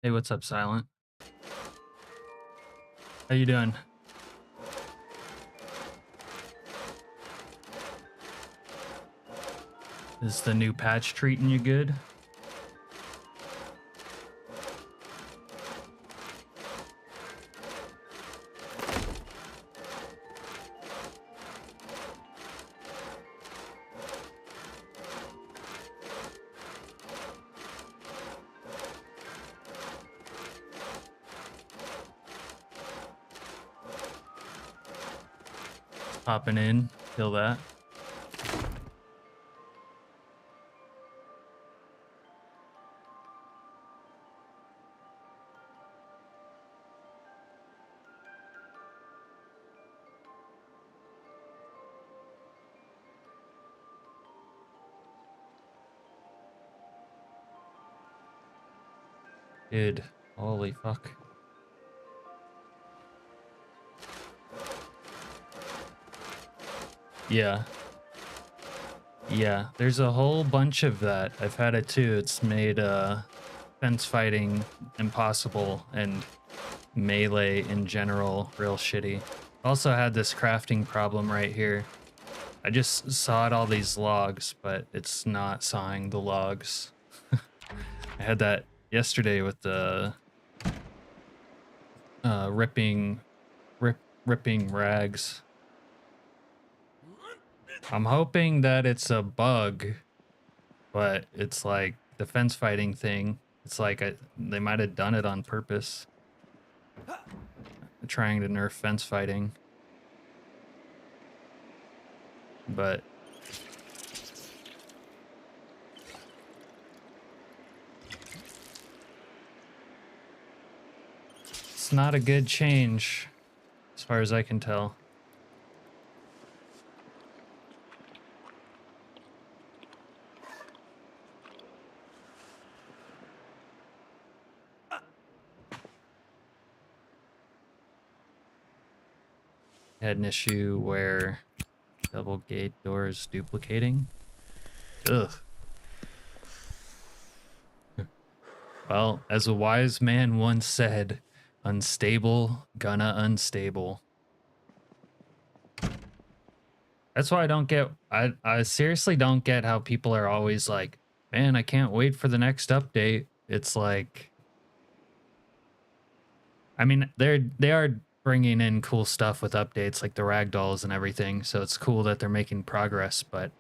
Hey, what's up, Silent? How you doing? Is the new patch treating you good? Popping in, feel that. Dude, holy fuck. Yeah. Yeah, there's a whole bunch of that. I've had it too. It's made fence fighting impossible and melee in general real shitty. Also had this crafting problem right here. I just sawed all these logs, but it's not sawing the logs. I had that yesterday with the ripping rags. I'm hoping that it's a bug, but it's like the fence fighting thing. It's like they might have done it on purpose, trying to nerf fence fighting. But it's not a good change, as far as I can tell. Had an issue where double gate doors duplicating. Ugh. Well, as a wise man once said, unstable, gonna unstable. That's why I don't get, I seriously don't get how people are always like, man, I can't wait for the next update. It's like, I mean, they are bringing in cool stuff with updates like the ragdolls and everything, so it's cool that they're making progress, but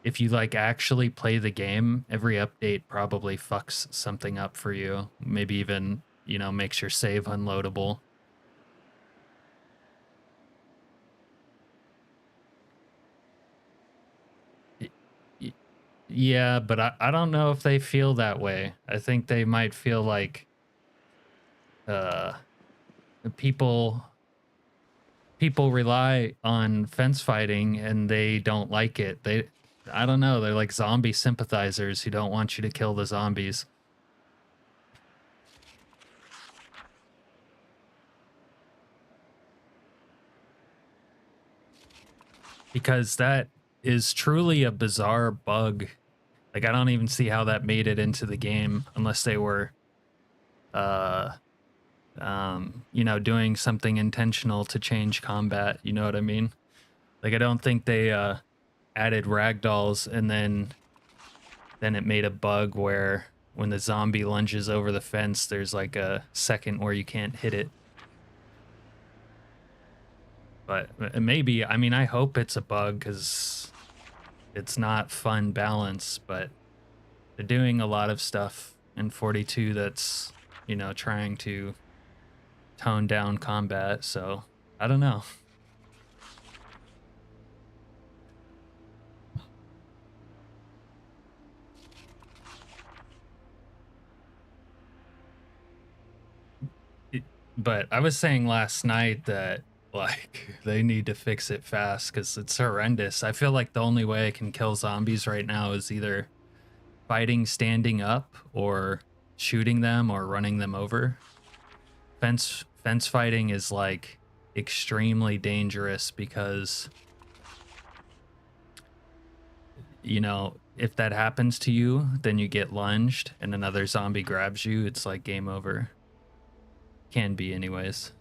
if you like actually play the game, every update probably fucks something up for you. Maybe even, you know, makes your save unloadable. Yeah, but I don't know if they feel that way. I think they might feel like people rely on fence fighting and they don't like it. I don't know, they're like zombie sympathizers who don't want you to kill the zombies. Because that is truly a bizarre bug. Like, I don't even see how that made it into the game unless they were you know, doing something intentional to change combat, you know what I mean? Like, I don't think they added ragdolls and then it made a bug where when the zombie lunges over the fence, there's like a second where you can't hit it. But maybe, I mean, I hope it's a bug because it's not fun balance, but they're doing a lot of stuff in 42 that's, you know, trying to tone down combat, so I don't know. But I was saying last night that, like, they need to fix it fast because it's horrendous. I feel like the only way I can kill zombies right now is either fighting standing up or shooting them or running them over. Fence fighting is like extremely dangerous because, you know, if that happens to you, then you get lunged and another zombie grabs you, it's like game over. Can be anyways.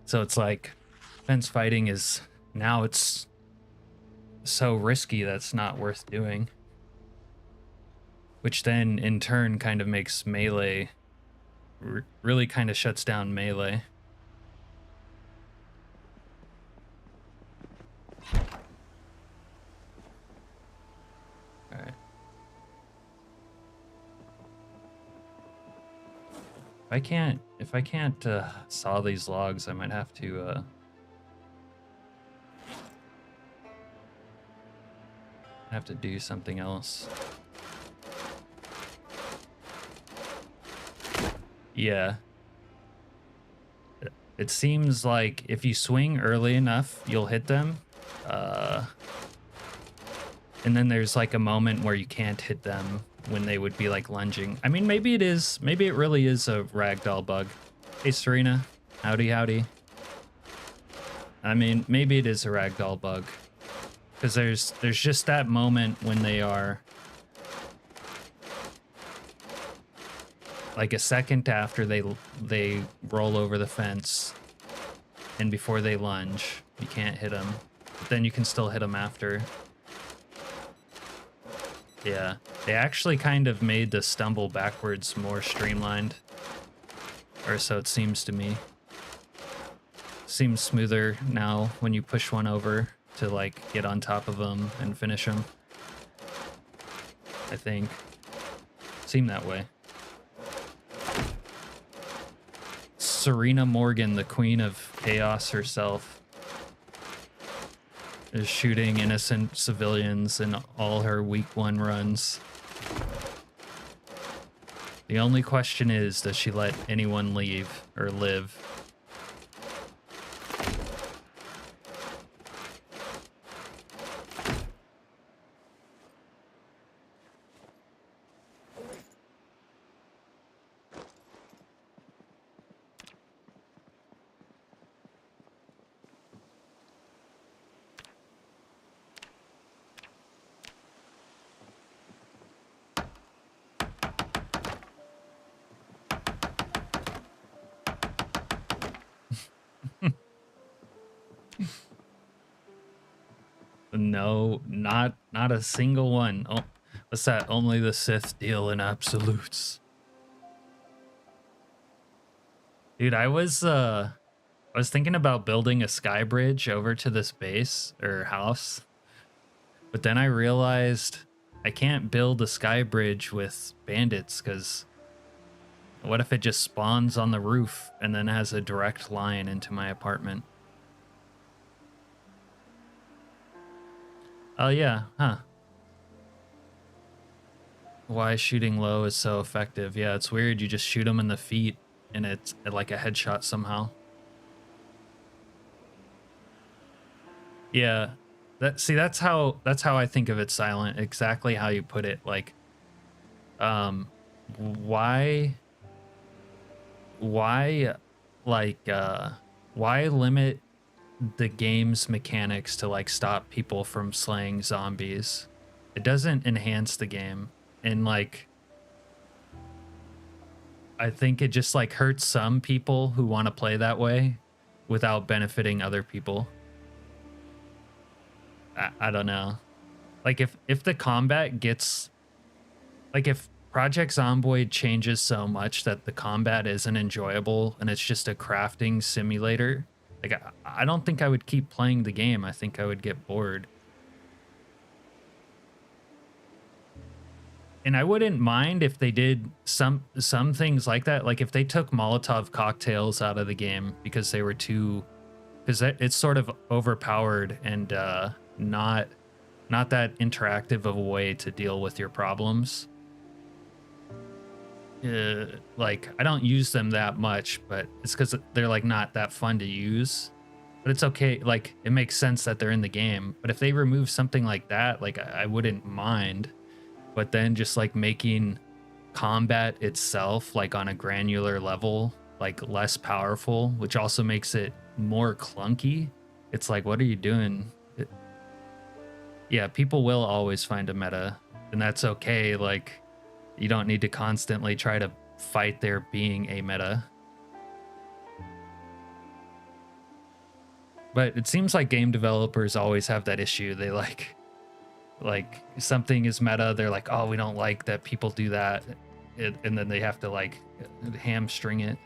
So it's like fence fighting is now it's so risky that's not worth doing. Which then in turn kind of makes melee really kind of shuts down melee. All right. If I can't saw these logs, I might have to do something else. Yeah. It seems like if you swing early enough, you'll hit them. And then there's like a moment where you can't hit them when they would be like lunging. I mean, maybe it really is a ragdoll bug. Hey, Serena. Howdy, howdy. I mean, maybe it is a ragdoll bug. Because there's just that moment when they are like a second after they roll over the fence and before they lunge, you can't hit them. But then you can still hit them after. Yeah, they actually kind of made the stumble backwards more streamlined. Or so it seems to me. Seems smoother now when you push one over to like get on top of them and finish them. I think. Seemed that way. Serena Morgan, the queen of chaos herself, is shooting innocent civilians in all her week 1 runs. The only question is, does she let anyone leave or live? No, not a single one. Oh, what's that? Only the Sith deal in absolutes. Dude, I was thinking about building a sky bridge over to this base or house. But then I realized I can't build a sky bridge with bandits because what if it just spawns on the roof and then has a direct line into my apartment? Oh yeah, huh. Why shooting low is so effective. Yeah, it's weird. You just shoot them in the feet and it's like a headshot somehow. Yeah. That's how I think of it, Silent. Exactly how you put it. Like why limit the game's mechanics to like stop people from slaying zombies? It doesn't enhance the game, and like I think it just like hurts some people who want to play that way without benefiting other people. I don't know. Like if the combat gets like if Project Zomboid changes so much that the combat isn't enjoyable and it's just a crafting simulator, like I don't think I would keep playing the game. I think I would get bored. And I wouldn't mind if they did some things like that. Like if they took Molotov cocktails out of the game because they were too, because it's sort of overpowered and not that interactive of a way to deal with your problems. Like I don't use them that much, but it's because they're like not that fun to use. But it's okay. Like it makes sense that they're in the game. But if they remove something like that, like I wouldn't mind. But then just like making combat itself like on a granular level, like less powerful, which also makes it more clunky. It's like, what are you doing? Yeah, people will always find a meta and that's okay. Like, you don't need to constantly try to fight there being a meta. But it seems like game developers always have that issue. They like something is meta, they're like, oh, we don't like that people do that, and then they have to like hamstring it.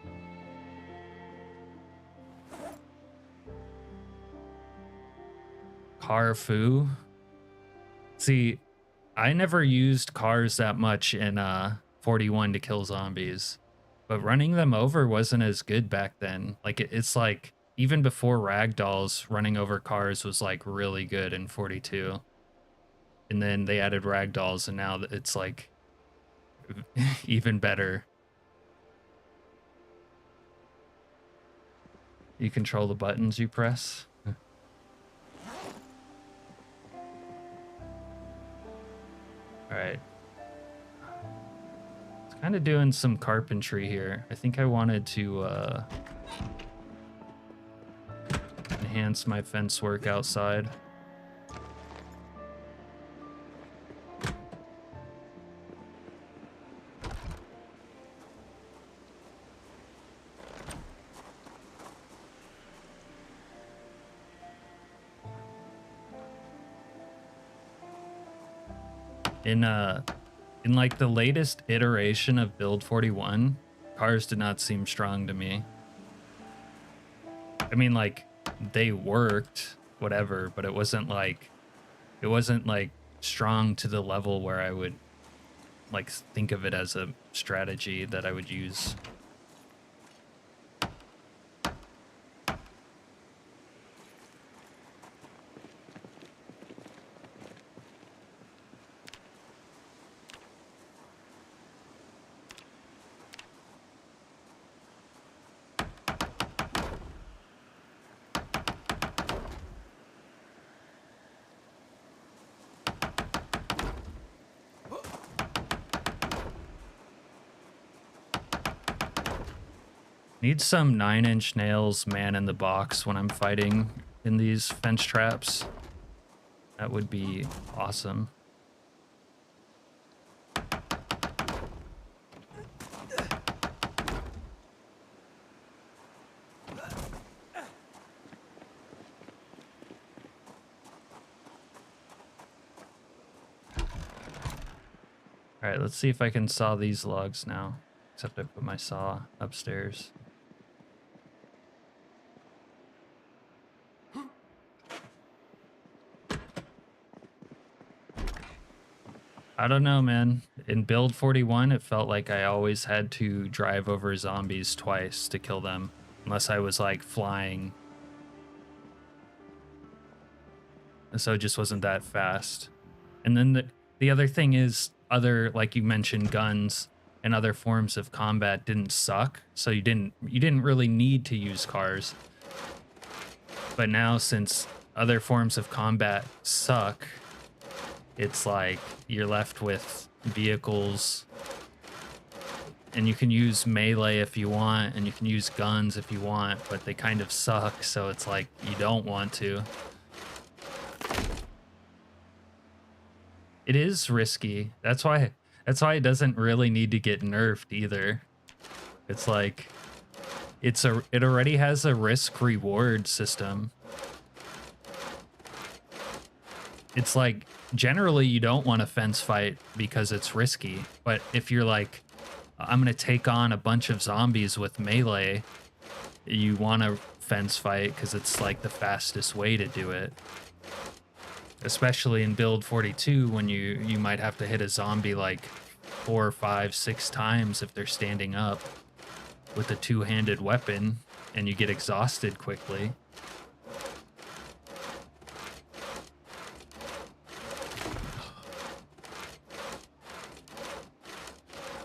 Carfu. See, I never used cars that much in 41 to kill zombies, but running them over wasn't as good back then. Like it's like even before ragdolls, running over cars was like really good in 42. And then they added ragdolls, and now it's like even better. You control the buttons you press. All right. It's kind of doing some carpentry here. I think I wanted to enhance my fence work outside. In like the latest iteration of build 41, cars did not seem strong to me. I mean, like, they worked, whatever, but it wasn't like strong to the level where I would like think of it as a strategy that I would use. Need some 9-inch nails man in the box when I'm fighting in these fence traps. That would be awesome. All right, let's see if I can saw these logs now. Except I put my saw upstairs. I don't know, man. In build 41, it felt like I always had to drive over zombies twice to kill them, unless I was like flying. And so it just wasn't that fast. And then the other thing is, other, like you mentioned, guns and other forms of combat didn't suck, so you didn't really need to use cars. But now, since other forms of combat suck, it's like you're left with vehicles, and you can use melee if you want, and you can use guns if you want, but they kind of suck, so it's like you don't want to. It is risky. That's why it doesn't really need to get nerfed either. It's like it already has a risk reward system. It's like generally you don't want a fence fight because it's risky, but if you're like, I'm gonna take on a bunch of zombies with melee, you want a fence fight because it's like the fastest way to do it. Especially in build 42, when you might have to hit a zombie like 4, 5, 6 times if they're standing up with a two-handed weapon, and you get exhausted quickly.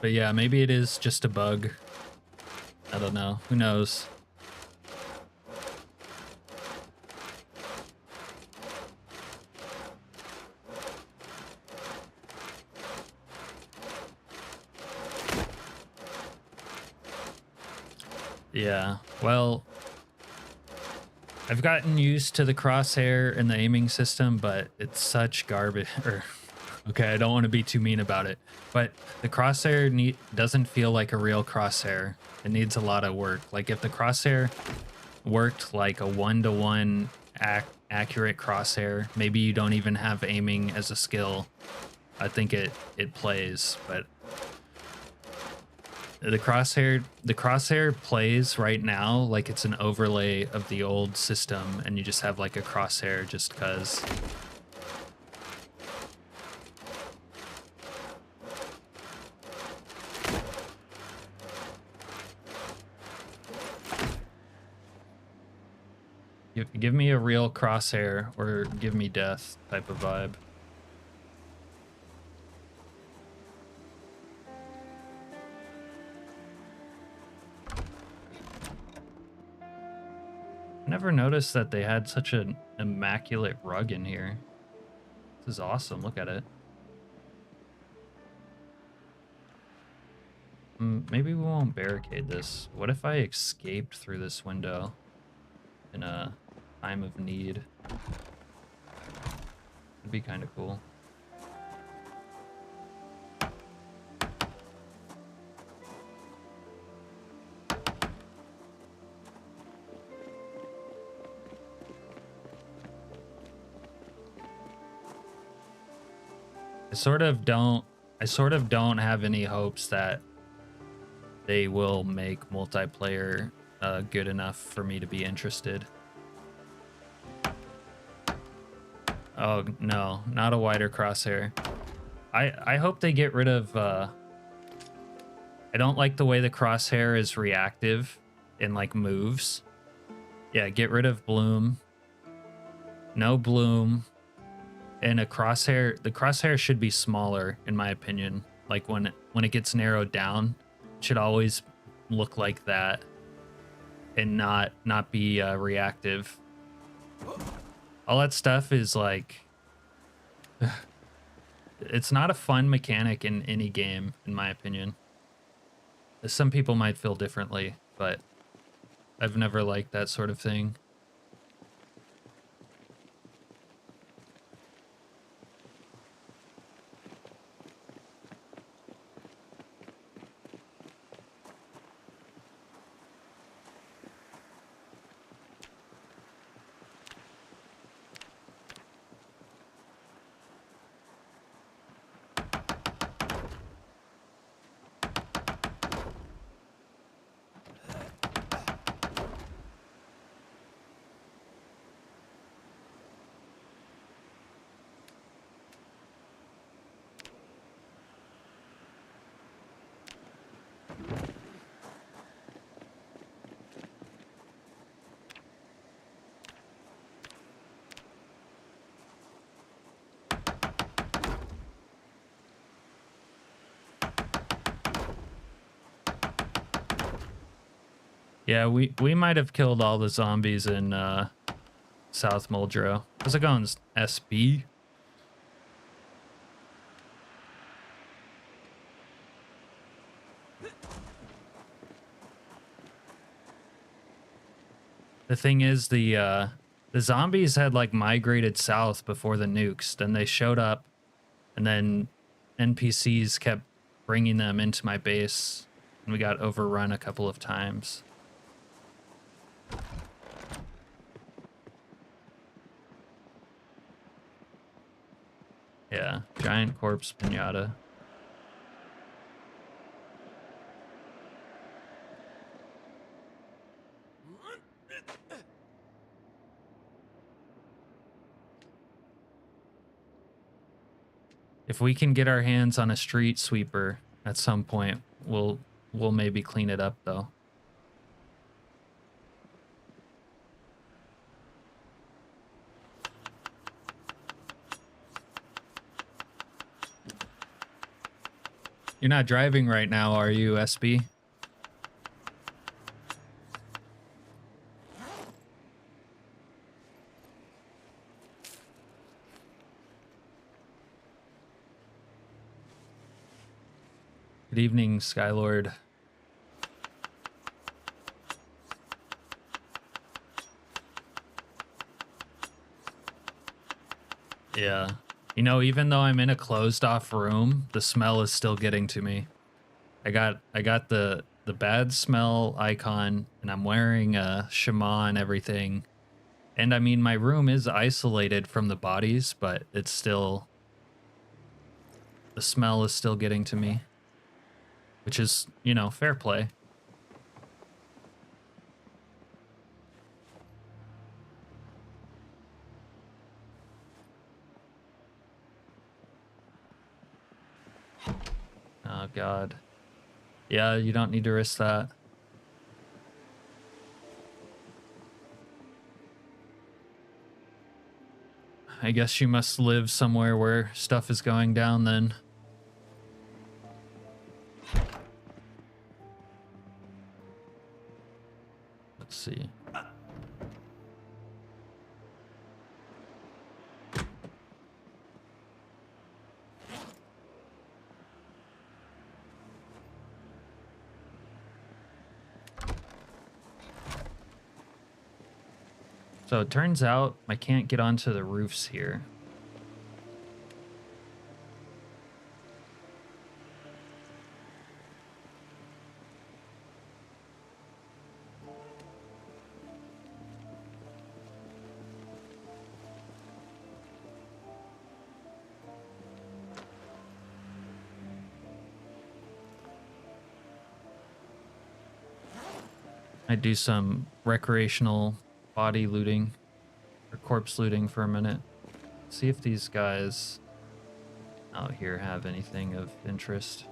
But yeah, maybe it is just a bug. I don't know. Who knows? Yeah, well, I've gotten used to the crosshair and the aiming system, but it's such garbage, or Okay, I don't want to be too mean about it, but the crosshair doesn't feel like a real crosshair. It needs a lot of work. Like if the crosshair worked like a 1-to-1 accurate crosshair, maybe you don't even have aiming as a skill, I think it plays. But the crosshair plays right now like it's an overlay of the old system, and you just have like a crosshair just because. Give me a real crosshair or give me death type of vibe. I never noticed that they had such an immaculate rug in here. This is awesome. Look at it. Maybe we won't barricade this. What if I escaped through this window in a time of need? It'd be kind of cool. I sort of don't have any hopes that they will make multiplayer good enough for me to be interested. Oh no, not a wider crosshair. I hope they get rid of I don't like the way the crosshair is reactive and like moves. Yeah, get rid of bloom. No bloom. And a crosshair, the crosshair should be smaller in my opinion. Like when it gets narrowed down, it should always look like that and not be reactive. All that stuff is like it's not a fun mechanic in any game in my opinion. Some people might feel differently, but I've never liked that sort of thing. Yeah, we might have killed all the zombies in South Muldraugh. How's it going, SB? The thing is, the zombies had like migrated south before the nukes. Then they showed up, and then NPCs kept bringing them into my base, and we got overrun a couple of times. Yeah, giant corpse pinata. If we can get our hands on a street sweeper at some point, we'll maybe clean it up though. You're not driving right now, are you, SB? Good evening, Skylord. Yeah. You know, even though I'm in a closed off room, the smell is still getting to me. I got the bad smell icon, and I'm wearing a shema and everything. And I mean, my room is isolated from the bodies, but it's still, the smell is still getting to me, which is, you know, fair play. Oh God. Yeah, you don't need to risk that. I guess you must live somewhere where stuff is going down then. Let's see. So it turns out I can't get onto the roofs here. I do some recreational body looting or corpse looting for a minute. See if these guys out here have anything of interest.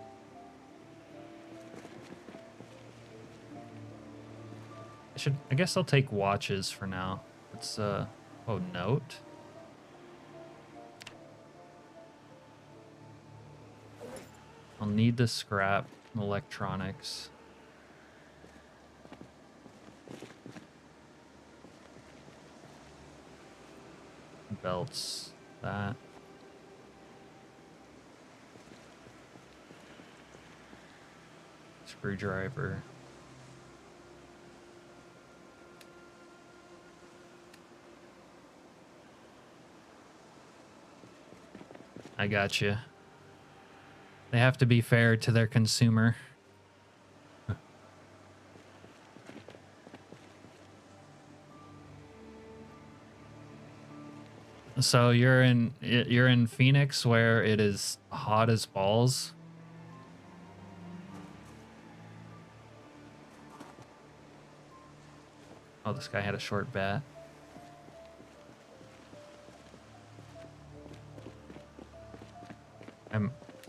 I guess I'll take watches for now. It's oh, note. I'll need the scrap electronics. Belts, that. Screwdriver. I got you. They have to be fair to their consumer. So you're in Phoenix where it is hot as balls. Oh, this guy had a short bat.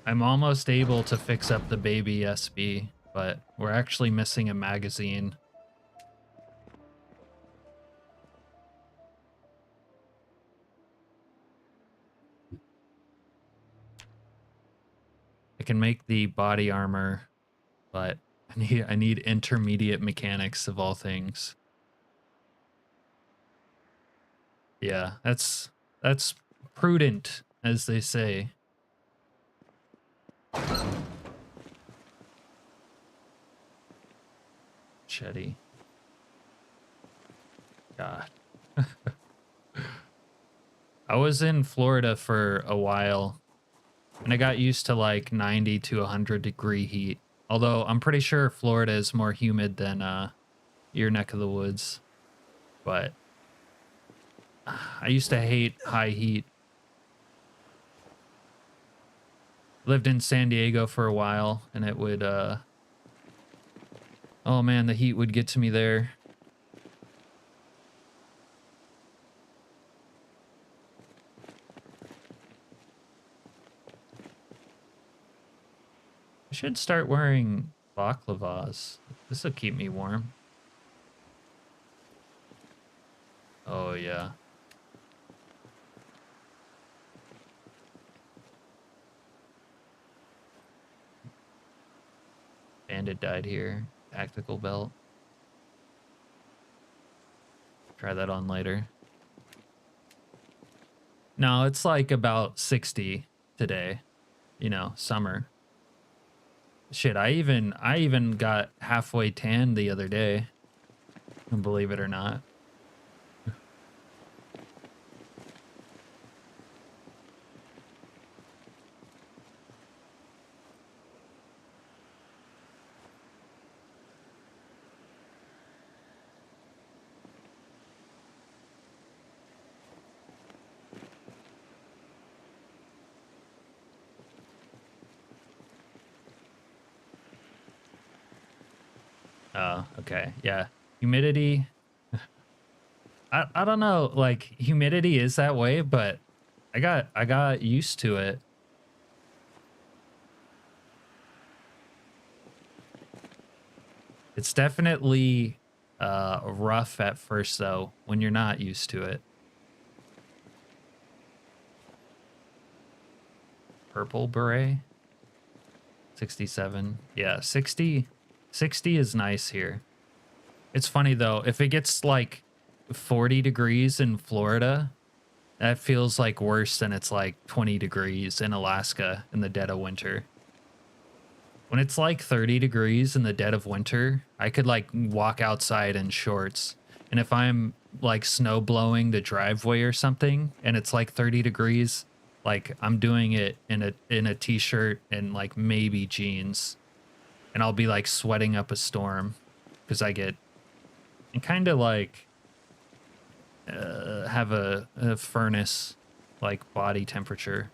I'm almost able to fix up the baby SB, but we're actually missing a magazine. I can make the body armor, but I need intermediate mechanics of all things. Yeah, that's prudent, as they say. Chetty. God. I was in Florida for a while, and I got used to like 90 to 100 degree heat. Although I'm pretty sure Florida is more humid than your neck of the woods. But I used to hate high heat. Lived in San Diego for a while, and it would oh man, the heat would get to me there. I should start wearing baklavas. This will keep me warm. Oh yeah. Bandit died here. Tactical belt. Try that on later. No, it's like about 60 today. You know, summer. Shit, I even got halfway tan the other day. Believe it or not. Oh, okay. Yeah. Humidity. I don't know, like humidity is that way, but I got used to it. It's definitely rough at first though when you're not used to it. Purple beret 67. Yeah, 60 is nice here. It's funny though, if it gets like 40 degrees in Florida, that feels like worse than it's like 20 degrees in Alaska in the dead of winter. When it's like 30 degrees in the dead of winter, I could like walk outside in shorts. And if I'm like snow blowing the driveway or something and it's like 30 degrees, like I'm doing it in a t-shirt and like maybe jeans. And I'll be like sweating up a storm because I get and kind of like have a furnace like body temperature.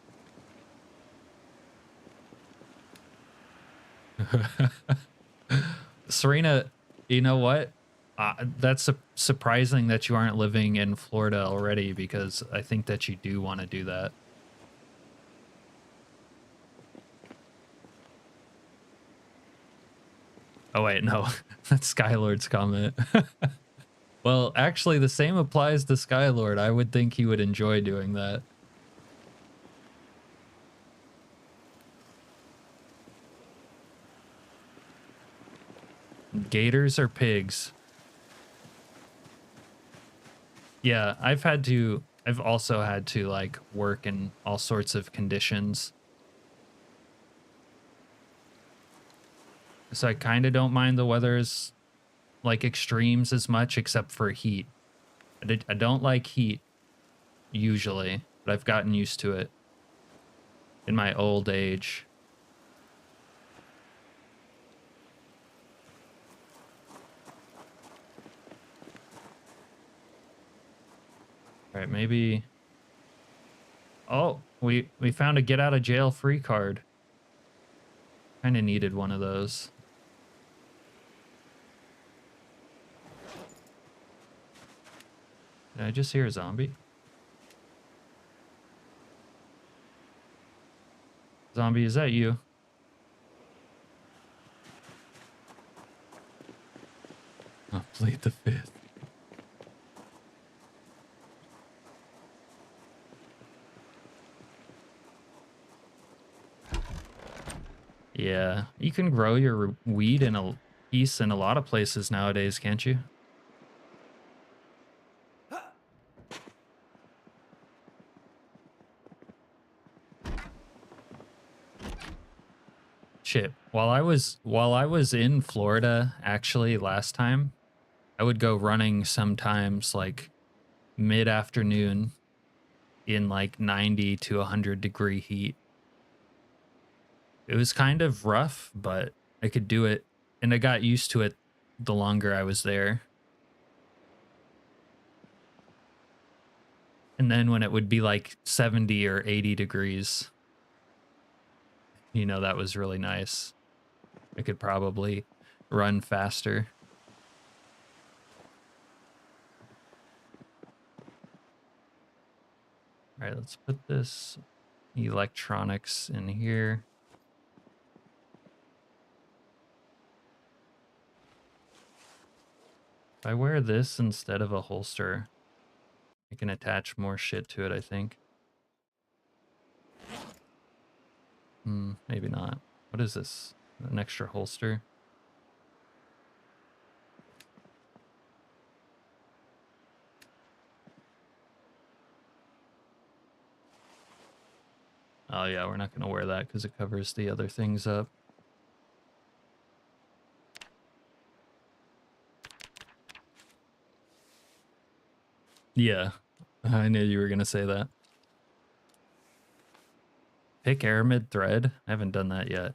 Serena, you know what? That's surprising that you aren't living in Florida already because I think that you do want to do that. Oh, wait, no. That's Skylord's comment. Well, actually, the same applies to Skylord. I would think he would enjoy doing that. Gators or pigs? Yeah, I've also had to like work in all sorts of conditions. So I kind of don't mind the weather's like extremes as much, except for heat. I don't like heat usually, but I've gotten used to it in my old age. All right, maybe. Oh, we found a get out of jail free card. Kind of needed one of those. Did I just hear a zombie? Zombie, is that you? Oh, plead the fifth. Yeah, you can grow your weed in a piece in a lot of places nowadays, can't you? Shit. While I was in Florida actually last time, I would go running sometimes like mid-afternoon in like 90 to 100-degree heat. It was kind of rough, but I could do it, and I got used to it the longer I was there. And then when it would be like 70 or 80 degrees, you know, that was really nice. I could probably run faster. All right, let's put this electronics in here. If I wear this instead of a holster, I can attach more shit to it, I think. Maybe not. What is this? An extra holster? Oh yeah, we're not going to wear that because it covers the other things up. Yeah, I knew you were going to say that. Pick aramid thread? I haven't done that yet.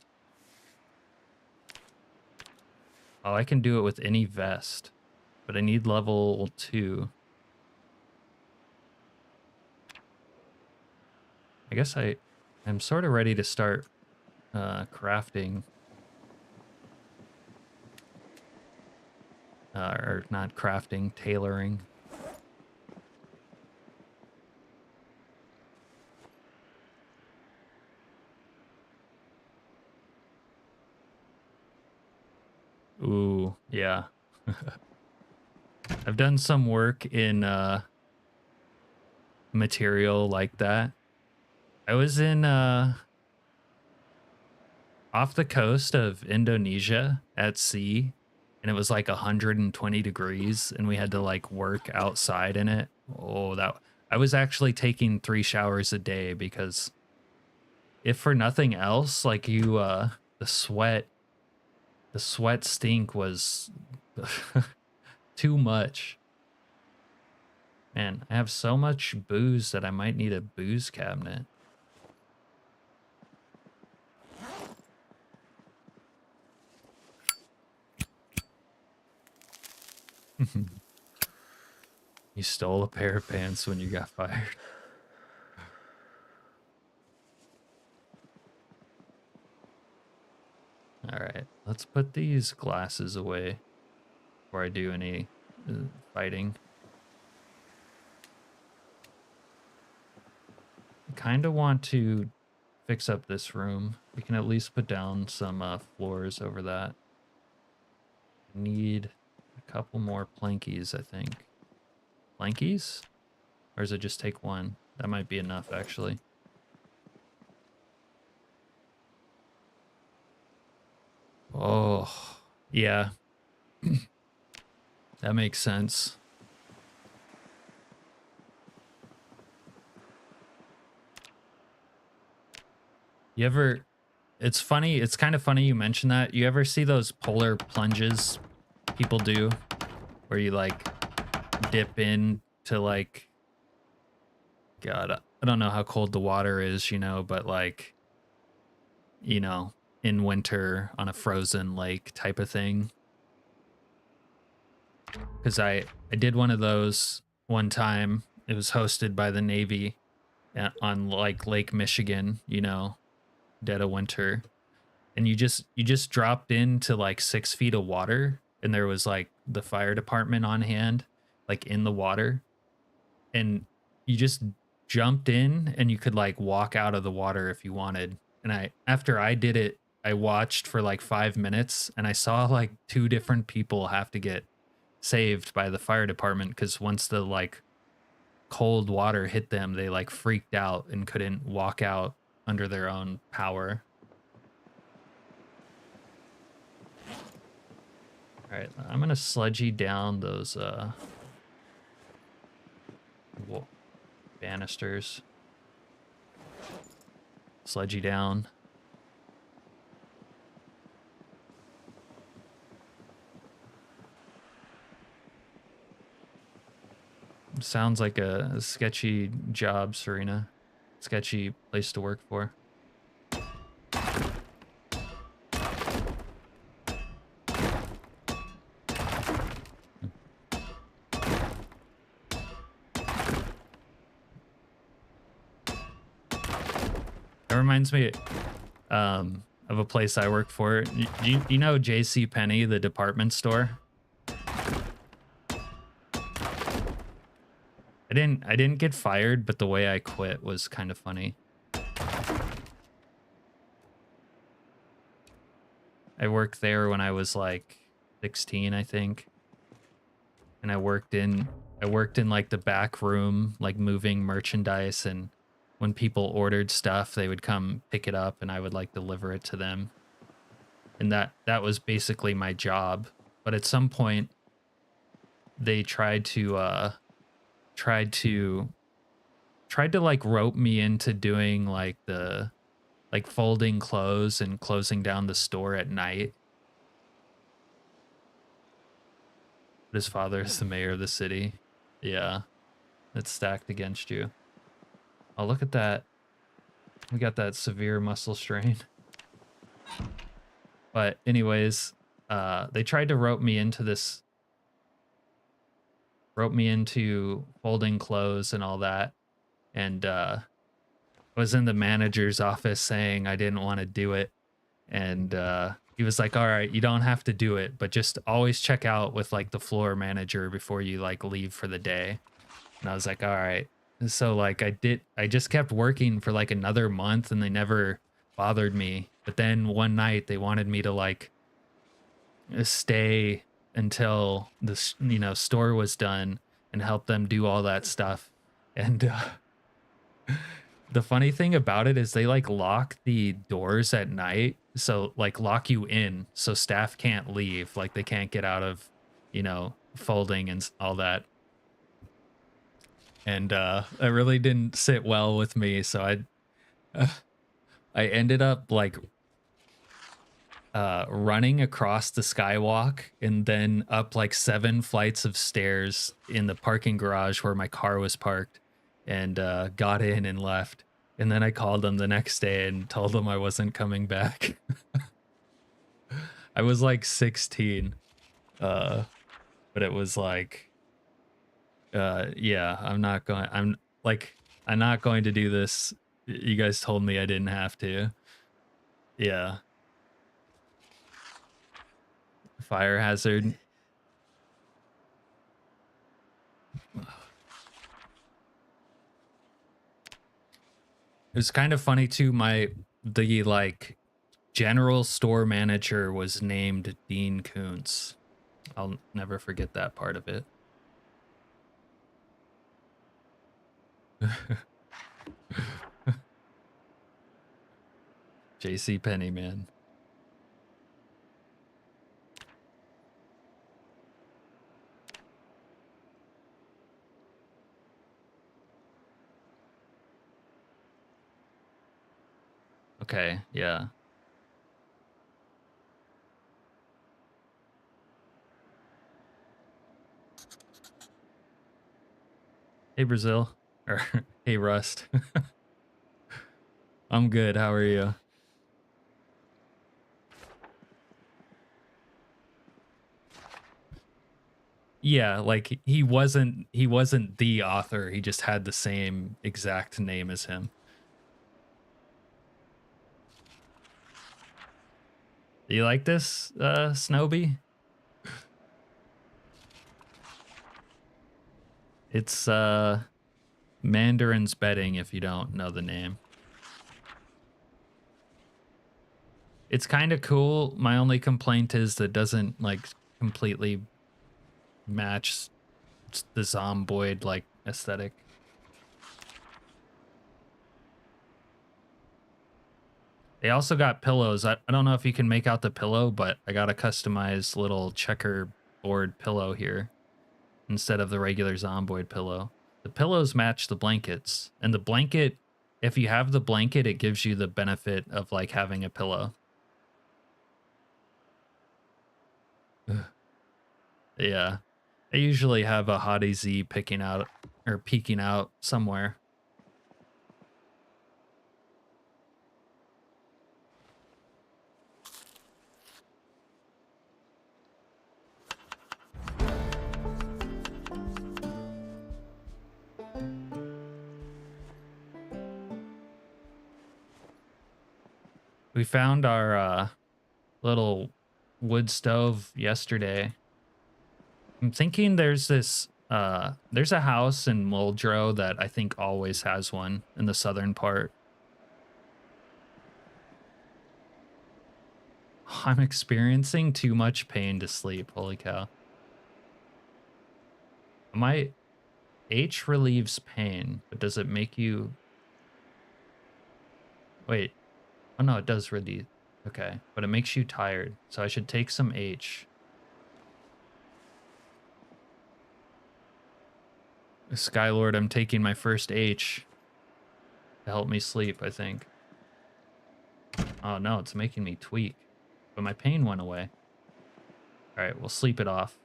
Oh, I can do it with any vest, but I need level 2. I guess I'm sort of ready to start crafting. or not crafting, tailoring. Ooh, yeah. I've done some work in material like that. I was in off the coast of Indonesia at sea, and it was like 120 degrees, and we had to like work outside in it. Oh, that I was actually taking 3 showers a day because if for nothing else, like you the sweat stink was too much. Man, I have so much booze that I might need a booze cabinet. You stole a pair of pants when you got fired. All right, let's put these glasses away before I do any fighting. I kind of want to fix up this room. We can at least put down some floors over that. Need a couple more plankies, I think. Plankies? Or does it just take one? That might be enough, actually. Oh, yeah. That makes sense. You ever... It's funny, it's kind of funny you mention that. You ever see those polar plunges people do? Where you, like, dip in to, like... God, I don't know how cold the water is, you know, but, like... You know, in winter on a frozen lake type of thing. Because I did one of those one time. It was hosted by the Navy on like Lake Michigan, you know, dead of winter. And you just dropped into like 6 feet of water, and there was like the fire department on hand, like in the water. And you just jumped in and you could like walk out of the water if you wanted. And after I did it, I watched for like 5 minutes and I saw like 2 different people have to get saved by the fire department because once the like cold water hit them, they like freaked out and couldn't walk out under their own power. All right, I'm gonna sludgy down those banisters. Sludgy down. Sounds like a sketchy job, Serena. Sketchy place to work for. That reminds me of a place I work for. You know J.C. Penney, the department store? I didn't get fired, but the way I quit was kind of funny. I worked there when I was like 16, I think. And I worked in like the back room, like moving merchandise, and when people ordered stuff, they would come pick it up and I would like deliver it to them. And that was basically my job. But at some point they tried to like rope me into doing like the like folding clothes and closing down the store at night. But his father is the mayor of the city. Yeah, it's stacked against you. Oh, look at that. We got that severe muscle strain. But anyways, they tried to rope me into folding clothes and all that. And I was in the manager's office saying I didn't want to do it. And he was like, all right, you don't have to do it, but just always check out with like the floor manager before you like leave for the day. And I was like, all right. So like I just kept working for like another month and they never bothered me. But then one night they wanted me to like stay until the store was done and help them do all that stuff. And the funny thing about it is they like lock the doors at night, so like lock you in so staff can't leave, like they can't get out of folding and all that. And it really didn't sit well with me, so I ended up like running across the skywalk and then up like 7 flights of stairs in the parking garage where my car was parked, and got in and left. And then I called them the next day and told them I wasn't coming back. I was like 16, but it was like, yeah, I'm not going to do this. You guys told me I didn't have to. Yeah. Fire hazard. It was kind of funny too. The like general store manager was named Dean Koontz. I'll never forget that part of it. JC Penney, man. Okay, yeah. Hey, Brazil. Or, hey, Rust. I'm good. How are you? Yeah, like he wasn't the author. He just had the same exact name as him. Do you like this, Snowby? It's Mandarin's Betting, if you don't know the name. It's kind of cool. My only complaint is that doesn't like completely match the Zomboid like aesthetic. They also got pillows. I don't know if you can make out the pillow, but I got a customized little checkerboard pillow here instead of the regular Zomboid pillow. The pillows match the blankets, and the blanket, if you have the blanket, it gives you the benefit of like having a pillow. Yeah. I usually have a Hottie Z peeking out somewhere. We found our little wood stove yesterday. I'm thinking there's this there's a house in Muldraugh that I think always has one in the southern part. I'm experiencing too much pain to sleep. Holy cow. My H relieves pain, but does it make you... Wait. Oh no, it does relieve. Okay, but it makes you tired. So I should take some H. Skylord, I'm taking my first H to help me sleep, I think. Oh no, it's making me tweak. But my pain went away. Alright, we'll sleep it off.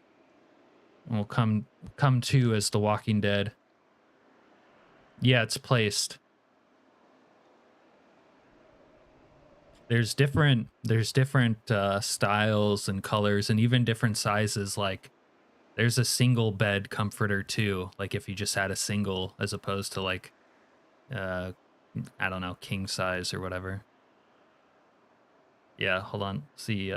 And we'll come to as The Walking Dead. Yeah, it's placed. There's different styles and colors and even different sizes. Like there's a single bed comforter too, like if you just had a single as opposed to like I don't know, king size or whatever. Yeah, hold on. See,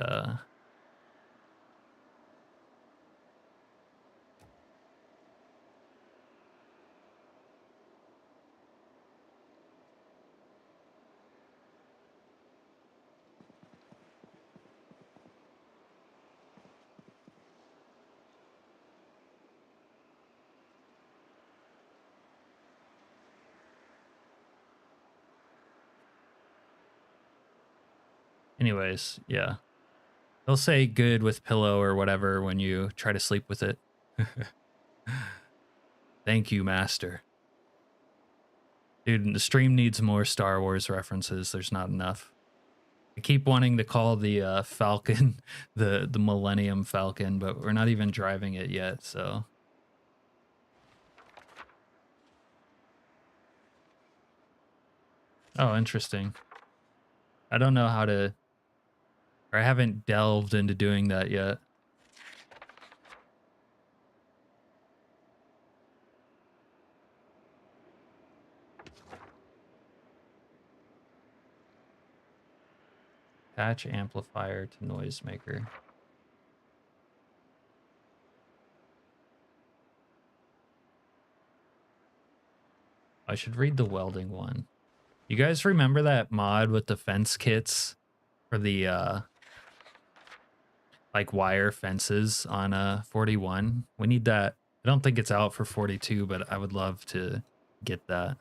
anyways, yeah. They'll say good with pillow or whatever when you try to sleep with it. Thank you, master. Dude, the stream needs more Star Wars references. There's not enough. I keep wanting to call the Falcon the Millennium Falcon, but we're not even driving it yet, so. Oh, interesting. I don't know how to, or I haven't delved into doing that yet. Patch amplifier to noisemaker. I should read the welding one. You guys remember that mod with the fence kits for the like wire fences on 41? We need that. I don't think it's out for 42, but I would love to get that.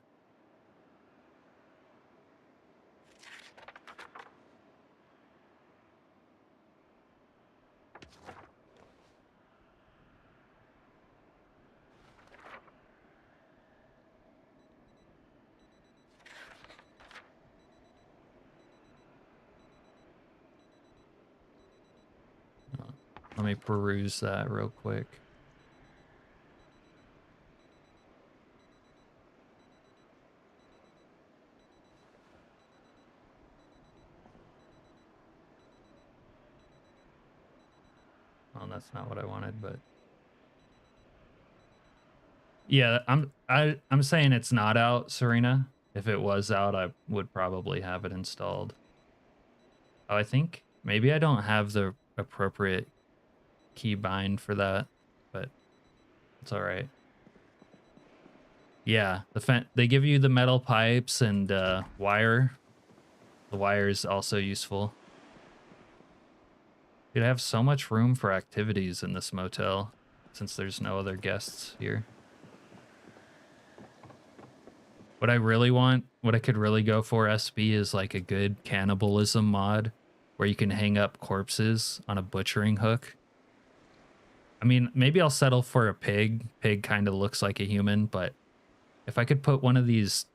Let me peruse that real quick. Well, that's not what I wanted, but yeah, I'm saying it's not out, Serena. If it was out, I would probably have it installed. Oh, I think maybe I don't have the appropriate keybind for that, but it's all right. Yeah, they give you the metal pipes and wire. The wire is also useful. You'd have so much room for activities in this motel since there's no other guests here. What I really want, what I could really go for, SB, is like a good cannibalism mod where you can hang up corpses on a butchering hook. I mean, maybe I'll settle for a pig. Pig kind of looks like a human, but if I could put one of these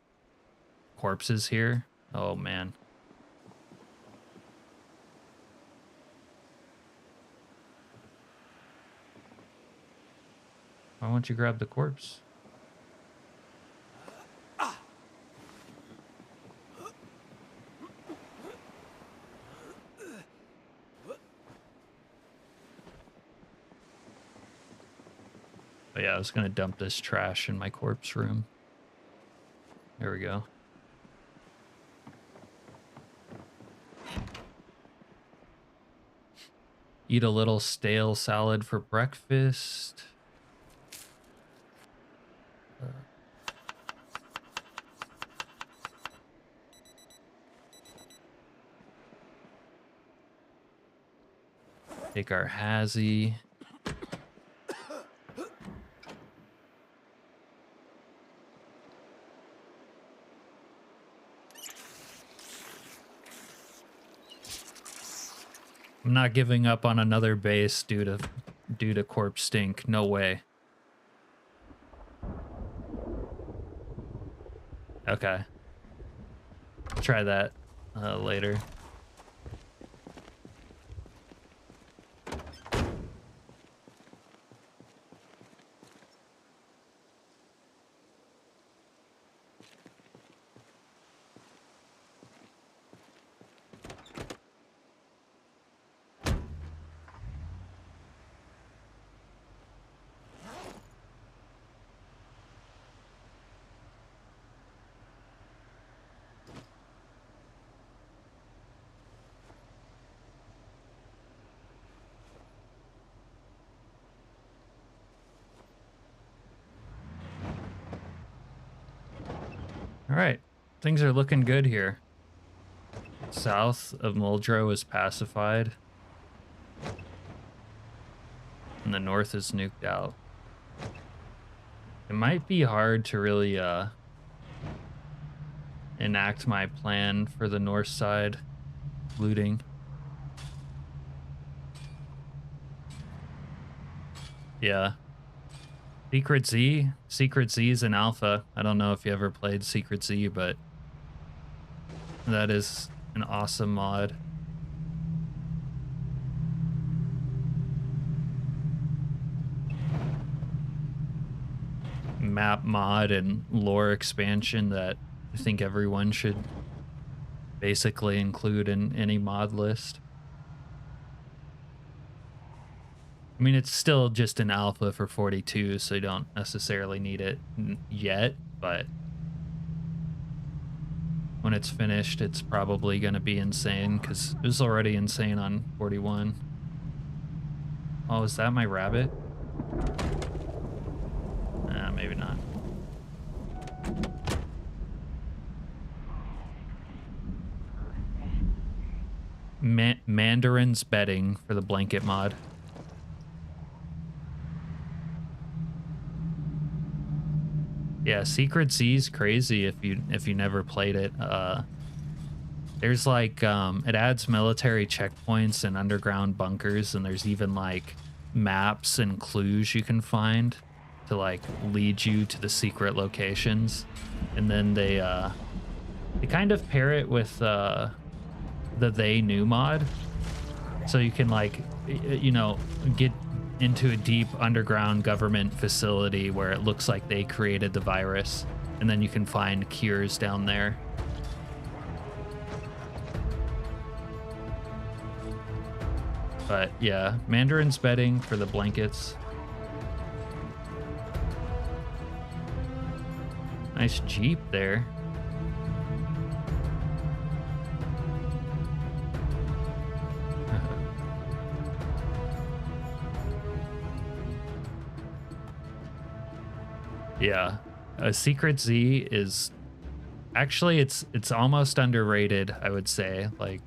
corpses here, oh man. Why won't you grab the corpse? Oh yeah, I was gonna dump this trash in my corpse room. There we go. Eat a little stale salad for breakfast. Take our hazy. I'm not giving up on another base due to corpse stink. No way. Okay. Try that later. All right, things are looking good here. South of Muldraugh is pacified, and the north is nuked out. It might be hard to really enact my plan for the north side looting. Yeah. Secret Z is an alpha. I don't know if you ever played Secret Z, but that is an awesome mod. Map mod and lore expansion that I think everyone should basically include in any mod list. I mean, it's still just an alpha for 42, so you don't necessarily need it yet, but when it's finished, it's probably going to be insane, because it was already insane on 41. Oh, is that my rabbit? Maybe not. Mandarin's betting for the blanket mod. Yeah, Secret Z's crazy if you never played it. There's like it adds military checkpoints and underground bunkers, and there's even like maps and clues you can find to like lead you to the secret locations. And then they kind of pair it with the They Knew mod, so you can like get into a deep underground government facility where it looks like they created the virus, and then you can find cures down there. But yeah, Mandarin's betting for the blankets. Nice Jeep there. Yeah, a Secret Z is actually it's almost underrated, I would say. Like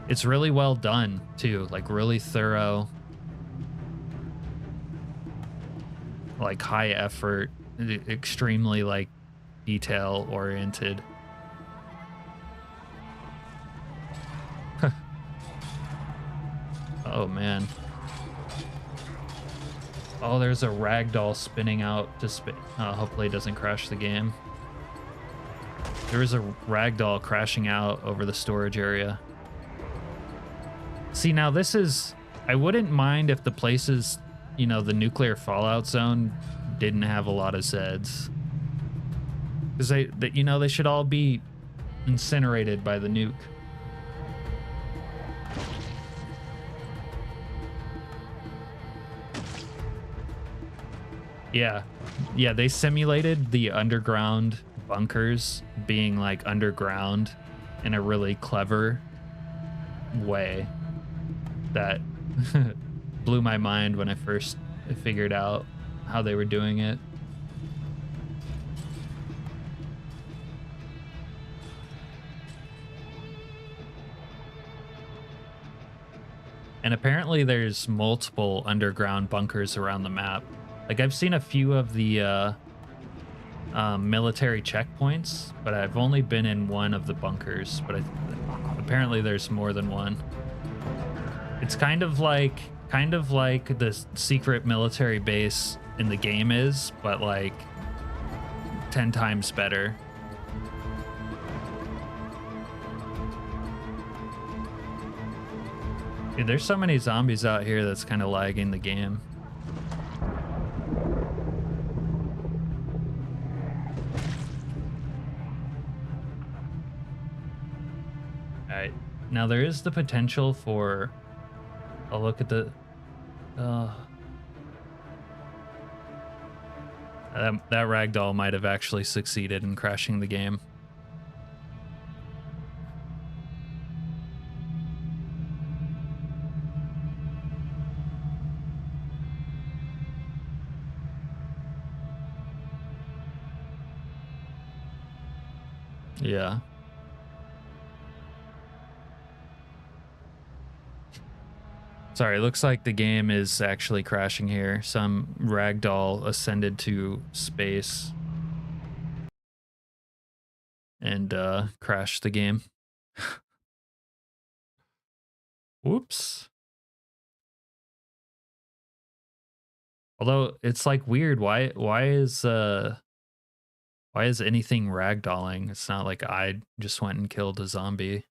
it's really well done too, like really thorough, like high effort, extremely like detail oriented. Oh man. Oh, there's a ragdoll spinning out to spin. Hopefully it doesn't crash the game. There is a ragdoll crashing out over the storage area. See, now this is... I wouldn't mind if the places, the nuclear fallout zone didn't have a lot of Zeds. Because they should all be incinerated by the nuke. Yeah, they simulated the underground bunkers being like underground in a really clever way that blew my mind when I first figured out how they were doing it. And apparently there's multiple underground bunkers around the map. Like, I've seen a few of the military checkpoints, but I've only been in one of the bunkers, but apparently there's more than one. It's kind of like the secret military base in the game is, but like 10 times better. Dude, there's so many zombies out here that's kind of lagging the game. Alright, now there is the potential for a look at the... that ragdoll might have actually succeeded in crashing the game. Yeah. Sorry, it looks like the game is actually crashing here. Some ragdoll ascended to space and crashed the game. Whoops. Although it's like weird, why is anything ragdolling? It's not like I just went and killed a zombie.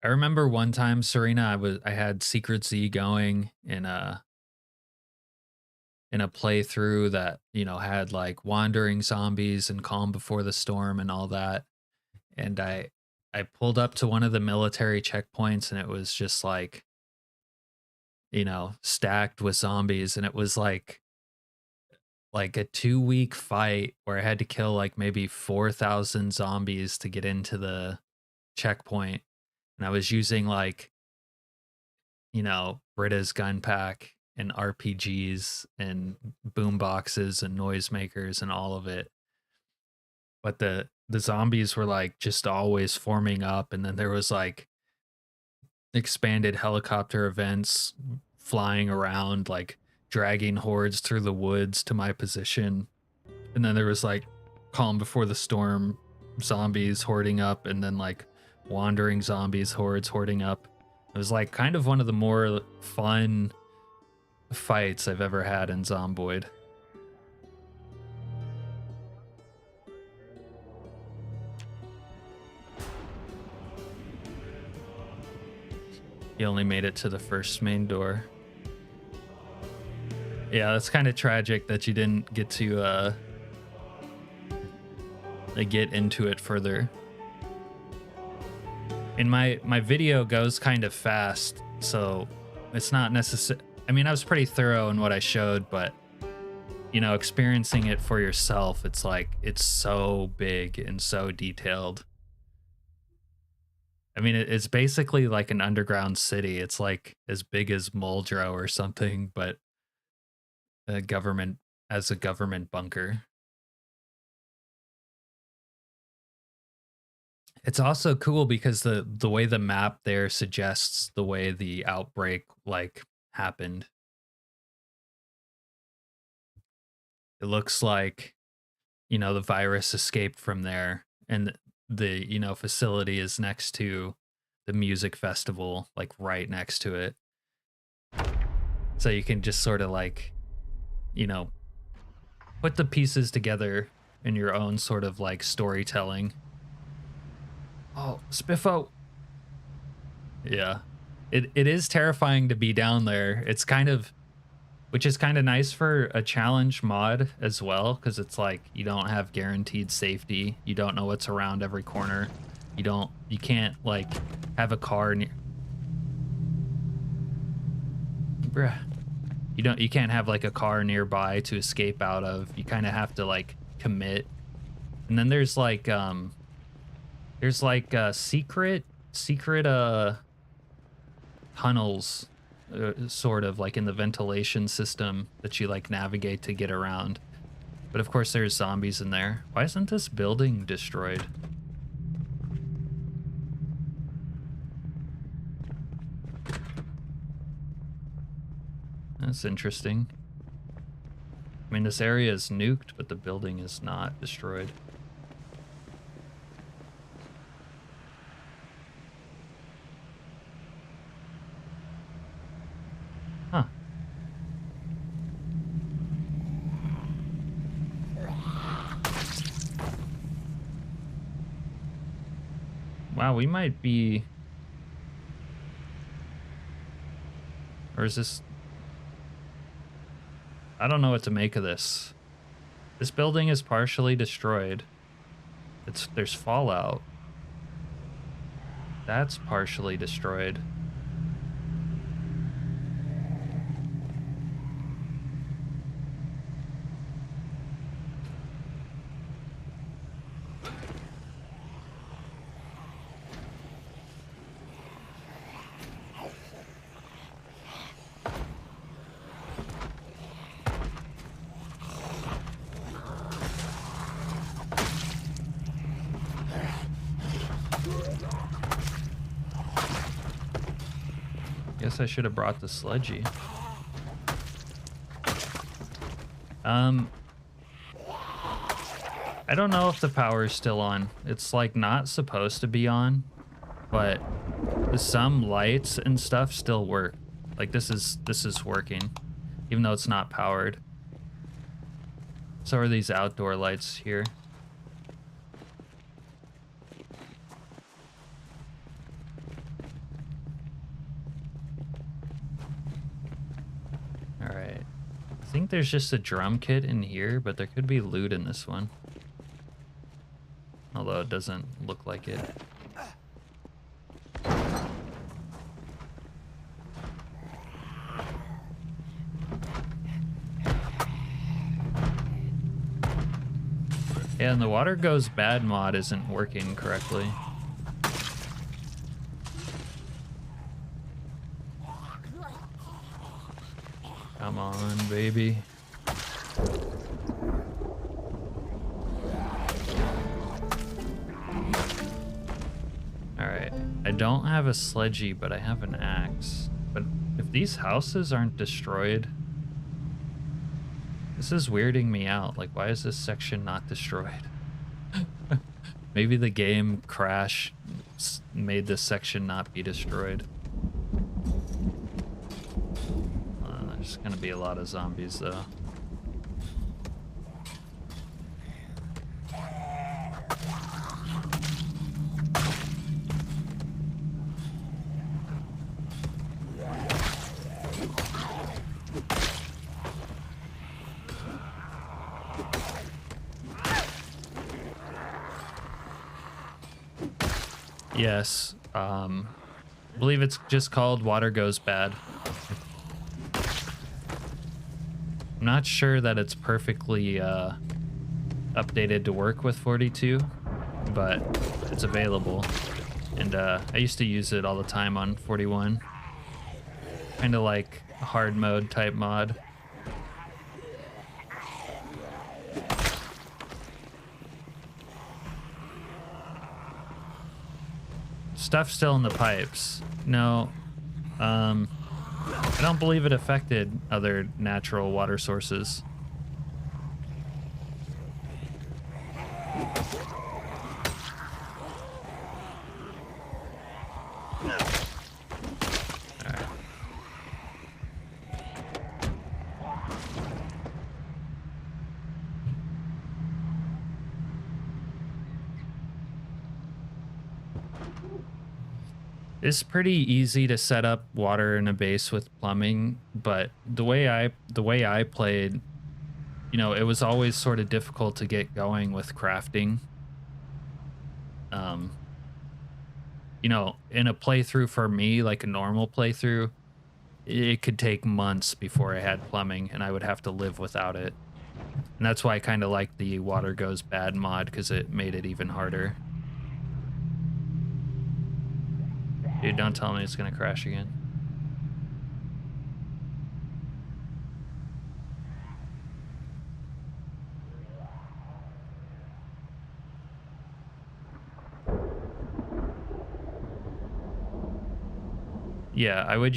I remember one time, Serena, I had Secret Z going in a playthrough that, you know, had like wandering zombies and Calm Before the Storm and all that. And I pulled up to one of the military checkpoints and it was just like, you know, stacked with zombies, and it was like a 2-week fight where I had to kill like maybe 4,000 zombies to get into the checkpoint. And I was using like, you know, Brita's gun pack and RPGs and boom boxes and noisemakers and all of it. But the zombies were like just always forming up, and then there was like expanded helicopter events flying around, like dragging hordes through the woods to my position. And then there was like Calm Before the Storm zombies hoarding up, and then like wandering zombies hordes hoarding up. It was like kind of one of the more fun fights I've ever had in Zomboid. He only made it to the first main door. Yeah, that's kind of tragic that you didn't get to get into it further. And my video goes kind of fast, so it's not necessary. I mean, I was pretty thorough in what I showed, but you know, experiencing it for yourself, it's like it's so big and so detailed. I mean, it's basically like an underground city. It's like as big as Muldraugh or something, but a government bunker. It's also cool because the way the map there suggests the way the outbreak like happened. It looks like, you know, the virus escaped from there, and the, you know, facility is next to the music festival, like right next to it. So you can just sort of like, you know, put the pieces together in your own sort of like storytelling. Oh, Spiffo. Yeah. It is terrifying to be down there. It's kind of, which is kind of nice for a challenge mod as well, because it's like you don't have guaranteed safety. You don't know what's around every corner. You can't like have a car near. Bruh. You can't have like a car nearby to escape out of. You kind of have to like commit. And then there's like secret tunnels, sort of like in the ventilation system that you like navigate to get around. But of course there's zombies in there. Why isn't this building destroyed? That's interesting. I mean, this area is nuked, but the building is not destroyed. Huh. Wow, we might be... Or is this... I don't know what to make of this. This building is partially destroyed. There's fallout. That's partially destroyed. Guess I should have brought the sludgy. I don't know if the power is still on. It's like not supposed to be on, but some lights and stuff still work. Like this is working, even though it's not powered. So are these outdoor lights here. All right. I think there's just a drum kit in here, but there could be loot in this one. Although it doesn't look like it. Yeah, and the water goes bad mod isn't working correctly. Come on, baby. Alright, I don't have a sledgy, but I have an axe. But if these houses aren't destroyed, this is weirding me out. Like, why is this section not destroyed? Maybe the game crash made this section not be destroyed. There's gonna be a lot of zombies though. Yes, I believe it's just called Water Goes Bad. I'm not sure that it's perfectly updated to work with 42, but it's available. And I used to use it all the time on 41. Kind of like a hard mode type mod. Stuff still in the pipes. No, I don't believe it affected other natural water sources. It's pretty easy to set up water in a base with plumbing, but the way I played, you know, it was always sort of difficult to get going with crafting. You know, in a playthrough for me, like a normal playthrough, it could take months before I had plumbing and I would have to live without it. And that's why I kind of like the Water Goes Bad mod, because it made it even harder. Dude, don't tell me it's gonna crash again. Yeah, I would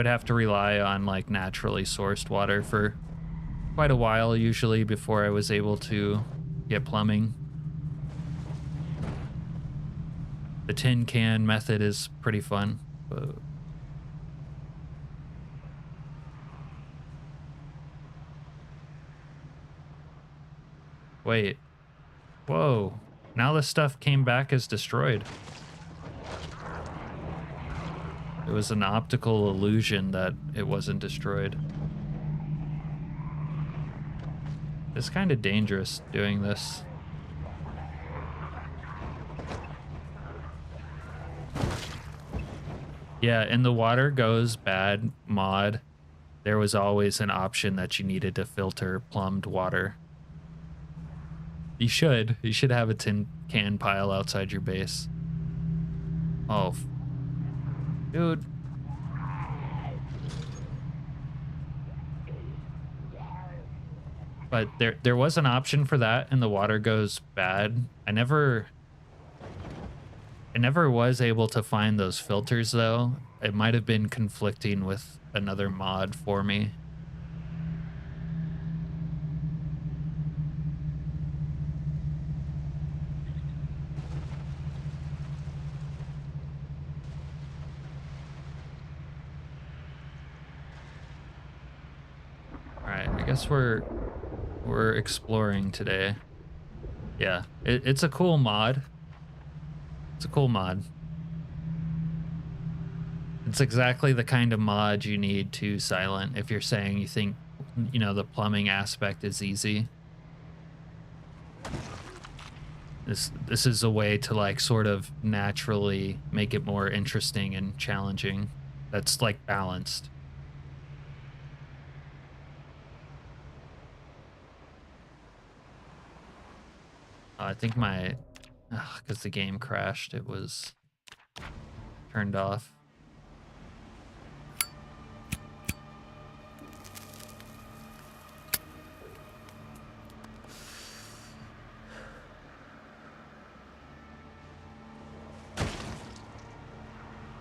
have to rely on like naturally sourced water for quite a while usually before I was able to get plumbing. The tin can method is pretty fun. Wait. Whoa. Now the stuff came back as destroyed. It was an optical illusion that it wasn't destroyed. It's kind of dangerous doing this. Yeah, in the Water Goes Bad mod, there was always an option that you needed to filter plumbed water. You should have a tin can pile outside your base. Oh, dude. But there was an option for that in the Water Goes Bad. I never I never was able to find those filters though. It might have been conflicting with another mod for me. All right, I guess we're exploring today. Yeah, it's a cool mod. It's a cool mod. It's exactly the kind of mod you need to Silent if you're saying you think, you know, the plumbing aspect is easy. This is a way to like sort of naturally make it more interesting and challenging. That's like balanced. I think my, because the game crashed, it was turned off.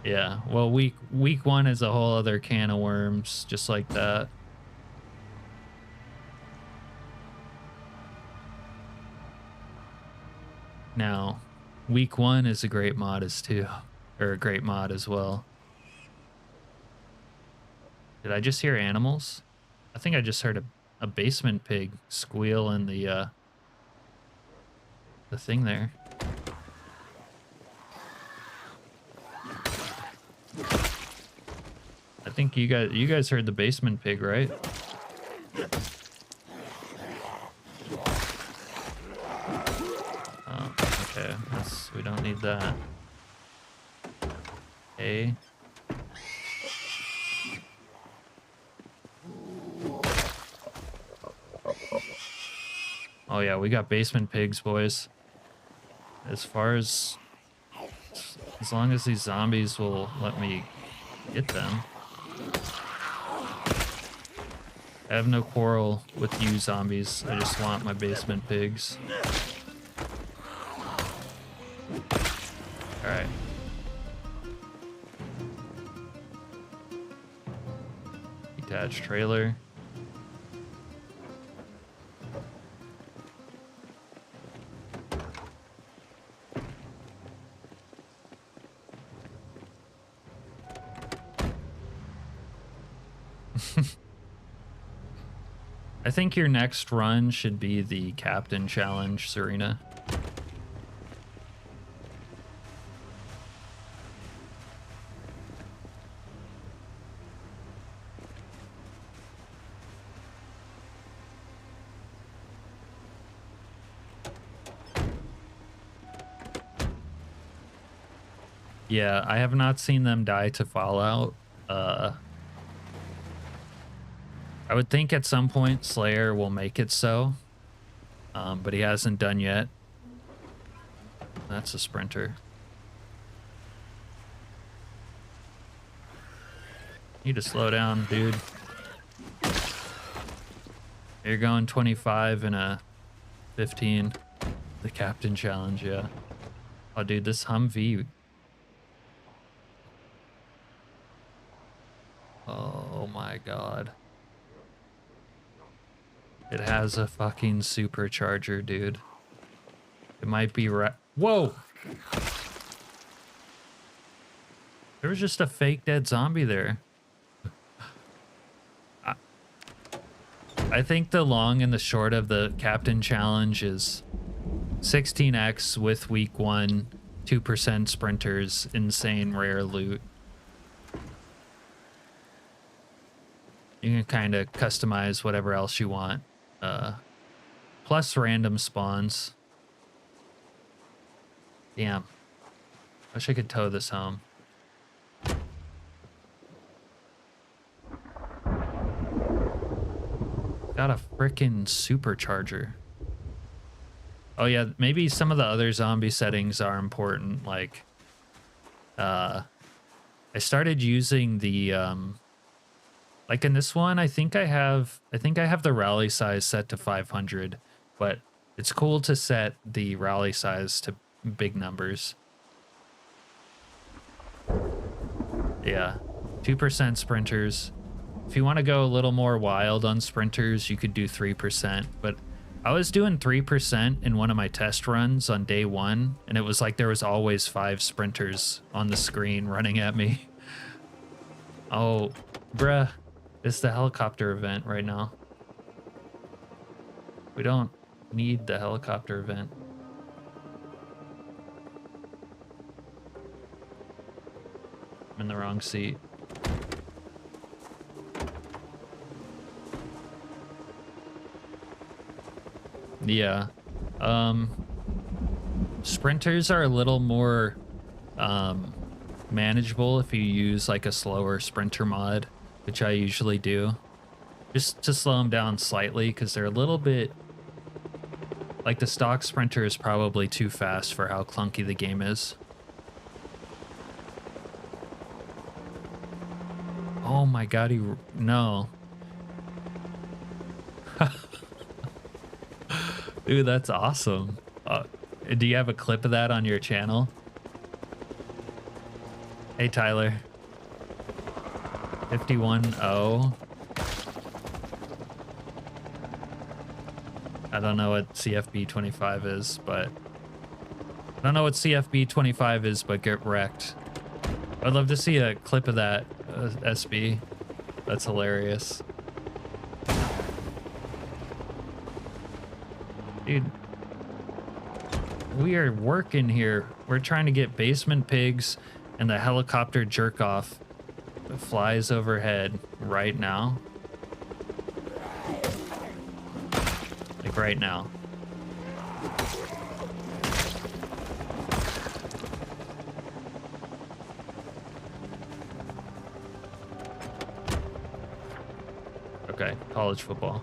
Yeah, well, week one is a whole other can of worms, just like that. Now, week one is a great mod as too, or a great mod as well. Did I just hear animals? I think I just heard a basement pig squeal in the thing there. I think you guys heard the basement pig, right? Oh, okay. We don't need that. Okay. Oh yeah, we got basement pigs, boys. As long as these zombies will let me get them. I have no quarrel with you zombies. I just want my basement pigs. All right. Detached trailer. I think your next run should be the Captain Challenge, Serena. Yeah, I have not seen them die to Fallout. I would think at some point Slayer will make it so, but he hasn't done yet. That's a sprinter. Need to slow down, dude. You're going 25 and a 15. The Captain Challenge, yeah. Oh, dude, this Humvee. Oh my god. It has a fucking supercharger, dude. It might be Whoa! There was just a fake dead zombie there. I think the long and the short of the Captain Challenge is 16x with week 1, 2% sprinters, insane rare loot. You can kind of customize whatever else you want. Plus random spawns. Damn. Wish I could tow this home. Got a frickin' supercharger. Oh yeah, maybe some of the other zombie settings are important. Like, I started using the, like in this one, I think I have the rally size set to 500, but it's cool to set the rally size to big numbers. Yeah, 2% sprinters. If you want to go a little more wild on sprinters, you could do 3%. But I was doing 3% in one of my test runs on day 1, and it was like there was always 5 sprinters on the screen running at me. Oh, bruh, it's the helicopter event right now. We don't need the helicopter event. I'm in the wrong seat. Yeah. Sprinters are a little more manageable if you use like a slower sprinter mod, which I usually do. Just to slow them down slightly, because they're a little bit... Like, the stock sprinter is probably too fast for how clunky the game is. Oh my god, no. Dude, that's awesome. Do you have a clip of that on your channel? Hey, Tyler. 51-0. I don't know what CFB 25 is, but... I don't know what CFB 25 is, but get wrecked. I'd love to see a clip of that, SB. That's hilarious. Dude, we are working here. We're trying to get basement pigs and the helicopter jerk off that flies overhead right now. Like right now. Okay, college football.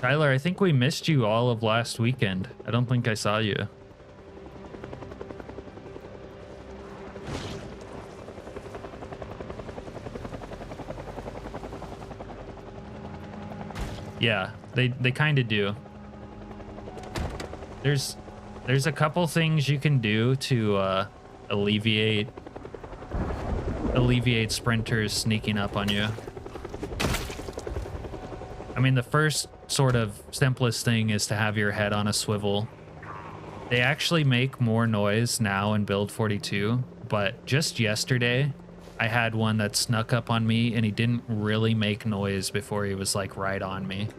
Tyler, I think we missed you all of last weekend. I don't think I saw you. Yeah, they kind of do. There's a couple things you can do to alleviate sprinters sneaking up on you. I mean, the first sort of simplest thing is to have your head on a swivel. They actually make more noise now in build 42, but just yesterday I had one that snuck up on me and he didn't really make noise before he was like right on me.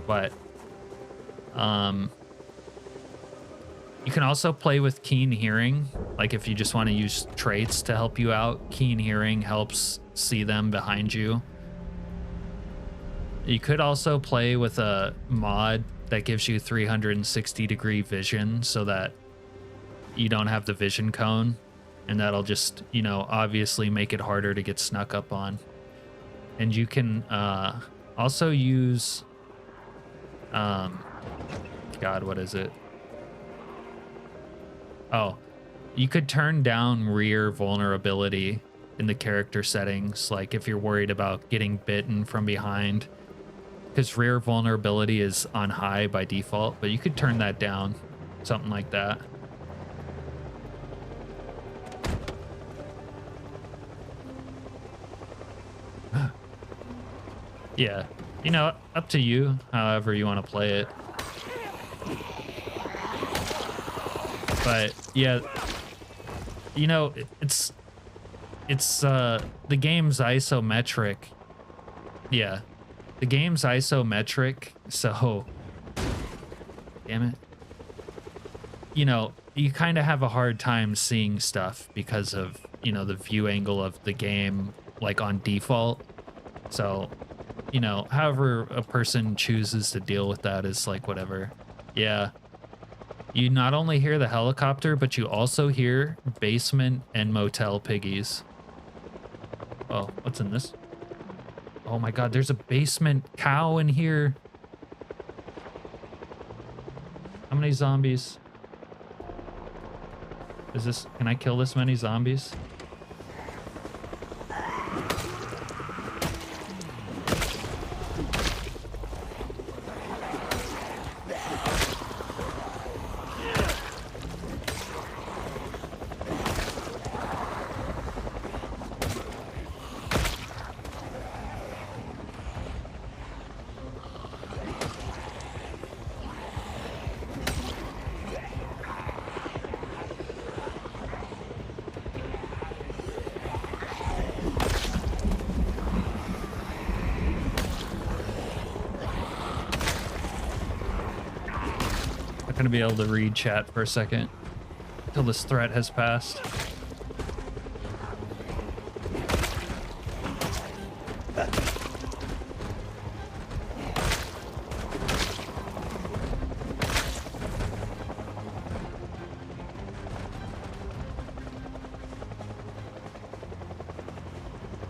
But you can also play with keen hearing. Like if you just want to use traits to help you out, keen hearing helps see them behind you. You could also play with a mod that gives you 360-degree vision so that you don't have the vision cone, and that'll just, you know, obviously make it harder to get snuck up on. And you can also use God, what is it? Oh, you could turn down rear vulnerability in the character settings, like if you're worried about getting bitten from behind, because rear vulnerability is on high by default, but you could turn that down, something like that. Yeah, you know, up to you, however you want to play it. But yeah, you know, it's the game's isometric. Yeah, the game's isometric, so damn it. You know, you kind of have a hard time seeing stuff because of, you know, the view angle of the game, like on default. So, you know, however a person chooses to deal with that is like whatever. Yeah. You not only hear the helicopter, but you also hear basement and motel piggies. Oh, what's in this? Oh my god, there's a basement cow in here. How many zombies? Is this, can I kill this many zombies? Gonna be able to read chat for a second till this threat has passed.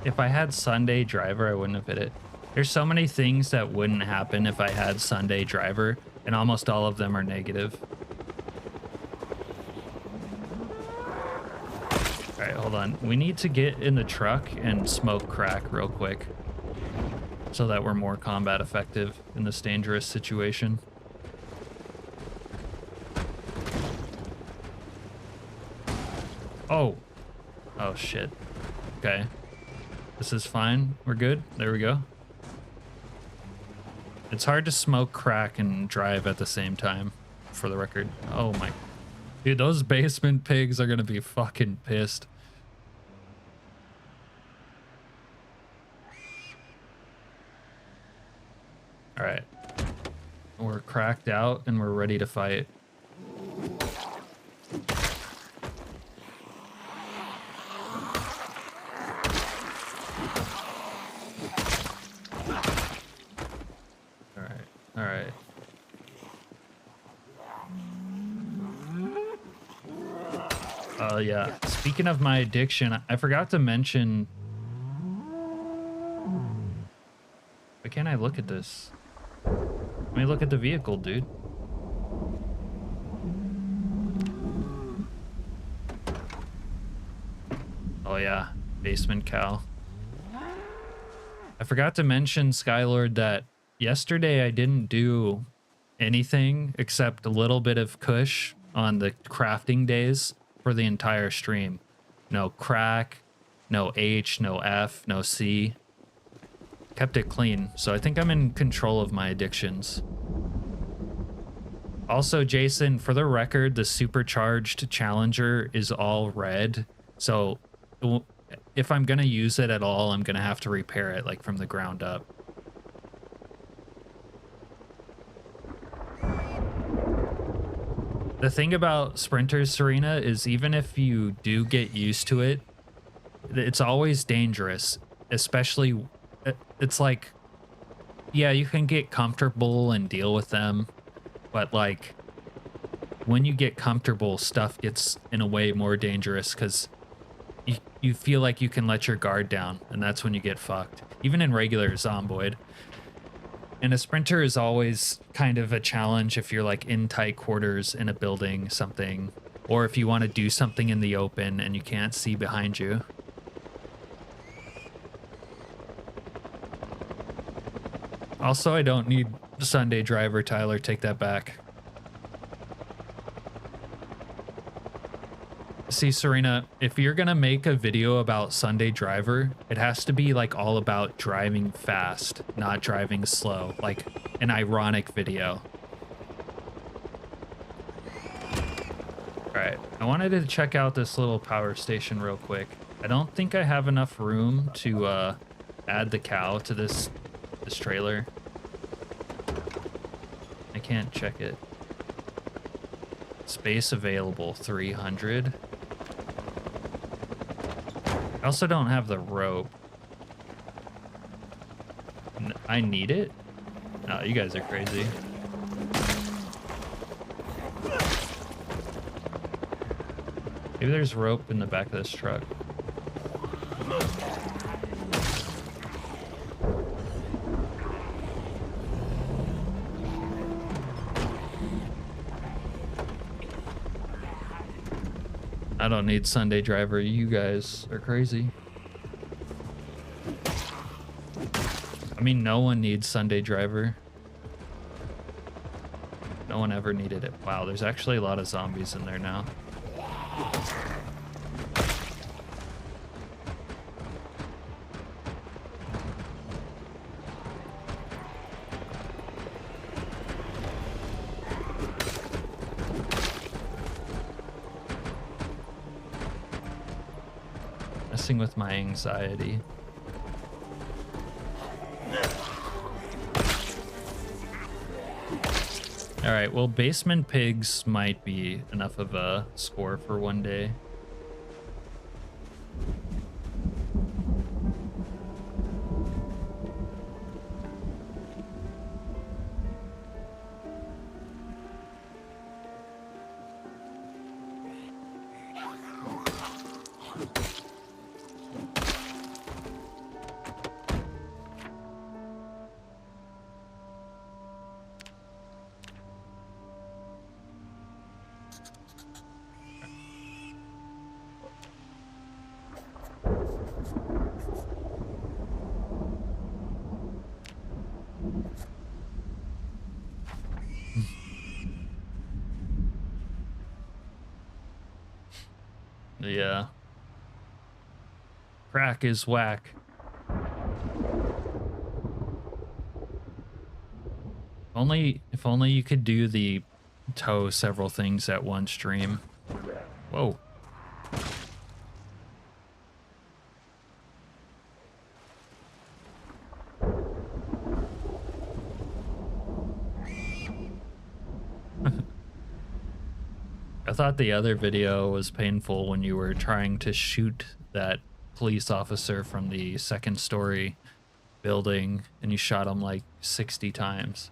If I had Sunday Driver, I wouldn't have hit it. There's so many things that wouldn't happen if I had Sunday Driver, and almost all of them are negative. All right, hold on. We need to get in the truck and smoke crack real quick so that we're more combat effective in this dangerous situation. Oh. Oh, shit. Okay. This is fine. We're good. There we go. It's hard to smoke crack and drive at the same time, for the record. Oh my... Dude, those basement pigs are gonna be fucking pissed. Alright. We're cracked out and we're ready to fight. Alright. Yeah. Speaking of my addiction, I forgot to mention... Why can't I look at this? Let me look at the vehicle, dude. Oh yeah, basement cow. I forgot to mention, Skylord, that yesterday I didn't do anything except a little bit of kush on the crafting days for the entire stream. No crack, no H, no F, no C. Kept it clean, so I think I'm in control of my addictions. Also, Jason, for the record, the supercharged Challenger is all red, so if I'm gonna use it at all, I'm gonna have to repair it like from the ground up. The thing about sprinters, Serena, is even if you do get used to it, it's always dangerous, especially, it's like, yeah, you can get comfortable and deal with them, but like, when you get comfortable, stuff gets in a way more dangerous because you feel like you can let your guard down, and that's when you get fucked. Even in regular Zomboid. And a sprinter is always kind of a challenge if you're like in tight quarters in a building, something, or if you want to do something in the open and you can't see behind you. Also, I don't need Sunday Driver, Tyler, take that back. See, Serena, if you're gonna make a video about Sunday Driver, it has to be like all about driving fast, not driving slow, like an ironic video. All right, I wanted to check out this little power station real quick. I don't think I have enough room to add the cow to this trailer. I can't check it. Space available, 300. I also don't have the rope. I need it? No, you guys are crazy. Maybe there's rope in the back of this truck. I don't need Sunday driver. You guys are crazy. I mean, no one needs Sunday driver. No one ever needed it. Wow, there's actually a lot of zombies in there now. Messing with my anxiety. All right, well, basement pigs might be enough of a score for one day. Yeah. Crack is whack. If only you could do the tow several things at one stream. Whoa. I thought the other video was painful when you were trying to shoot that police officer from the second story building and you shot him like 60 times.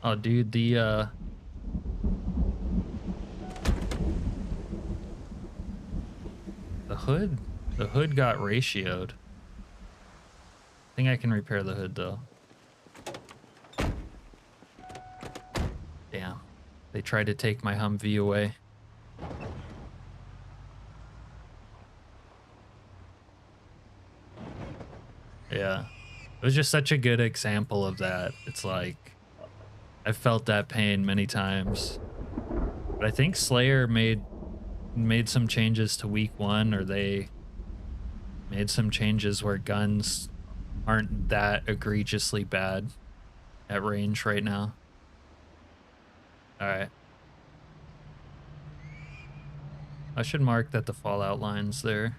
Oh, dude, the hood got ratioed. I think I can repair the hood though. Damn, they tried to take my Humvee away. Yeah, it was just such a good example of that. It's like, I've felt that pain many times. But I think Slayer made some changes to week 1, or they made some changes where guns aren't that egregiously bad at range right now. All right. I should mark that the fallout line's there.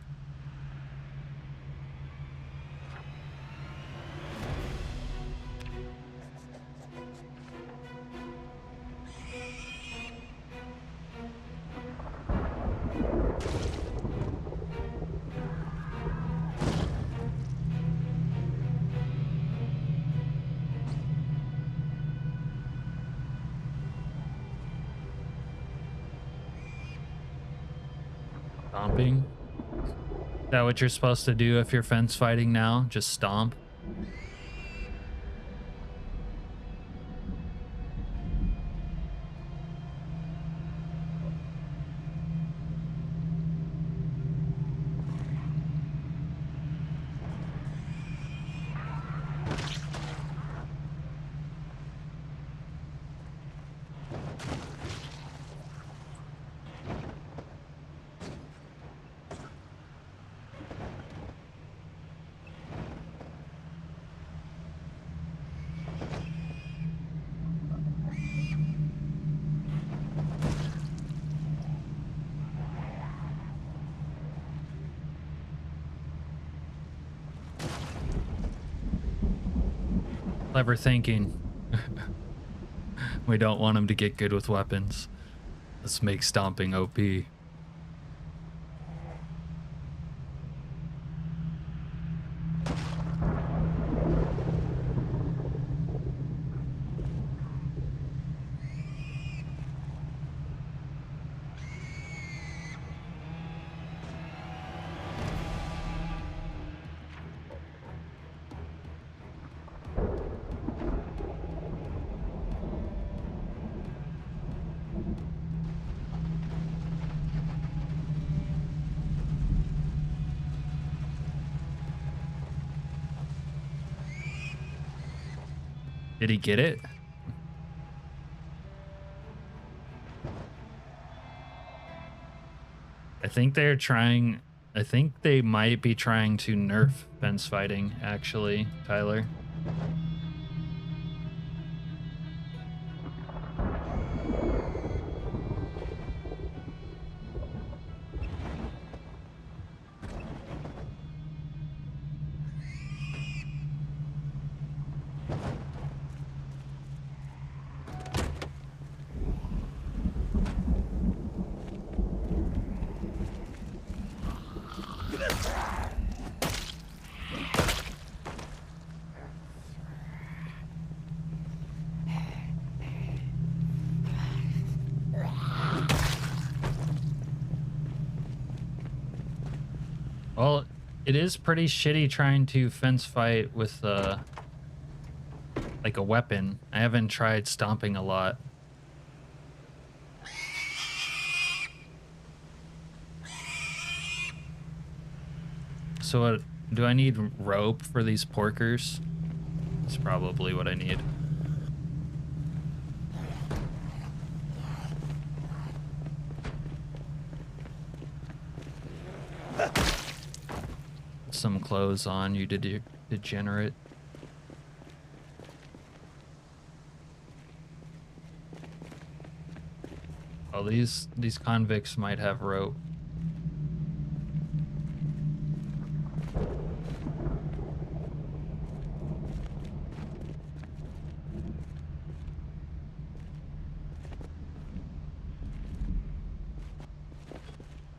Stomping? Is that what you're supposed to do if you're fence fighting now? Just stomp? Clever thinking. We don't want him to get good with weapons. Let's make stomping OP. Did he get it? I think they're trying. I think they might be trying to nerf fence fighting, actually, Tyler. Well, it is pretty shitty trying to fence fight with like a weapon. I haven't tried stomping a lot. So what, do I need rope for these porkers? That's probably what I need. Some clothes on, you degenerate. Oh, these convicts might have rope.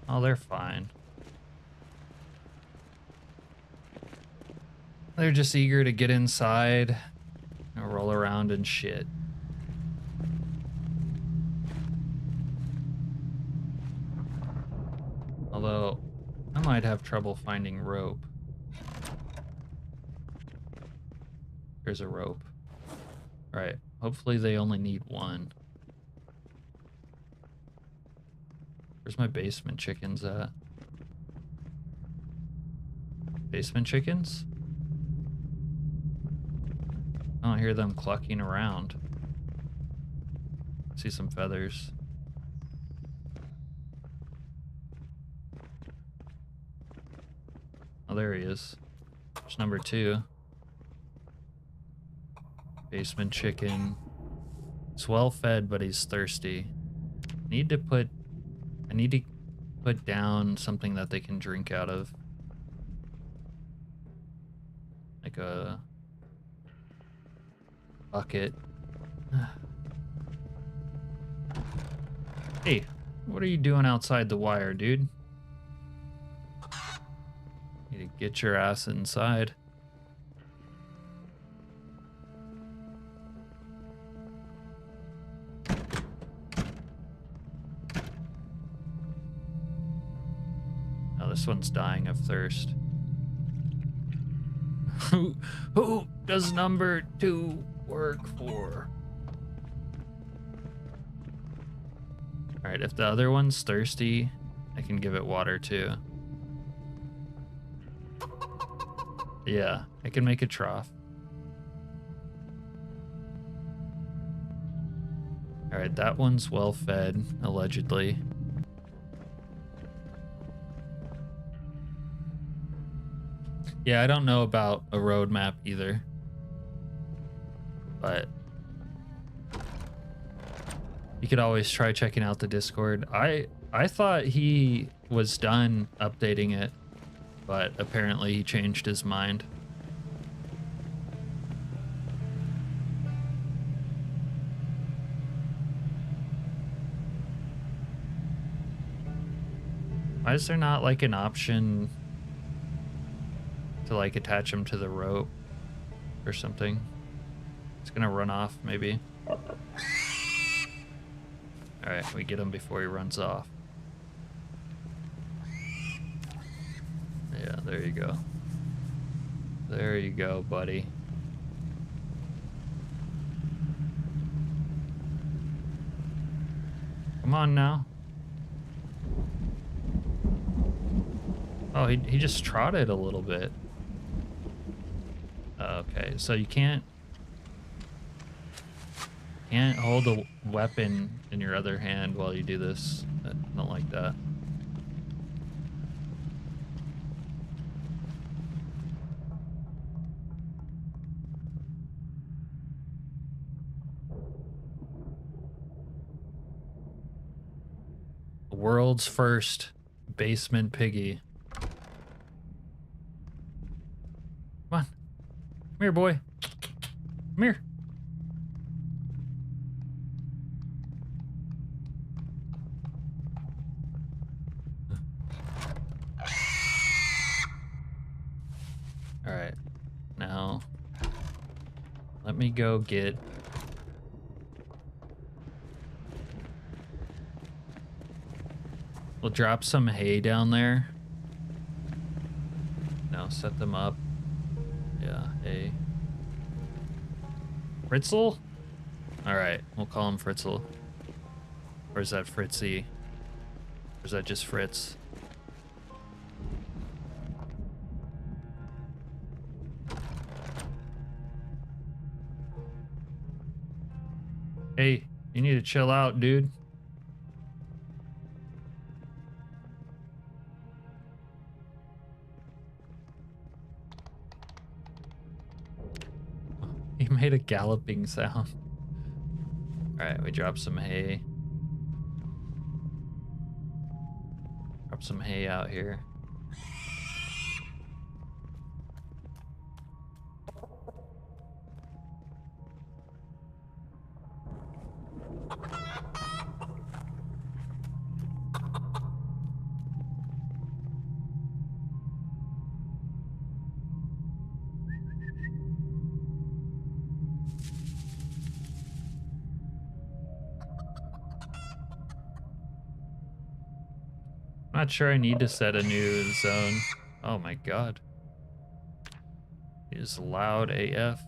Oh, they're fine. They're just eager to get inside and roll around and shit. Although, I might have trouble finding rope. There's a rope. Right. Hopefully they only need one. Where's my basement chickens at? Basement chickens? I don't hear them clucking around. See some feathers. Oh, there he is. There's number 2. Basement chicken. He's well fed, but he's thirsty. I need to put down something that they can drink out of. Like a bucket. Hey, what are you doing outside the wire, dude? Need to get your ass inside. Oh, this one's dying of thirst. Who does number 2 work for? Alright, if the other one's thirsty, I can give it water too. Yeah, I can make a trough. Alright, that one's well fed, allegedly. Yeah, I don't know about a roadmap either. But you could always try checking out the Discord. I thought he was done updating it, but apparently he changed his mind. Why is there not like an option to like attach him to the rope or something? It's gonna run off maybe. Alright, we get him before he runs off. Yeah, there you go. There you go, buddy. Come on now. Oh, he just trotted a little bit. Okay, so you can't can't hold a weapon in your other hand while you do this. I don't like that. World's first basement piggy. Come on. Come here, boy. Come here. All right. Now, let me go get... We'll drop some hay down there. Now set them up. Yeah, hay. Fritzl? Alright, we'll call him Fritzl. Or is that Fritzy? Or is that just Fritz? Hey, you need to chill out, dude. He made a galloping sound. Alright, we drop some hay. Drop some hay out here. Not sure I need to set a new zone. Oh my god. It is loud AF.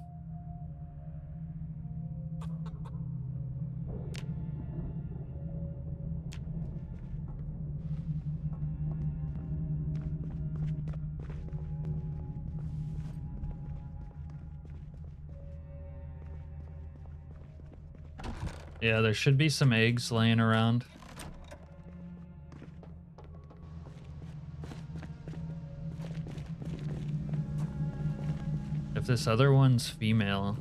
Yeah, there should be some eggs laying around. If this other one's female,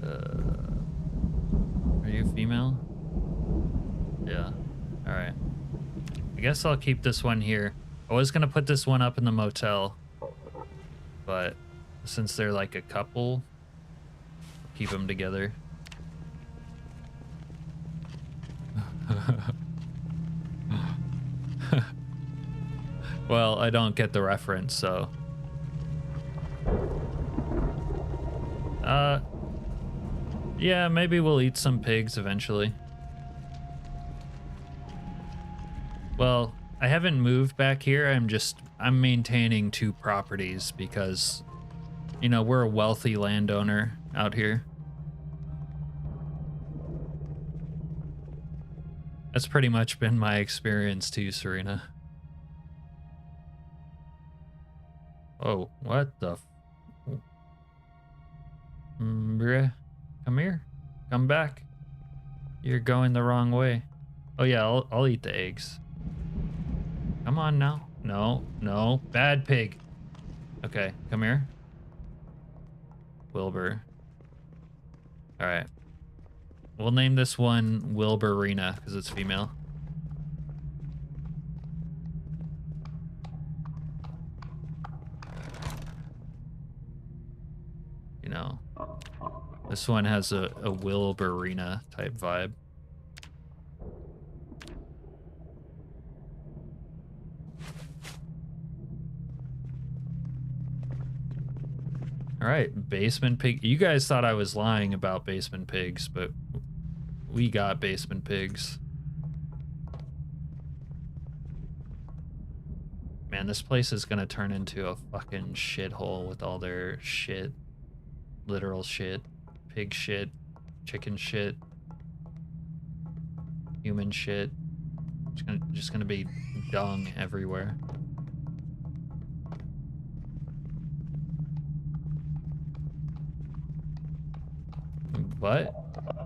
are you female? Yeah. All right. I guess I'll keep this one here. I was gonna put this one up in the motel, but since they're like a couple, I'll keep them together. Well, I don't get the reference, so. Yeah, maybe we'll eat some pigs eventually. Well, I haven't moved back here. I'm maintaining 2 properties because, you know, we're a wealthy landowner out here. That's pretty much been my experience too, Serena. Oh, what the bruh. Come here. Come back. You're going the wrong way. Oh yeah, I'll eat the eggs. Come on now. No, no. Bad pig. Okay, come here. Wilbur. Alright. We'll name this one Wilburina because it's female. You know, this one has a Wilburina type vibe. All right, basement pig. You guys thought I was lying about basement pigs, but we got basement pigs. Man, this place is gonna turn into a fucking shithole with all their shit. Literal shit. Pig shit. Chicken shit. Human shit. Just gonna be dung everywhere. But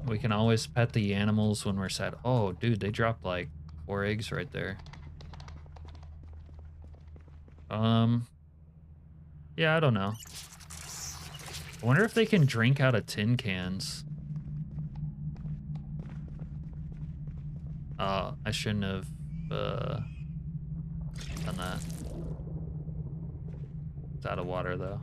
we can always pet the animals when we're sad. Oh, dude, they dropped like 4 eggs right there. Yeah, I don't know. I wonder if they can drink out of tin cans. I shouldn't have done that. It's out of water though.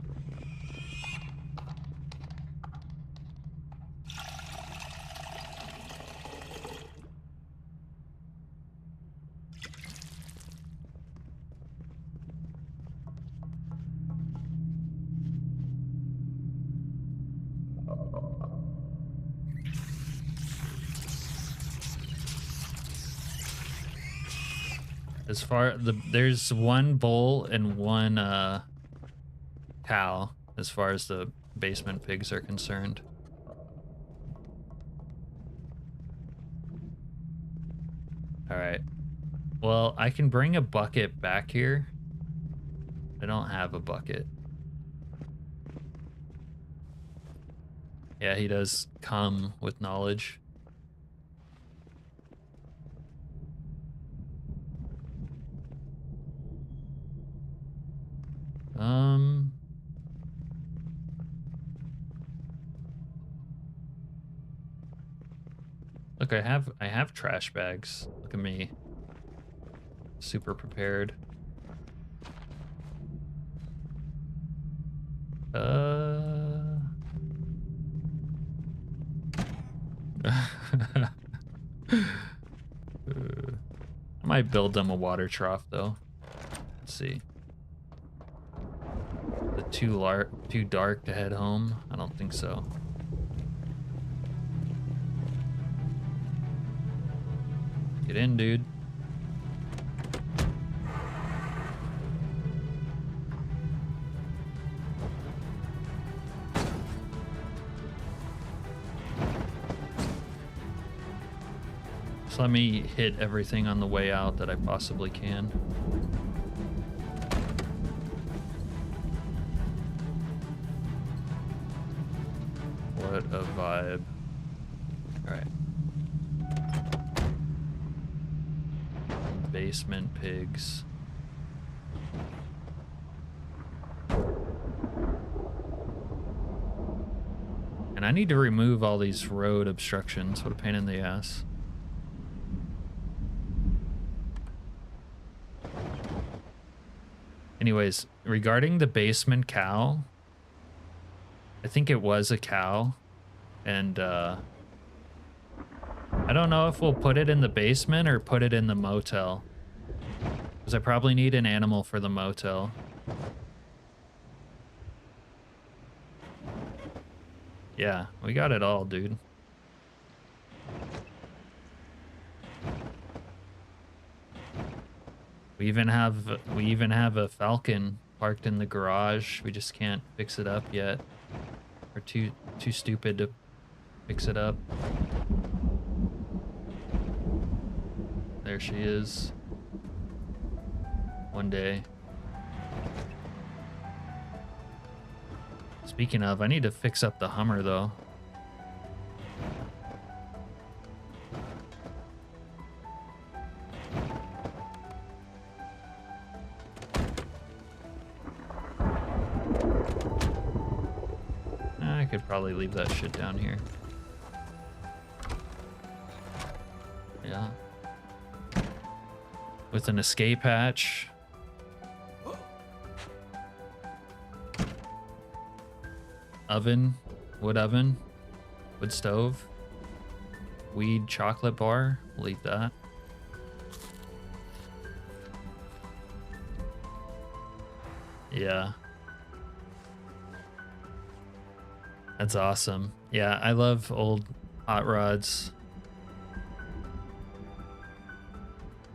As far there's one bull and one cow as far as the basement pigs are concerned. All right. Well, I can bring a bucket back here. I don't have a bucket. Yeah, he does come with knowledge. Look, I have trash bags. Look at me. Super prepared. I might build them a water trough though. Let's see. The too dark to head home? I don't think so. Get in, dude. Just let me hit everything on the way out that I possibly can. What a vibe. All right. Basement pigs. And I need to remove all these road obstructions. What a pain in the ass. Anyways, regarding the basement cow, I think it was a cow, and I don't know if we'll put it in the basement or put it in the motel, because I probably need an animal for the motel. Yeah, we got it all, dude. We even have a falcon parked in the garage. We just can't fix it up yet. We're too stupid to fix it up. There she is. One day. Speaking of, I need to fix up the Hummer though. I could probably leave that shit down here. Yeah. With an escape hatch. Oven, wood stove, weed chocolate bar, we'll eat that. Yeah. That's awesome. Yeah, I love old hot rods.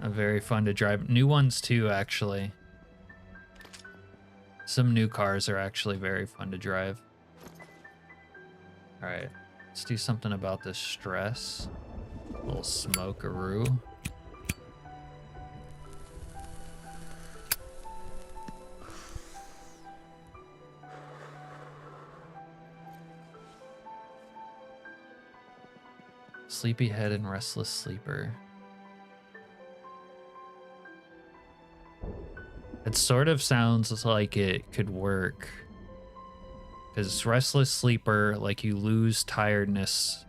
Very fun to drive. New ones too, actually. Some new cars are actually very fun to drive. All right, let's do something about this stress. A little smoke-a-roo. Sleepyhead and restless sleeper. It sort of sounds like it could work. Because restless sleeper, like you lose tiredness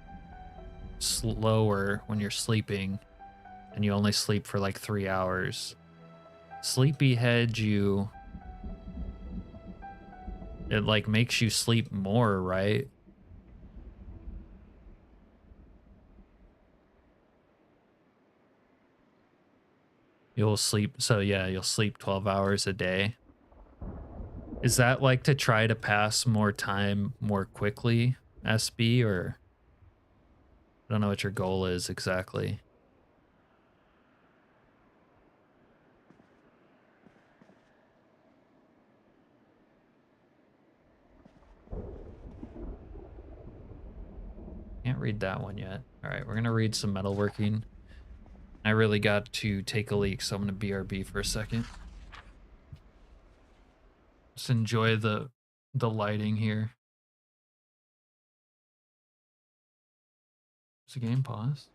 slower when you're sleeping. And you only sleep for like 3 hours. Sleepyhead, it like makes you sleep more, right? You'll sleep, so yeah, you'll sleep 12 hours a day. Is that like to try to pass more time more quickly, SB, or I don't know what your goal is exactly. Can't read that one yet. All right, we're gonna read some metalworking. I really got to take a leak, so I'm gonna BRB for a second. Just enjoy the lighting here. Is the game paused?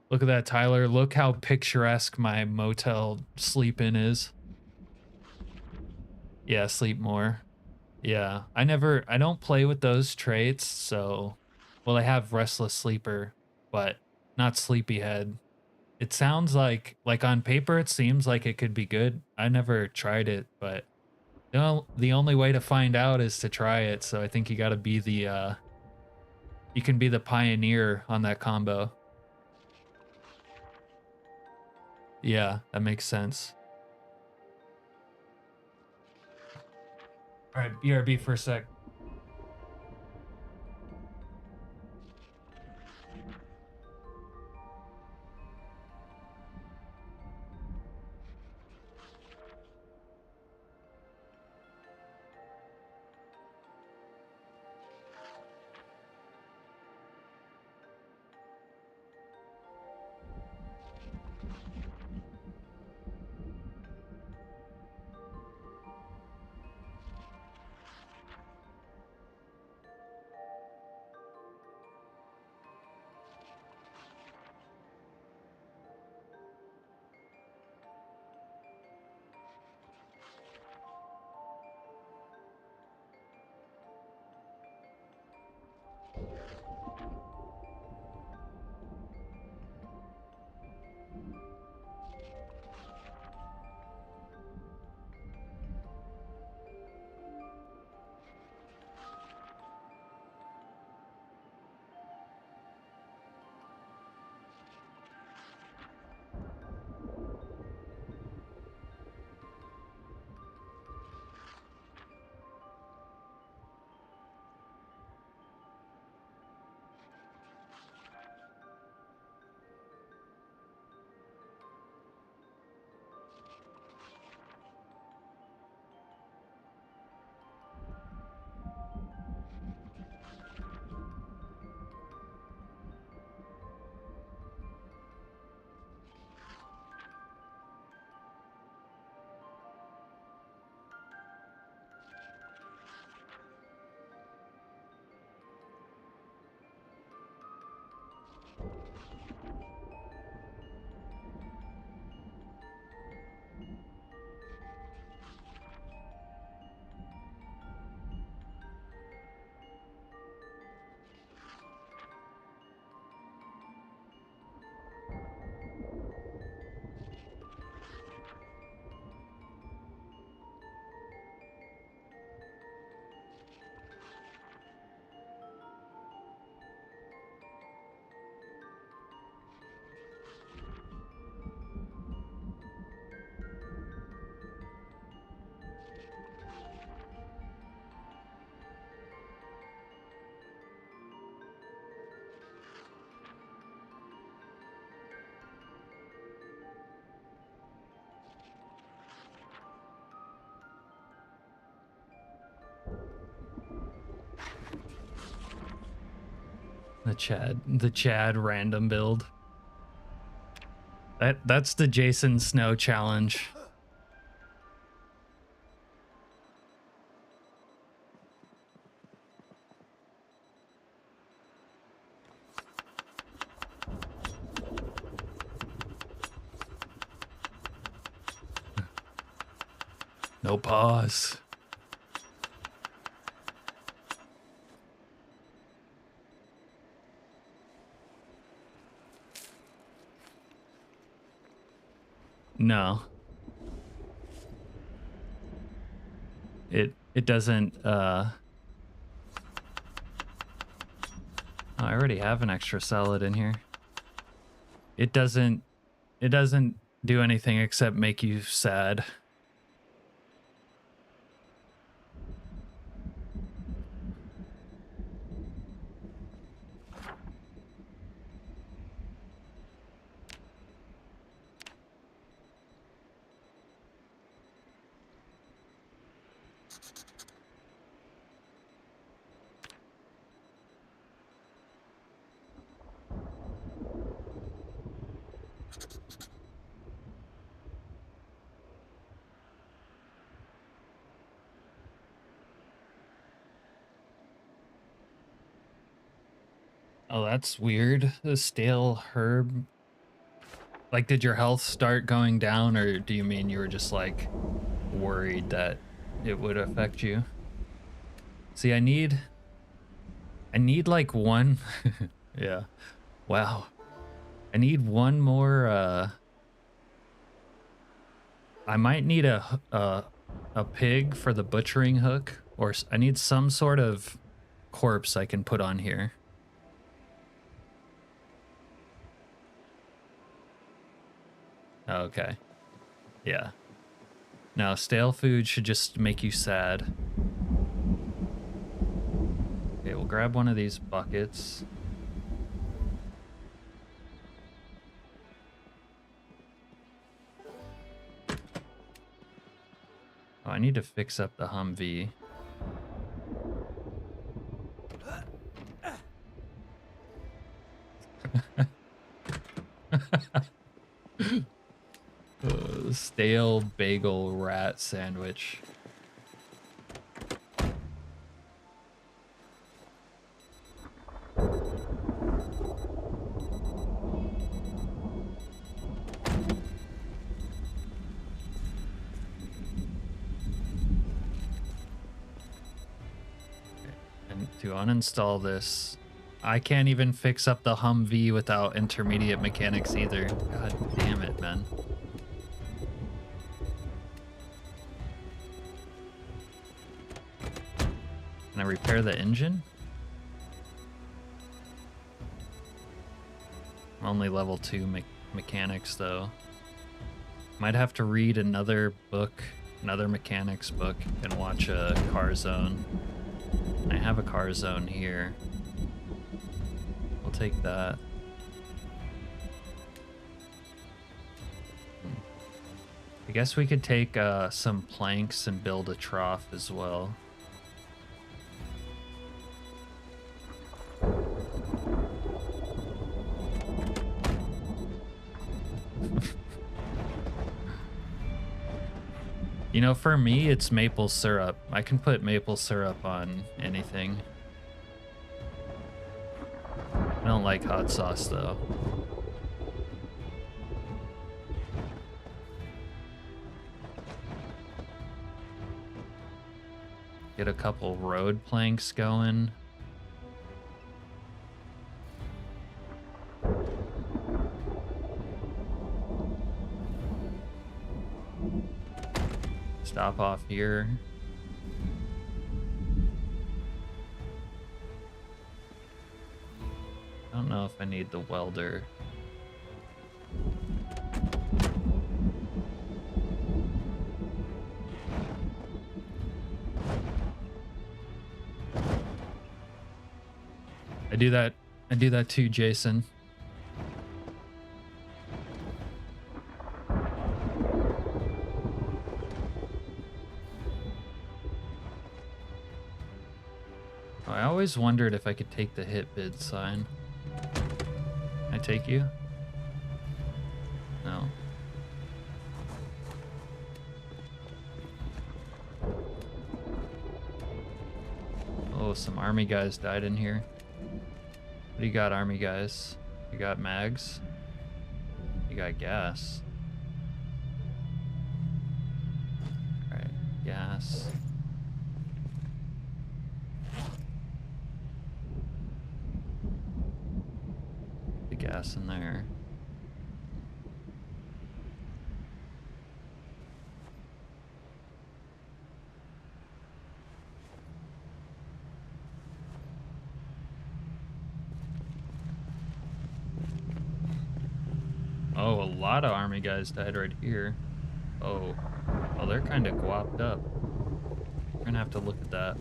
Look at that, Tyler. Look how picturesque my motel sleep-in is. Yeah, sleep more. Yeah, I don't play with those traits, so... Well, I have restless sleeper, but not sleepyhead. It sounds like on paper, it seems like it could be good. I never tried it, but the only way to find out is to try it, so I think you gotta be the, you can be the pioneer on that combo. Yeah, that makes sense. All right, BRB for a sec. The Chad random build. That's the Jason Snow challenge. No pause. No. It doesn't oh, I already have an extra salad in here. It doesn't do anything except make you sad. Oh, that's weird. The stale herb. Like, did your health start going down, or do you mean you were just like worried that it would affect you? See, I need like one. Yeah. Wow. I need one more I might need a pig for the butchering hook, or I need some sort of corpse I can put on here. Okay. Yeah. No, stale food should just make you sad. Okay, we'll grab one of these buckets. Oh, I need to fix up the Humvee. Stale bagel rat sandwich. And to uninstall this, I can't even fix up the Humvee without intermediate mechanics either. God damn it, man. Can I repair the engine? I'm only level 2 mechanics though. Might have to read another book, another mechanics book, and watch a car zone. I have a car zone here. We'll take that. I guess we could take some planks and build a trough as well. You know, for me, it's maple syrup. I can put maple syrup on anything. I don't like hot sauce, though. Get a couple road planks going. Stop off here. I don't know if I need the welder. I do that too, Jason. I always wondered if I could take the hit bid sign. Can I take you? No. Oh, some army guys died in here. What do you got, army guys? You got mags? You got gas. Alright. gas. The gas in there. Oh, a lot of army guys died right here. Oh, they're kind of guapped up. We're gonna have to look at that.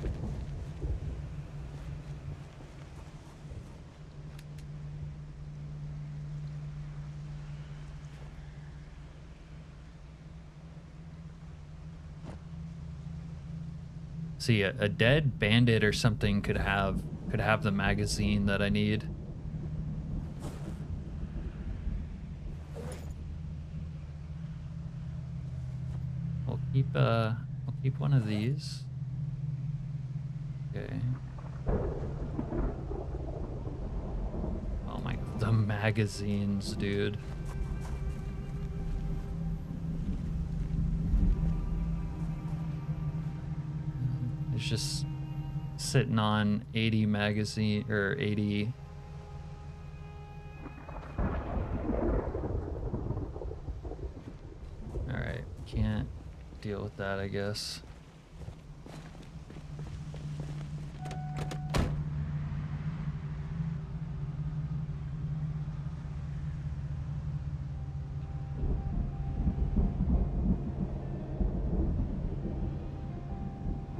See, a dead bandit or something could have the magazine that I need. I'll keep one of these. Okay. Oh my, the magazines, dude. It's just sitting on 80 magazine or 80. All right, can't deal with that, I guess.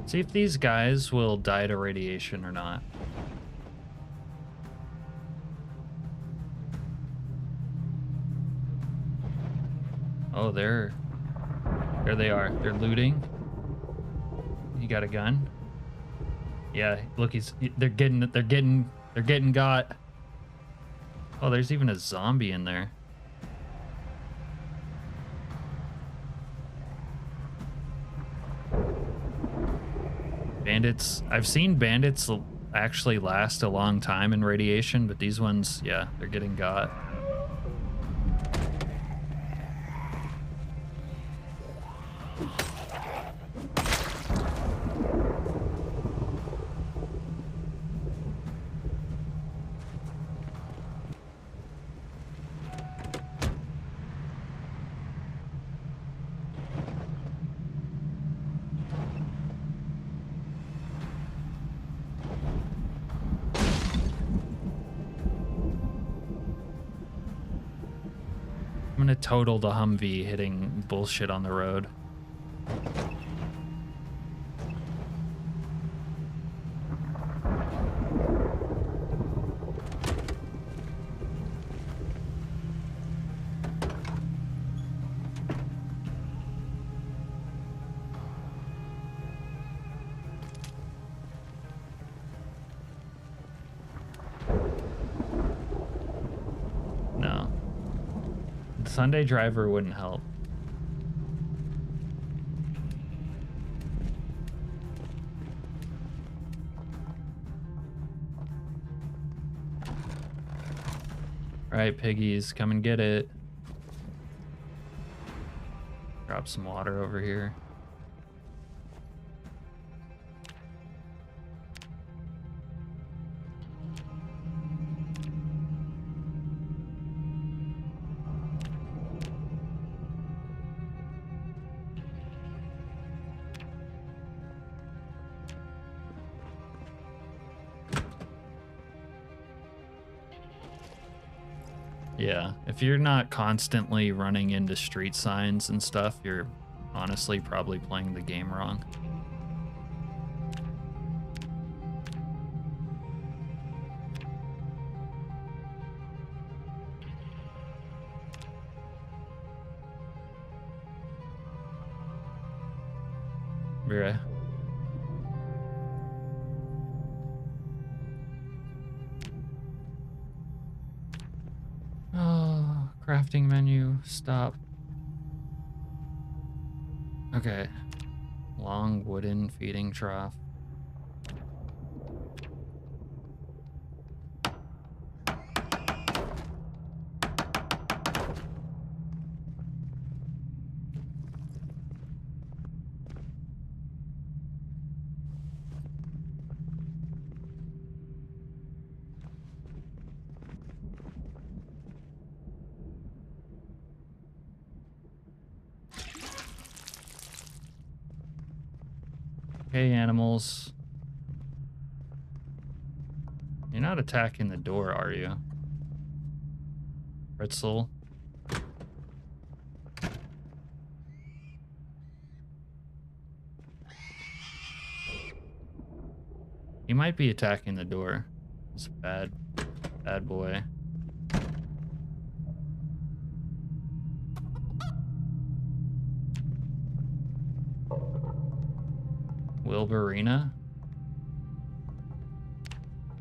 See if these guys will die to radiation or not. Oh, there they are. They're looting. You got a gun? Yeah, look, they're getting got. Oh, there's even a zombie in there. Bandits, I've seen bandits actually last a long time in radiation, but these ones, yeah, they're getting got. I'm gonna total the Humvee hitting bullshit on the road. Sunday driver wouldn't help. All right, piggies, come and get it. Drop some water over here. Yeah, if you're not constantly running into street signs and stuff, you're honestly probably playing the game wrong. Right. Oh, crafting menu, stop. Okay. Long wooden feeding trough. Hey, animals. You're not attacking the door, are you? Ritzel. He might be attacking the door. It's a bad boy. Wilburina?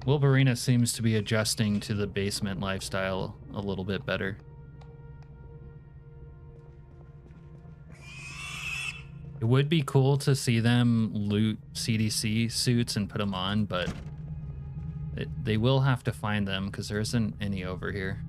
Wilburina seems to be adjusting to the basement lifestyle a little bit better. It would be cool to see them loot CDC suits and put them on, but they will have to find them because there isn't any over here.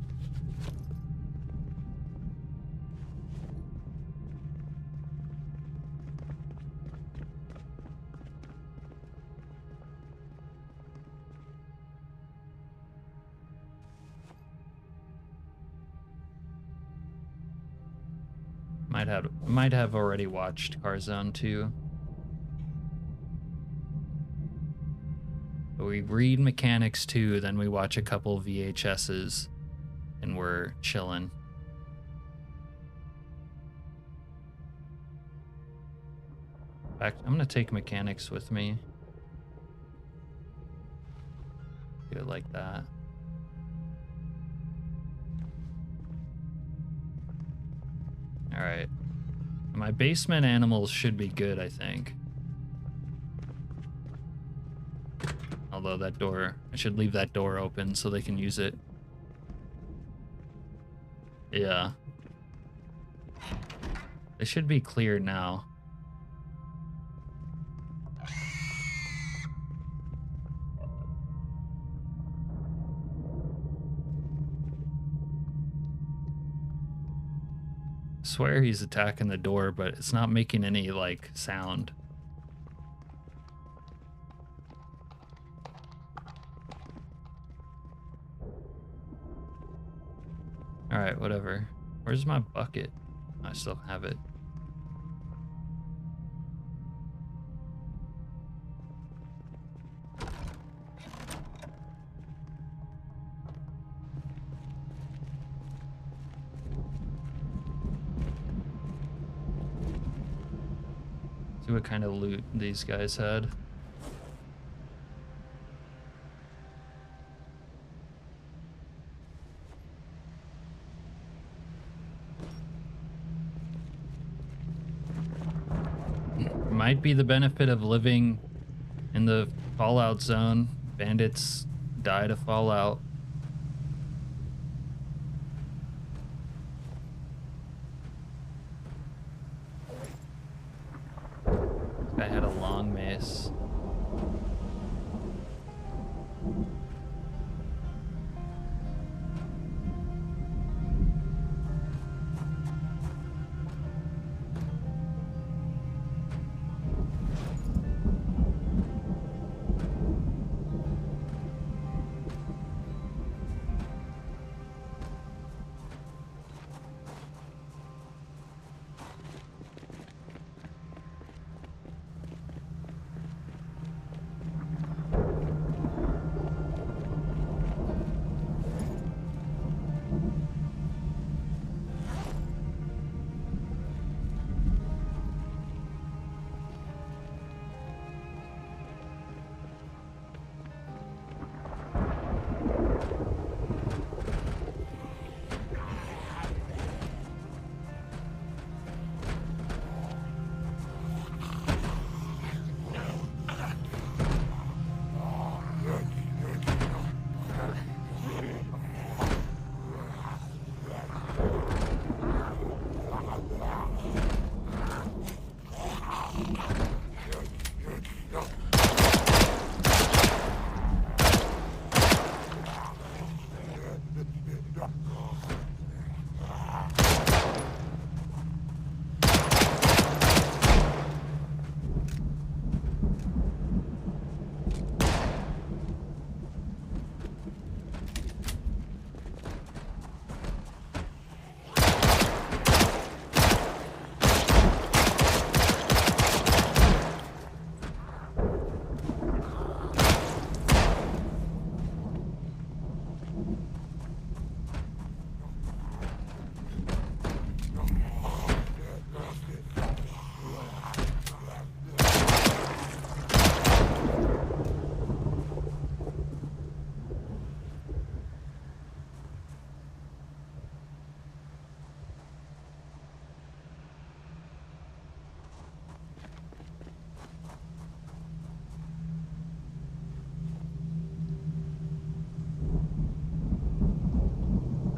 Might have already watched Carzone 2. But we read Mechanics 2, then we watch a couple VHSs, and we're chilling. In fact, I'm gonna take Mechanics with me. Do it like that. All right. My basement animals should be good, I think. Although that door, I should leave that door open so they can use it. Yeah. They should be clear now. I swear he's attacking the door, but it's not making any, like, sound. Alright, whatever. Where's my bucket? I still have it. See what kind of loot these guys had. Might be the benefit of living in the Fallout zone. Bandits die to Fallout. This guy had a long mace.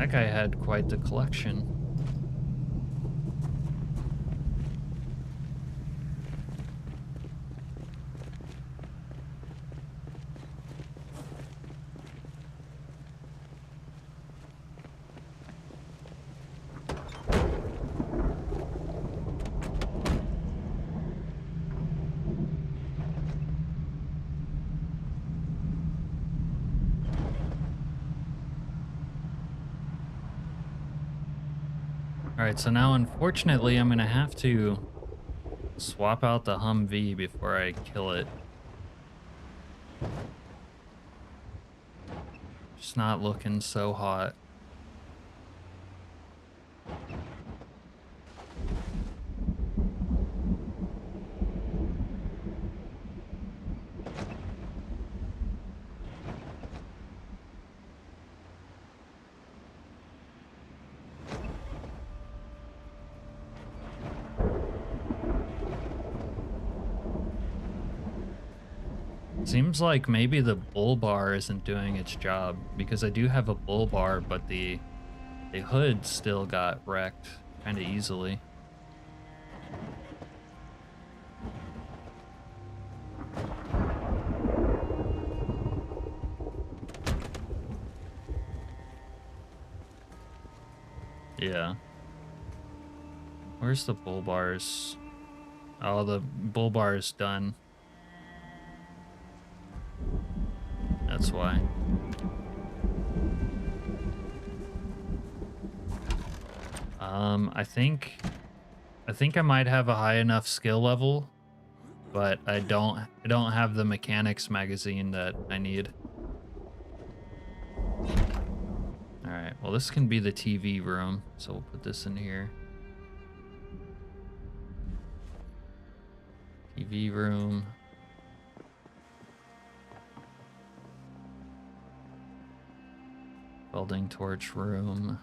That guy had quite the collection. Alright, so now unfortunately I'm gonna have to swap out the Humvee before I kill it. Just not looking so hot. Seems like maybe the bull bar isn't doing its job, because I do have a bull bar, but the hood still got wrecked kind of easily. Yeah. Where's the bull bars? Oh, the bull bar is done. That's why. I think I might have a high enough skill level, but I don't have the mechanics magazine that I need. All right, well this can be the TV room, so we'll put this in here. TV room. Welding torch room.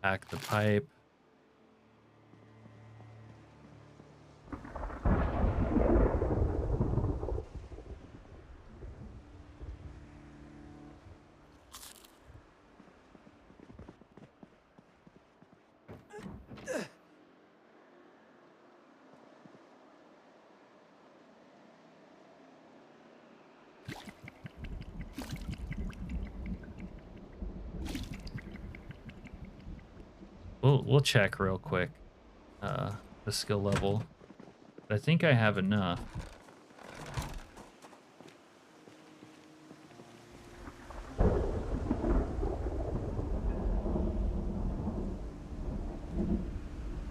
Pack the pipe. We'll check real quick the skill level. But I think I have enough.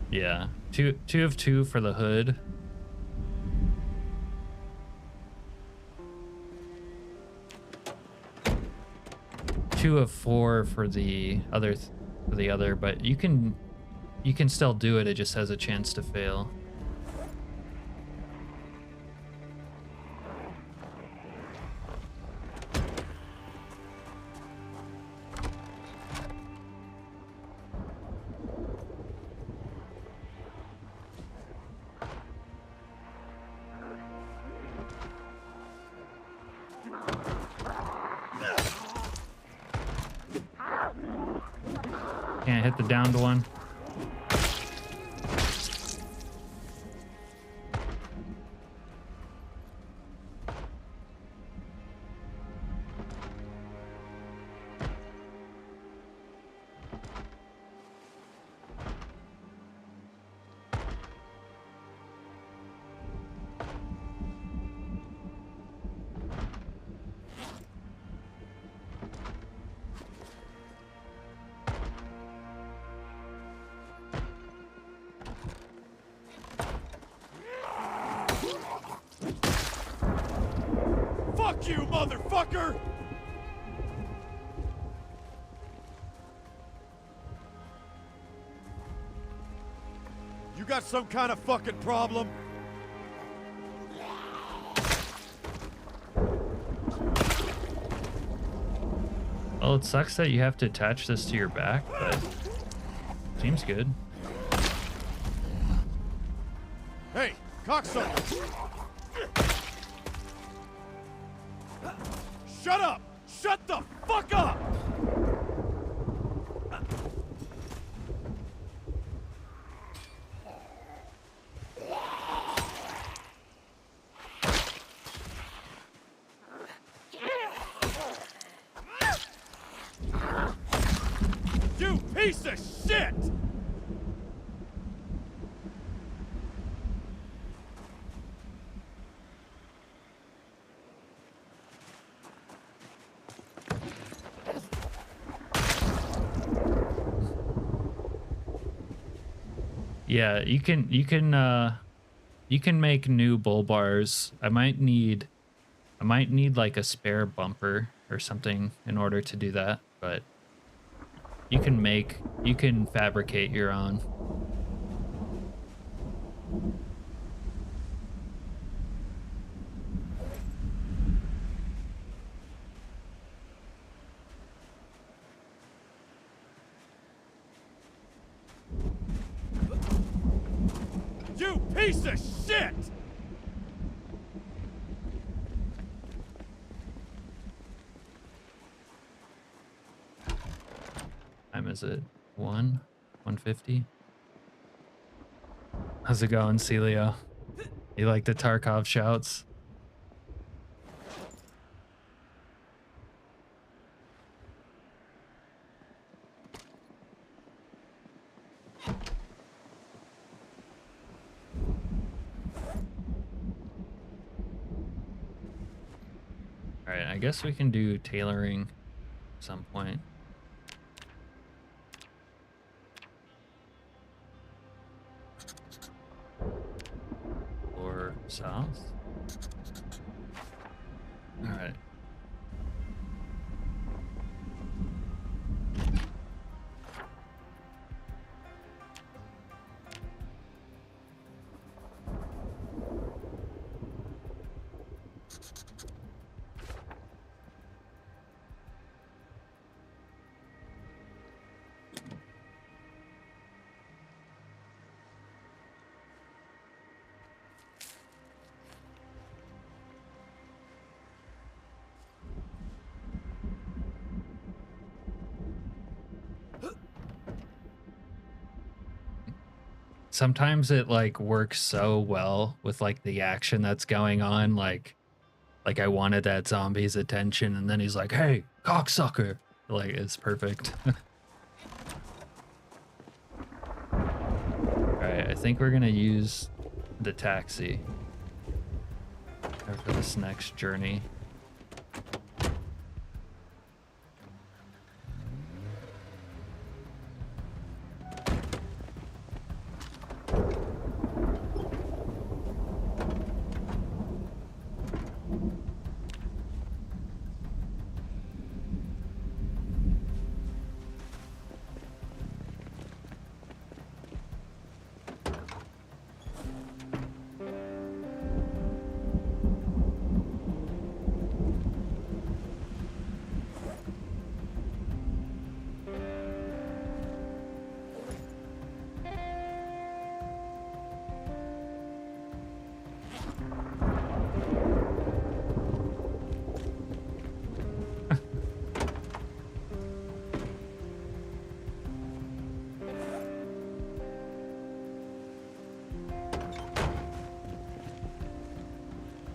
Yeah, two of 2 for the hood. Two of 4 for the other. But you can still do it. It just has a chance to fail. Can't hit the downed one. Fuck you, motherfucker! You got some kind of fucking problem? Well, it sucks that you have to attach this to your back, but seems good. Hey, cocksucker! Shut up! Shut the fuck up! You piece of shit! Yeah, you can make new bull bars. I might need like a spare bumper or something in order to do that, but you can fabricate your own. You piece of shit! Time is it? 1:50? How's it going, Celio? You like the Tarkov shouts? All right, I guess we can do tailoring at some point. Or south. All right. Sometimes it like works so well with like the action that's going on, like I wanted that zombie's attention and then he's like, hey, cocksucker. Like, it's perfect. Alright, I think we're gonna use the taxi for this next journey.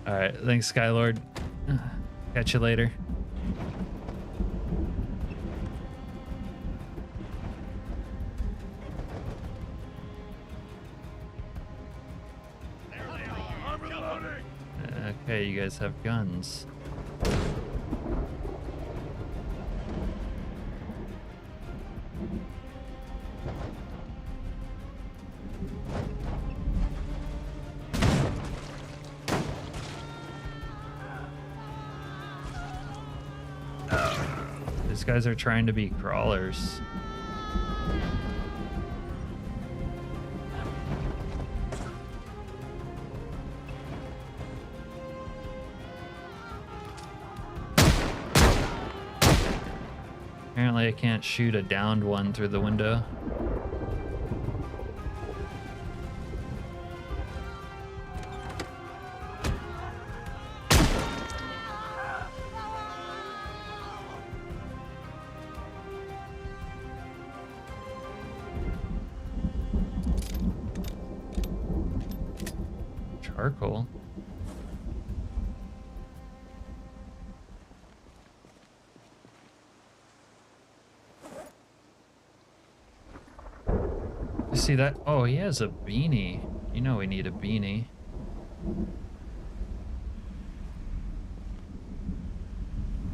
All right, thanks, Skylord. Catch you later. Okay, you guys have guns. These guys are trying to be crawlers. Apparently I can't shoot a downed one through the window. Charcoal. You see that? Oh, he has a beanie. You know we need a beanie.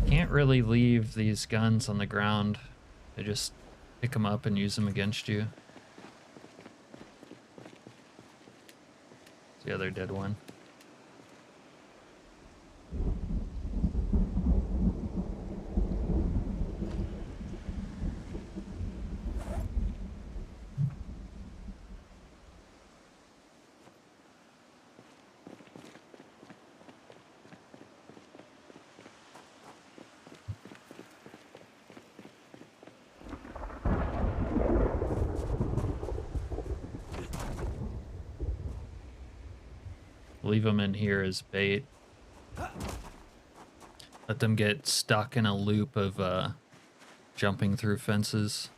Can't really leave these guns on the ground. They just pick them up and use them against you. It's the other dead one. Leave them in here as bait. Let them get stuck in a loop of jumping through fences.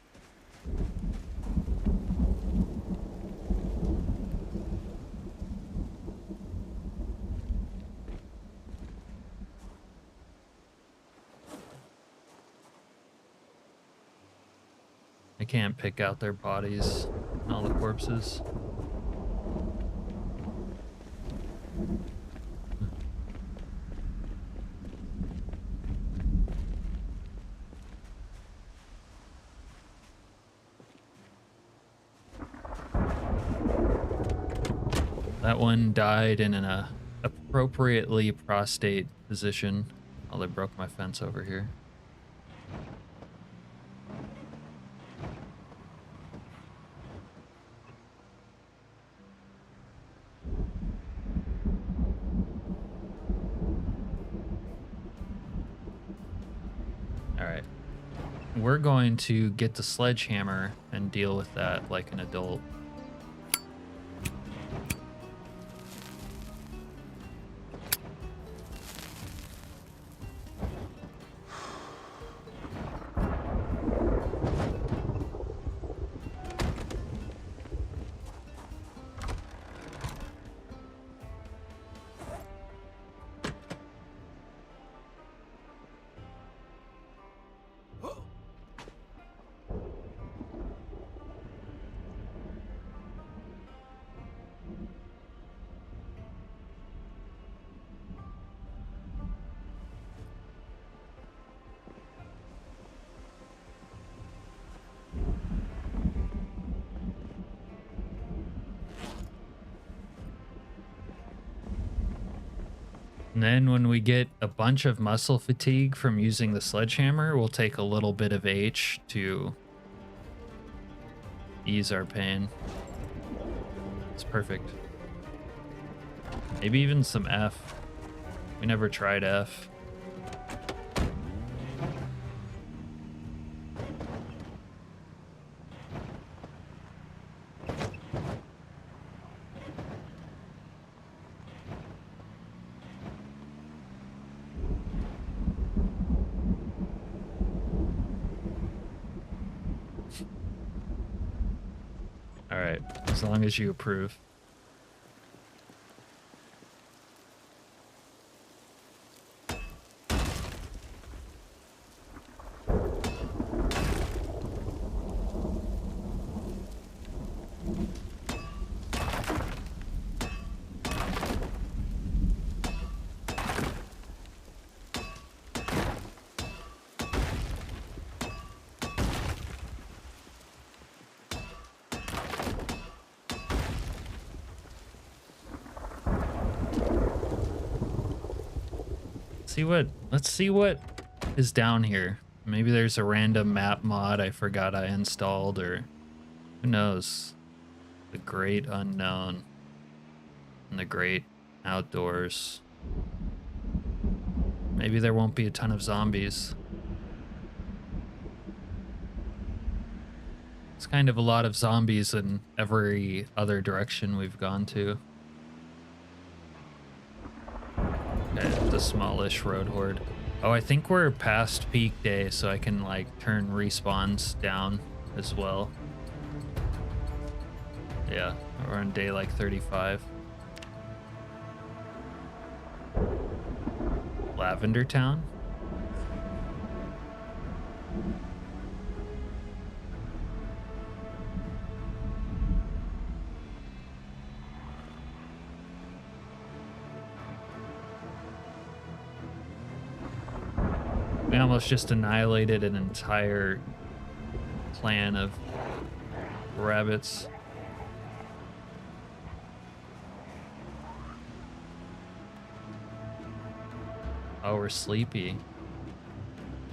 I can't pick out their bodies and all the corpses. That one died in an appropriately prostate position. Oh, they broke my fence over here. All right. We're going to get the sledgehammer and deal with that like an adult. And then when we get a bunch of muscle fatigue from using the sledgehammer, we'll take a little bit of H to ease our pain. It's perfect. Maybe even some F. We never tried F. All right, as long as you approve. Let's see what is down here. Maybe there's a random map mod I forgot I installed, or who knows? The great unknown and the great outdoors. Maybe there won't be a ton of zombies. It's kind of a lot of zombies in every other direction we've gone to. Okay, the smallish road horde. Oh, I think we're past peak day, so I can like turn respawns down as well. Yeah, we're on day like 35. Lavender Town? We almost just annihilated an entire clan of rabbits. Oh, we're sleepy.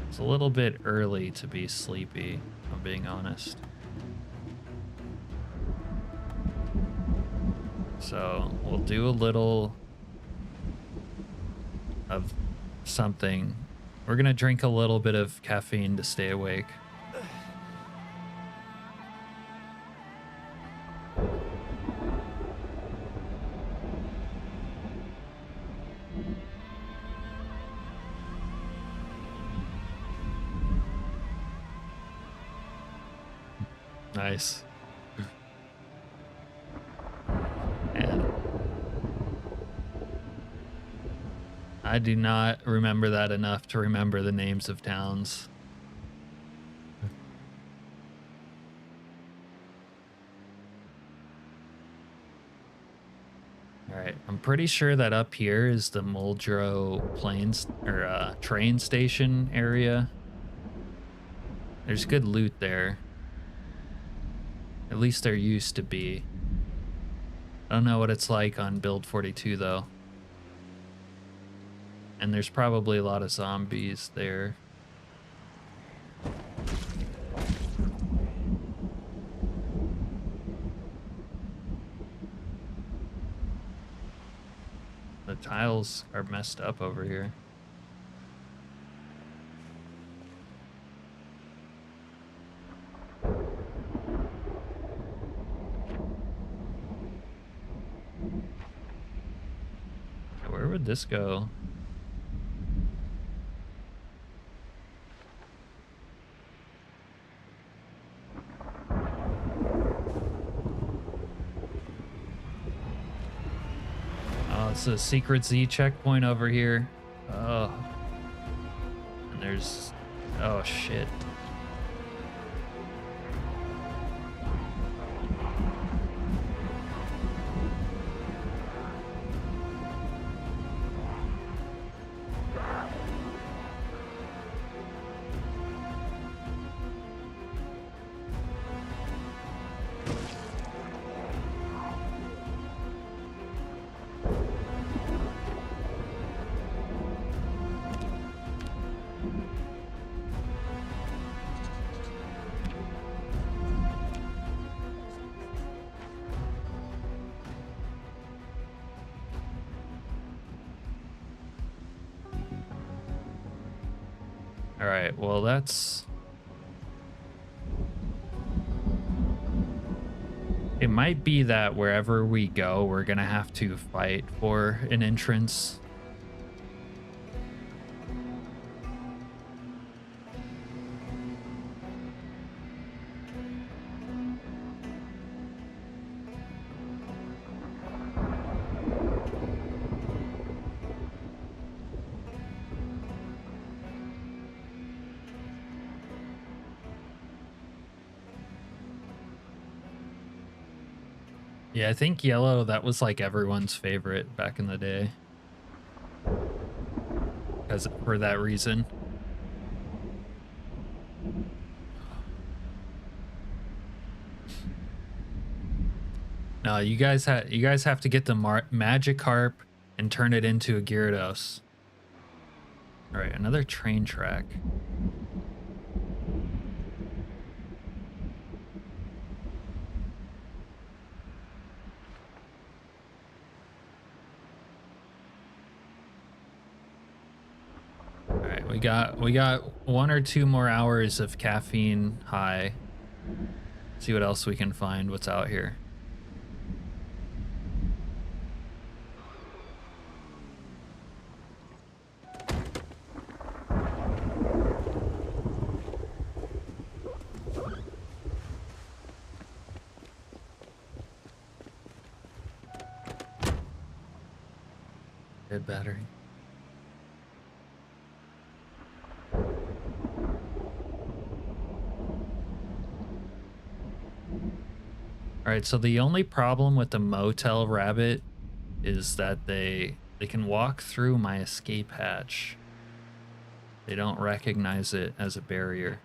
It's a little bit early to be sleepy, if I'm being honest. So we'll do a little of something. We're gonna drink a little bit of caffeine to stay awake. Nice. And I do not remember that enough to remember the names of towns. All right, I'm pretty sure that up here is the Muldraugh plains or train station area. There's good loot there. At least there used to be. I don't know what it's like on build 42 though. And there's probably a lot of zombies there. The tiles are messed up over here. Where would this go? Oh, it's a secret Z checkpoint over here. Oh. And there's... Oh, shit. All right, well, that's... It might be that wherever we go, we're gonna have to fight for an entrance. Yeah, I think yellow, that was like everyone's favorite back in the day. Because for that reason. No, you guys have to get the Magikarp and turn it into a Gyarados. All right, another train track. We got 1 or 2 more hours of caffeine high. See what else we can find, what's out here. Dead battery. All right, so the only problem with the motel rabbit is that they can walk through my escape hatch. They don't recognize it as a barrier.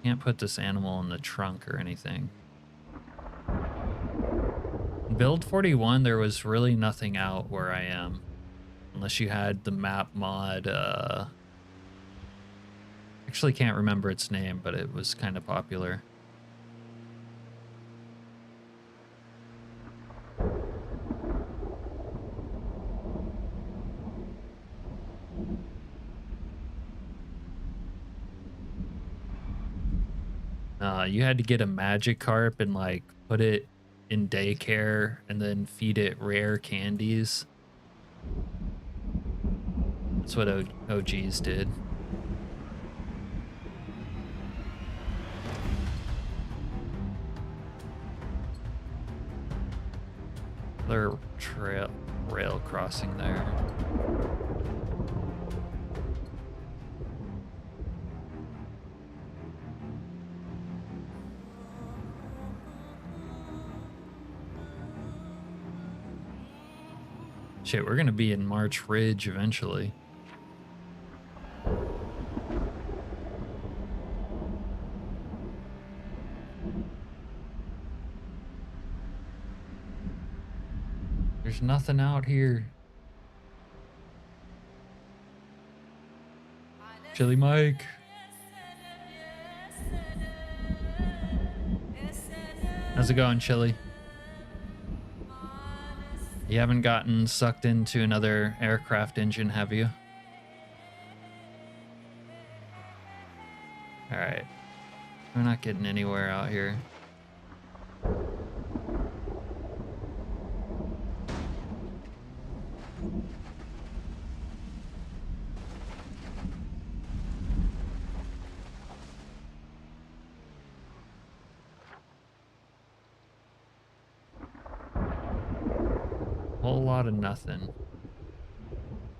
Can't put this animal in the trunk or anything. Build 41, there was really nothing out where I am. Unless you had the map mod, actually can't remember its name, but it was kind of popular. You had to get a magic carp and like put it in daycare and then feed it rare candies. That's what OGs did. Another rail crossing there. Shit, we're gonna be in March Ridge eventually. There's nothing out here. Chili Mike. How's it going, Chili? You haven't gotten sucked into another aircraft engine, have you? All right. We're not getting anywhere out here. Whole lot of nothing.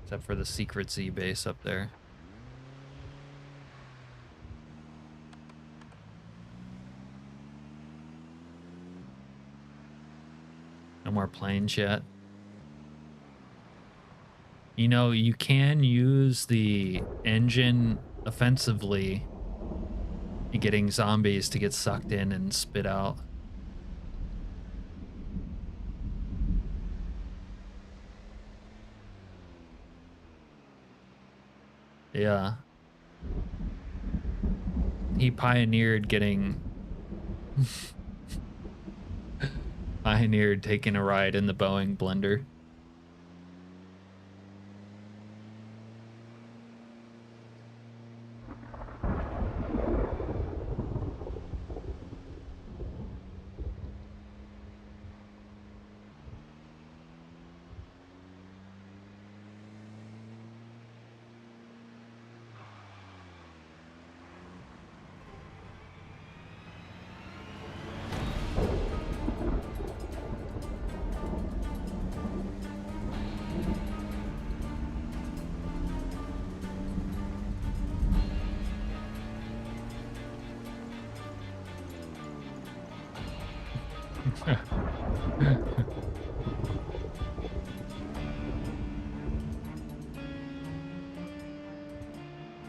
Except for the secret Z base up there. No more planes yet. You know, you can use the engine offensively in getting zombies to get sucked in and spit out. Yeah. He pioneered getting... pioneered taking a ride in the Boeing blender.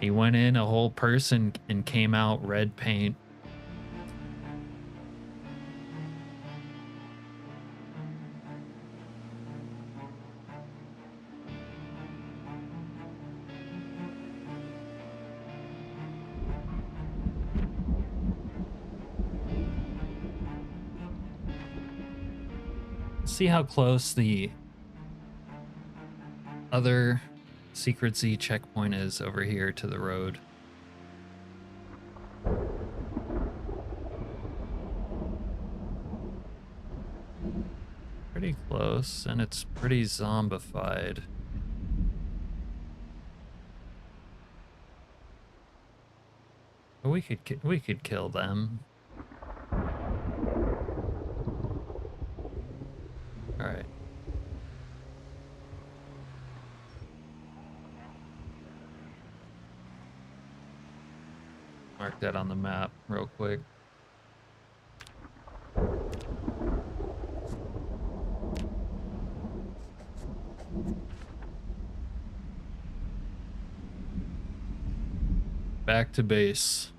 He went in a whole person and came out red paint. See how close the other Secret Z checkpoint is over here to the road. Pretty close, and it's pretty zombified. But we could kill them. All right. Mark that on the map real quick. Back to base.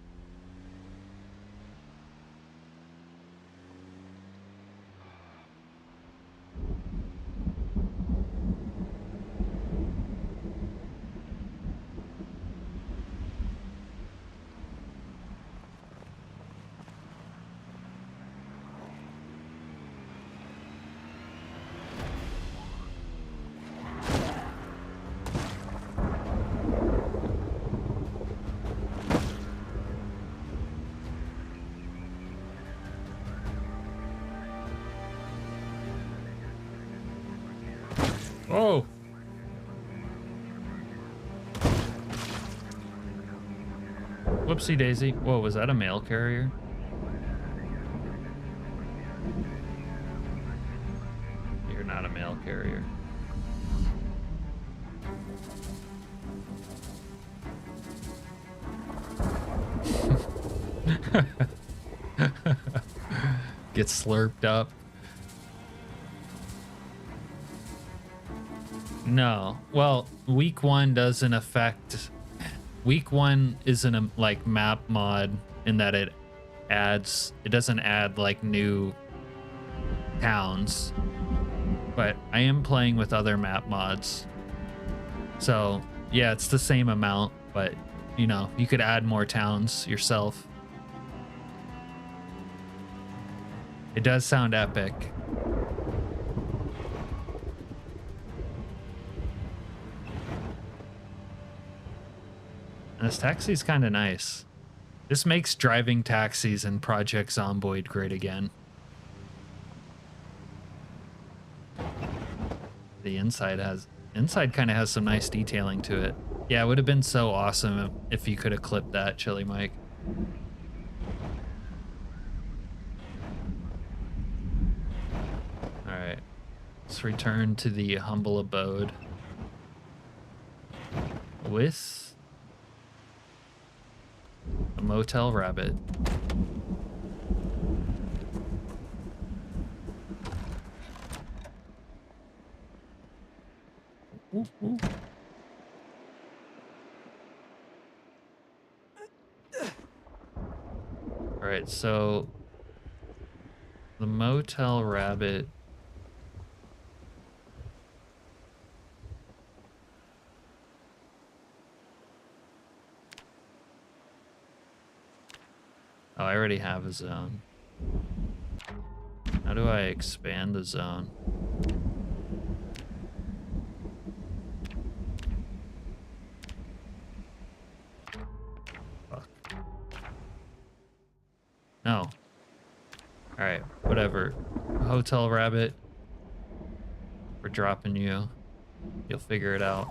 Oh! Whoopsie daisy. Whoa, was that a mail carrier? You're not a mail carrier. Get slurped up. No. Well, week 1 doesn't affect... Week 1 isn't a like map mod in that it doesn't add like new towns. But I am playing with other map mods. So, yeah, it's the same amount, but you know, you could add more towns yourself. It does sound epic. And this taxi's kind of nice. This makes driving taxis in Project Zomboid great again. The inside kind of has some nice detailing to it. Yeah, it would have been so awesome if you could have clipped that, Chili Mike. All right, let's return to the humble abode with a motel rabbit. Ooh, ooh. All right, so the motel rabbit. Oh, I already have a zone. How do I expand the zone? Fuck. No. Alright, whatever. Hotel rabbit. We're dropping you. You'll figure it out.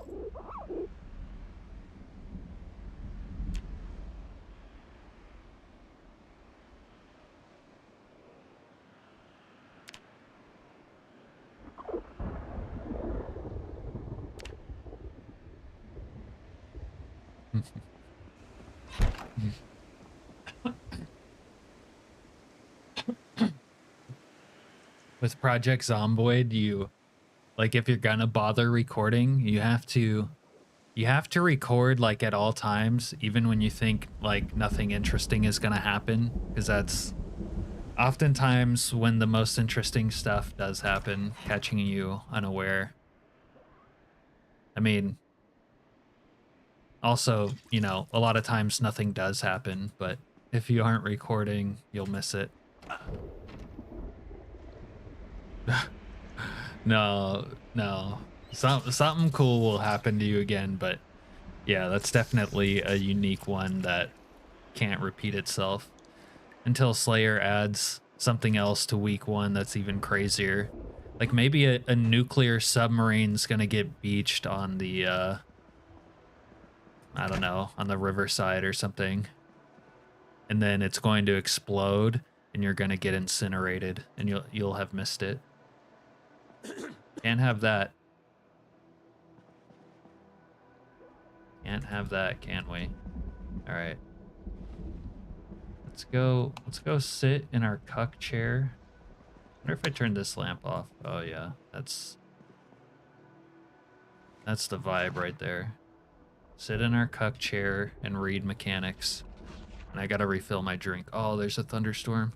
With Project Zomboid, you like if you're gonna bother recording, you have to record like at all times, even when you think like nothing interesting is gonna happen, because that's oftentimes when the most interesting stuff does happen, catching you unaware. I mean, also, you know, a lot of times nothing does happen, but if you aren't recording, you'll miss it. No. Something cool will happen to you again, but yeah, that's definitely a unique one that can't repeat itself until Slayer adds something else to week 1 that's even crazier. Like maybe a nuclear submarine's gonna get beached on the I don't know, on the riverside or something, and then it's going to explode and you're gonna get incinerated and you'll have missed it. Can't have that. Can't have that, can we? All right. Let's go sit in our cuck chair. I wonder if I turn this lamp off. Oh yeah, that's the vibe right there. Sit in our cuck chair and read mechanics. And I gotta refill my drink. Oh, there's a thunderstorm.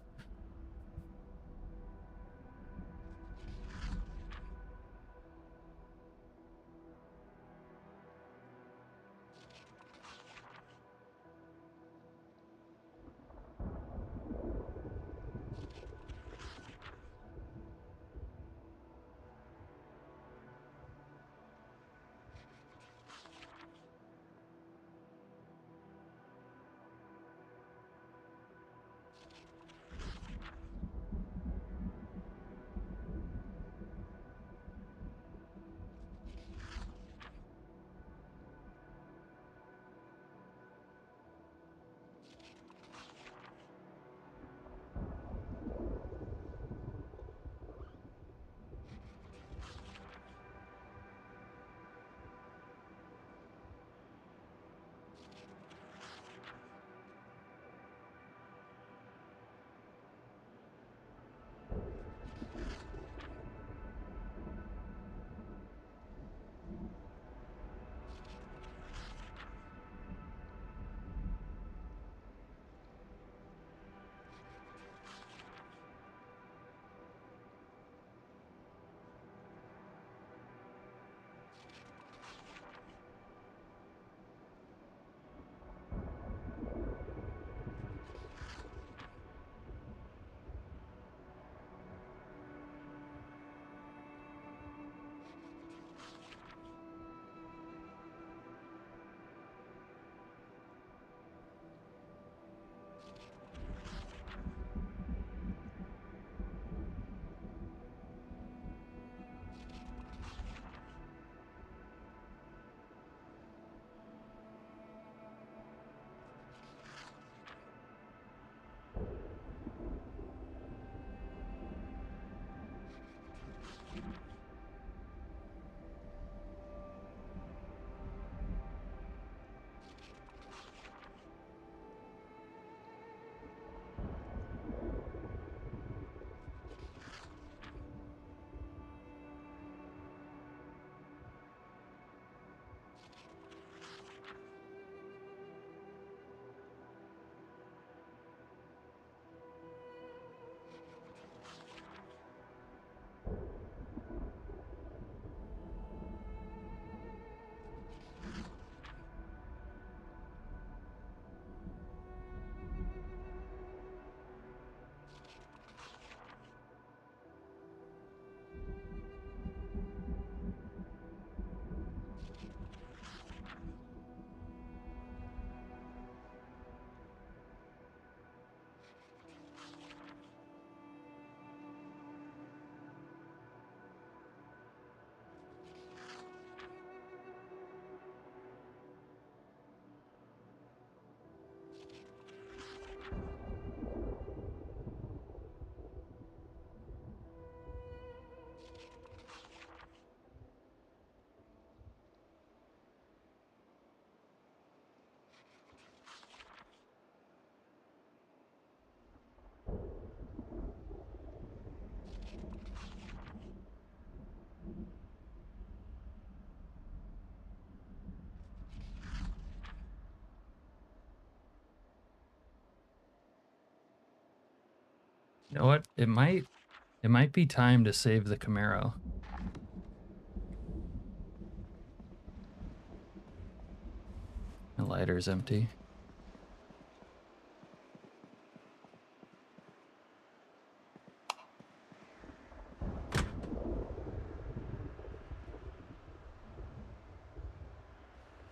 You know what? It might be time to save the Camaro. The lighter's empty.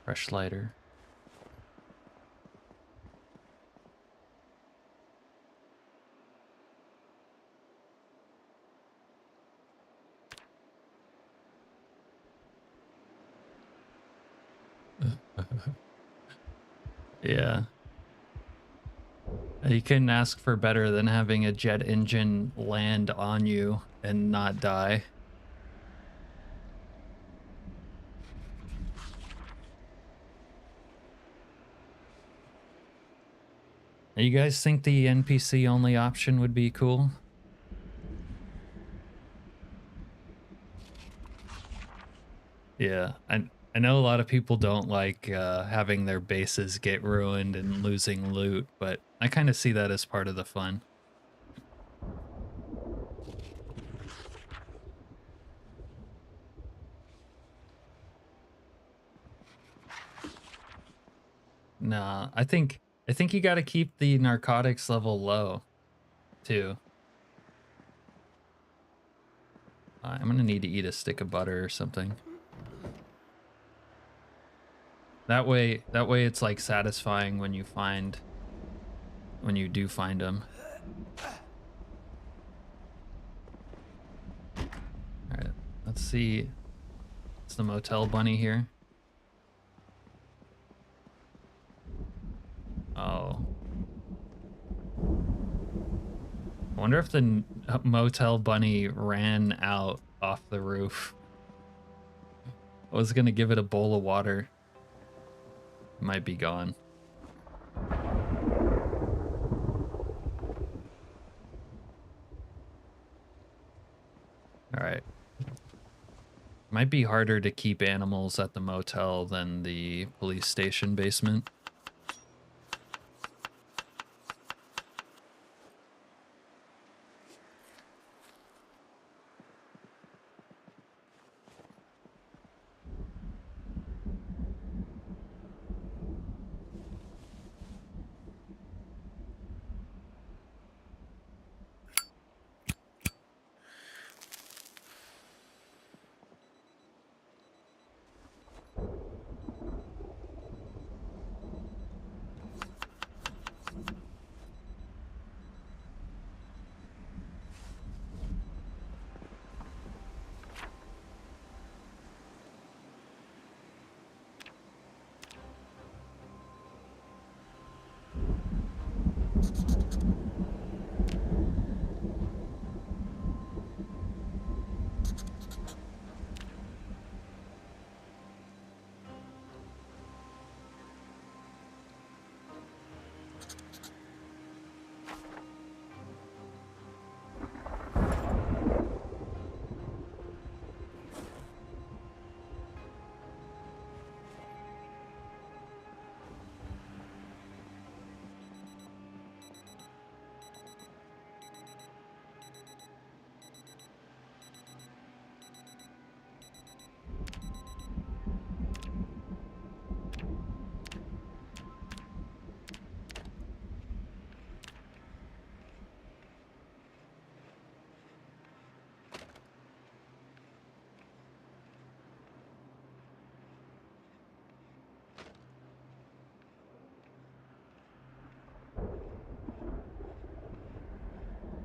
Fresh lighter. Yeah. You couldn't ask for better than having a jet engine land on you and not die. You guys think the NPC only option would be cool? Yeah, I know a lot of people don't like having their bases get ruined and losing loot, but I kind of see that as part of the fun. Nah, I think you got to keep the narcotics level low too. I'm gonna need to eat a stick of butter or something. That way it's like satisfying when you do find them. All right, let's see. It's the motel bunny here. Oh. I wonder if the motel bunny ran out off the roof. I was gonna give it a bowl of water. It might be gone. All right. Might be harder to keep animals at the motel than the police station basement.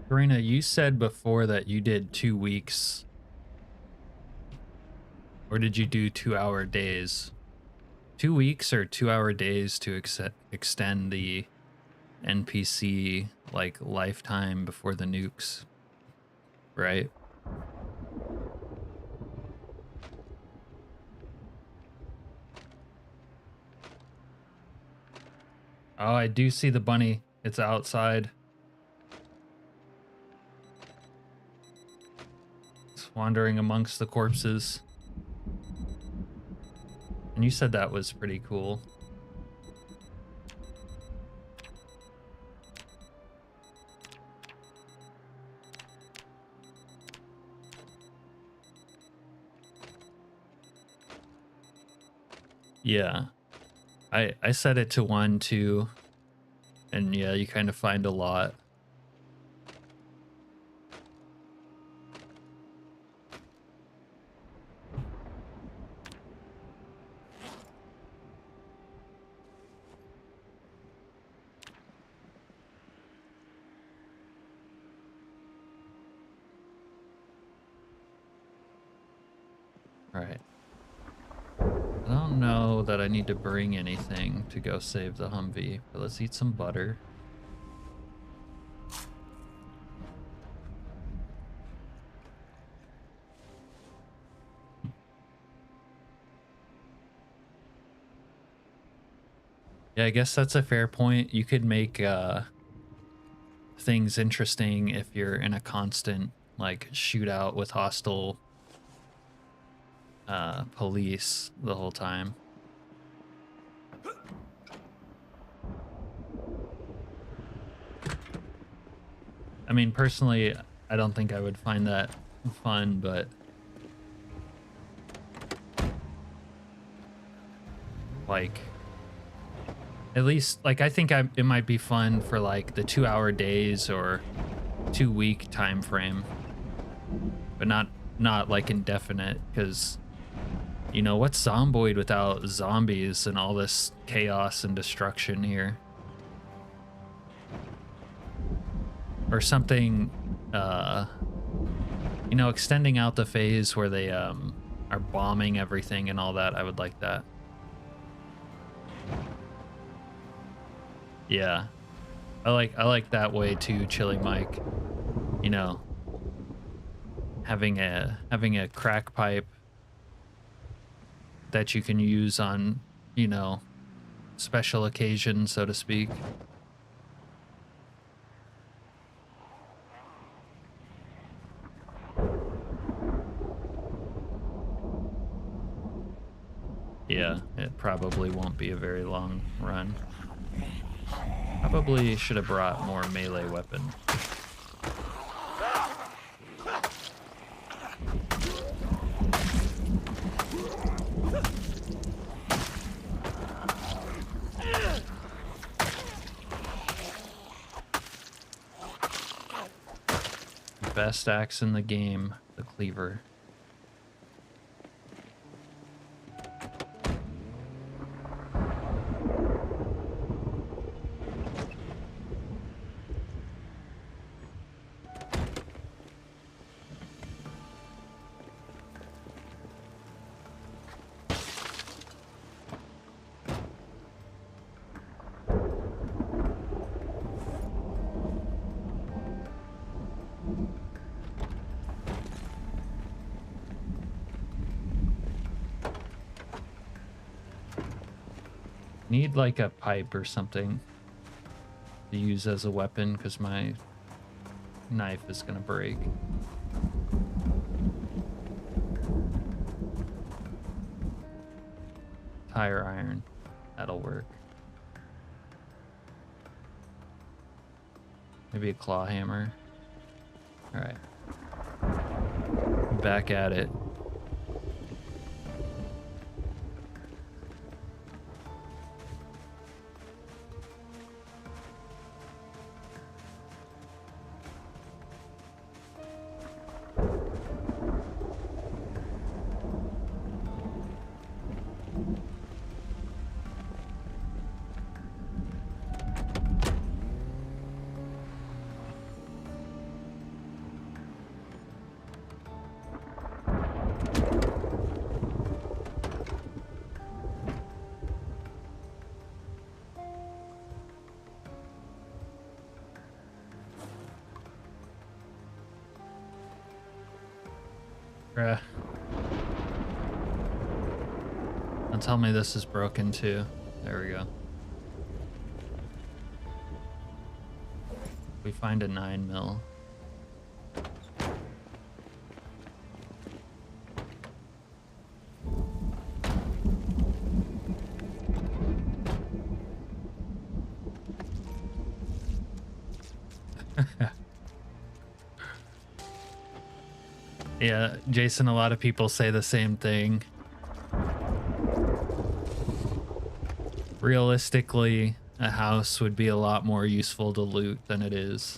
Karina, you said before that you did 2 weeks. Or did you do 2-hour days? 2 weeks or 2-hour days to extend the NPC like lifetime before the nukes, right? Oh, I do see the bunny. It's outside. It's wandering amongst the corpses. And you said that was pretty cool. Yeah. I set it to 1 too. And yeah, you kind of find a lot. All right. I don't know that I need to bring anything to go save the Humvee, but let's eat some butter. Yeah, I guess that's a fair point. You could make things interesting if you're in a constant like shootout with hostile police the whole time. I mean, personally, I don't think I would find that fun, but like at least like I think it might be fun for like the 2-hour days or 2-week time frame, but not like indefinite, because you know what's Zomboid without zombies and all this chaos and destruction here? Or something, you know, extending out the phase where they are bombing everything and all that. I would like that. Yeah, I like that way too, Chili Mike. You know, having a crack pipe that you can use on, you know, special occasions, so to speak. Yeah, it probably won't be a very long run. Probably should have brought more melee weapon. Best axe in the game, the cleaver. Need like a pipe or something to use as a weapon because my knife is gonna break. Tire iron, that'll work. Maybe a claw hammer. All right, back at it. Don't tell me this is broken too. There we go. We find a 9mm. Yeah, Jason, a lot of people say the same thing. Realistically, a house would be a lot more useful to loot than it is.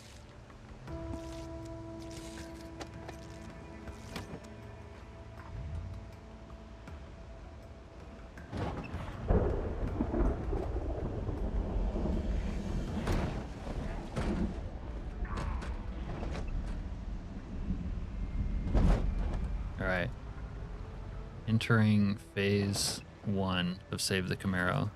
All right. Entering phase 1 of Save the Camaro.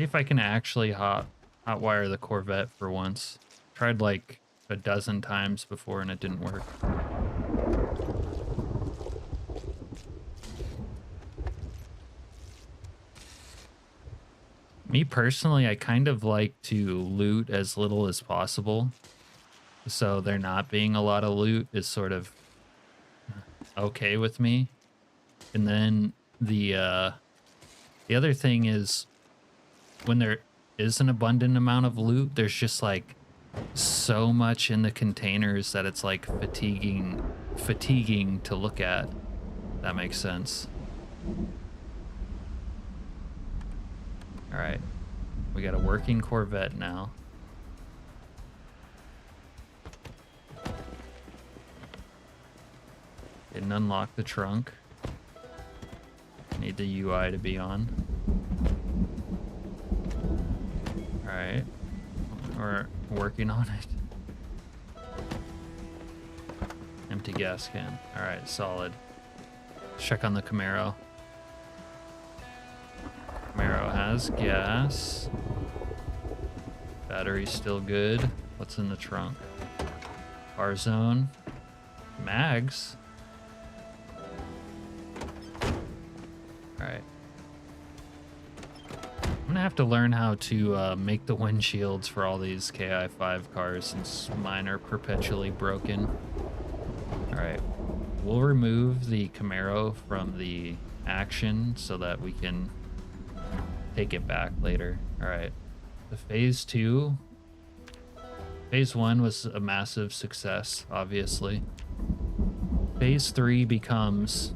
See if I can actually hotwire the Corvette for once. Tried like a dozen times before and it didn't work. Me personally, I kind of like to loot as little as possible. So there not being a lot of loot is sort of okay with me. And then the other thing is when there is an abundant amount of loot, there's just like so much in the containers that it's like fatiguing to look at. That makes sense. All right, we got a working Corvette now. Didn't unlock the trunk. Need the UI to be on. All right, we're working on it. Empty gas can. All right, solid. Check on the Camaro. Camaro has gas. Battery's still good. What's in the trunk? Car zone. Mags. Alright. I'm gonna have to learn how to make the windshields for all these KI5 cars since mine are perpetually broken. Alright. We'll remove the Camaro from the action so that we can take it back later. All right. The phase 2. Phase 1 was a massive success, obviously. Phase 3 becomes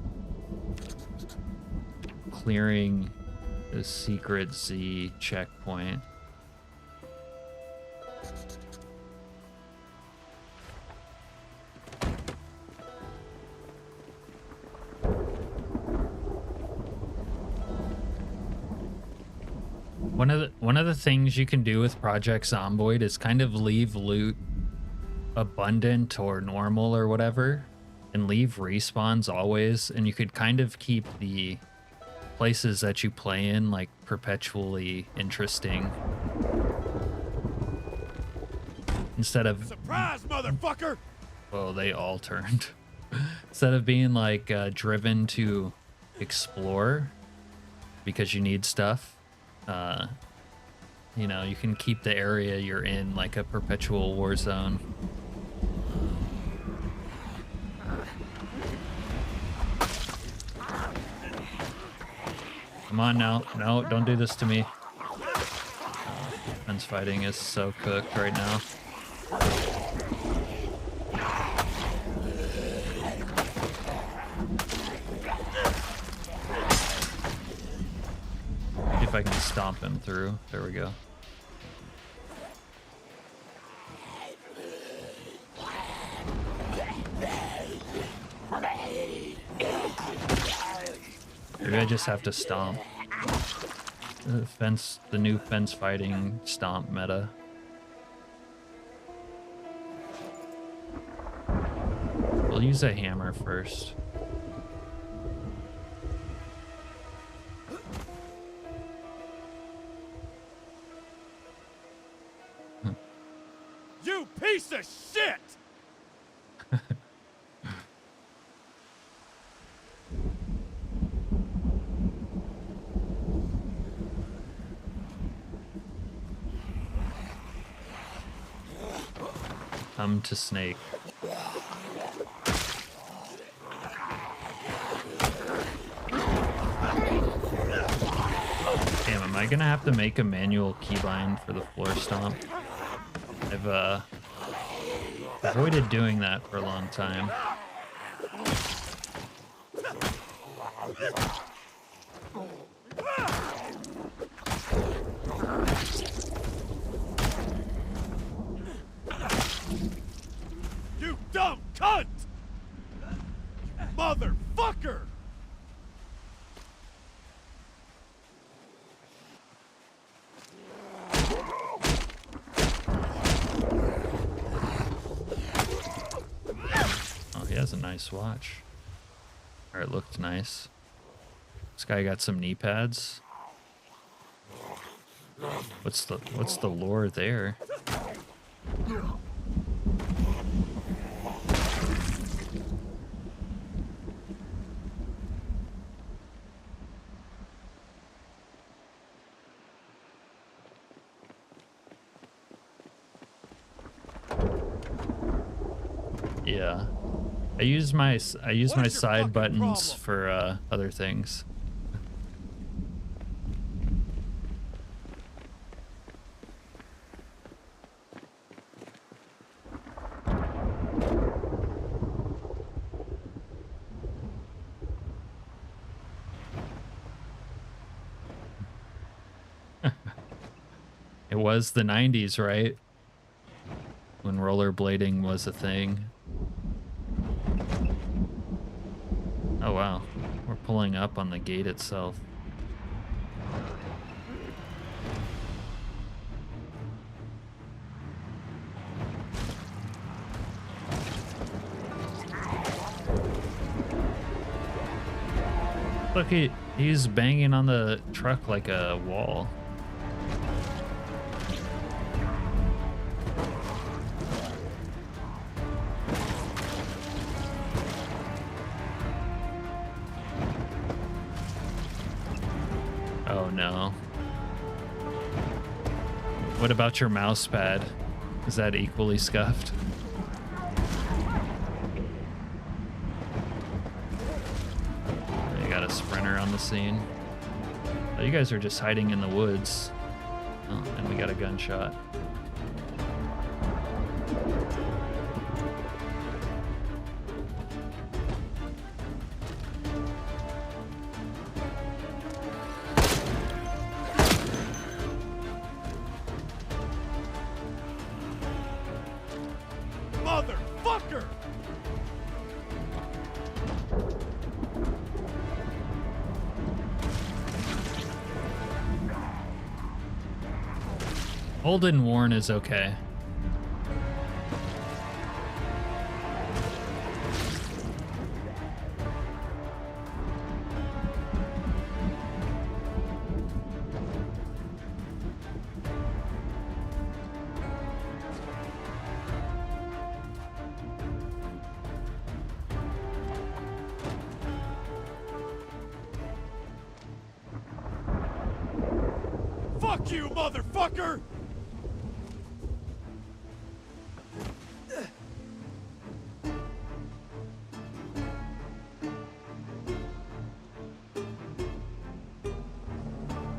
clearing the secret Z checkpoint. One of the things you can do with Project Zomboid is kind of leave loot abundant or normal or whatever, and leave respawns always, and you could kind of keep the places that you play in like perpetually interesting. Instead of surprise, motherfucker. Well, they all turned. Instead of being like driven to explore because you need stuff. You know, you can keep the area you're in like a perpetual war zone. Come on now. No, don't do this to me. Fence fighting is so cooked right now. See if I can stomp him through. There we go. Maybe I just have to stomp. The new fence fighting stomp meta. We'll use a hammer first. You piece of shit! Come to snake. Damn, am I gonna have to make a manual keybind for the floor stomp? I've avoided doing that for a long time. You dumb cunt! Motherfucker! Oh, he has a nice watch. Or it looked nice. This guy got some knee pads. What's the lore there? Yeah. I use my side buttons for other things. It was the 90s, right? When rollerblading was a thing. Oh wow, we're pulling up on the gate itself. Look, he's banging on the truck like a wall. Oh no. What about your mouse pad? Is that equally scuffed? You got a sprinter on the scene. Oh, you guys are just hiding in the woods. Oh, and we got a gunshot. Motherfucker! Old and worn is okay. Fuck you, motherfucker!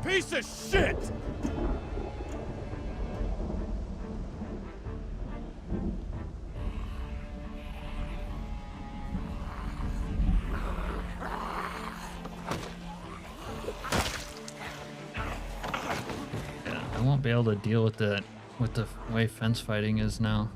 Piece of shit! I won't be able to deal with the way fence fighting is now.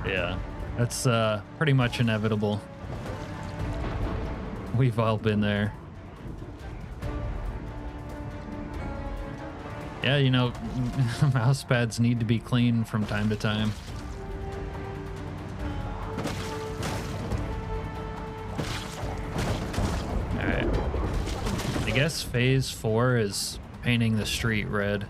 Yeah, that's pretty much inevitable. We've all been there. Yeah, you know, mouse pads need to be cleaned from time to time. Alright. I guess phase 4 is painting the street red.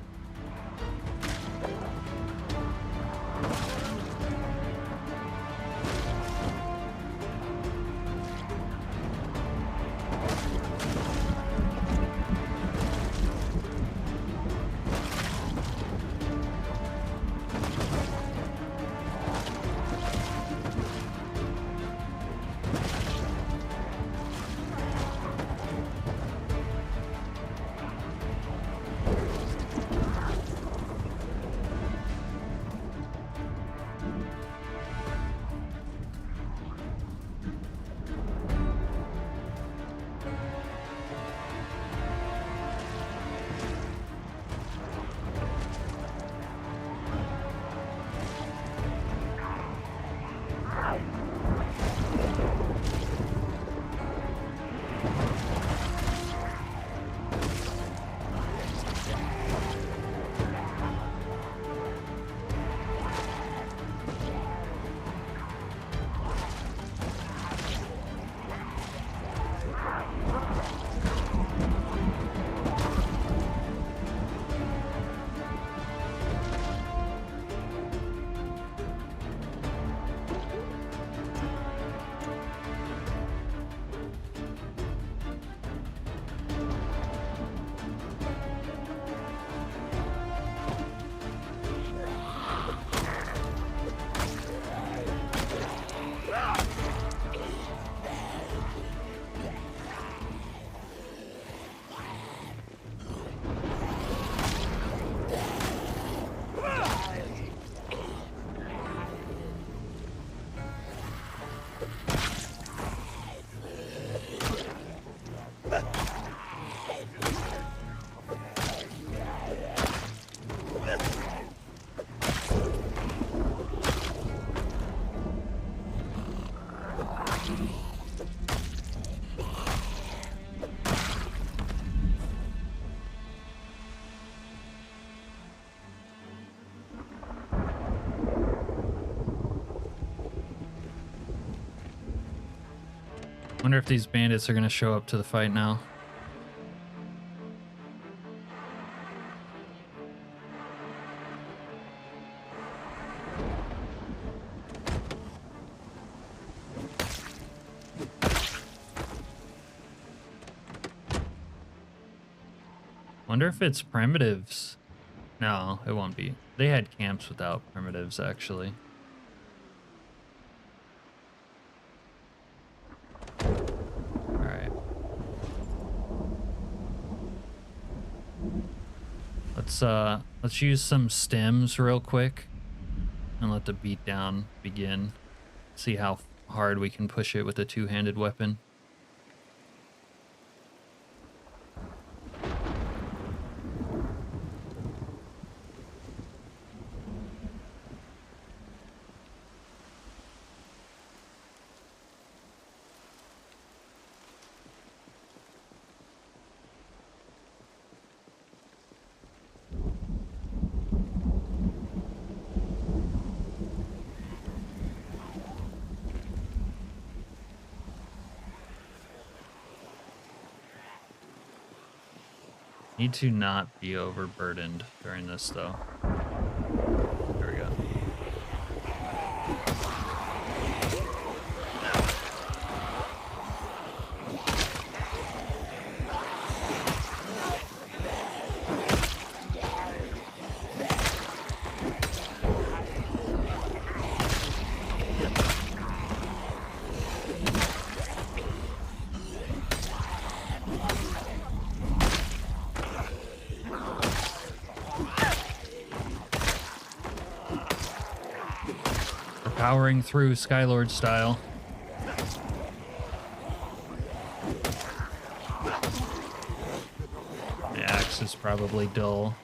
Wonder if these bandits are gonna show up to the fight now. Wonder if it's primitives. No, it won't be. They had camps without primitives, actually. Alright. Let's use some stems real quick and let the beatdown begin. See how hard we can push it with a two-handed weapon. Need to not be overburdened during this, though. There we go. Powering through Skylord style. The axe is probably dull.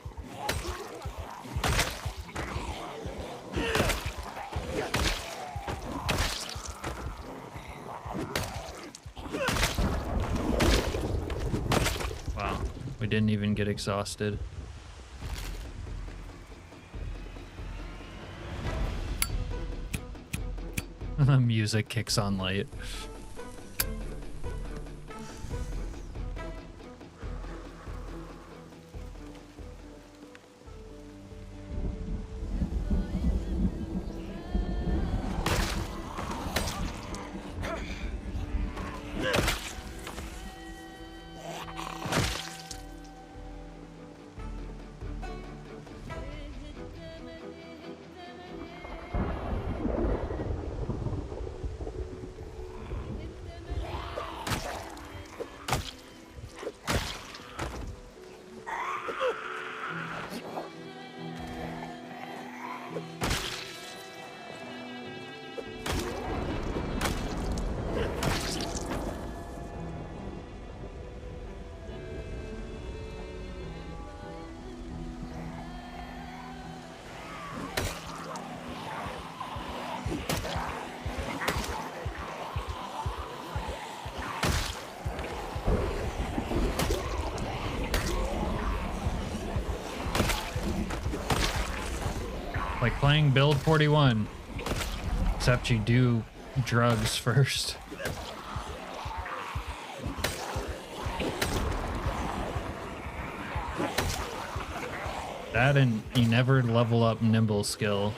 Wow, we didn't even get exhausted. The music kicks on late. Like playing Build 41, except you do drugs first. That and you never level up nimble skill.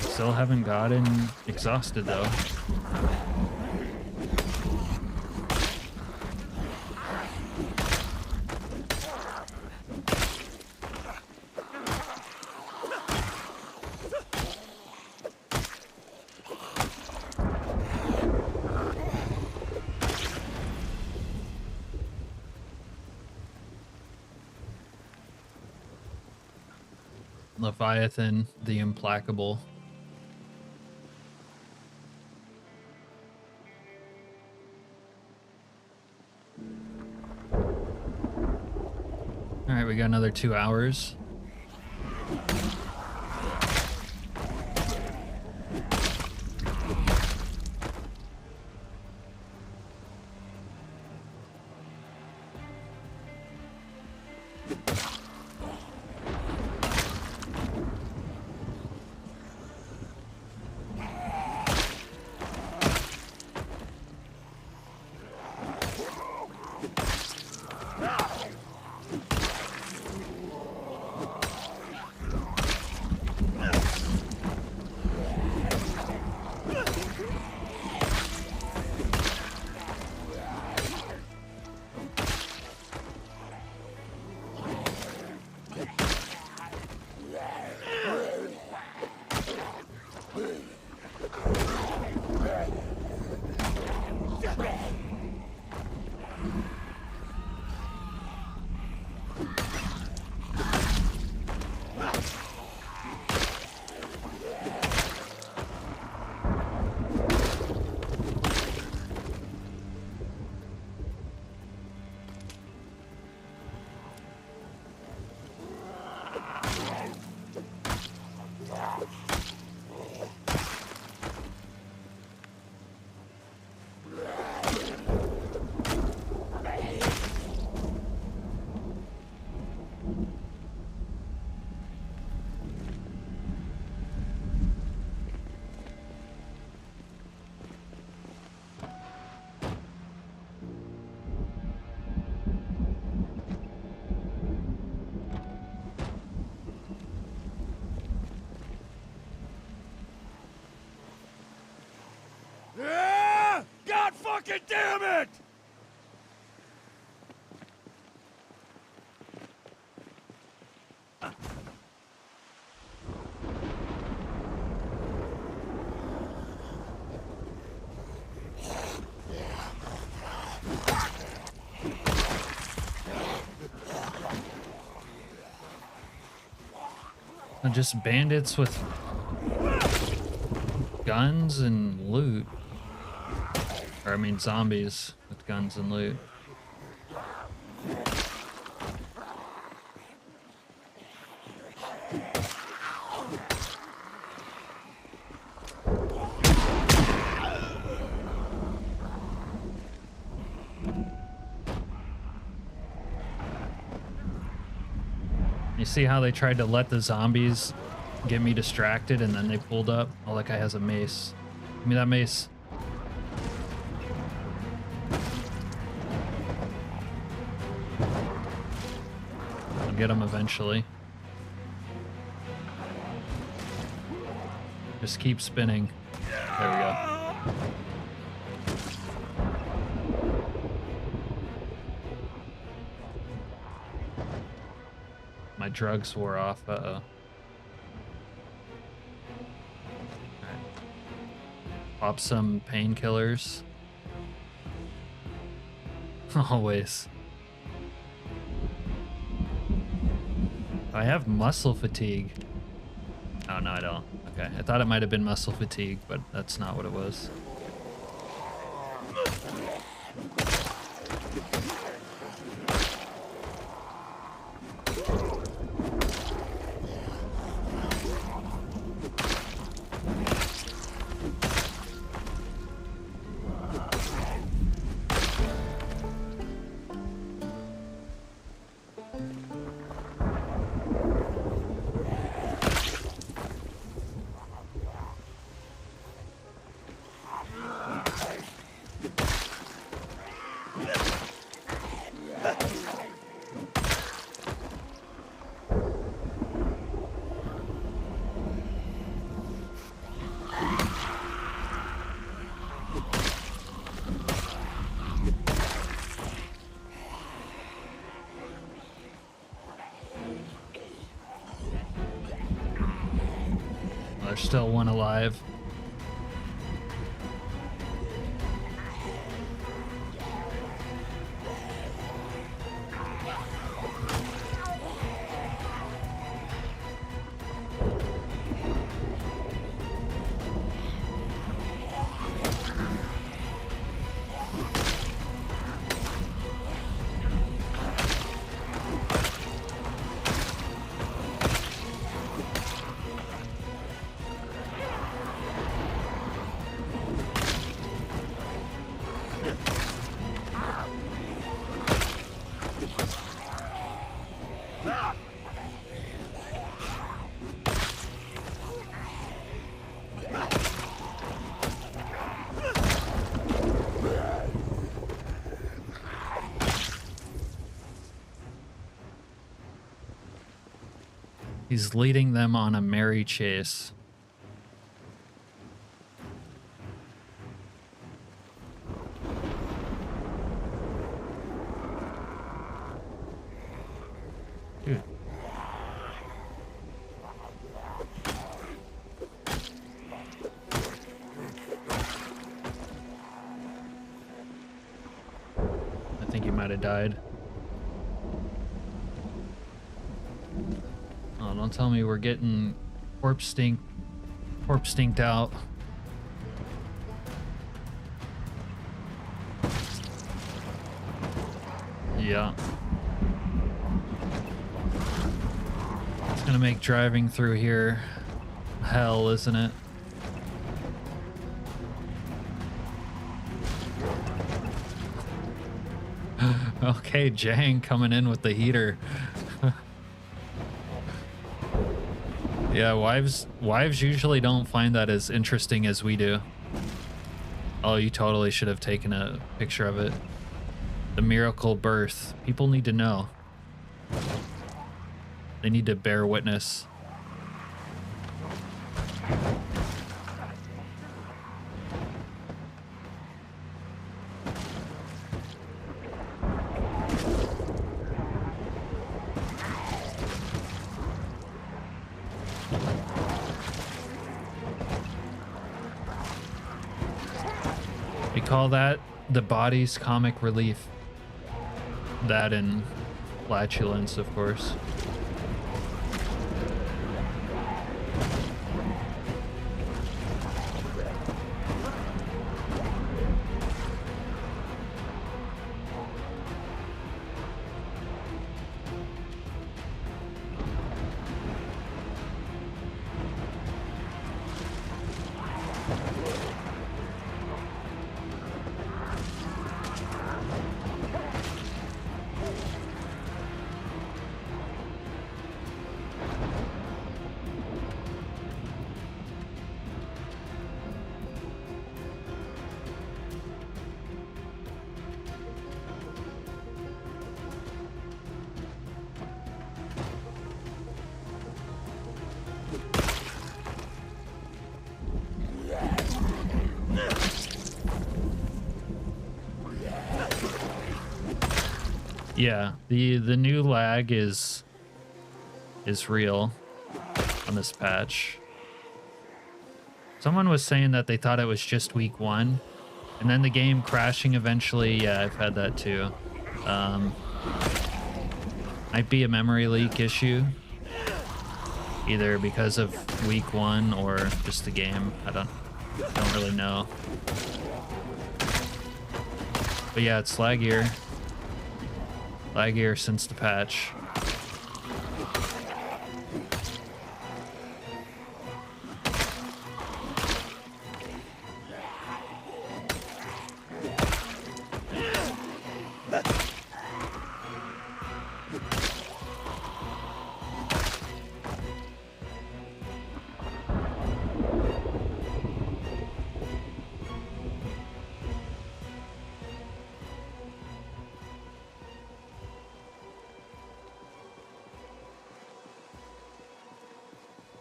Still haven't gotten exhausted though. Leviathan, the implacable. All right, we got another 2 hours. fucking damn it! And just bandits with guns and loot. Or I mean zombies with guns and loot. You see how they tried to let the zombies get me distracted and then they pulled up? Oh, that guy has a mace. Give me that mace. I'll get him eventually. Just keep spinning. There we go. My drugs wore off. Uh-oh. All right. Pop some painkillers. Always. I have muscle fatigue. Oh, no, I don't. Okay, I thought it might have been muscle fatigue, but that's not what it was. There's still one alive. He's leading them on a merry chase. Dude. I think he might have died. Oh, don't tell me we're getting corpse stinked out. Yeah. It's gonna make driving through here hell, isn't it? Okay, Jang coming in with the heater. Yeah, wives usually don't find that as interesting as we do. Oh, you totally should have taken a picture of it. The miracle birth. People need to know. They need to bear witness. We call that the body's comic relief. That and flatulence, of course. Yeah, the new lag is real on this patch. Someone was saying that they thought it was just week 1, and then the game crashing eventually. Yeah, I've had that too. Might be a memory leak issue, either because of week 1 or just the game. I don't really know. But yeah, it's laggier. Laggier since the patch.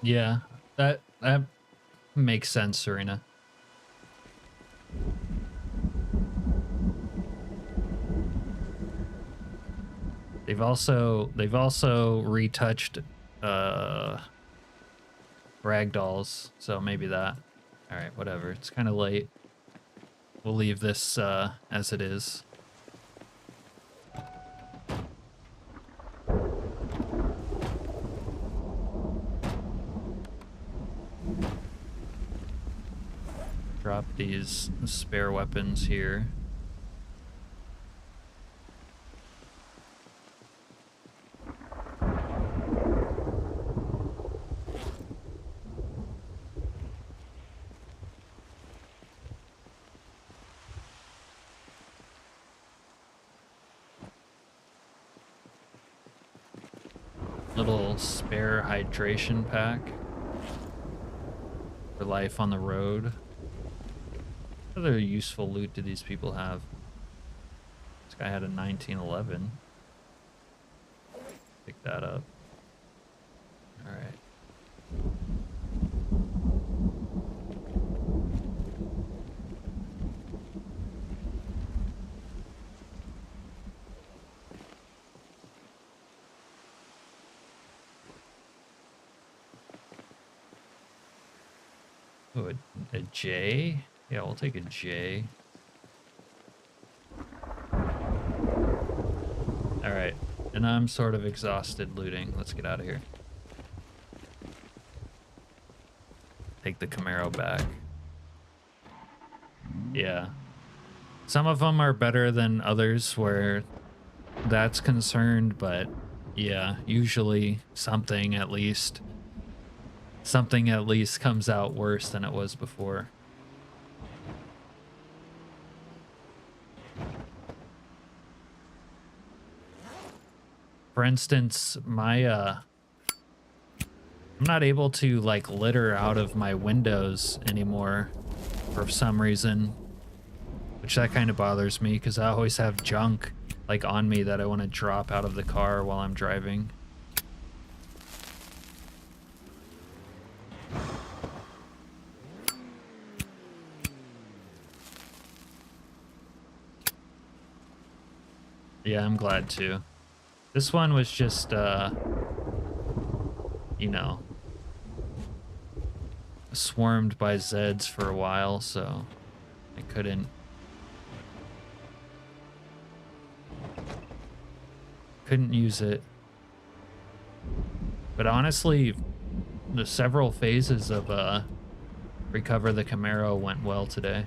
Yeah, that makes sense, Serena. They've also retouched ragdolls, so maybe that. All right, whatever. It's kind of late. We'll leave this as it is. Drop these spare weapons here. Little spare hydration pack for life on the road. What other useful loot do these people have? This guy had a 1911. Pick that up. All right. Oh, a J? Yeah, we'll take a J. Alright, and I'm sort of exhausted looting. Let's get out of here. Take the Camaro back. Yeah. Some of them are better than others where that's concerned, but yeah, usually something at least comes out worse than it was before. For instance, my I'm not able to like litter out of my windows anymore for some reason, which that kind of bothers me because I always have junk like on me that I want to drop out of the car while I'm driving. Yeah, I'm glad too. This one was just, you know, swarmed by Zeds for a while, so I couldn't couldn't use it. But honestly, the several phases of recover the Camaro went well today.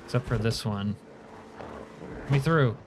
Except for this one. Let me through.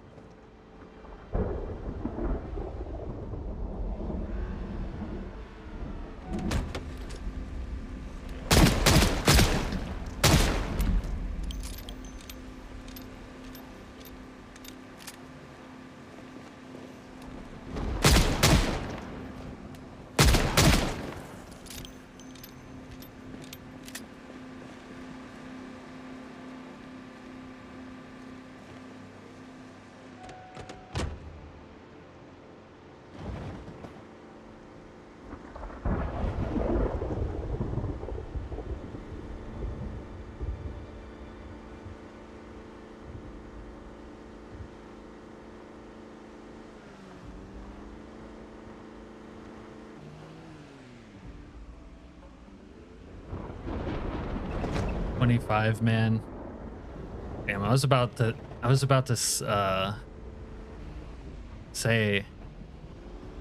Man. Damn, I was about to say,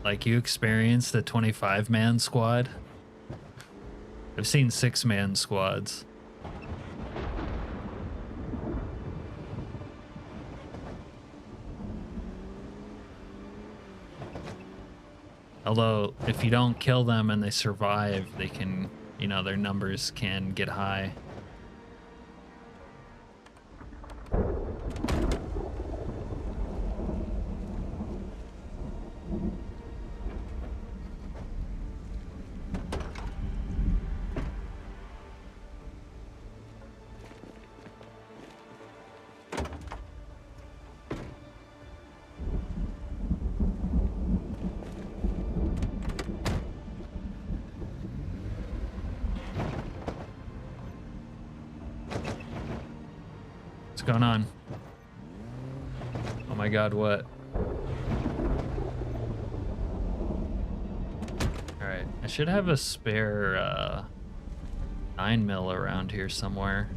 like, you experienced a 25-man squad. I've seen 6-man squads. Although, if you don't kill them and they survive, they can, you know, their numbers can get high. What's going on? Oh my god, what? Alright, I should have a spare 9mm around here somewhere.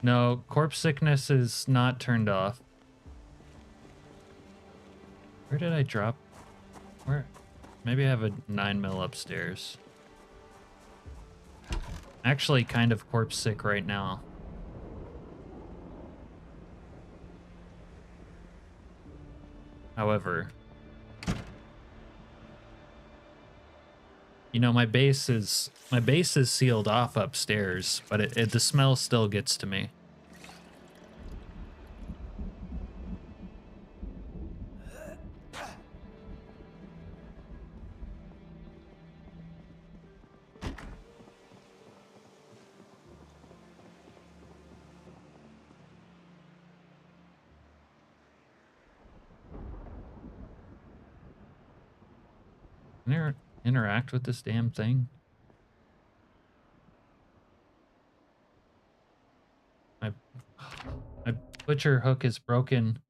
No, corpse sickness is not turned off. Where did I drop? Where? Maybe I have a 9mm upstairs. Actually kind of corpse sick right now. However, you know, my base is sealed off upstairs, but the smell still gets to me. Interact with this damn thing. My butcher hook is broken.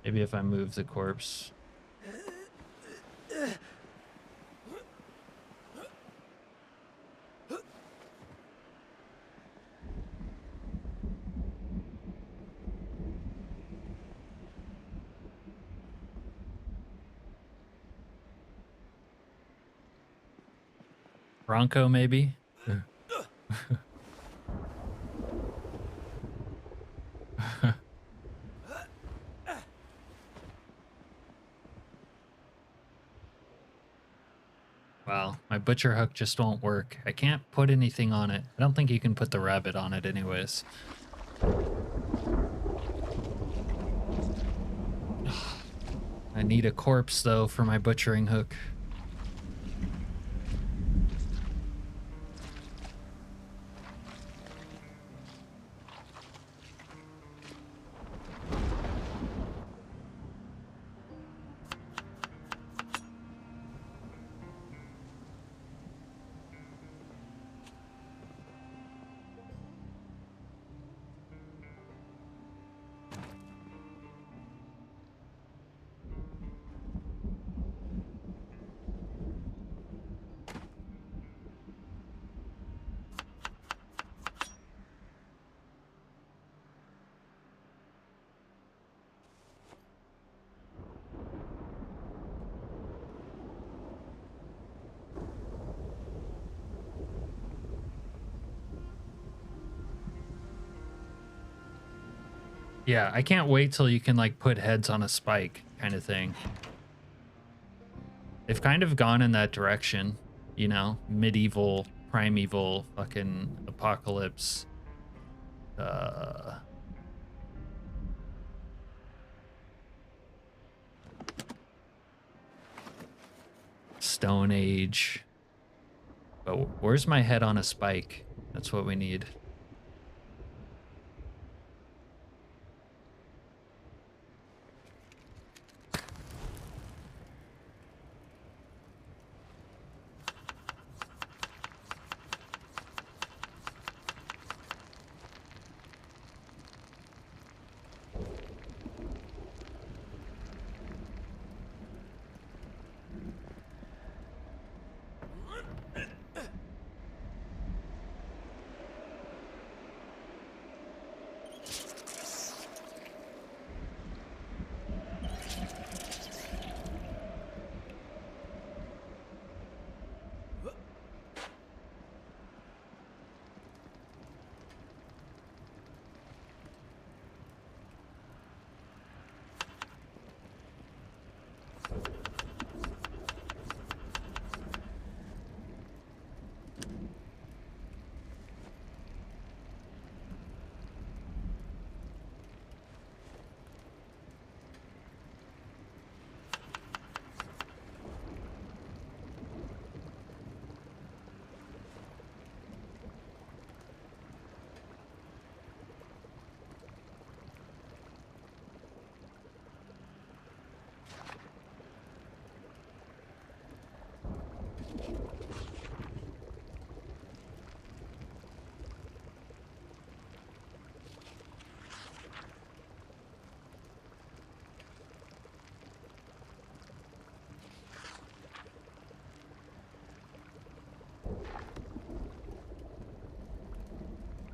Maybe if I move the corpse. Bronco, maybe? Wow, my butcher hook just won't work. I can't put anything on it. I don't think you can put the rabbit on it anyways. I need a corpse, though, for my butchering hook. Yeah, I can't wait till you can like put heads on a spike kind of thing. They've kind of gone in that direction, you know, medieval, primeval, fucking apocalypse. Stone Age. But where's my head on a spike? That's what we need.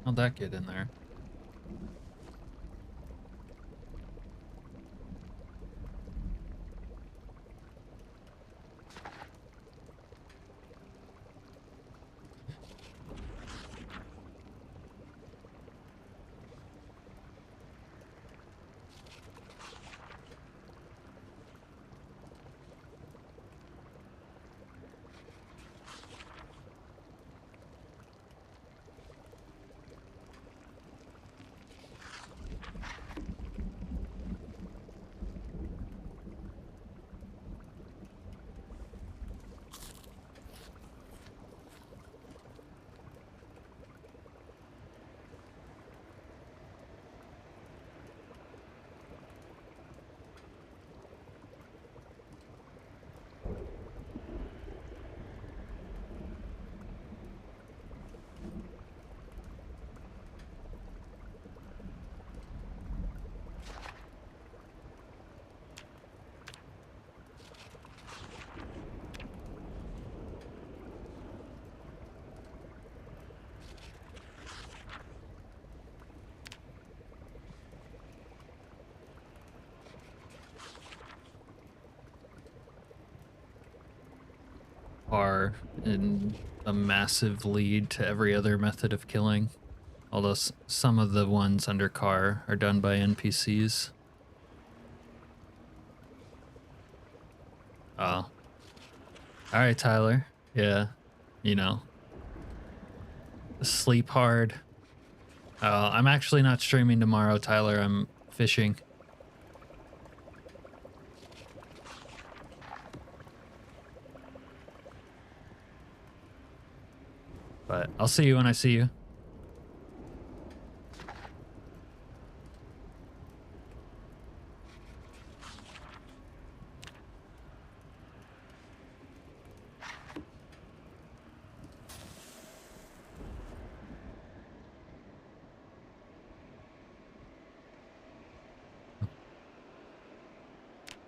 How'd that get in there? Are in a massive lead to every other method of killing. Although some of the ones under car are done by NPCs. Oh. All right, Tyler. Yeah. You know. Sleep hard. I'm actually not streaming tomorrow, Tyler. I'm fishing. But I'll see you when I see you.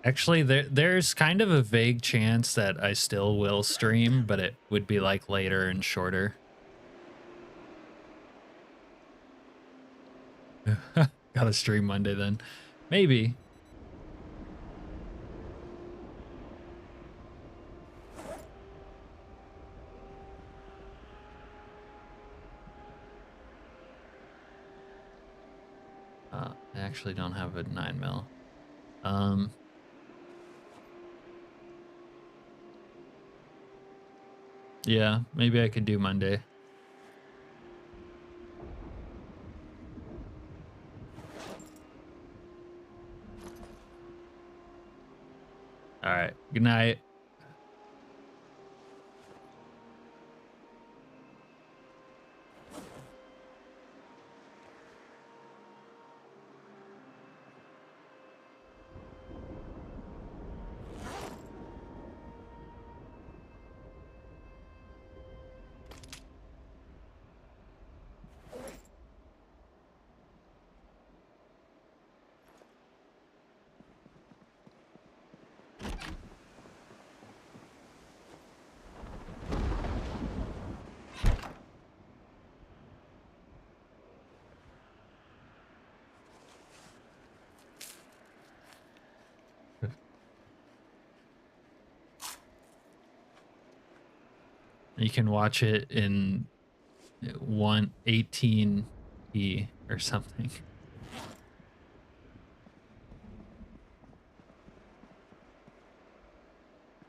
Actually, there's kind of a vague chance that I still will stream, but it would be like later and shorter. Gotta stream Monday then. Maybe. I actually don't have a 9mm. Yeah, maybe I could do Monday. All right. Good night. You can watch it in 118p or something.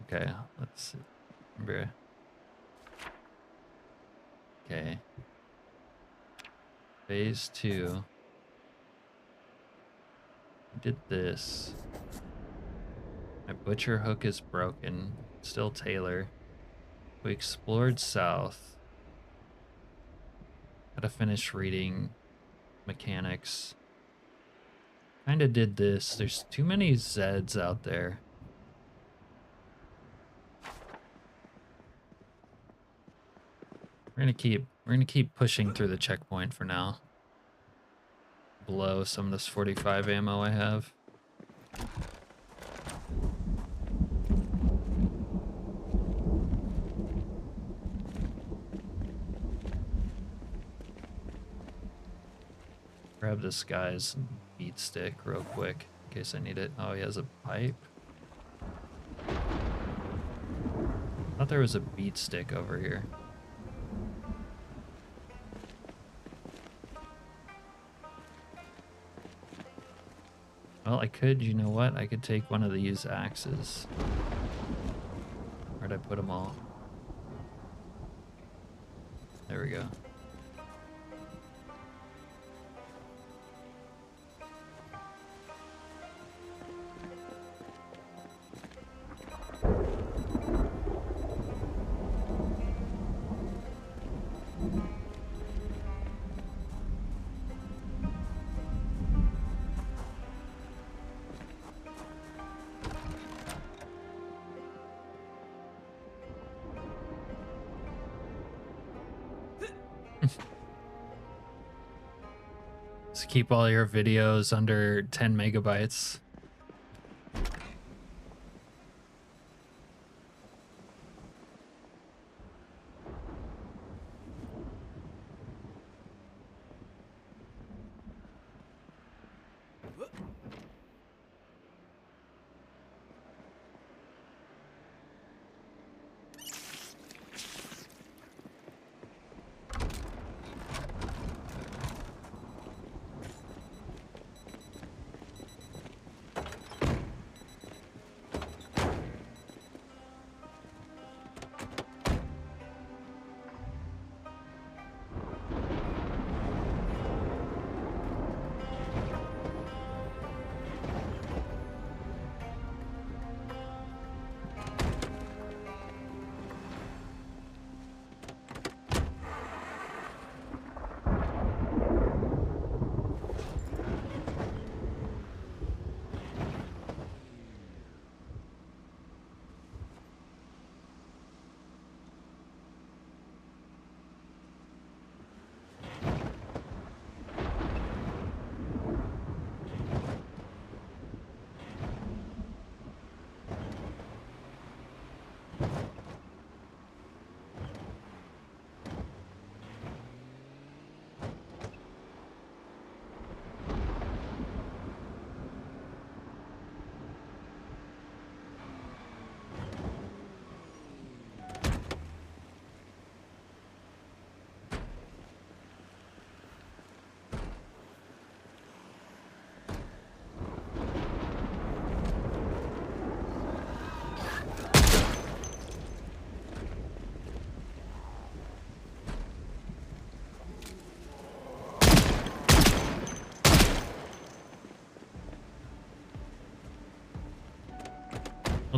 Okay, let's see. Remember. Okay. Phase 2. We did this. My butcher hook is broken. Still Taylor. We explored south. Gotta finish reading mechanics. Kinda did this. There's too many Zeds out there. We're gonna keep pushing through the checkpoint for now. Blow some of this 45 ammo I have. Grab this guy's beat stick real quick in case I need it. Oh, he has a pipe. Thought there was a beat stick over here. Well, I could, you know what? I could take one of these axes. Where'd I put them all? There we go. So keep all your videos under 10 megabytes.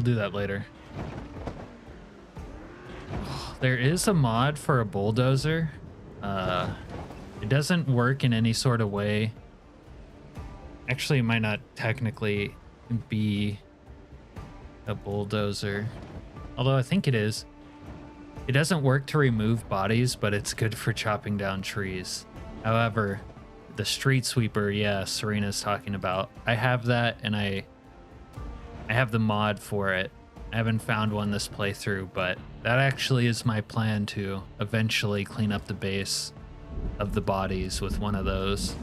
We'll do that later. There is a mod for a bulldozer. It doesn't work in any sort of way. Actually, it might not technically be a bulldozer, although I think it is. It doesn't work to remove bodies, but it's good for chopping down trees. However, the street sweeper, yeah, Serena's talking about, I have that, and I have the mod for it. I haven't found one this playthrough, but that actually is my plan, to eventually clean up the base of the bodies with one of those.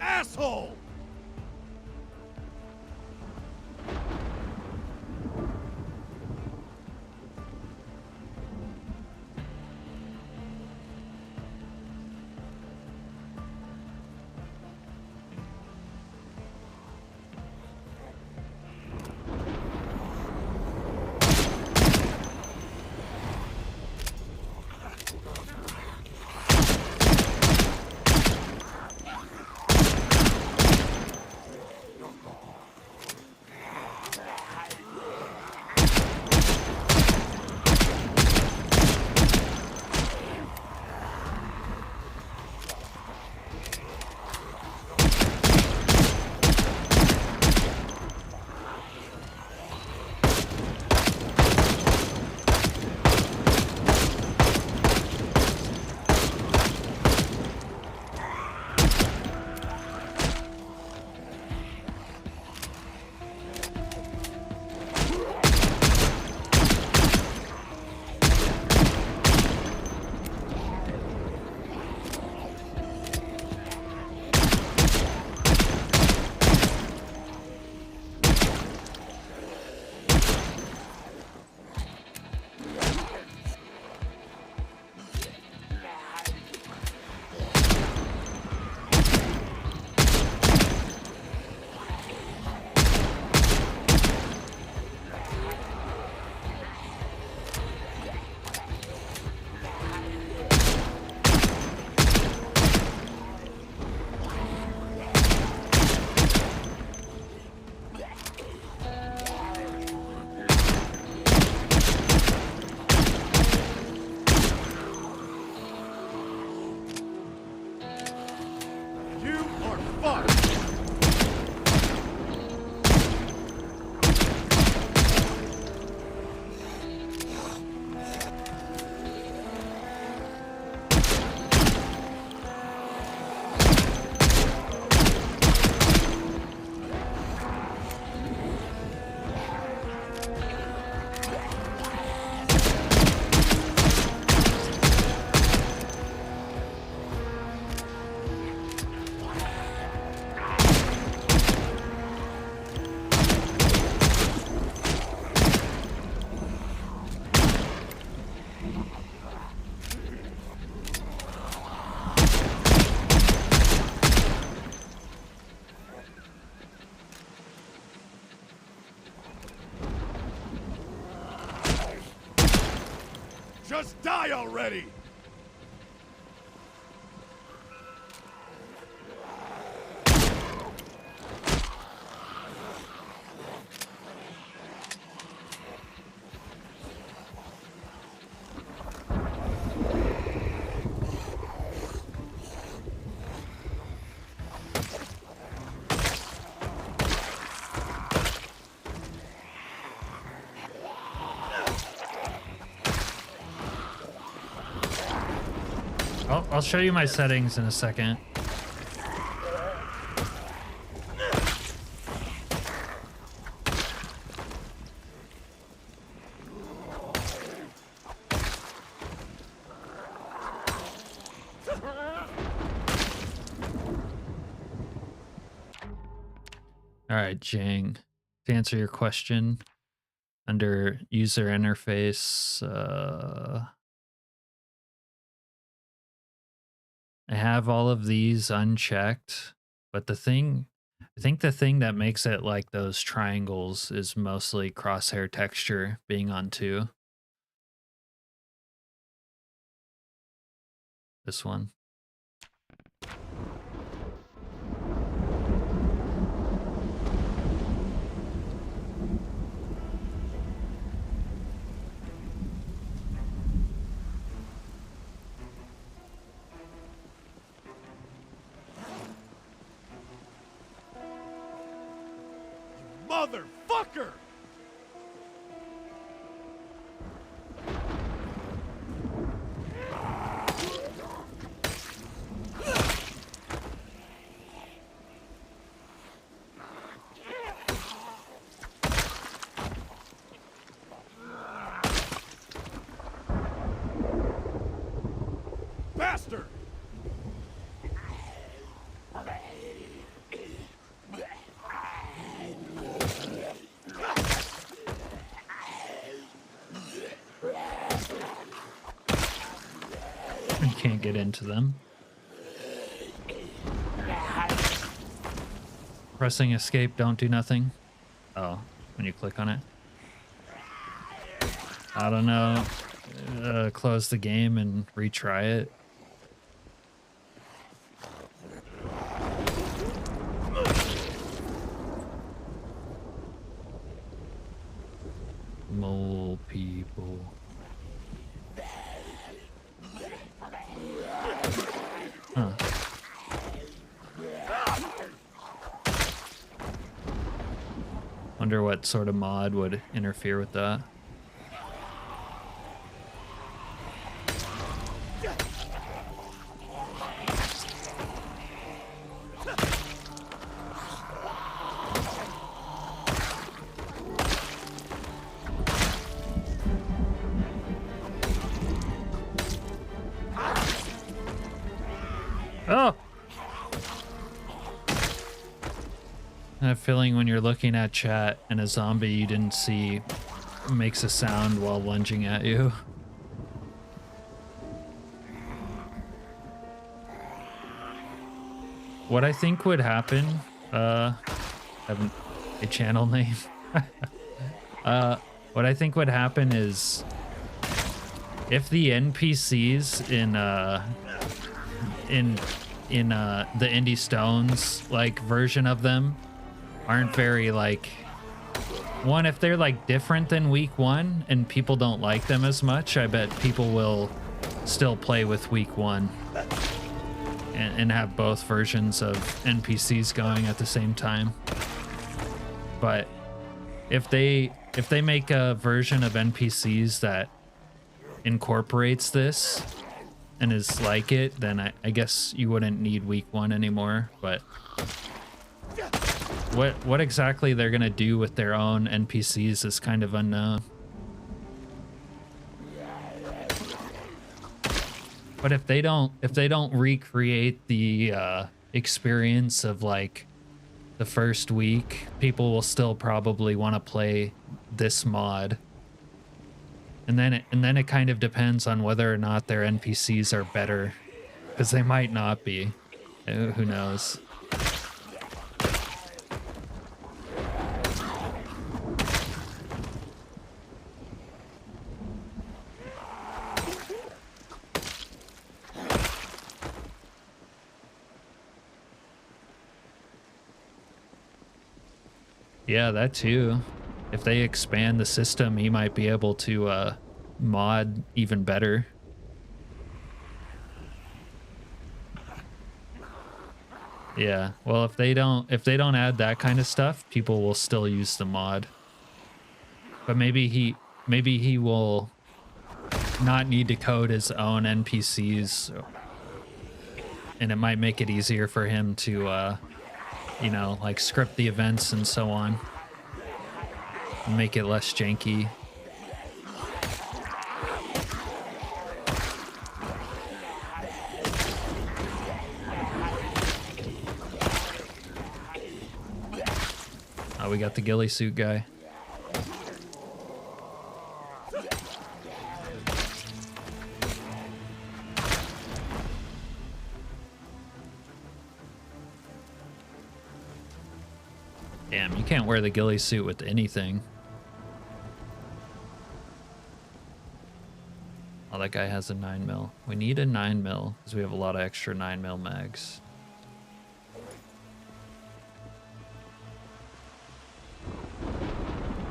Asshole! Just die already! I'll show you my settings in a second. All right, Jang, to answer your question, under user interface, I have all of these unchecked, but the thing, I think the thing that makes it like those triangles is mostly crosshair texture being on 2. This one. Motherfucker! Bastard! You can't get into them. Pressing escape, don't do nothing. Oh, when you click on it. I don't know. Close the game and retry it. Mole people. Huh. Wonder what sort of mod would interfere with that. Oh! I have a feeling when you're looking at chat and a zombie you didn't see makes a sound while lunging at you. What I think would happen, I have a channel name. What I think would happen is if the NPCs in the Indie Stones like version of them aren't very like, one, if they're like different than week 1 and people don't like them as much, I bet people will still play with week 1 and have both versions of NPCs going at the same time. But if they make a version of NPCs that incorporates this and is like it, then I guess you wouldn't need week 1 anymore. But what exactly they're gonna do with their own NPCs is kind of unknown. But if they don't recreate the experience of like the first week, people will still probably want to play this mod. And then it kind of depends on whether or not their NPCs are better, because they might not be. Who knows? Yeah, that too. If they expand the system, he might be able to mod even better. Yeah, well, if they don't add that kind of stuff, people will still use the mod. But maybe he will not need to code his own NPCs, and it might make it easier for him to you know, like script the events and so on, and make it less janky. Oh, we got the ghillie suit guy. Damn, you can't wear the ghillie suit with anything. Oh, that guy has a 9mm. We need a 9mm because we have a lot of extra 9mm mags.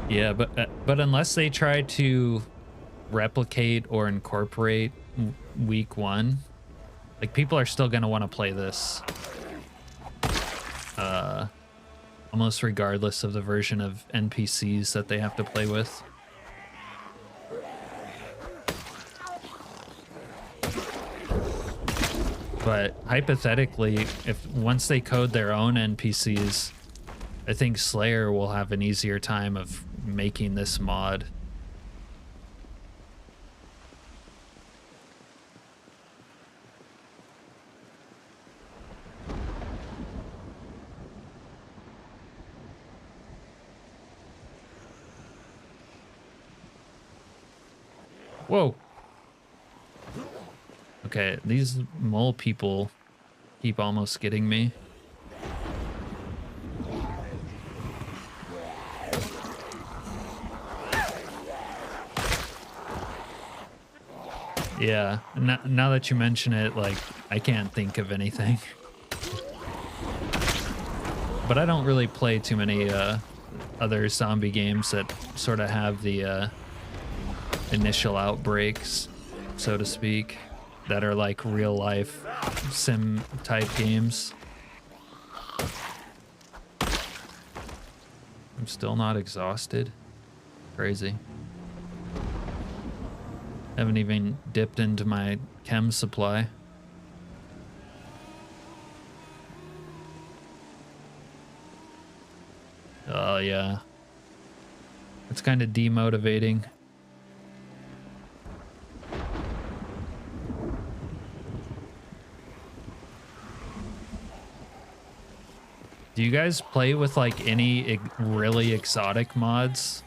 Yeah, but unless they try to replicate or incorporate week 1, like people are still gonna want to play this. Almost regardless of the version of NPCs that they have to play with. But hypothetically, if once they code their own NPCs, I think Slayer will have an easier time of making this mod. Whoa. Okay, these mole people keep almost getting me. Yeah, now that you mention it, like, I can't think of anything. But I don't really play too many other zombie games that sort of have the initial outbreaks, so to speak, that are like real life sim type games. I'm still not exhausted. Crazy. Haven't even dipped into my chem supply. Oh yeah. It's kind of demotivating. Do you guys play with like any really exotic mods?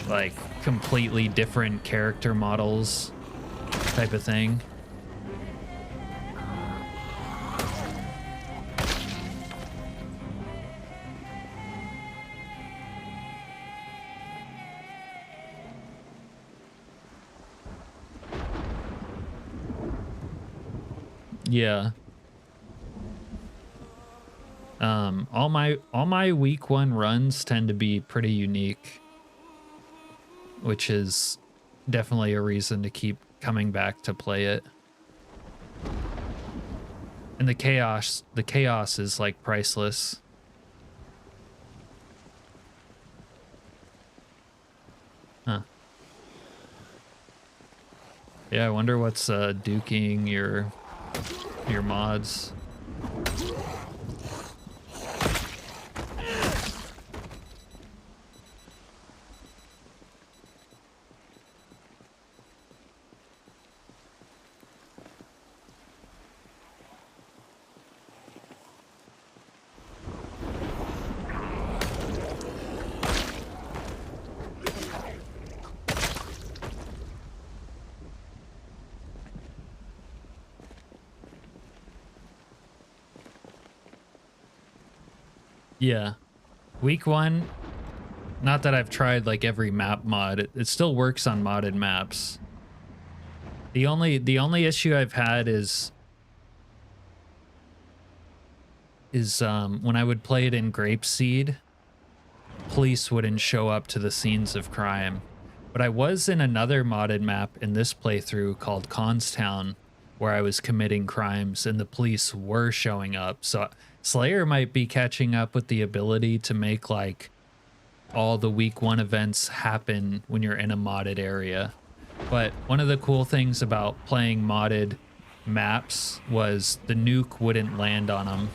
Like completely different character models type of thing? Yeah. All my week 1 runs tend to be pretty unique, which is definitely a reason to keep coming back to play it. And the chaos is like priceless. Huh. Yeah, I wonder what's duking your mods. Yeah. Week 1, not that I've tried like every map mod, it still works on modded maps. The only issue I've had is when I would play it in Grapeseed, police wouldn't show up to the scenes of crime. But I was in another modded map in this playthrough called Constown, where I was committing crimes and the police were showing up. So Slayer might be catching up with the ability to make like all the week 1 events happen when you're in a modded area. But one of the cool things about playing modded maps was the nuke wouldn't land on them.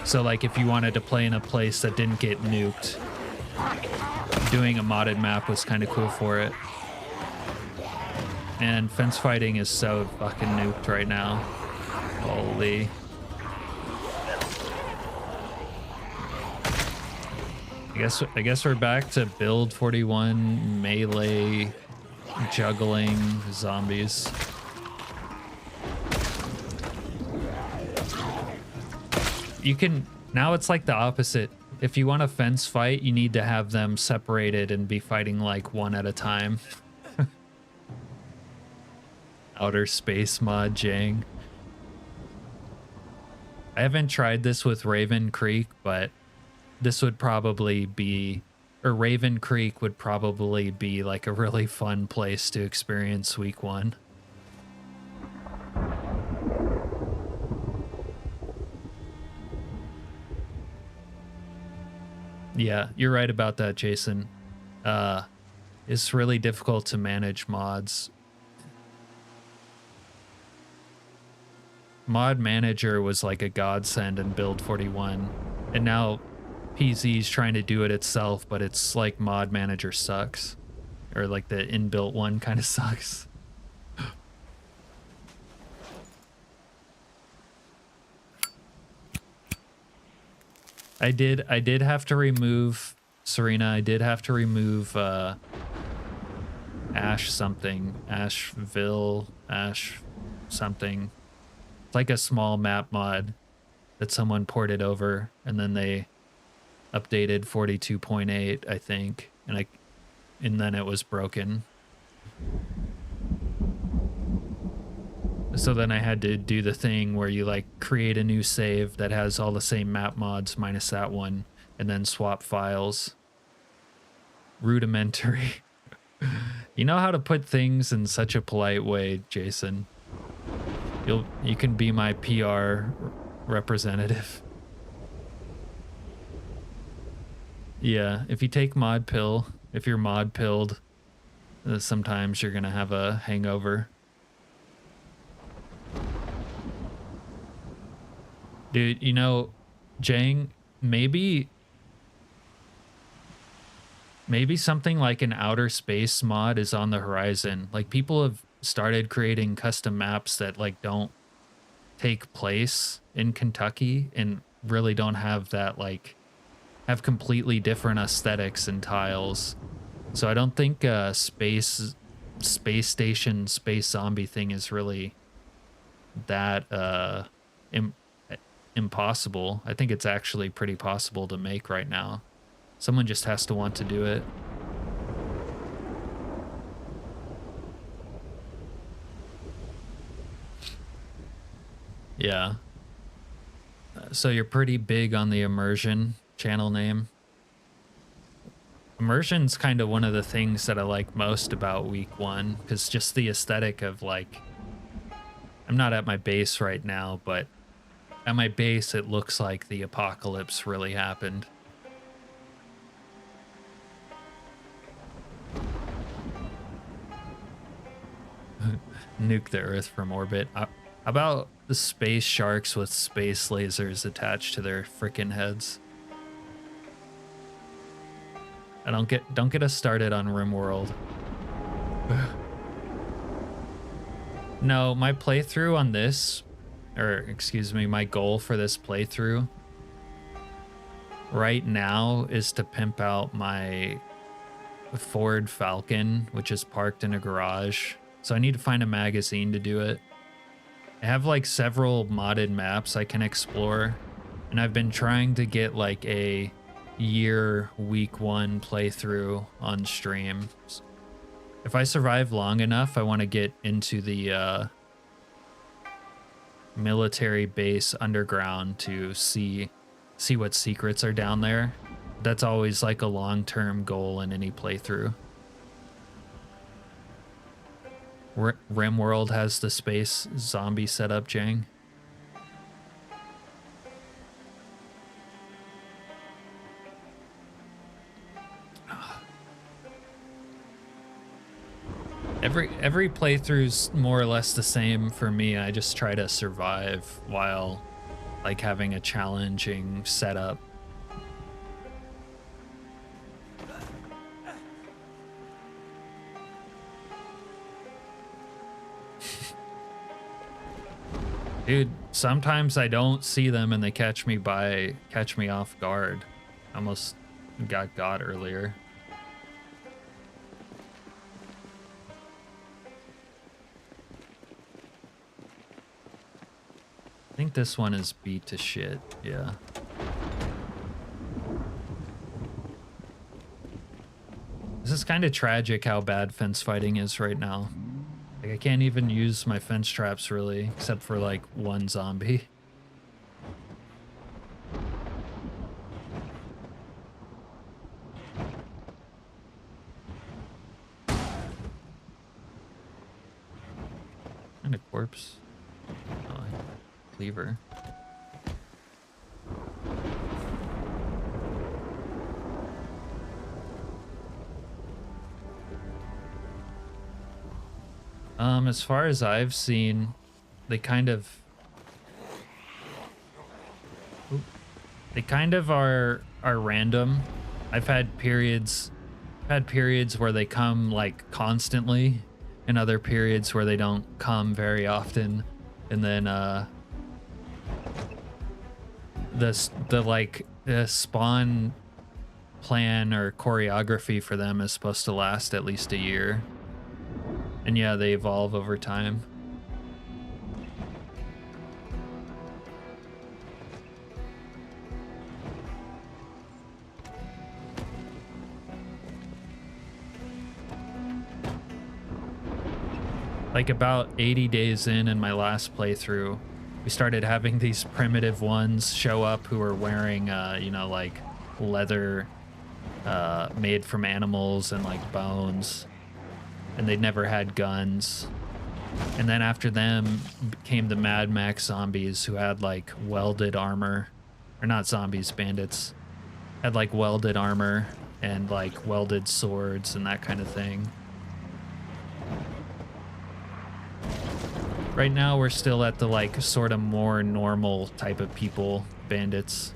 So like if you wanted to play in a place that didn't get nuked, doing a modded map was kind of cool for it. And fence fighting is so fucking nuked right now. Holy. I guess we're back to build 41 melee juggling zombies. You can, now it's like the opposite. If you want a fence fight, you need to have them separated and be fighting like one at a time. Outer space mod, Jang. I haven't tried this with Raven Creek, but this would probably be, or Raven Creek would probably be like a really fun place to experience week 1. Yeah, you're right about that, Jason. It's really difficult to manage mods. Mod Manager was like a godsend in Build 41, and now PZ's trying to do it itself, but it's like Mod Manager sucks, or like the inbuilt one kind of sucks. I did have to remove, Serena, I did have to remove Ash something, Ashville, Ash something. It's like a small map mod that someone ported over, and then they updated 42.8, I think, and then it was broken. So then I had to do the thing where you like create a new save that has all the same map mods minus that one, and then swap files. Rudimentary. You know how to put things in such a polite way, Jason. You can be my PR representative. Yeah, if you take mod pill, if you're mod pilled, sometimes you're gonna have a hangover. Dude, you know, Jang, maybe something like an outer space mod is on the horizon. Like, people have started creating custom maps that like don't take place in Kentucky and really don't have that, like, have completely different aesthetics and tiles. So I don't think space station space zombie thing is really that impossible. I think it's actually pretty possible to make right now. Someone just has to want to do it. Yeah. So you're pretty big on the immersion channel name. Immersion's kind of one of the things that I like most about week 1, because just the aesthetic of, like, I'm not at my base right now, but at my base it looks like the apocalypse really happened. Nuke the Earth from orbit. How about the space sharks with space lasers attached to their frickin' heads? And don't get us started on RimWorld. No, my playthrough on this, or excuse me, my goal for this playthrough right now is to pimp out my Ford Falcon, which is parked in a garage. So I need to find a magazine to do it. I have like several modded maps I can explore, and I've been trying to get like a year week 1 playthrough on stream. If I survive long enough, I want to get into the military base underground to see what secrets are down there. That's always like a long-term goal in any playthrough. RimWorld has the space zombie setup, Jang. Every playthrough's more or less the same for me. I just try to survive while like having a challenging setup. Dude, sometimes I don't see them and they catch me off guard. I almost got earlier. I think this one is beat to shit. Yeah. This is kind of tragic how bad fence fighting is right now. Like I can't even use my fence traps really, except for like one zombie. And a corpse. Oh, cleaver. As far as I've seen, they kind of are random. I've had periods where they come like constantly, and other periods where they don't come very often. And then the spawn plan or choreography for them is supposed to last at least a year. And yeah, they evolve over time. Like about 80 days in my last playthrough, we started having these primitive ones show up who were wearing, you know, like leather made from animals and like bones. And they'd never had guns. And then after them came the Mad Max zombies who had like welded armor. Or not zombies, bandits. Had like welded armor and like welded swords and that kind of thing. Right now we're still at the like sort of more normal type of people, bandits.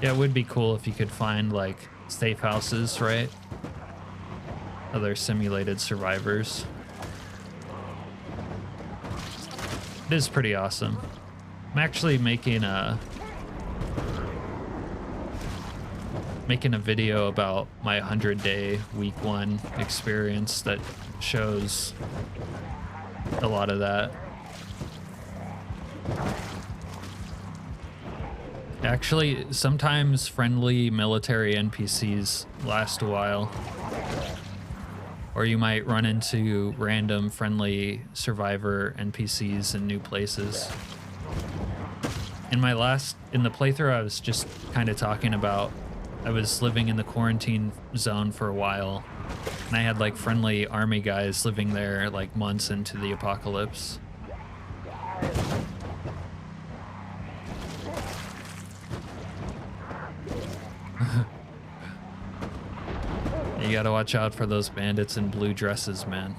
Yeah, it would be cool if you could find like safe houses, right? Other simulated survivors. It is pretty awesome. I'm actually making a video about my 100-day week 1 experience that shows a lot of that. Actually, sometimes friendly military NPCs last a while. Or you might run into random friendly survivor NPCs in new places. In the playthrough I was just kind of talking about, I was living in the quarantine zone for a while, and I had like friendly army guys living there like months into the apocalypse. You gotta watch out for those bandits in blue dresses, man.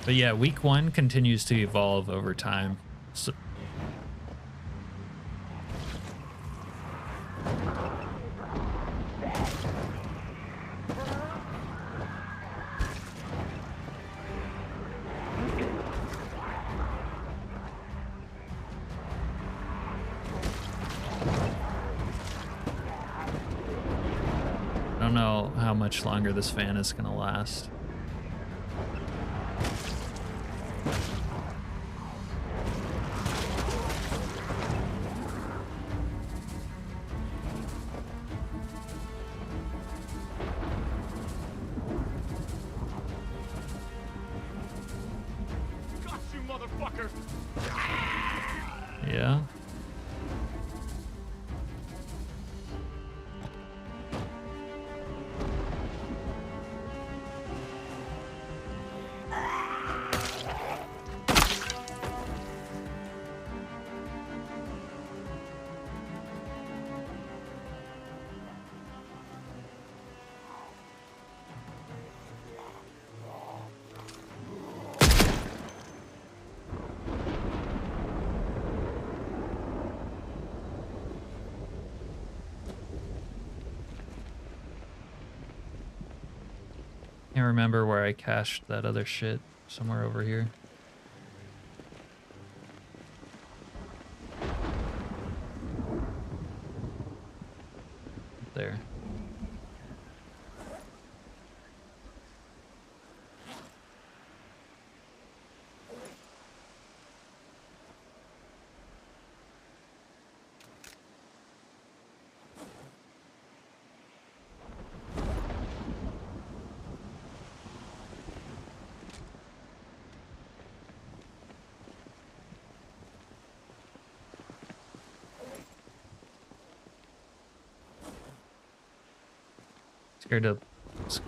But yeah, week 1 continues to evolve over time. So I don't know how much longer this fan is gonna last. Got you, motherfucker! Yeah. Can't remember where I cached that other shit. Somewhere over here.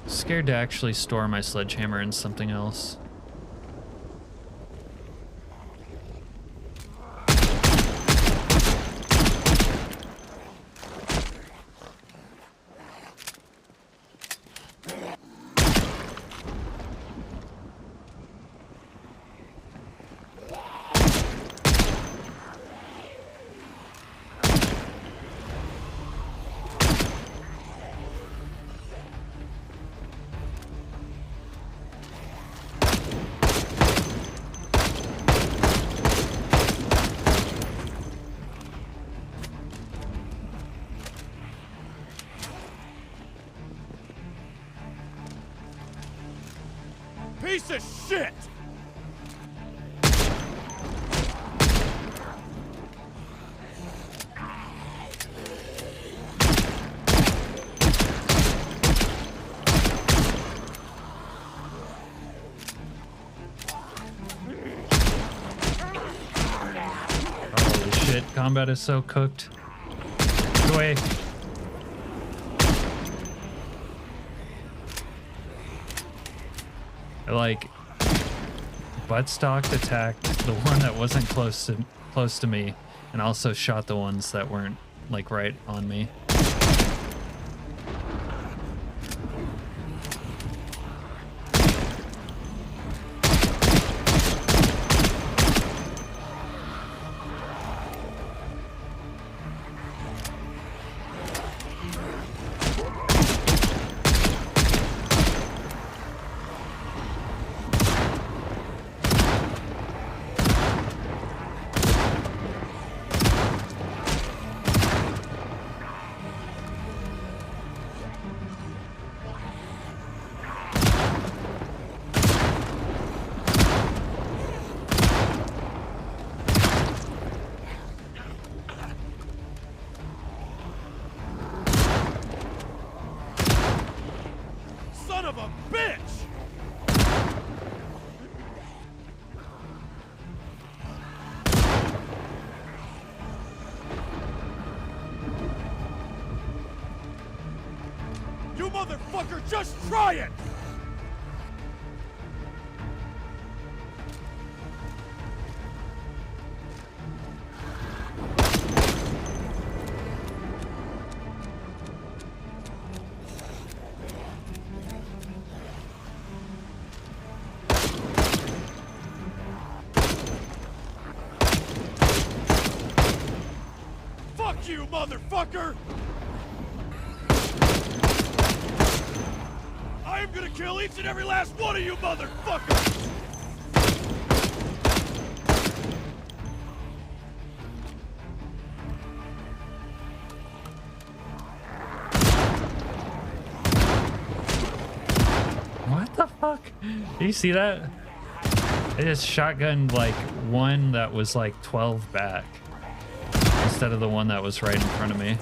Scared to actually store my sledgehammer in something else. Piece of shit! Holy shit, combat is so cooked. Get away. Like buttstock attacked the one that wasn't close to me, and also shot the ones that weren't like right on me. Son of a bitch! You motherfucker, just try it! Fuck you, motherfucker! I am gonna kill each and every last one of you motherfuckers! What the fuck? Do you see that? I just shotgunned like one that was like 12 back instead of the one that was right in front of me.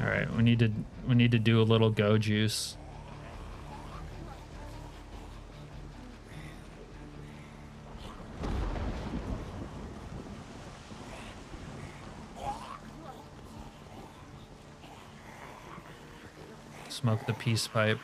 All right, we need to do a little go juice. Smoke the peace pipe.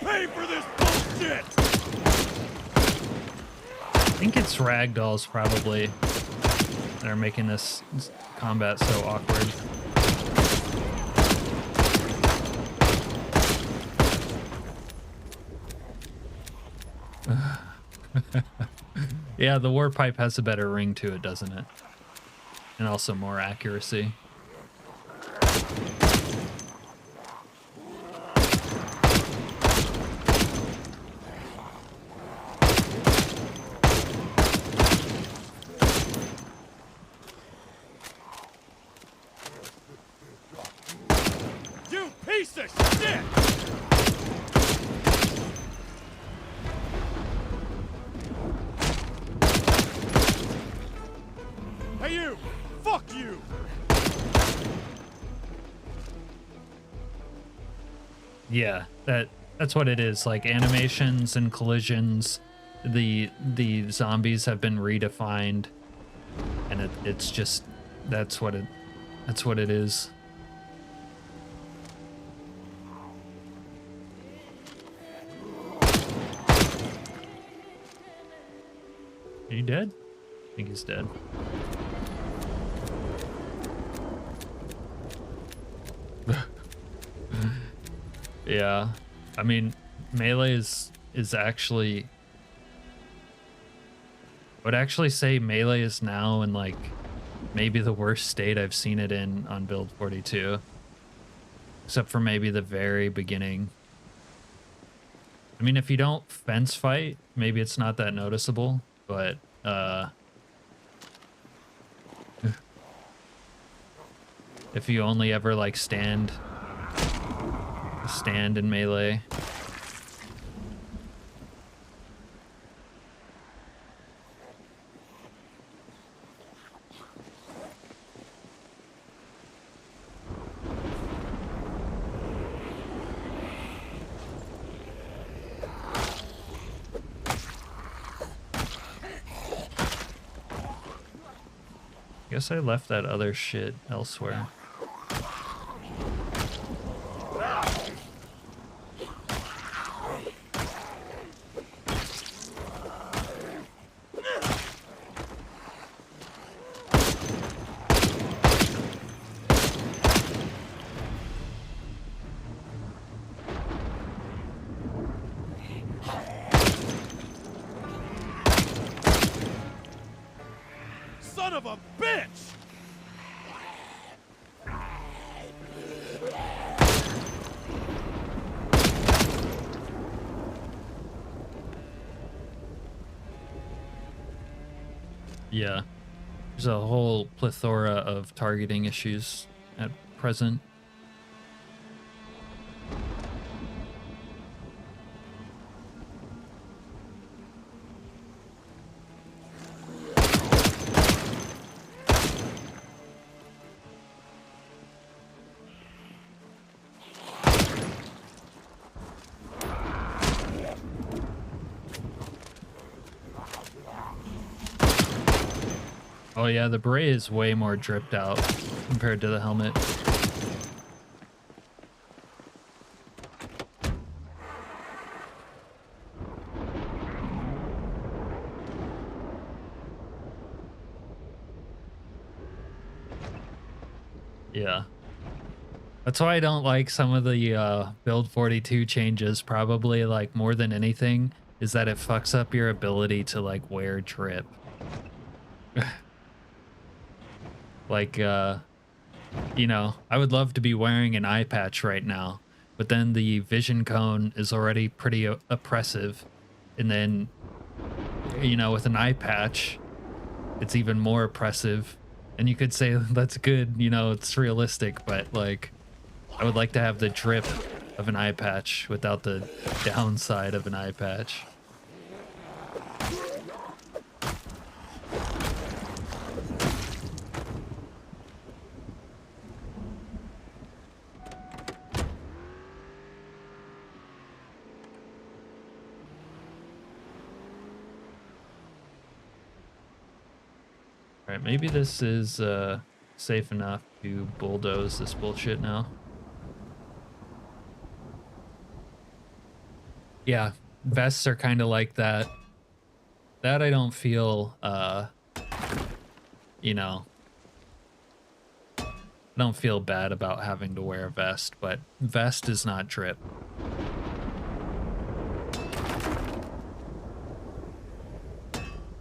Pay for this bullshit! I think it's ragdolls probably that are making this combat so awkward. Yeah, the war pipe has a better ring to it, doesn't it? And also more accuracy. Hey you! Fuck you! Yeah, that's what it is. Like animations and collisions, the zombies have been redefined, and it's just that's what it is. Are you dead? I think he's dead. Yeah, I mean, melee is actually, I would actually say melee is now in like maybe the worst state I've seen it in on build 42, except for maybe the very beginning. I mean, if you don't fence fight, maybe it's not that noticeable, but if you only ever like stand in melee. Guess I left that other shit elsewhere. Son of a bitch! Yeah, there's a whole plethora of targeting issues at present. Oh yeah, the beret is way more dripped out compared to the helmet. Yeah. That's why I don't like some of the build 42 changes, probably like more than anything, is that it fucks up your ability to like wear drip. Like you know, I would love to be wearing an eye patch right now, but then the vision cone is already pretty oppressive. And then, you know, with an eye patch, it's even more oppressive. And you could say that's good, you know, it's realistic, but like, I would like to have the drip of an eye patch without the downside of an eye patch. All right, maybe this is safe enough to bulldoze this bullshit now. Yeah, vests are kind of like that. That I don't feel, you know, I don't feel bad about having to wear a vest, but vest is not drip.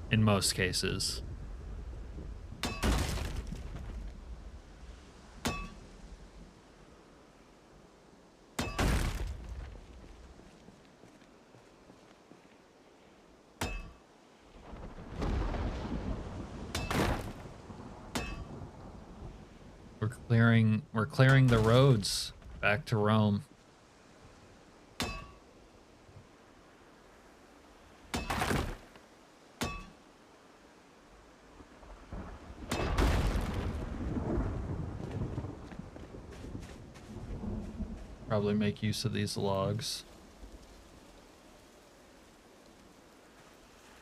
In most cases. We're clearing the roads back to Rome. Probably make use of these logs.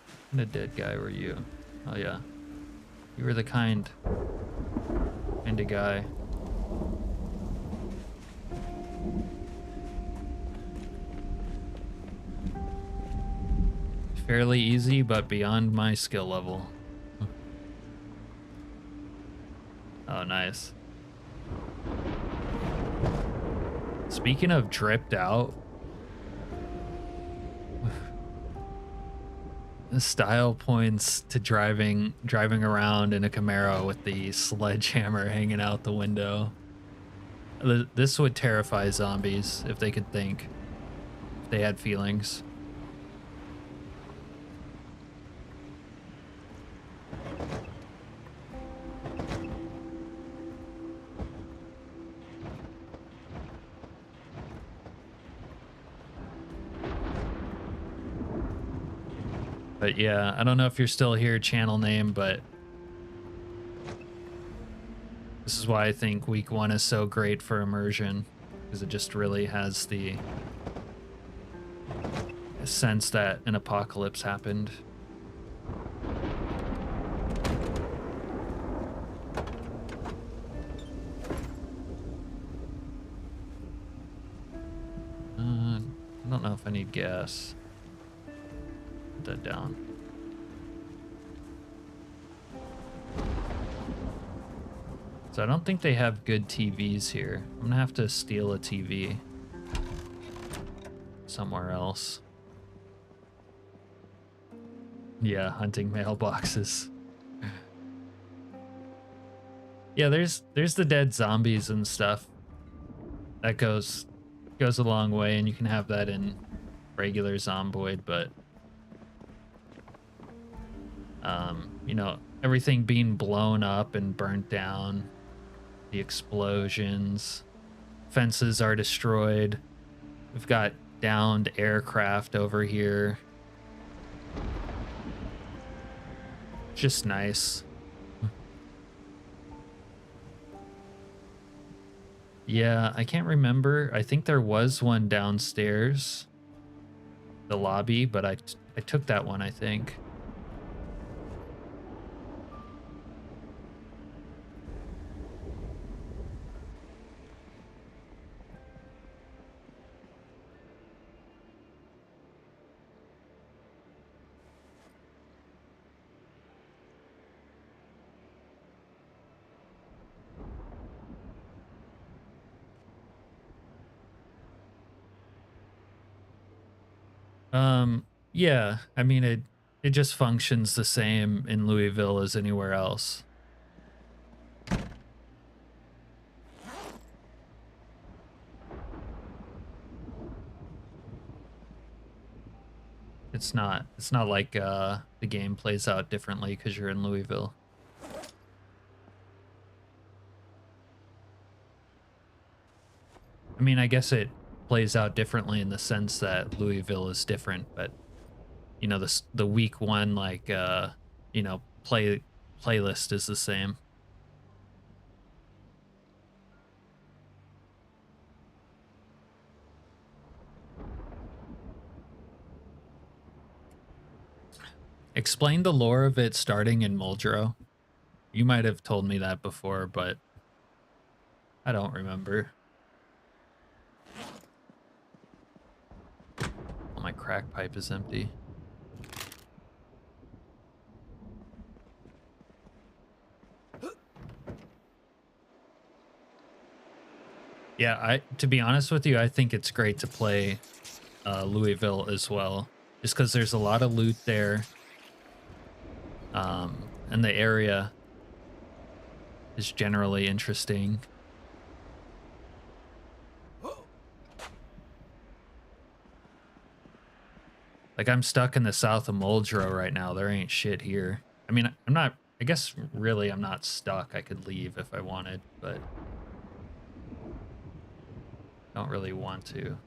What kind of dead guy were you? Oh yeah. You were the kind of guy. Fairly easy, but beyond my skill level. Oh, nice. Speaking of dripped out, the style points to driving around in a Camaro with the sledgehammer hanging out the window. This would terrify zombies if they could think, if they had feelings. But yeah, I don't know if you're still here, channel name, but this is why I think week 1 is so great for immersion, because it just really has the sense that an apocalypse happened. I don't know if I need gas. Put that down. So I don't think they have good TVs here. I'm gonna have to steal a TV somewhere else. Yeah, hunting mailboxes. Yeah, there's the dead zombies and stuff. That goes a long way, and you can have that in regular Zomboid, but you know, everything being blown up and burnt down, the explosions, fences are destroyed. We've got downed aircraft over here. Just nice. Yeah, I can't remember. I think there was one downstairs, the lobby, but I took that one, I think. Yeah, I mean, it just functions the same in Louisville as anywhere else. It's not like the game plays out differently because you're in Louisville. I mean, I guess it plays out differently in the sense that Louisville is different, but you know, the week 1 like you know, playlist is the same. Explain the lore of it starting in Muldraugh. You might have told me that before, but I don't remember. Oh, my crack pipe is empty. Yeah, to be honest with you, I think it's great to play Louisville as well, just because there's a lot of loot there, and the area is generally interesting. Like, I'm stuck in the south of Muldraugh right now. There ain't shit here. I mean, I'm not, I guess really I'm not stuck. I could leave if I wanted, but I don't really want to.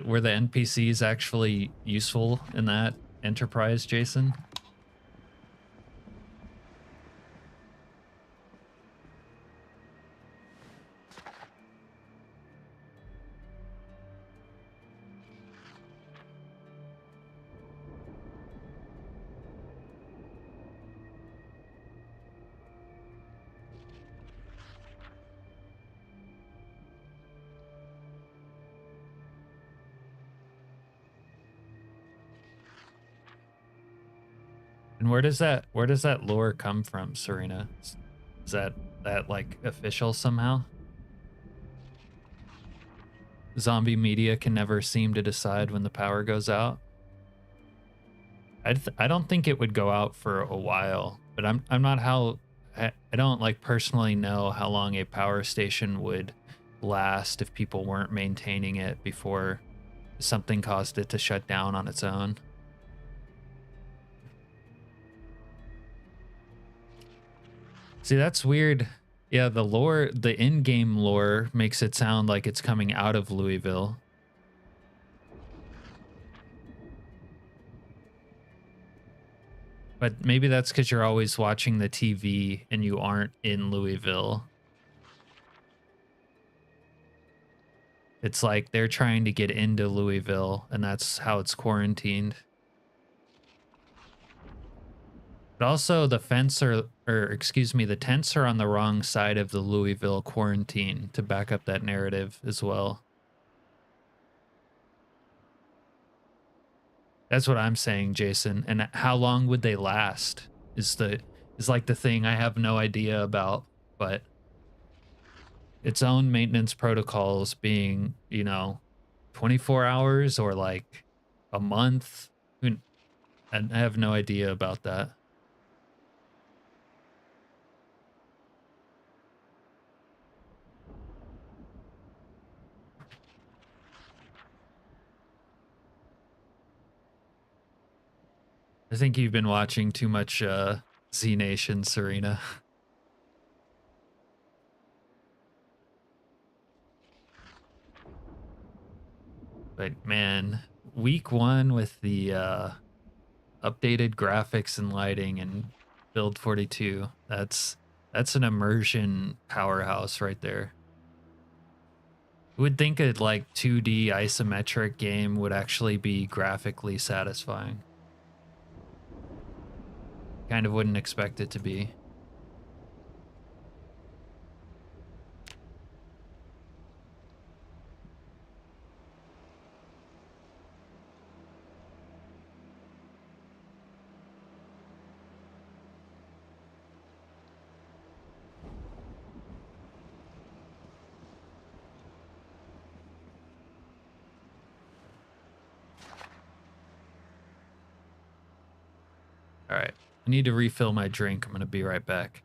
Were the NPCs actually useful in that Enterprise, Jason? And where does that lore come from, Serena? Is that like official somehow? Zombie media can never seem to decide when the power goes out. I don't think it would go out for a while, but I'm not how I don't like personally know how long a power station would last if people weren't maintaining it before something caused it to shut down on its own. See, that's weird. Yeah, the lore, the in-game lore makes it sound like it's coming out of Louisville. But maybe that's because you're always watching the TV and you aren't in Louisville. It's like they're trying to get into Louisville and that's how it's quarantined. But also the fence or excuse me, the tents are on the wrong side of the Louisville quarantine to back up that narrative as well. That's what I'm saying, Jason. And how long would they last is like the thing I have no idea about, but its own maintenance protocols being, 24 hours or like a month. And I have no idea about that. I think you've been watching too much Z Nation, Serena. But man, week 1 with the updated graphics and lighting and build 42, that's an immersion powerhouse right there. You would think a like 2D isometric game would actually be graphically satisfying. Kind of wouldn't expect it to be. All right, I need to refill my drink. I'm gonna be right back.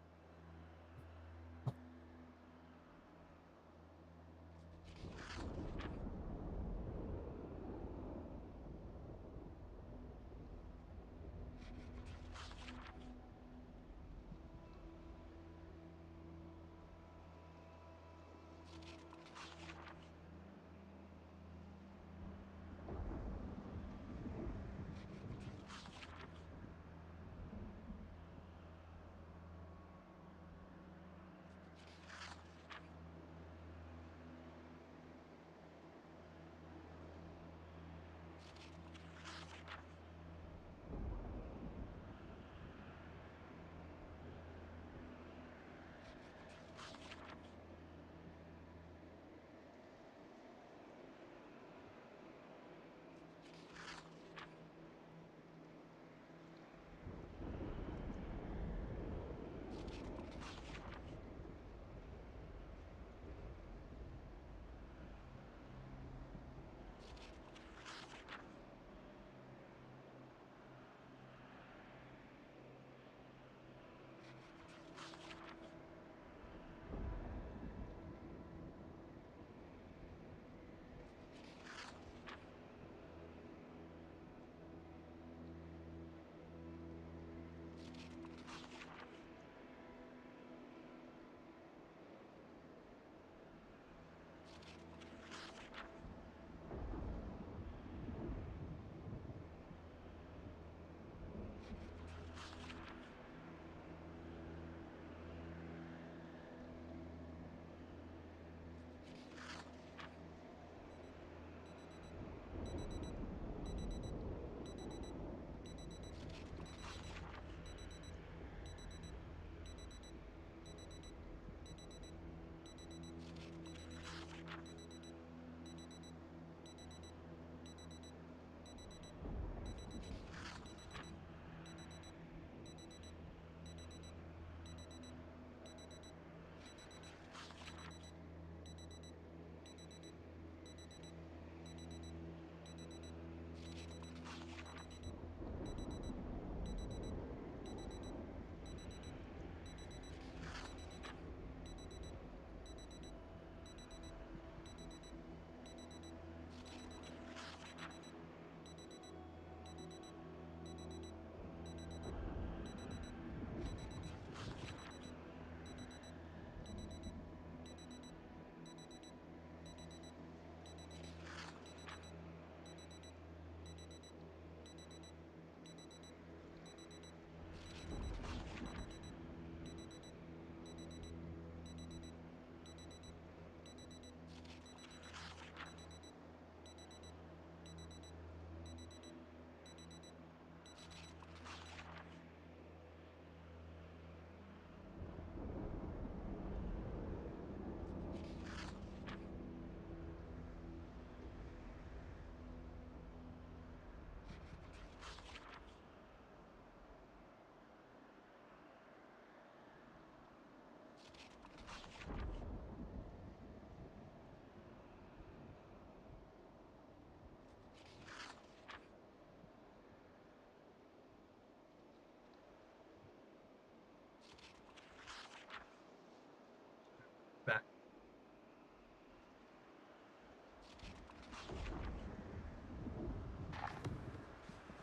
Back.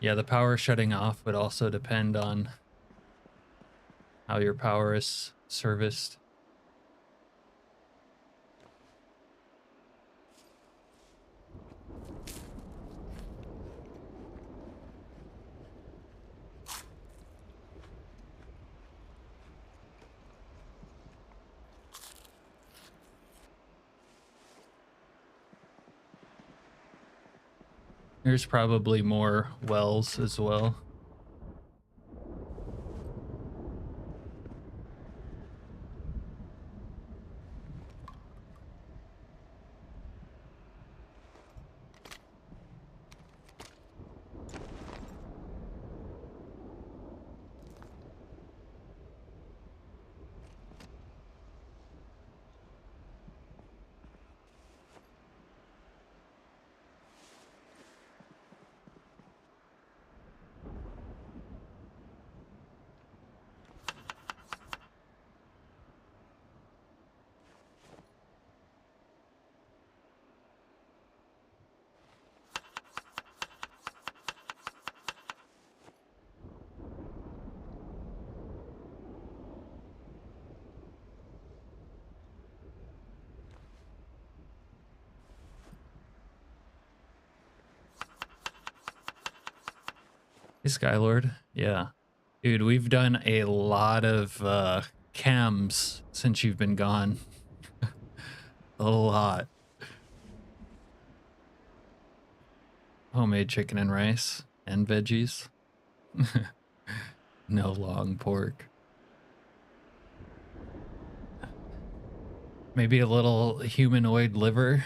Yeah, the power shutting off would also depend on how your power is serviced. There's probably more wells as well. Hey, Skylord. Yeah. Dude, we've done a lot of cams since you've been gone. A lot. Homemade chicken and rice and veggies. No long pork. Maybe a little humanoid liver.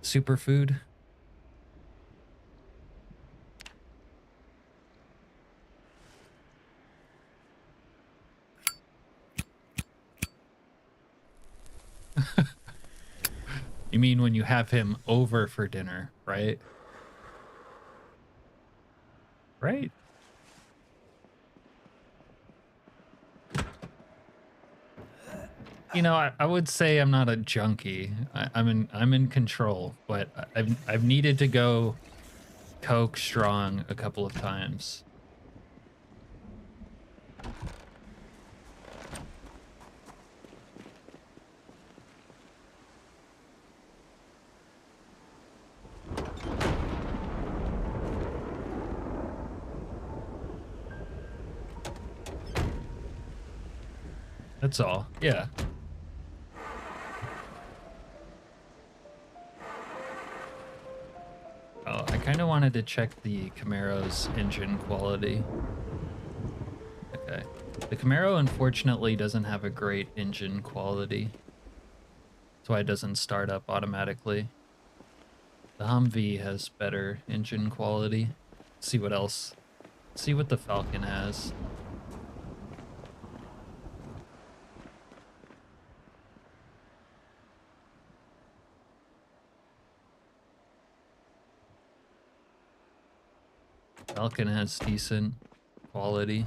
Superfood. You mean when you have him over for dinner, right? Right? You know, I would say I'm not a junkie. I'm in control, but I've needed to go Coke strong a couple of times. That's all. Yeah. Oh, I kind of wanted to check the Camaro's engine quality. Okay. The Camaro, unfortunately, doesn't have a great engine quality. That's why it doesn't start up automatically. The Humvee has better engine quality. Let's see what else. Let's see what the Falcon has. Falcon has decent quality.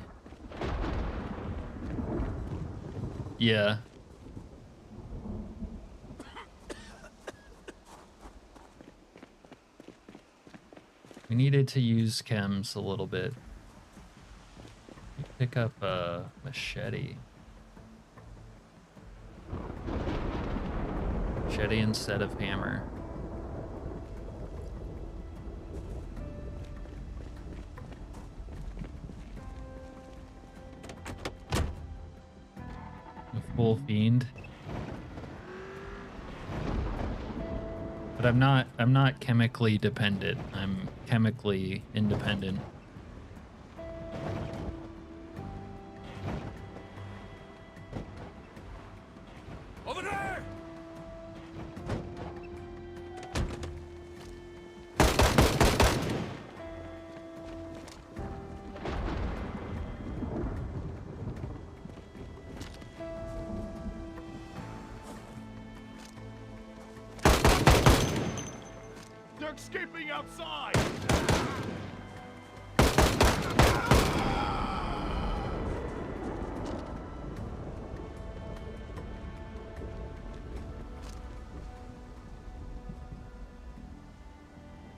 Yeah. We needed to use chems a little bit. Pick up a machete. Machete instead of hammer. A full fiend. But I'm not chemically dependent. I'm chemically independent. Over there! They're escaping outside!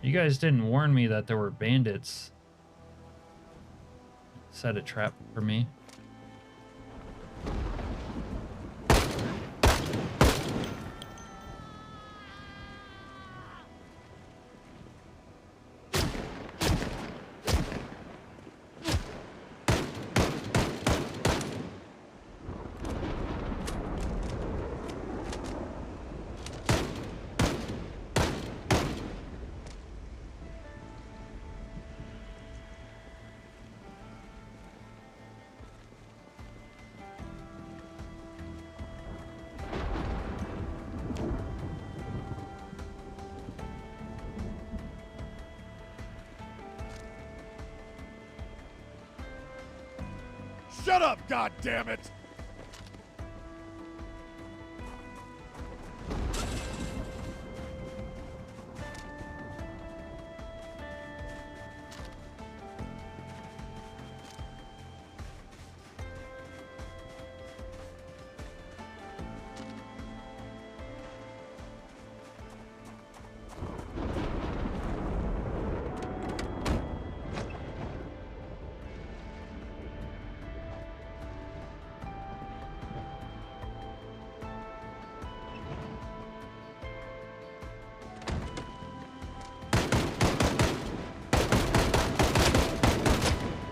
You guys didn't warn me that there were bandits. Set a trap for me. Shut up, goddammit!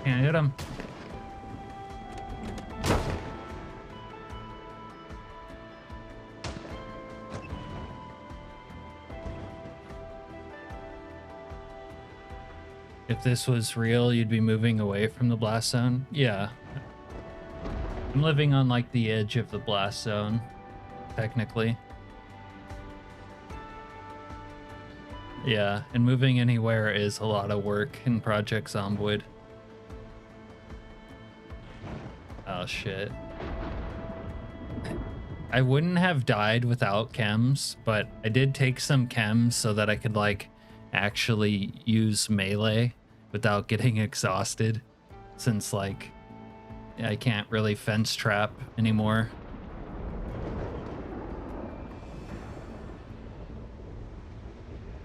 Can't hit him. If this was real, you'd be moving away from the blast zone. Yeah. I'm living on like the edge of the blast zone, technically. Yeah, and moving anywhere is a lot of work in Project Zomboid. Oh shit. I wouldn't have died without chems, but I did take some chems so that I could like actually use melee without getting exhausted, since like I can't really fence trap anymore.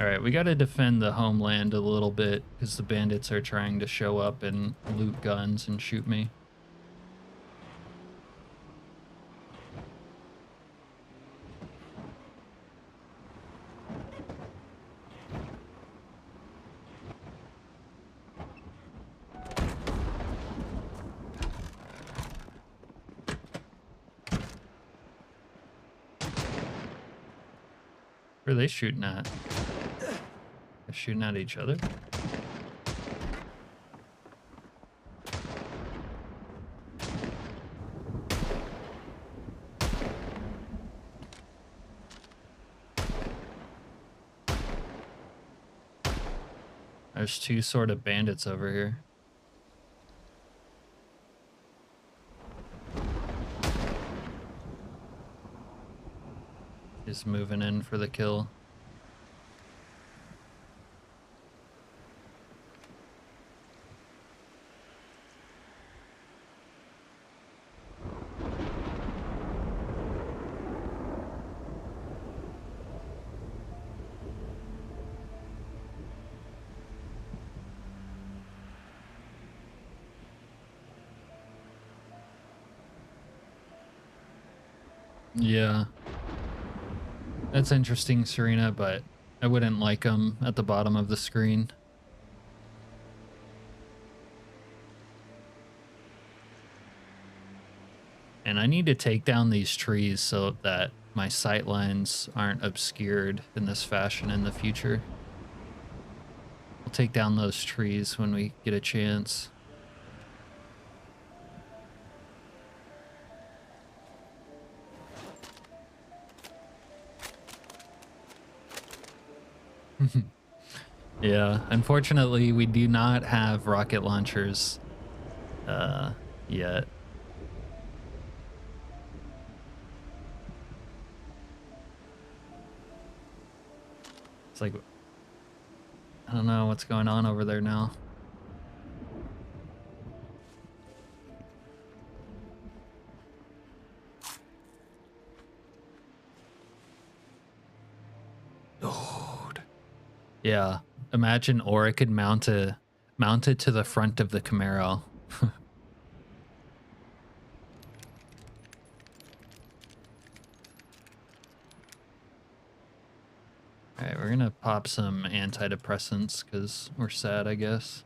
Alright, we gotta defend the homeland a little bit because the bandits are trying to show up and loot guns and shoot me. Who are they shooting at? They're shooting at each other? There's two sort of bandits over here. He's moving in for the kill. Yeah. That's interesting, Serena, but I wouldn't like them at the bottom of the screen. And I need to take down these trees so that my sight lines aren't obscured in this fashion in the future. We'll take down those trees when we get a chance. Yeah, unfortunately, we do not have rocket launchers yet. It's like, I don't know what's going on over there now. Lord. Yeah, Imagine Aura could mount it to the front of the Camaro. Alright, we're gonna pop some antidepressants because we're sad, I guess.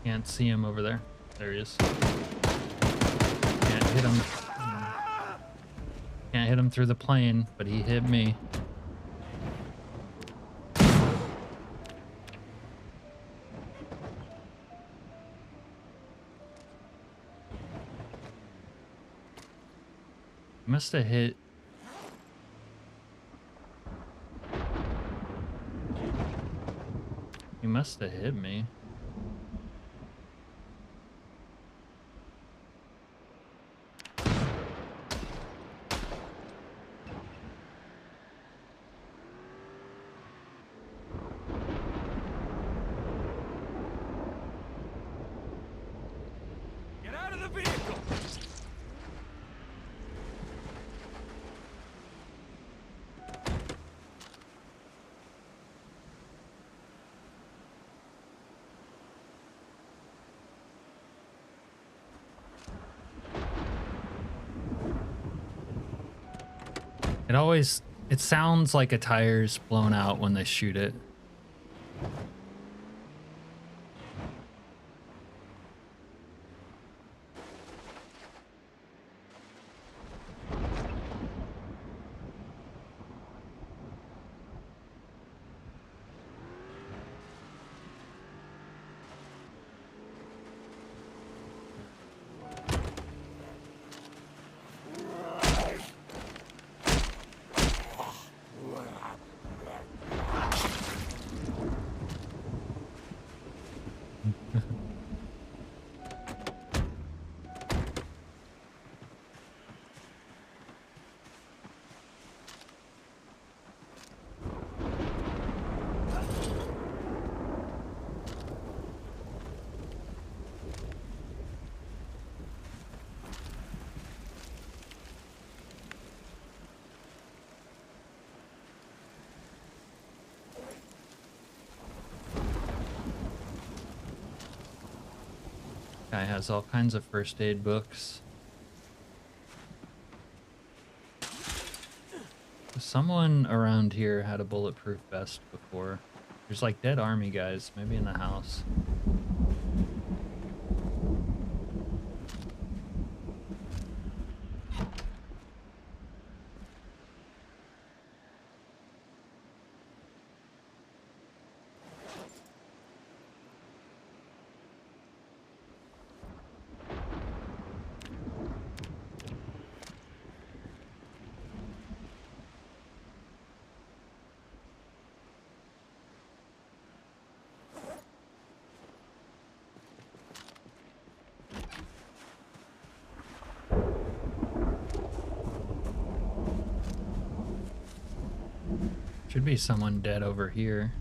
Can't see him over there. There he is. Can't hit him. Can't hit him through the plane, but he hit me. He must have hit. He must have hit me. It sounds like a tire's blown out when they shoot it. Guy has all kinds of first aid books. Someone around here had a bulletproof vest before. There's like dead army guys, maybe in the house. Should be someone dead over here.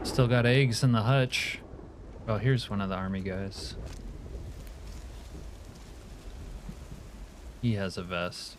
Still got eggs in the hutch. Oh, here's one of the army guys. He has a vest.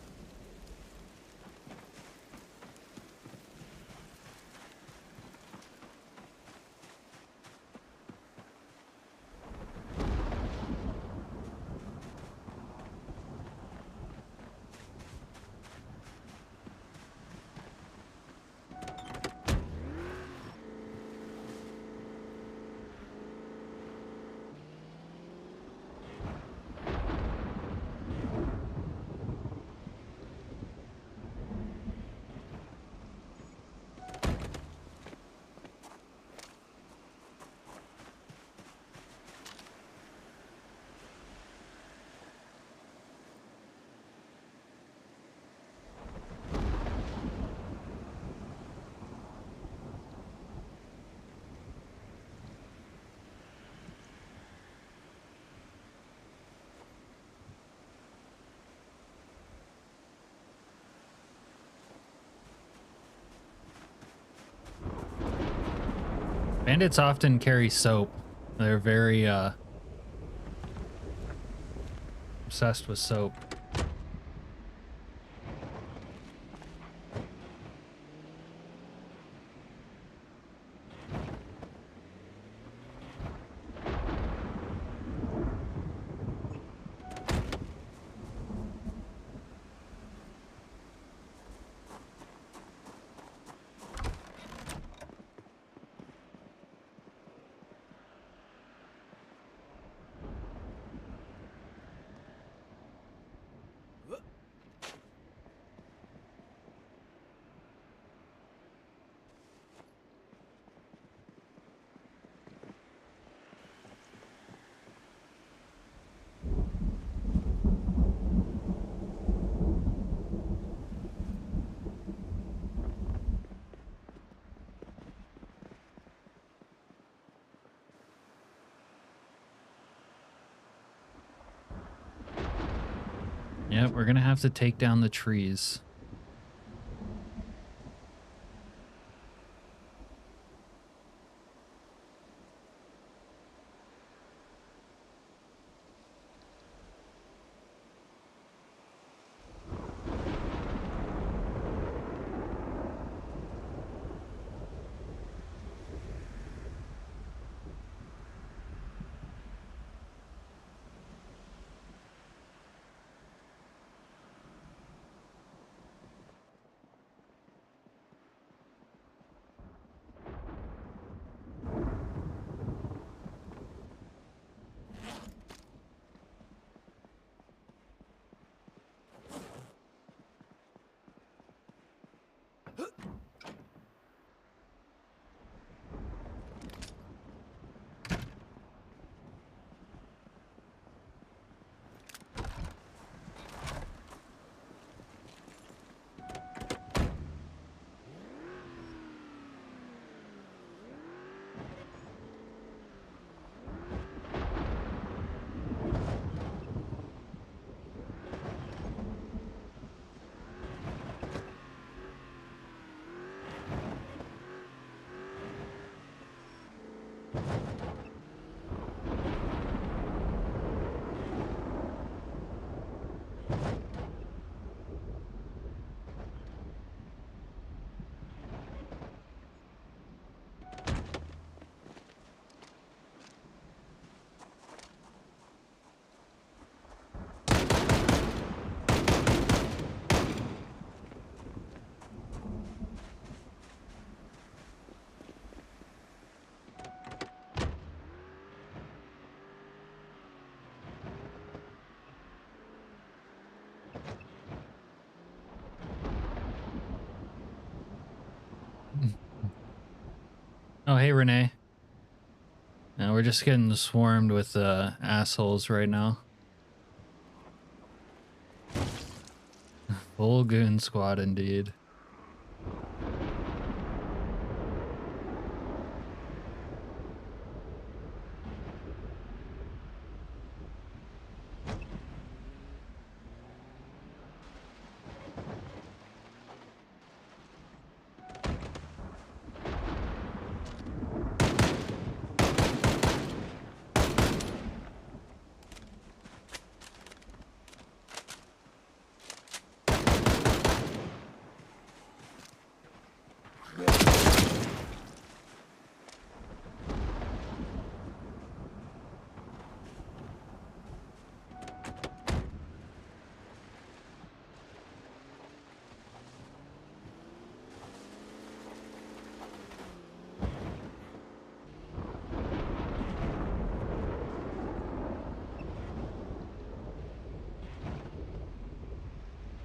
Bandits often carry soap. They're very obsessed with soap. Yep, we're gonna have to take down the trees. Oh, hey, Renee. And we're just getting swarmed with assholes right now. Full goon squad indeed.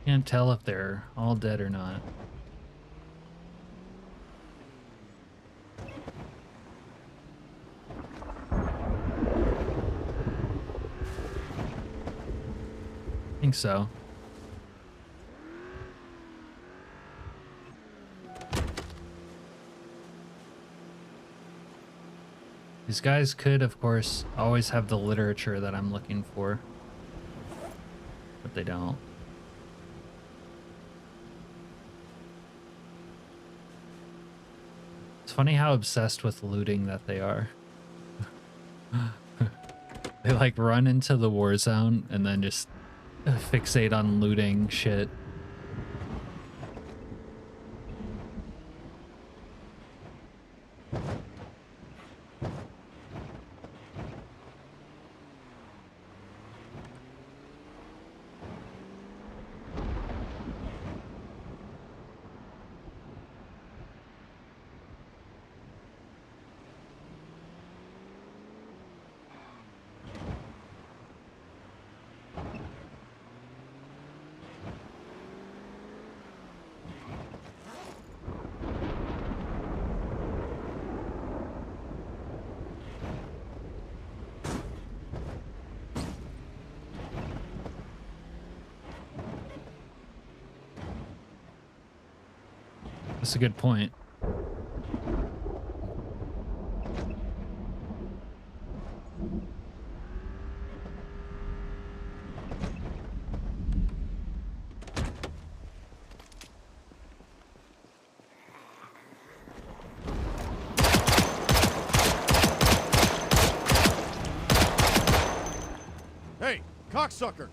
Can't tell if they're all dead or not. I think so. These guys could, of course, always have the literature that I'm looking for, but they don't. It's funny how obsessed with looting that they are. They like run into the war zone and then just fixate on looting shit. That's a good point. Hey, cocksucker!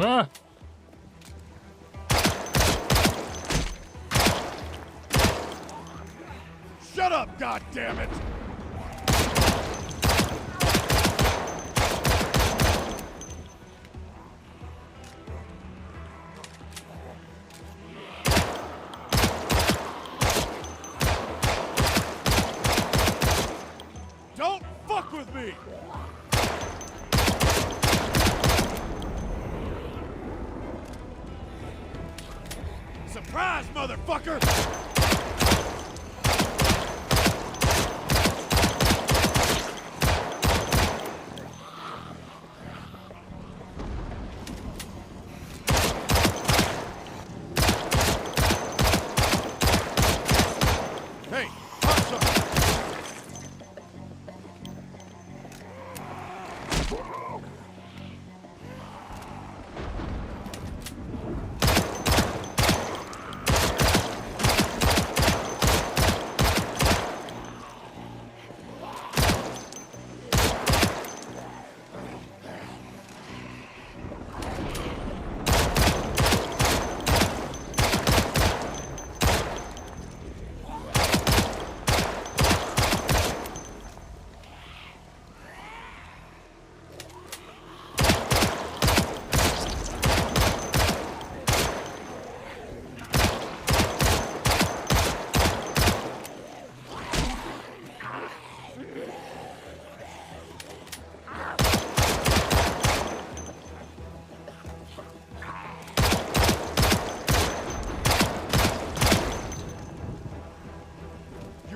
Ah! Shut up, goddammit! Don't fuck with me! Surprise, motherfucker! Hey, cocksucker!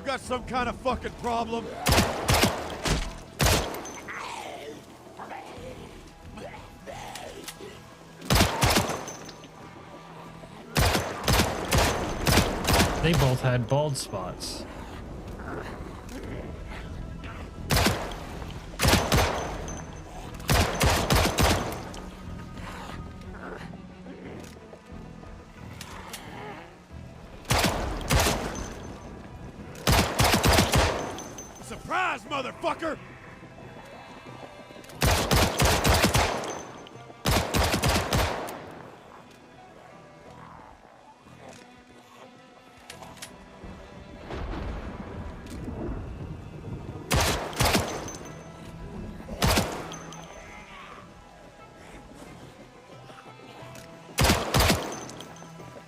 got some kind of fucking problem? They both had bald spots. Surprise, motherfucker!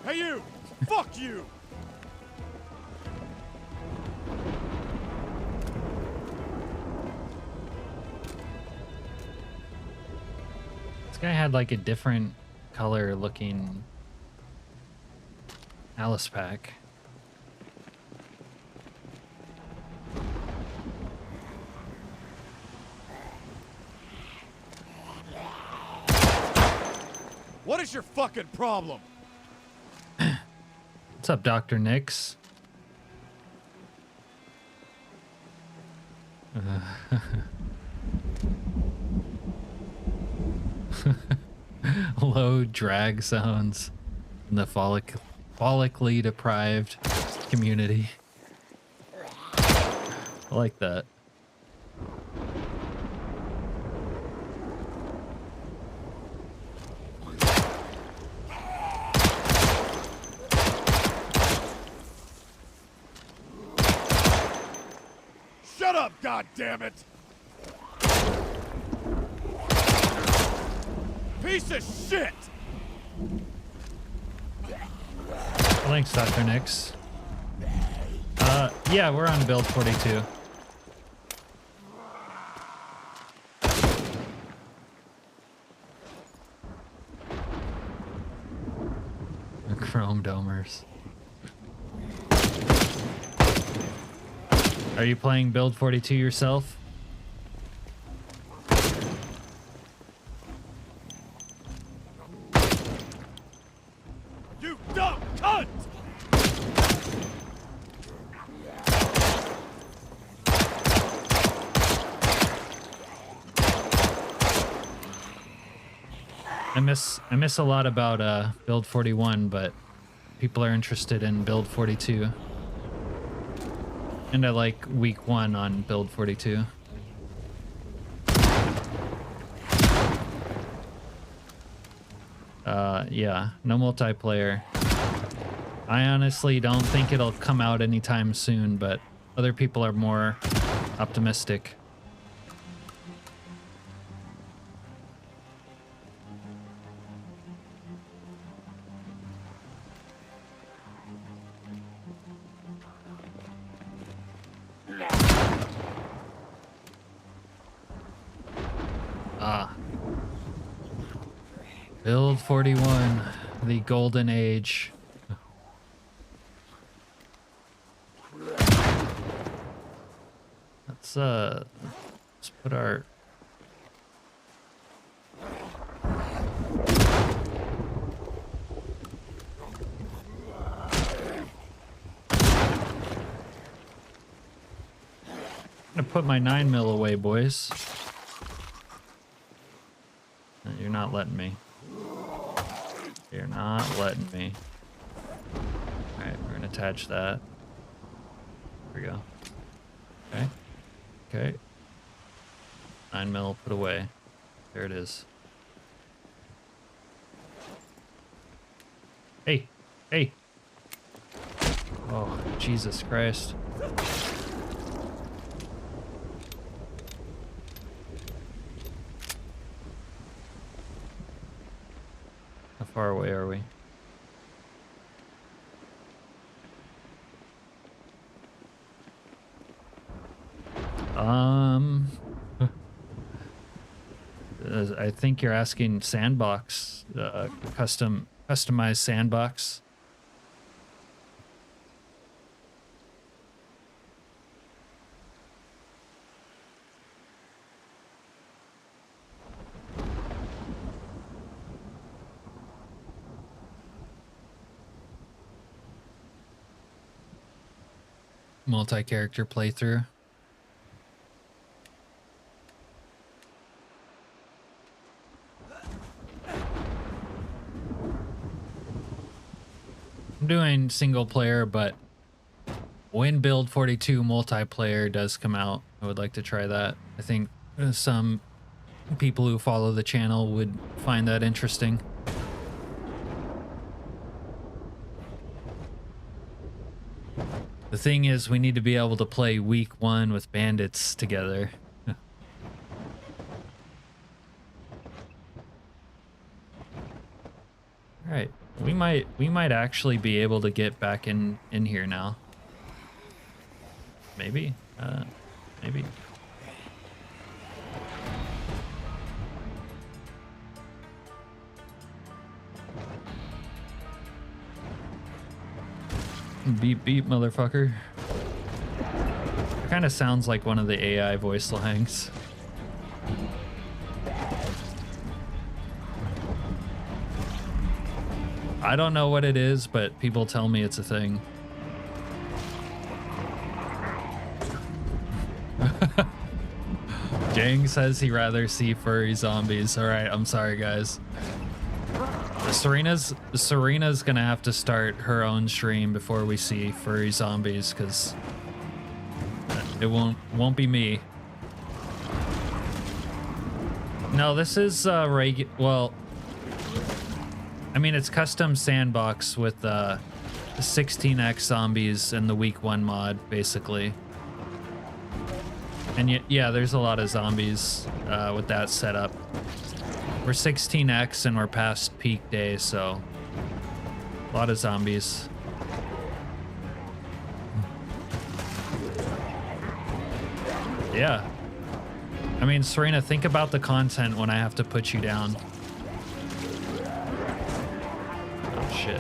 Hey you! Fuck you! This guy had like a different color looking Alice pack. What is your fucking problem? What's up, Dr. Nix? Low drag zones in the follically deprived community. I like that. Shut up, goddammit! Piece of shit! Thanks, Dr. Nix. Yeah, we're on build 42. The Chrome Domers. Are you playing build 42 yourself? You dumb cunt! I miss a lot about build 41, but people are interested in build 42. And I like week 1 on build 42. Yeah, no multiplayer. I honestly don't think it'll come out anytime soon, but other people are more optimistic. Build 41, the golden age. Let's put our I'm gonna put my 9mm away, boys. You're not letting me. You're not letting me. Alright, we're gonna attach that. There we go. Okay. Okay. 9mm put away. There it is. Hey! Hey! Oh, Jesus Christ. How far away are we? I think you're asking Sandbox, customized Sandbox. multi-character playthrough. I'm doing single player, but when Build 42 multiplayer does come out, I would like to try that. I think some people who follow the channel would find that interesting. The thing is, we need to be able to play week 1 with bandits together. All right, we might actually be able to get back in here now. Maybe, maybe. Beep beep, motherfucker. It kind of sounds like one of the AI voice lines. I don't know what it is, but people tell me it's a thing. Jang says he'd rather see furry zombies. All right, I'm sorry, guys. Serena's gonna have to start her own stream before we see furry zombies, because it won't be me. No, this is well, I mean, it's custom Sandbox with 16x zombies and the week 1 mod, basically. And yeah, there's a lot of zombies with that setup. We're 16x and we're past peak day, so a lot of zombies. Yeah. I mean, Serena, think about the content when I have to put you down. Oh, shit.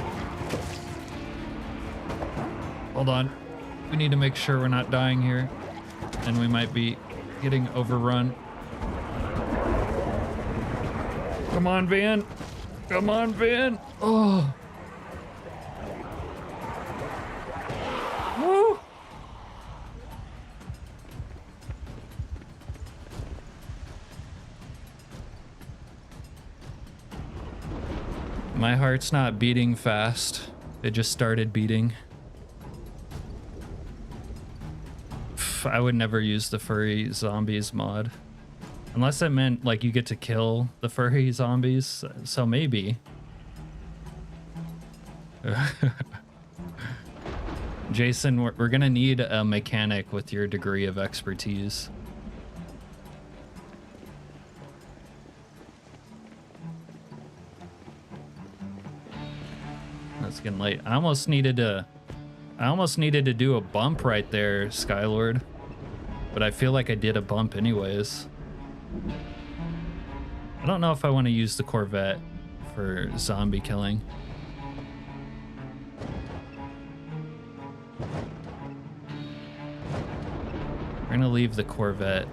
Hold on. We need to make sure we're not dying here. And we might be getting overrun. Come on, Van. Come on, Van. Oh. Woo. My heart's not beating fast. It just started beating. I would never use the furry zombies mod. Unless it meant like you get to kill the furry zombies, so maybe. Jason, we're gonna need a mechanic with your degree of expertise. That's getting late. I almost needed to do a bump right there, Skylord. But I feel like I did a bump anyways. I don't know if I want to use the Corvette for zombie killing. We're gonna leave the Corvette.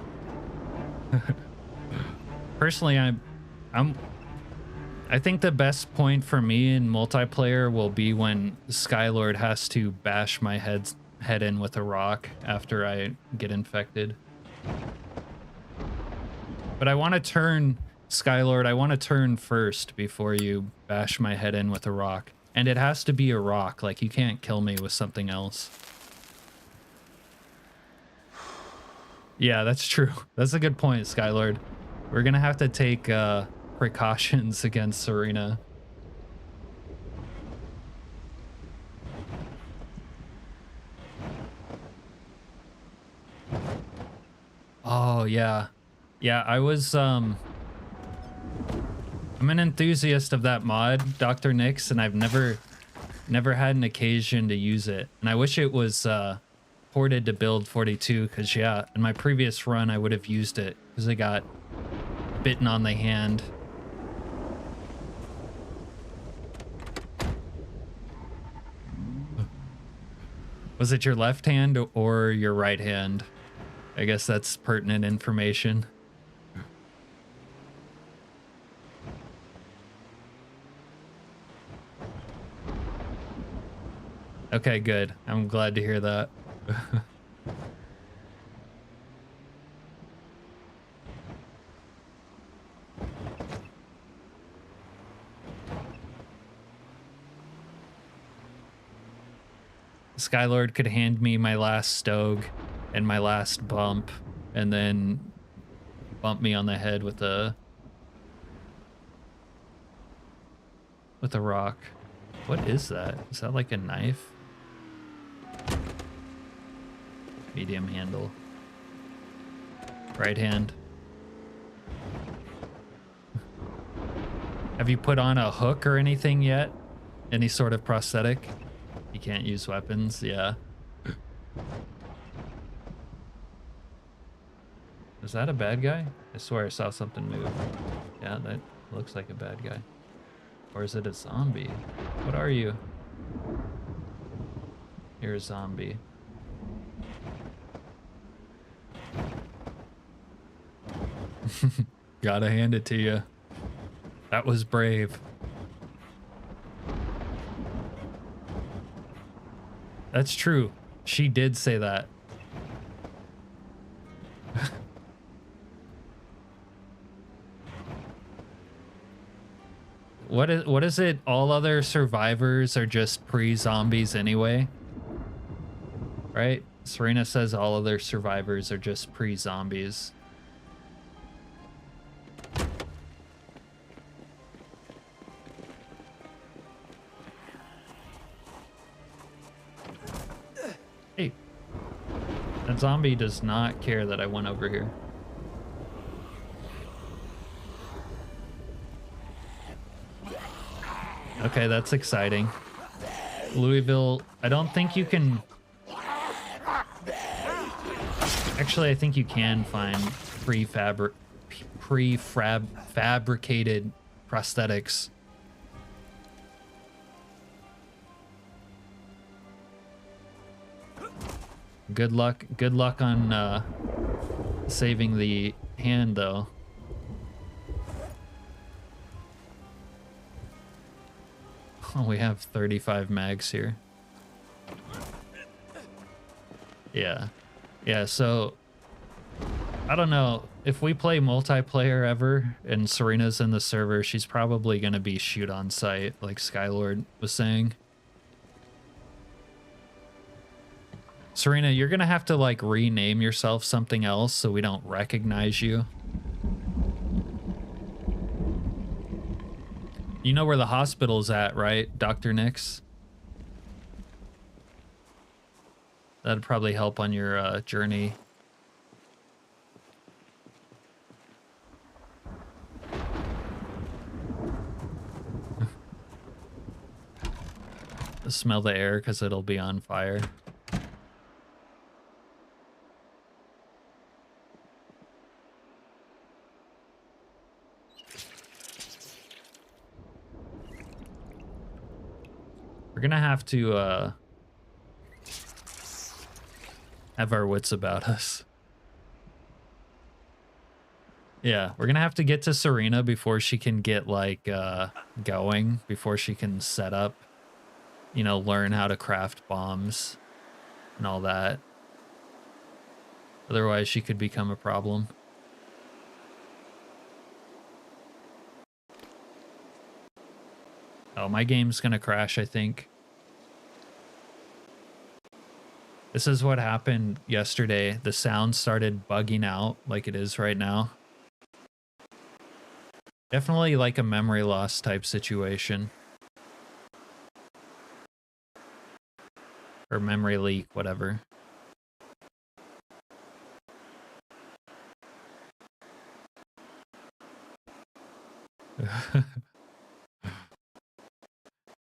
Personally, I think the best point for me in multiplayer will be when Skylord has to bash my head in with a rock after I get infected. But I want to turn, Skylord, I want to turn first before you bash my head in with a rock. And it has to be a rock, like you can't kill me with something else. Yeah, that's true. That's a good point, Skylord. We're gonna have to take precautions against Serena. Oh, yeah. Yeah, I was, I'm an enthusiast of that mod, Dr. Nix, and I've never had an occasion to use it. And I wish it was ported to build 42, because, yeah, in my previous run, I would have used it, because I got bitten on the hand. Was it your left hand or your right hand? I guess that's pertinent information. Okay, good. I'm glad to hear that. Skylord could hand me my last Stogue and my last bump, and then bump me on the head with a rock. What is that? Is that like a knife? Medium handle. Right hand. Have you put on a hook or anything yet? Any sort of prosthetic? You can't use weapons, yeah. Is that a bad guy? I swear I saw something move. Yeah, that looks like a bad guy. Or is it a zombie? What are you? You're a zombie. Gotta hand it to you. That was brave. That's true. She did say that. What is it? All other survivors are just pre-zombies anyway? Right? Serena says all other survivors are just pre-zombies. Hey. That zombie does not care that I went over here. Okay, that's exciting. Louisville, I don't think you can... Actually, I think you can find fabricated prosthetics. Good luck on saving the hand, though. Oh, we have 35 mags here. Yeah. Yeah, so I don't know. If we play multiplayer ever and Serena's in the server, she's probably going to be shoot on sight, like Skylord was saying. Serena, you're going to have to like rename yourself something else so we don't recognize you. You know where the hospital's at, right, Dr. Nix? That'd probably help on your journey. Smell the air because it'll be on fire. We're gonna have to have our wits about us. Yeah, we're gonna have to get to Serena before she can get like going, before she can set up, you know, learn how to craft bombs and all that. Otherwise she could become a problem. Oh, my game's gonna crash, I think. This is what happened yesterday. The sound started bugging out like it is right now. Definitely like a memory loss type situation. Or memory leak, whatever.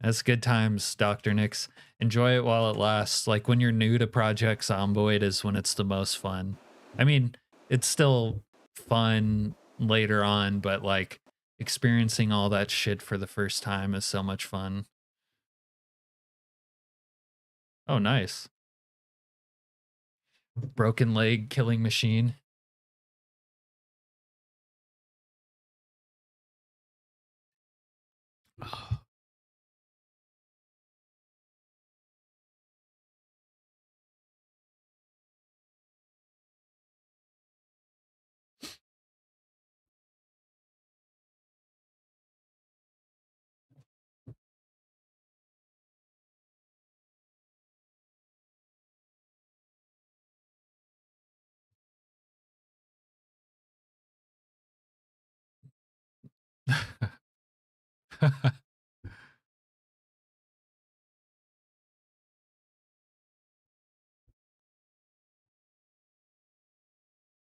That's good times, Dr. Nix. Enjoy it while it lasts. Like when you're new to Project Zomboid is when it's the most fun. I mean, it's still fun later on, but like experiencing all that shit for the first time is so much fun. Oh, nice. Broken leg killing machine.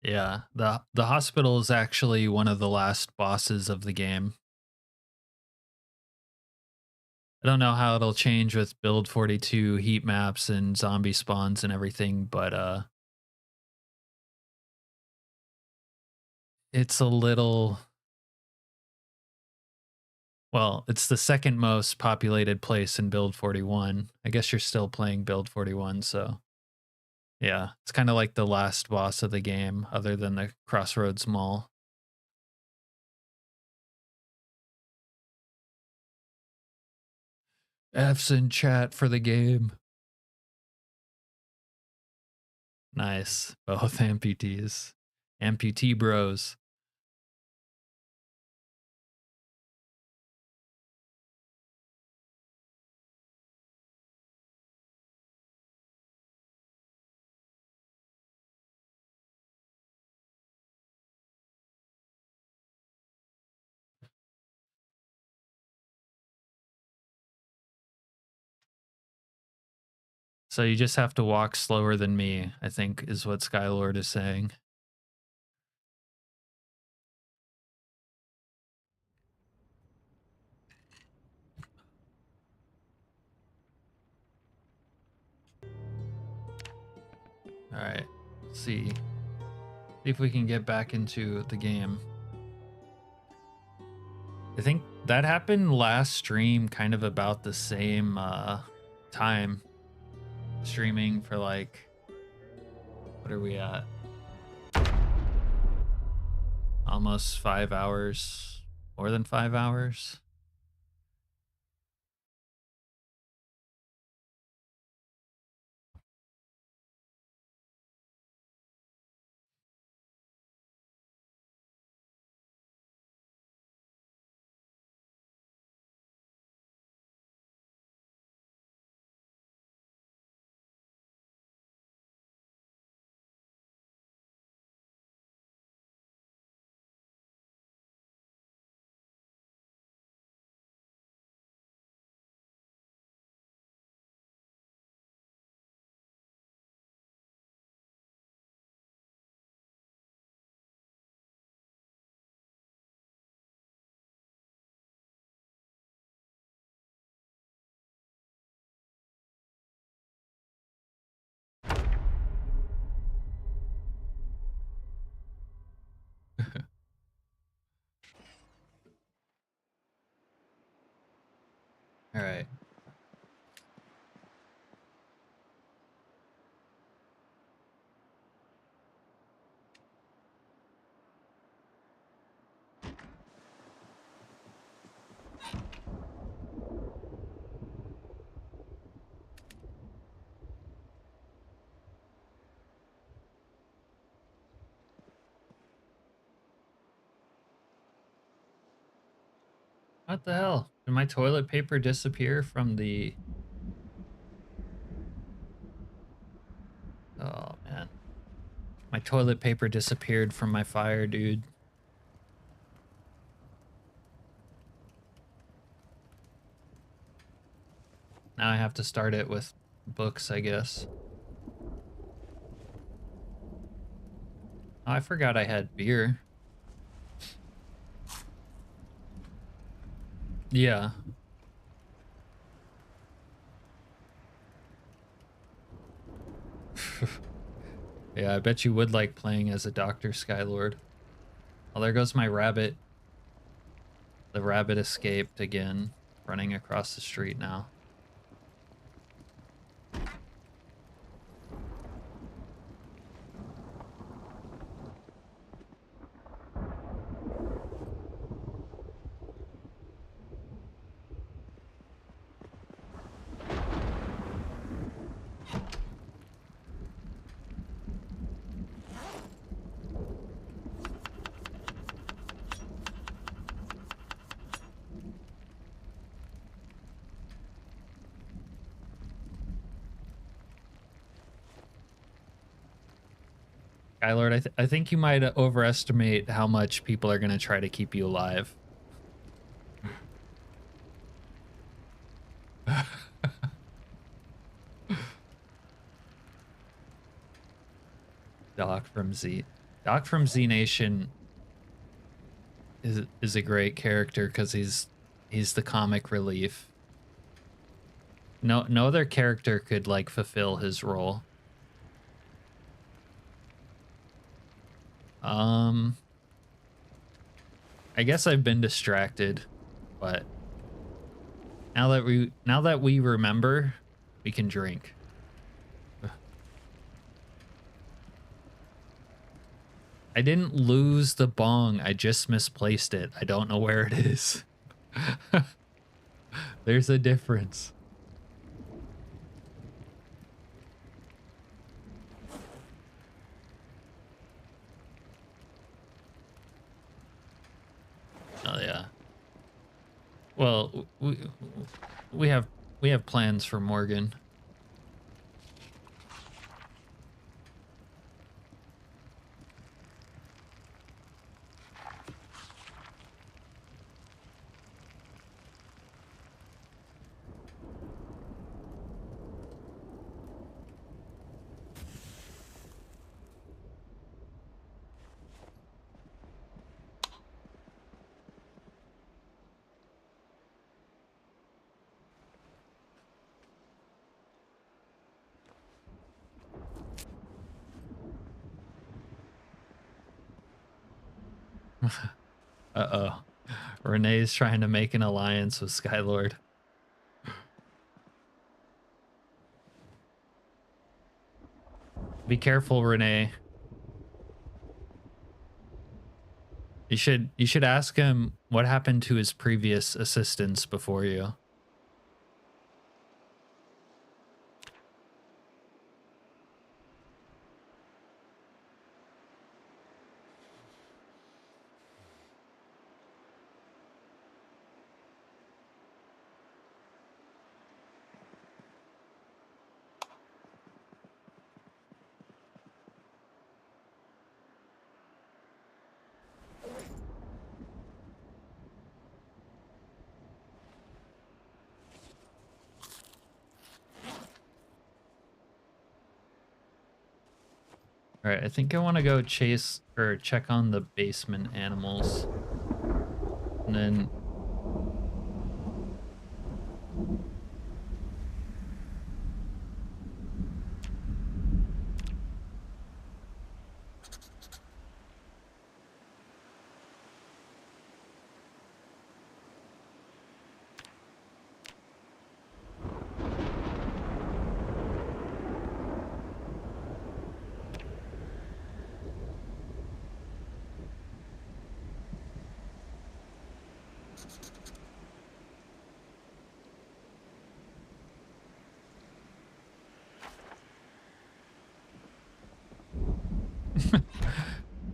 Yeah, the hospital is actually one of the last bosses of the game. I don't know how it'll change with build 42 heat maps and zombie spawns and everything, but it's a little, well, it's the second most populated place in build 41. I guess you're still playing build 41, so yeah, it's kind of like the last boss of the game other than the Crossroads Mall. F's in chat for the game. Nice. Both amputees. Amputee bros. So you just have to walk slower than me, I think is what Skylord is saying. All right, see if we can get back into the game. I think that happened last stream, kind of about the same time. Streaming for like, what are we at? Almost 5 hours, more than 5 hours. All right. What the hell? Did my toilet paper disappear from the... Oh, man. My toilet paper disappeared from my fire, dude. Now I have to start it with books, I guess. Oh, I forgot I had beer. Yeah. Yeah, I bet you would like playing as a Dr. Skylord. Oh, there goes my rabbit. The rabbit escaped again, running across the street now. Skylord, I think you might overestimate how much people are going to try to keep you alive. Doc from Z. Doc from Z Nation is a great character because he's the comic relief. No other character could like fulfill his role. I guess I've been distracted, but now that we remember, we can drink. I didn't lose the bong, I just misplaced it. I don't know where it is. There's a difference. Oh yeah. Well, we have plans for Morgan. Uh-oh. Renee's trying to make an alliance with Skylord. Be careful, Renee. You should ask him what happened to his previous assistants before you. All right, I think I want to go chase or check on the basement animals. And then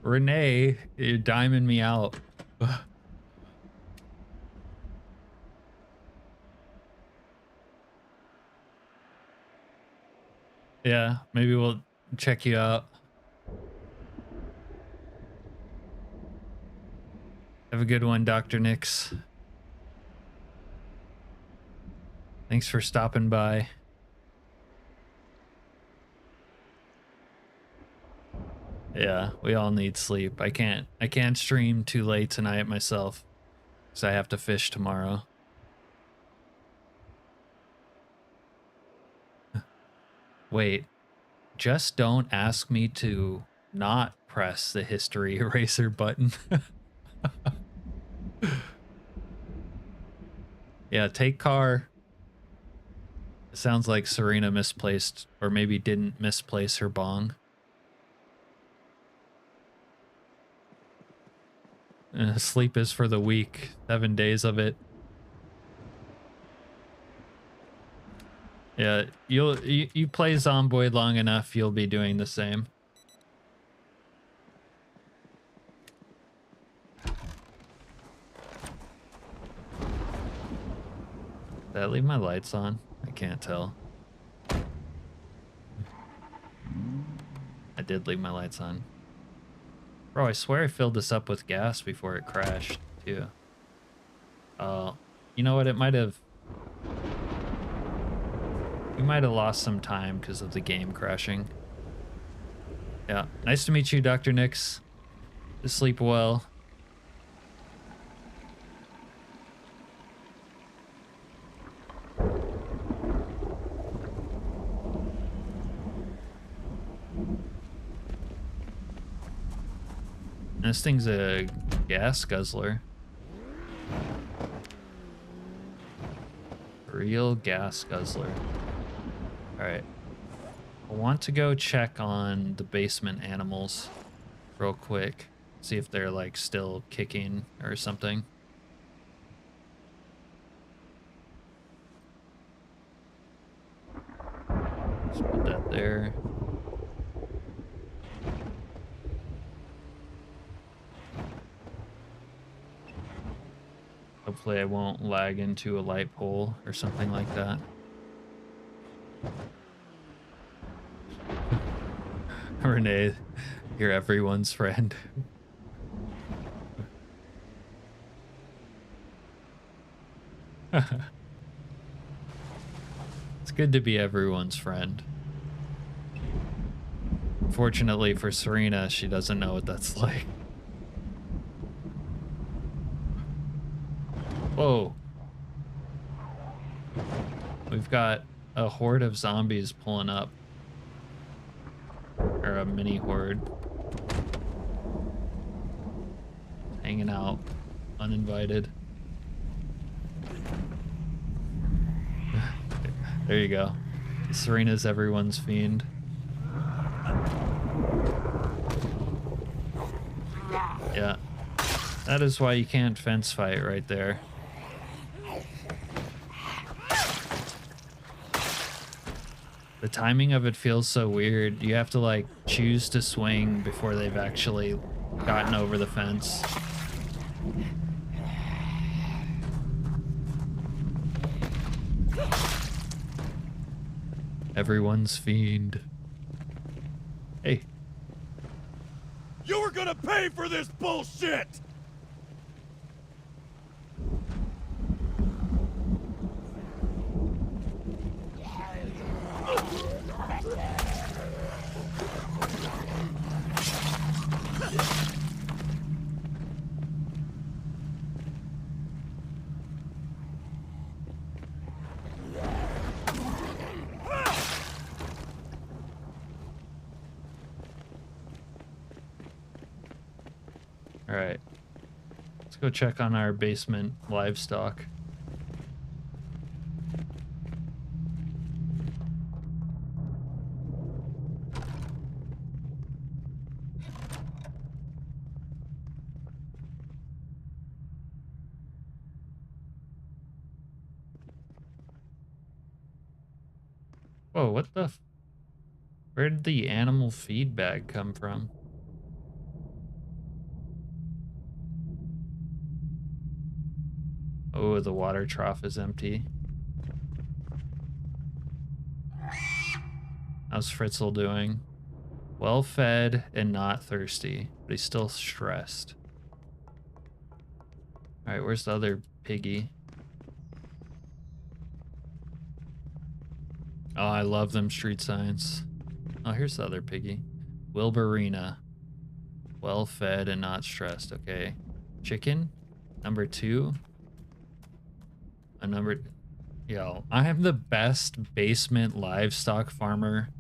Renee, you're diming me out. Yeah, maybe we'll check you out. Have a good one, Dr. Nix. Thanks for stopping by. Yeah, we all need sleep. I can't stream too late tonight myself because I have to fish tomorrow. Wait, just don't ask me to not press the history eraser button. Yeah, take car. It sounds like Serena misplaced, or maybe didn't misplace her bong. Sleep is for the weak. 7 days of it. Yeah, you play Zomboid long enough, you'll be doing the same. Did I leave my lights on? I can't tell. I did leave my lights on. Bro, I swear I filled this up with gas before it crashed, too. You know what? It might have... We might have lost some time because of the game crashing. Yeah. Nice to meet you, Dr. Nix. Sleep well. This thing's a gas guzzler. Real gas guzzler. Alright. I want to go check on the basement animals real quick. See if they're like still kicking or something. Just put that there. Hopefully I won't lag into a light pole or something like that. Renee, you're everyone's friend. It's good to be everyone's friend. Fortunately for Serena, she doesn't know what that's like. Whoa. We've got a horde of zombies pulling up. Or a mini horde. Hanging out, uninvited. There you go. Serena's everyone's fiend. Yeah. That is why you can't fence fight right there. The timing of it feels so weird. You have to like choose to swing before they've actually gotten over the fence. Everyone's fiend. Hey. You were gonna pay for this bullshit! All right. Let's go check on our basement livestock. Whoa, what the where did the animal feed bag come from? Oh, the water trough is empty. How's Fritzl doing? Well fed and not thirsty, but he's still stressed. All right, where's the other piggy? Oh, I love them street signs. Oh, here's the other piggy. Wilburina. Well fed and not stressed. Okay. Chicken. Number 2. Yo, I am the best basement livestock farmer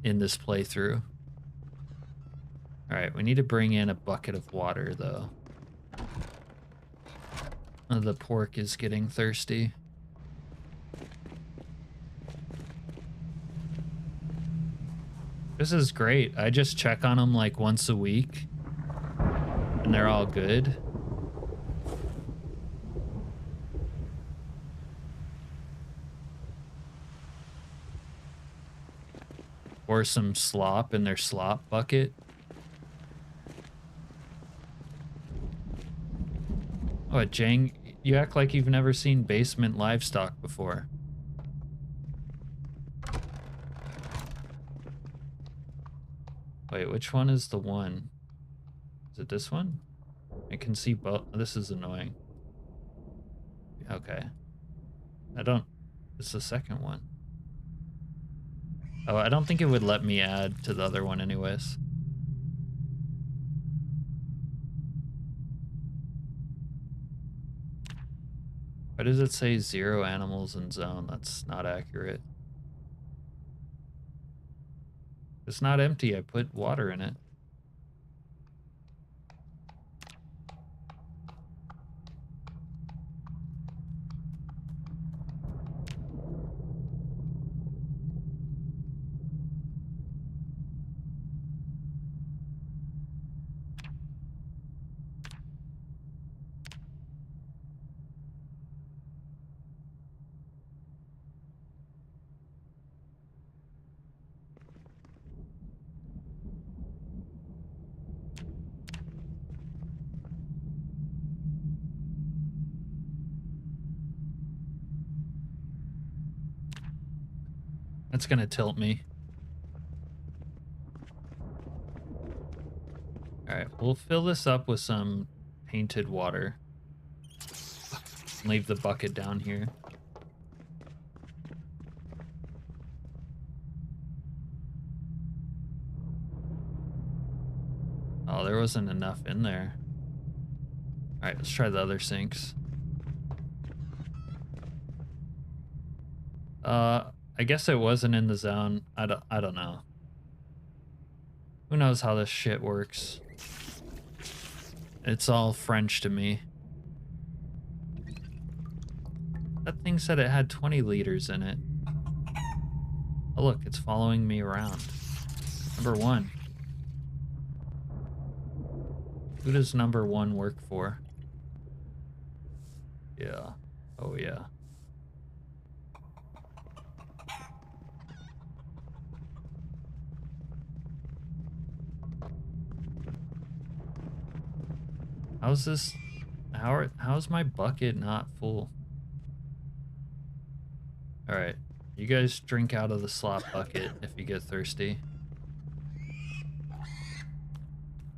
in this playthrough. All right, we need to bring in a bucket of water though. The pork is getting thirsty. This is great. I just check on them like once a week and they're all good. Or some slop in their slop bucket. Oh, Jang, you act like you've never seen basement livestock before. Wait, which one is the one? Is it this one? I can see both. This is annoying. Okay. It's the second one. Oh, I don't think it would let me add to the other one anyways. Why does it say 0 animals in zone? That's not accurate. It's not empty. I put water in it. That's gonna tilt me. Alright, we'll fill this up with some painted water. Leave the bucket down here. Oh, there wasn't enough in there. Alright, let's try the other sinks. I guess it wasn't in the zone. I don't know. Who knows how this shit works? It's all French to me. That thing said it had 20 liters in it. Oh look, it's following me around. Number 1. Who does number 1 work for? Yeah. Oh yeah. How's this? How's my bucket not full? Alright. You guys drink out of the slop bucket if you get thirsty.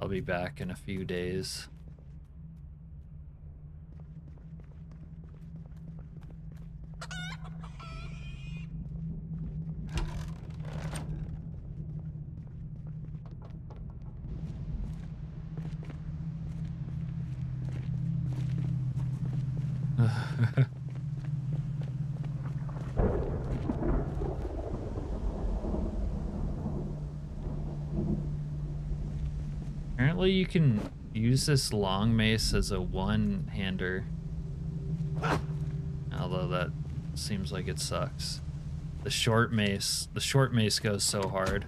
I'll be back in a few days. Apparently you can use this long mace as a one-hander. Although that seems like it sucks. The short mace goes so hard.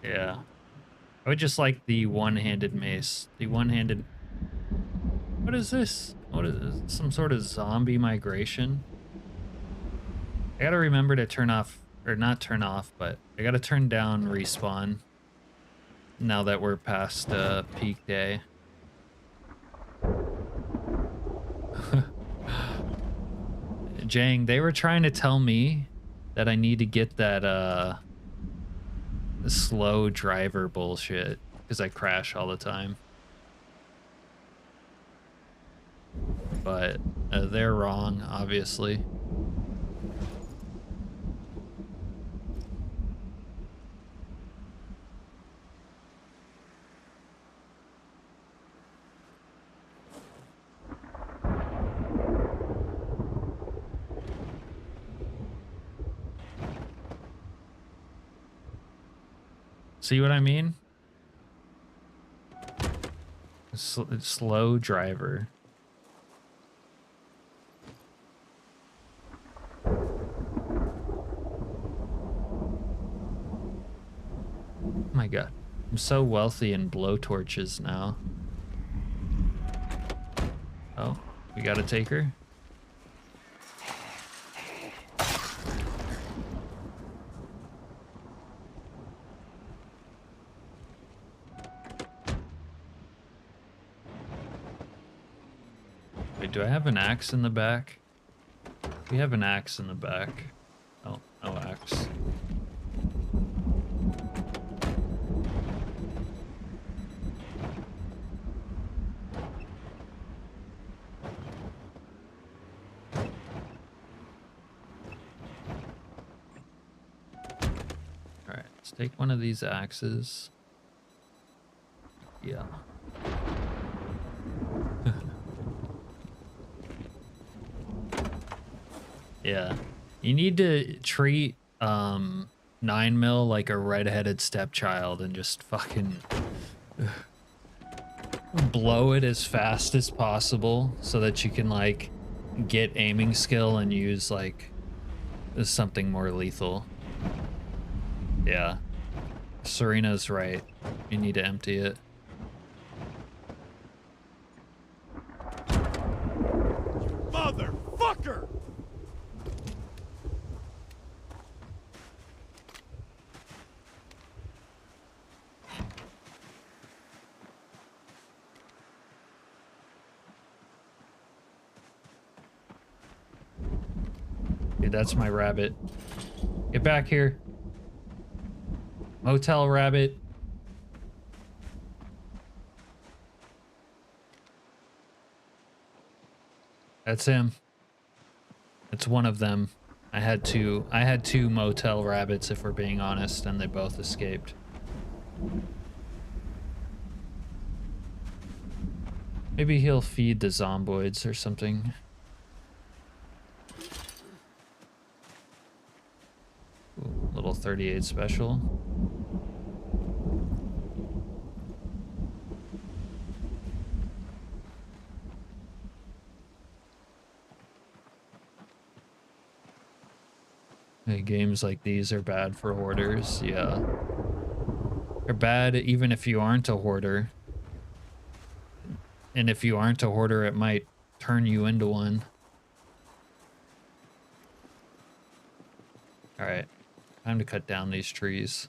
Yeah. I would just like the one-handed mace. The one-handed... What is this? What is this? Some sort of zombie migration? I gotta remember to turn off, or not turn off, but I gotta turn down respawn now that we're past peak day. Jang, they were trying to tell me that I need to get that slow driver bullshit because I crash all the time. But they're wrong, obviously. See what I mean? Slow driver. Oh my god. I'm so wealthy in blowtorches now. Oh, we got a taker? Wait, do I have an axe in the back? We have an axe in the back. Oh, no axe. Alright, let's take one of these axes. Yeah. Yeah. You need to treat 9mm like a red-headed stepchild and just fucking blow it as fast as possible so that you can like get aiming skill and use like something more lethal. Yeah. Serena's right. You need to empty it. Motherfucker! Dude, that's my rabbit. Get back here. Motel rabbit. That's him. It's one of them. I had two motel rabbits, if we're being honest, and they both escaped. Maybe he'll feed the zomboids or something. Ooh, little 38 special. Hey, games like these are bad for hoarders, yeah. They're bad even if you aren't a hoarder. And if you aren't a hoarder, it might turn you into one. Alright, time to cut down these trees.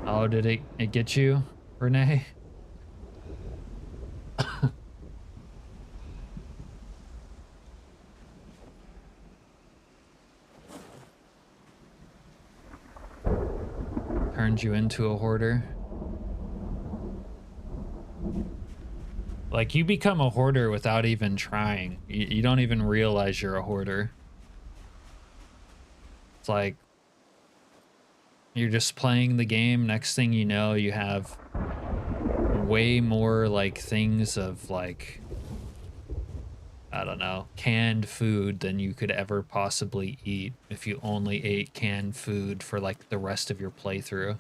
Oh, did it get you, Renee? Turned you into a hoarder? Like, you become a hoarder without even trying. You don't even realize you're a hoarder. It's like, you're just playing the game. Next thing you know, you have way more like things of like, I don't know, canned food than you could ever possibly eat if you only ate canned food for like the rest of your playthrough.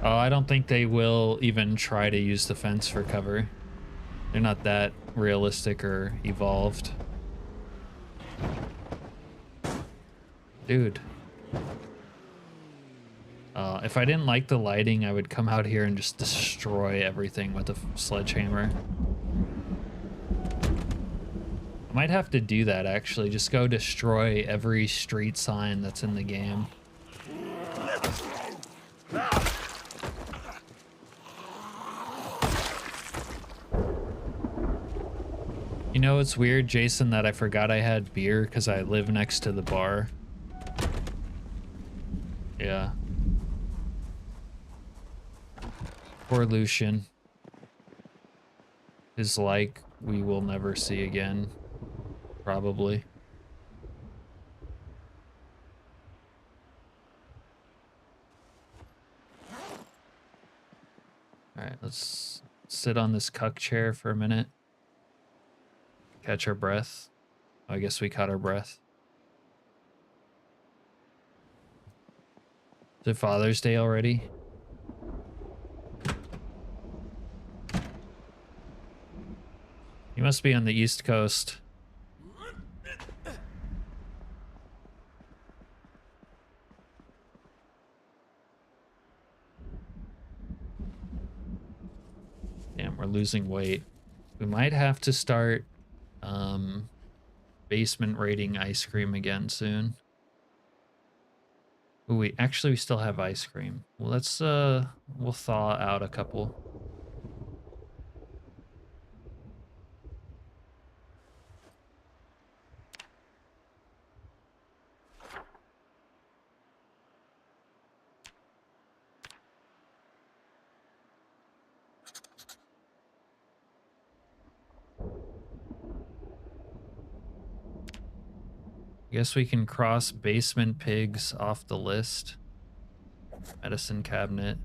Oh, I don't think they will even try to use the fence for cover. They're not that realistic or evolved. Dude. If I didn't like the lighting, I would come out here and just destroy everything with a sledgehammer. I might have to do that, actually. Just go destroy every street sign that's in the game. You know, it's weird, Jason, that I forgot I had beer because I live next to the bar. Yeah. Poor Lucian. His like we will never see again. Probably. Alright, let's sit on this cuck chair for a minute. Catch our breath. Oh, I guess we caught our breath. Is it Father's Day already? You must be on the East Coast. Damn, we're losing weight. We might have to start basement raiding ice cream again soon. Ooh, we still have ice cream. Well, let's we'll thaw out a couple. I guess we can cross basement pigs off the list. Medicine cabinet.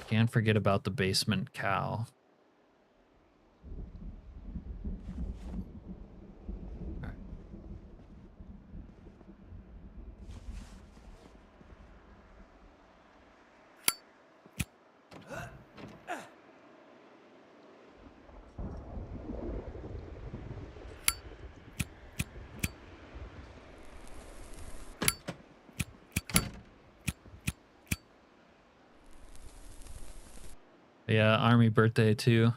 Can't forget about the basement cow. Right. Yeah, army birthday too.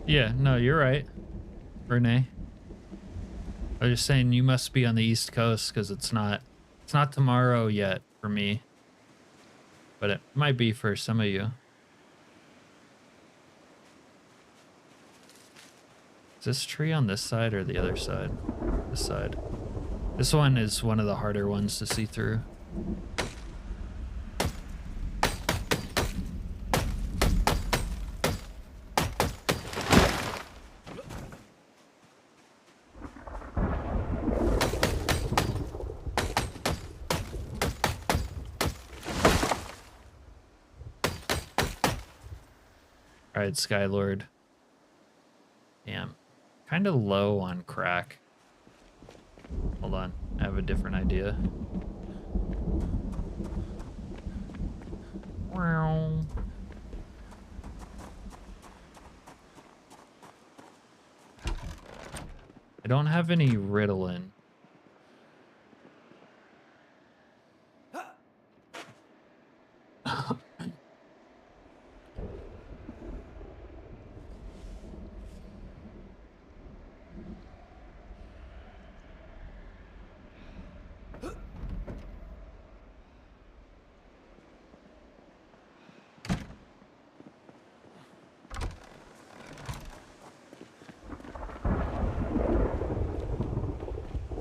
Yeah, no, you're right, Renee. I was just saying you must be on the East Coast because it's not tomorrow yet for me, but it might be for some of you. Is this tree on this side or the other side? This side. This one is one of the harder ones to see through. All right, Skylord. Damn. Kind of low on crack. Hold on. I have a different idea. Wow. I don't have any Ritalin.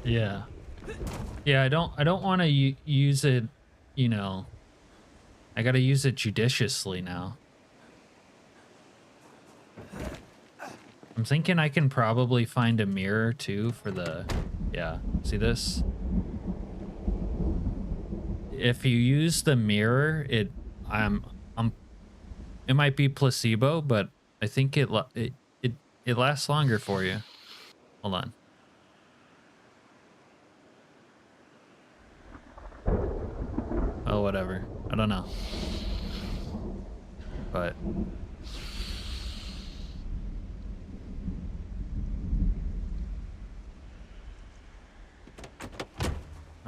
Yeah. Yeah, I don't want to use it, you know. I got to use it judiciously now. I'm thinking I can probably find a mirror too for the, yeah, see this? If you use the mirror, it might be placebo, but I think it lasts longer for you. Hold on. Oh, whatever. I don't know. But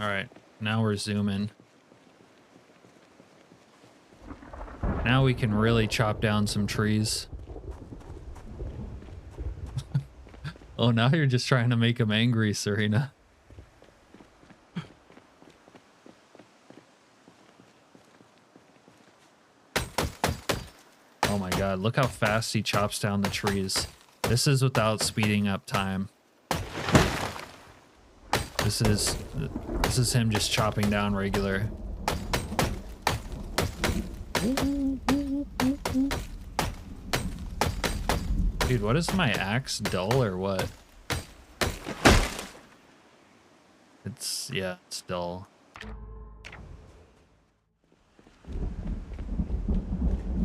All right, now we're zooming. Now we can really chop down some trees. Oh, now you're just trying to make him angry, Serena. Oh my god, look how fast he chops down the trees. This is without speeding up time. This is him just chopping down regular. Dude, what is my axe, dull or what? Yeah, it's dull.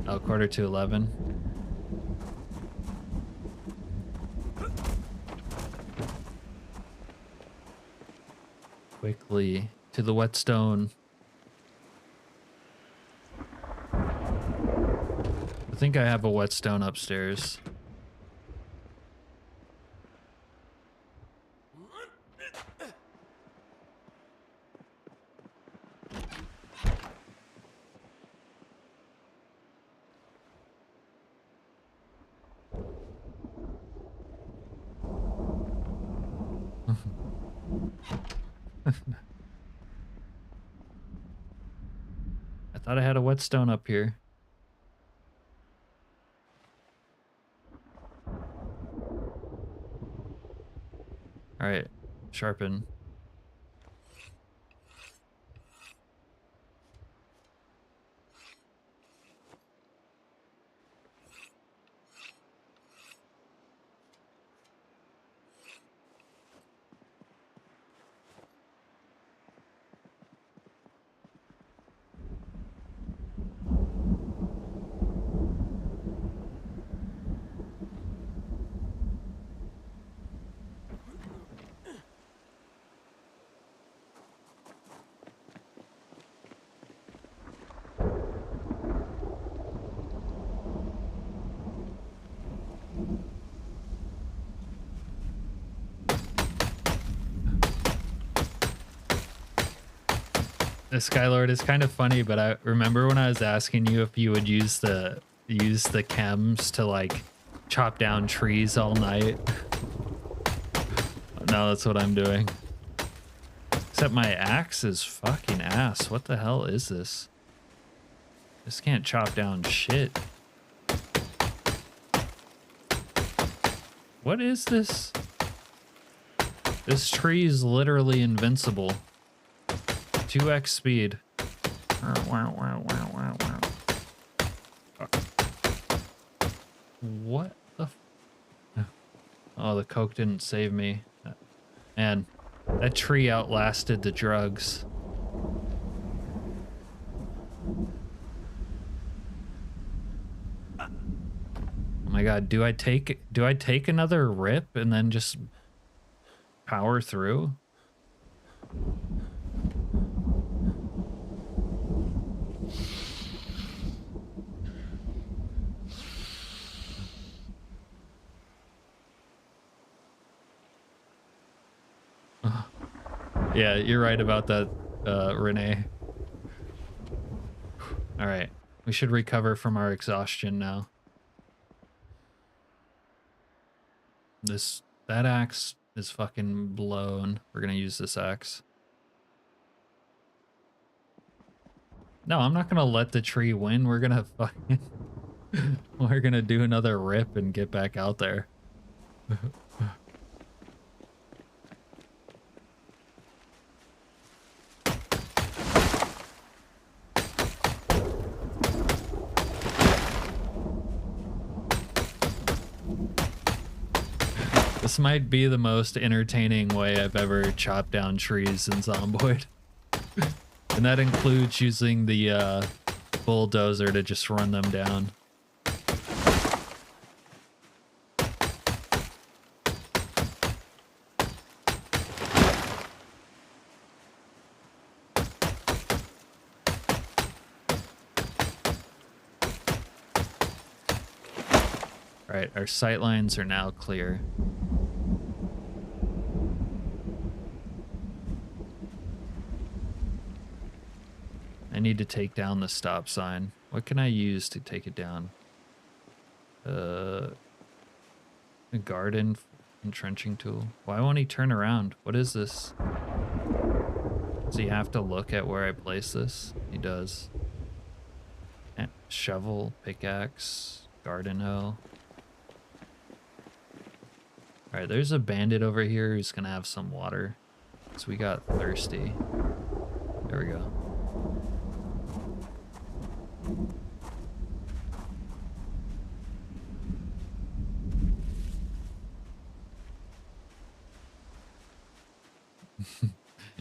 Oh, 11:45. Quickly to the whetstone. I think I have a whetstone upstairs. I thought I had a whetstone up here. All right, sharpen. The Skylord is kind of funny, but I remember when I was asking you if you would use the chems to like chop down trees all night. Now that's what I'm doing. Except my axe is fucking ass. What the hell is this? This can't chop down shit. What is this? This tree is literally invincible. 2x speed. What the f— oh, the coke didn't save me. Man, that tree outlasted the drugs. Oh my god, do I take another rip and then just power through? Yeah, you're right about that, Renee. All right, we should recover from our exhaustion now. That axe is fucking blown. We're gonna use this axe. No, I'm not gonna let the tree win. We're gonna fucking we're gonna do another rip and get back out there. This might be the most entertaining way I've ever chopped down trees in Zomboid. And that includes using the bulldozer to just run them down. All right, our sight lines are now clear. I need to take down the stop sign. What can I use to take it down? A garden entrenching tool. Why won't he turn around? What is this? Does he have to look at where I place this? He does. Shovel, pickaxe, garden hoe. Alright, there's a bandit over here who's gonna have some water. So we got thirsty. There we go.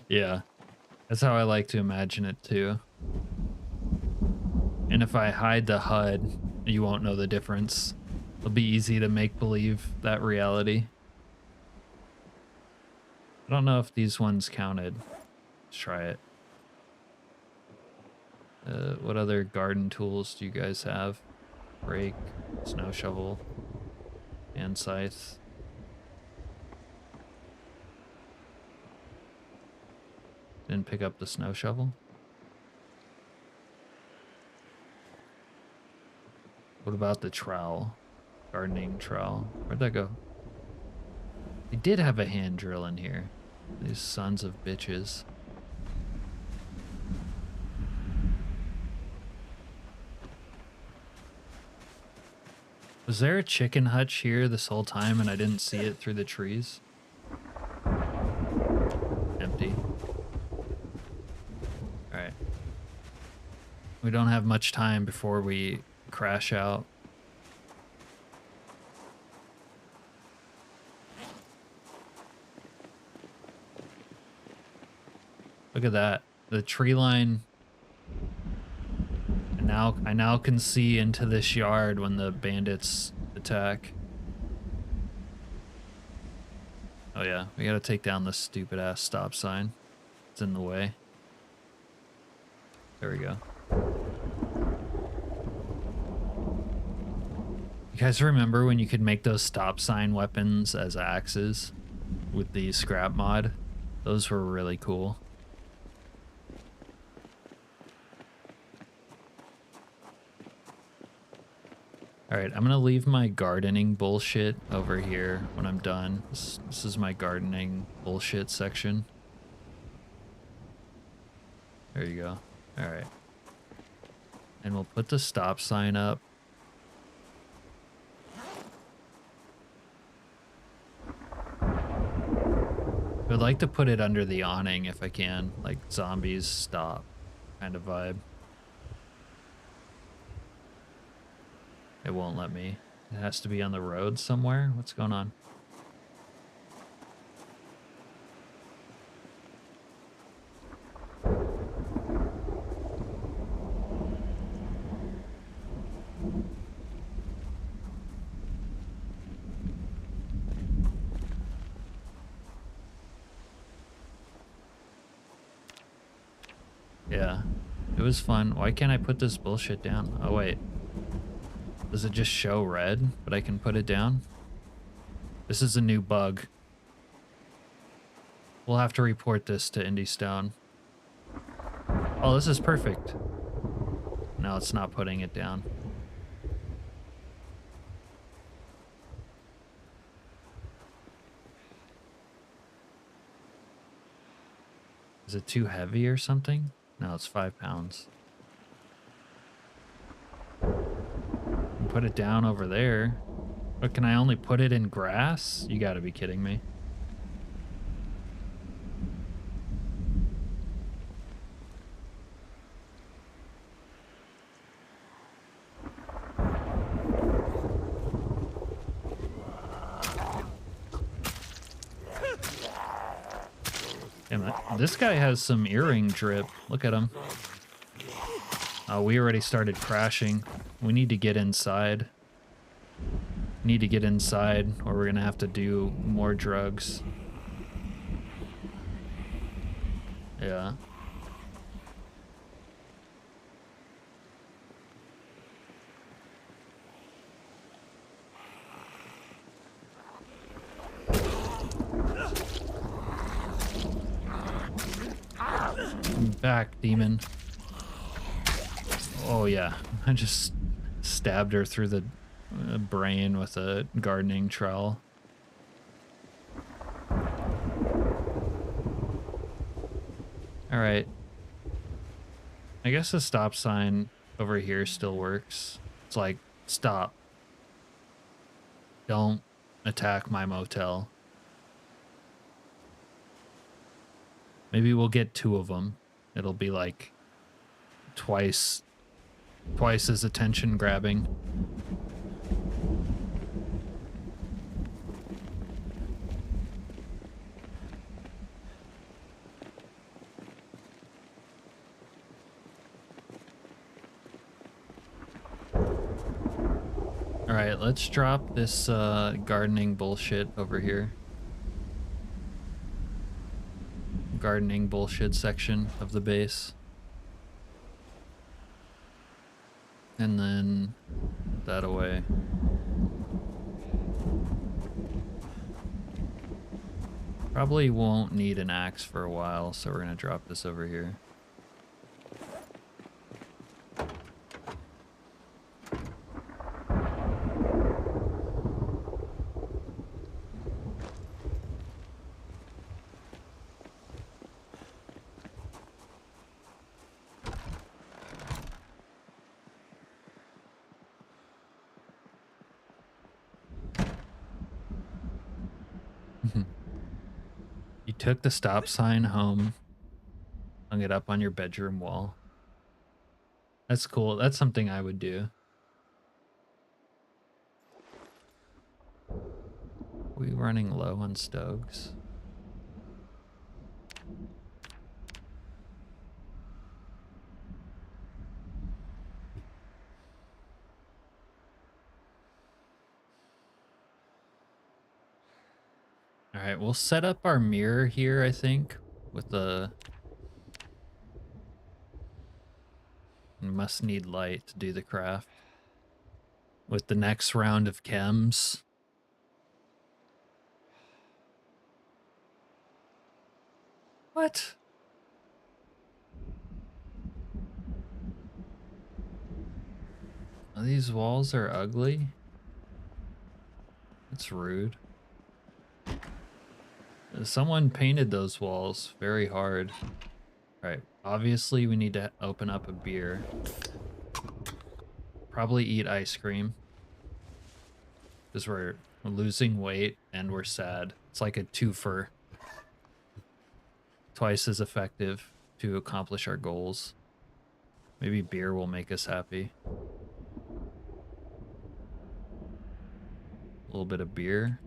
Yeah, that's how I like to imagine it too. And if I hide the HUD, you won't know the difference. It'll be easy to make believe that reality. I don't know if these ones counted. Let's try it. What other garden tools do you guys have? Rake, snow shovel, and scythe. Didn't pick up the snow shovel. What about the trowel? Gardening trowel. Where'd that go? They did have a hand drill in here. These sons of bitches. Was there a chicken hutch here this whole time and I didn't see it through the trees? Empty. Alright. We don't have much time before we crash out. Look at that. The tree line. And I now can see into this yard when the bandits attack. Oh yeah, we gotta take down this stupid ass stop sign. It's in the way. There we go. You guys remember when you could make those stop sign weapons as axes with the scrap mod? Those were really cool. Alright, I'm gonna leave my gardening bullshit over here when I'm done. This is my gardening bullshit section. There you go. Alright. And we'll put the stop sign up. I would like to put it under the awning if I can, like zombies stop kind of vibe. It won't let me. It has to be on the road somewhere. What's going on? Yeah, it was fun. Why can't I put this bullshit down? Oh, wait. Does it just show red, but I can put it down? This is a new bug. We'll have to report this to IndieStone. Oh, this is perfect. No, it's not putting it down. Is it too heavy or something? No, it's 5 pounds. Put it down over there. But can I only put it in grass? You gotta be kidding me. Damn, this guy has some earring drip. Look at him. Oh, we already started crashing. We need to get inside. Need to get inside or we're gonna have to do more drugs. Yeah. I'm back, demon. Oh yeah, I just stabbed her through the brain with a gardening trowel. All right. I guess the stop sign over here still works. It's like, stop. Don't attack my motel. Maybe we'll get 2 of them. It'll be like twice as attention grabbing. All right, let's drop this gardening bullshit over here. Gardening bullshit section of the base. And then put that away. Probably won't need an axe for a while, so we're gonna drop this over here. You took the stop sign home, hung it up on your bedroom wall. That's cool. That's something I would do. Are we running low on stoves? All right, we'll set up our mirror here, I think, with the must need light to do the craft. With the next round of chems. What? Oh, these walls are ugly? That's rude. Someone painted those walls very hard. All right, obviously we need to open up a beer. Probably eat ice cream. Because we're losing weight and we're sad. It's like a twofer. Twice as effective to accomplish our goals. Maybe beer will make us happy. A little bit of beer.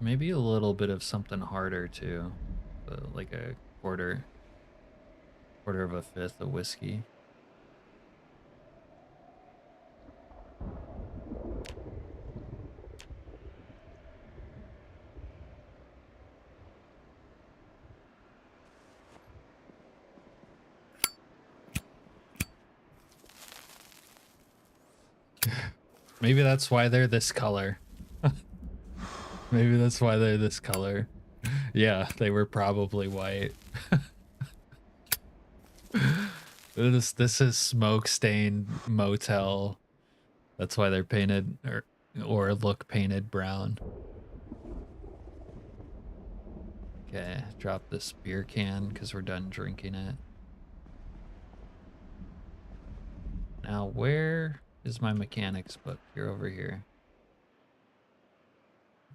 Maybe a little bit of something harder too. Like a quarter of a fifth of whiskey. Maybe that's why they're this color. Maybe that's why they're this color. Yeah, they were probably white. This is smoke stained motel. That's why they're painted or look painted brown. Okay, drop this beer can because we're done drinking it. Now where is my mechanics book? You're over here.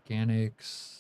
Mechanics.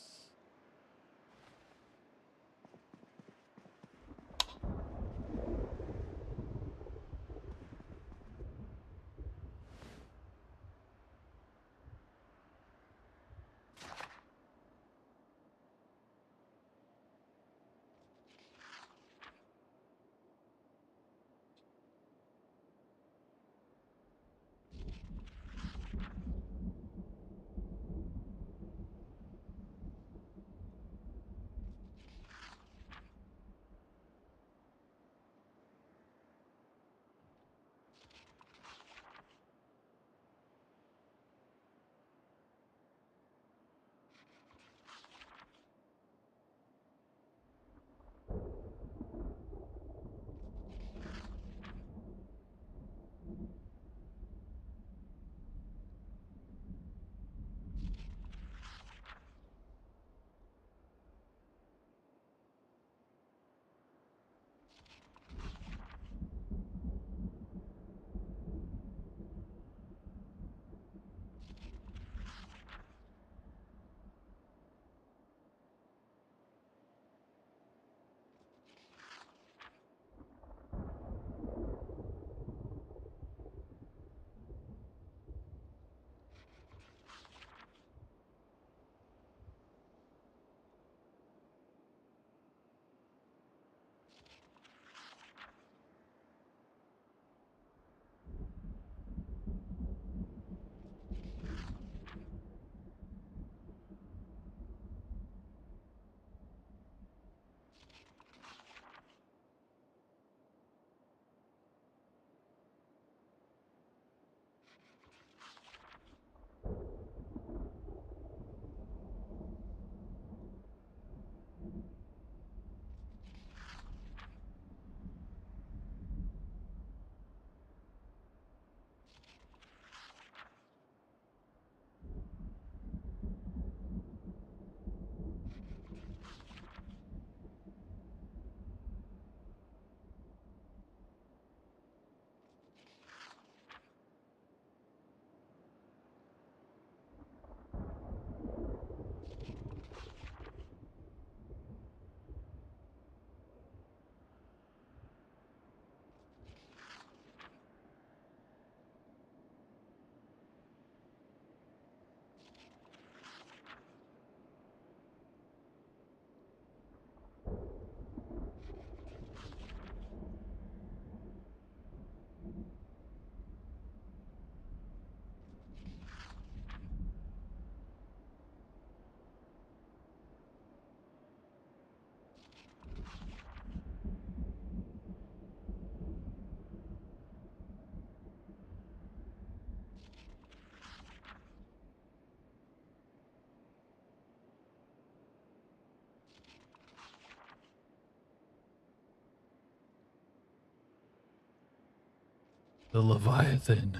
The Leviathan.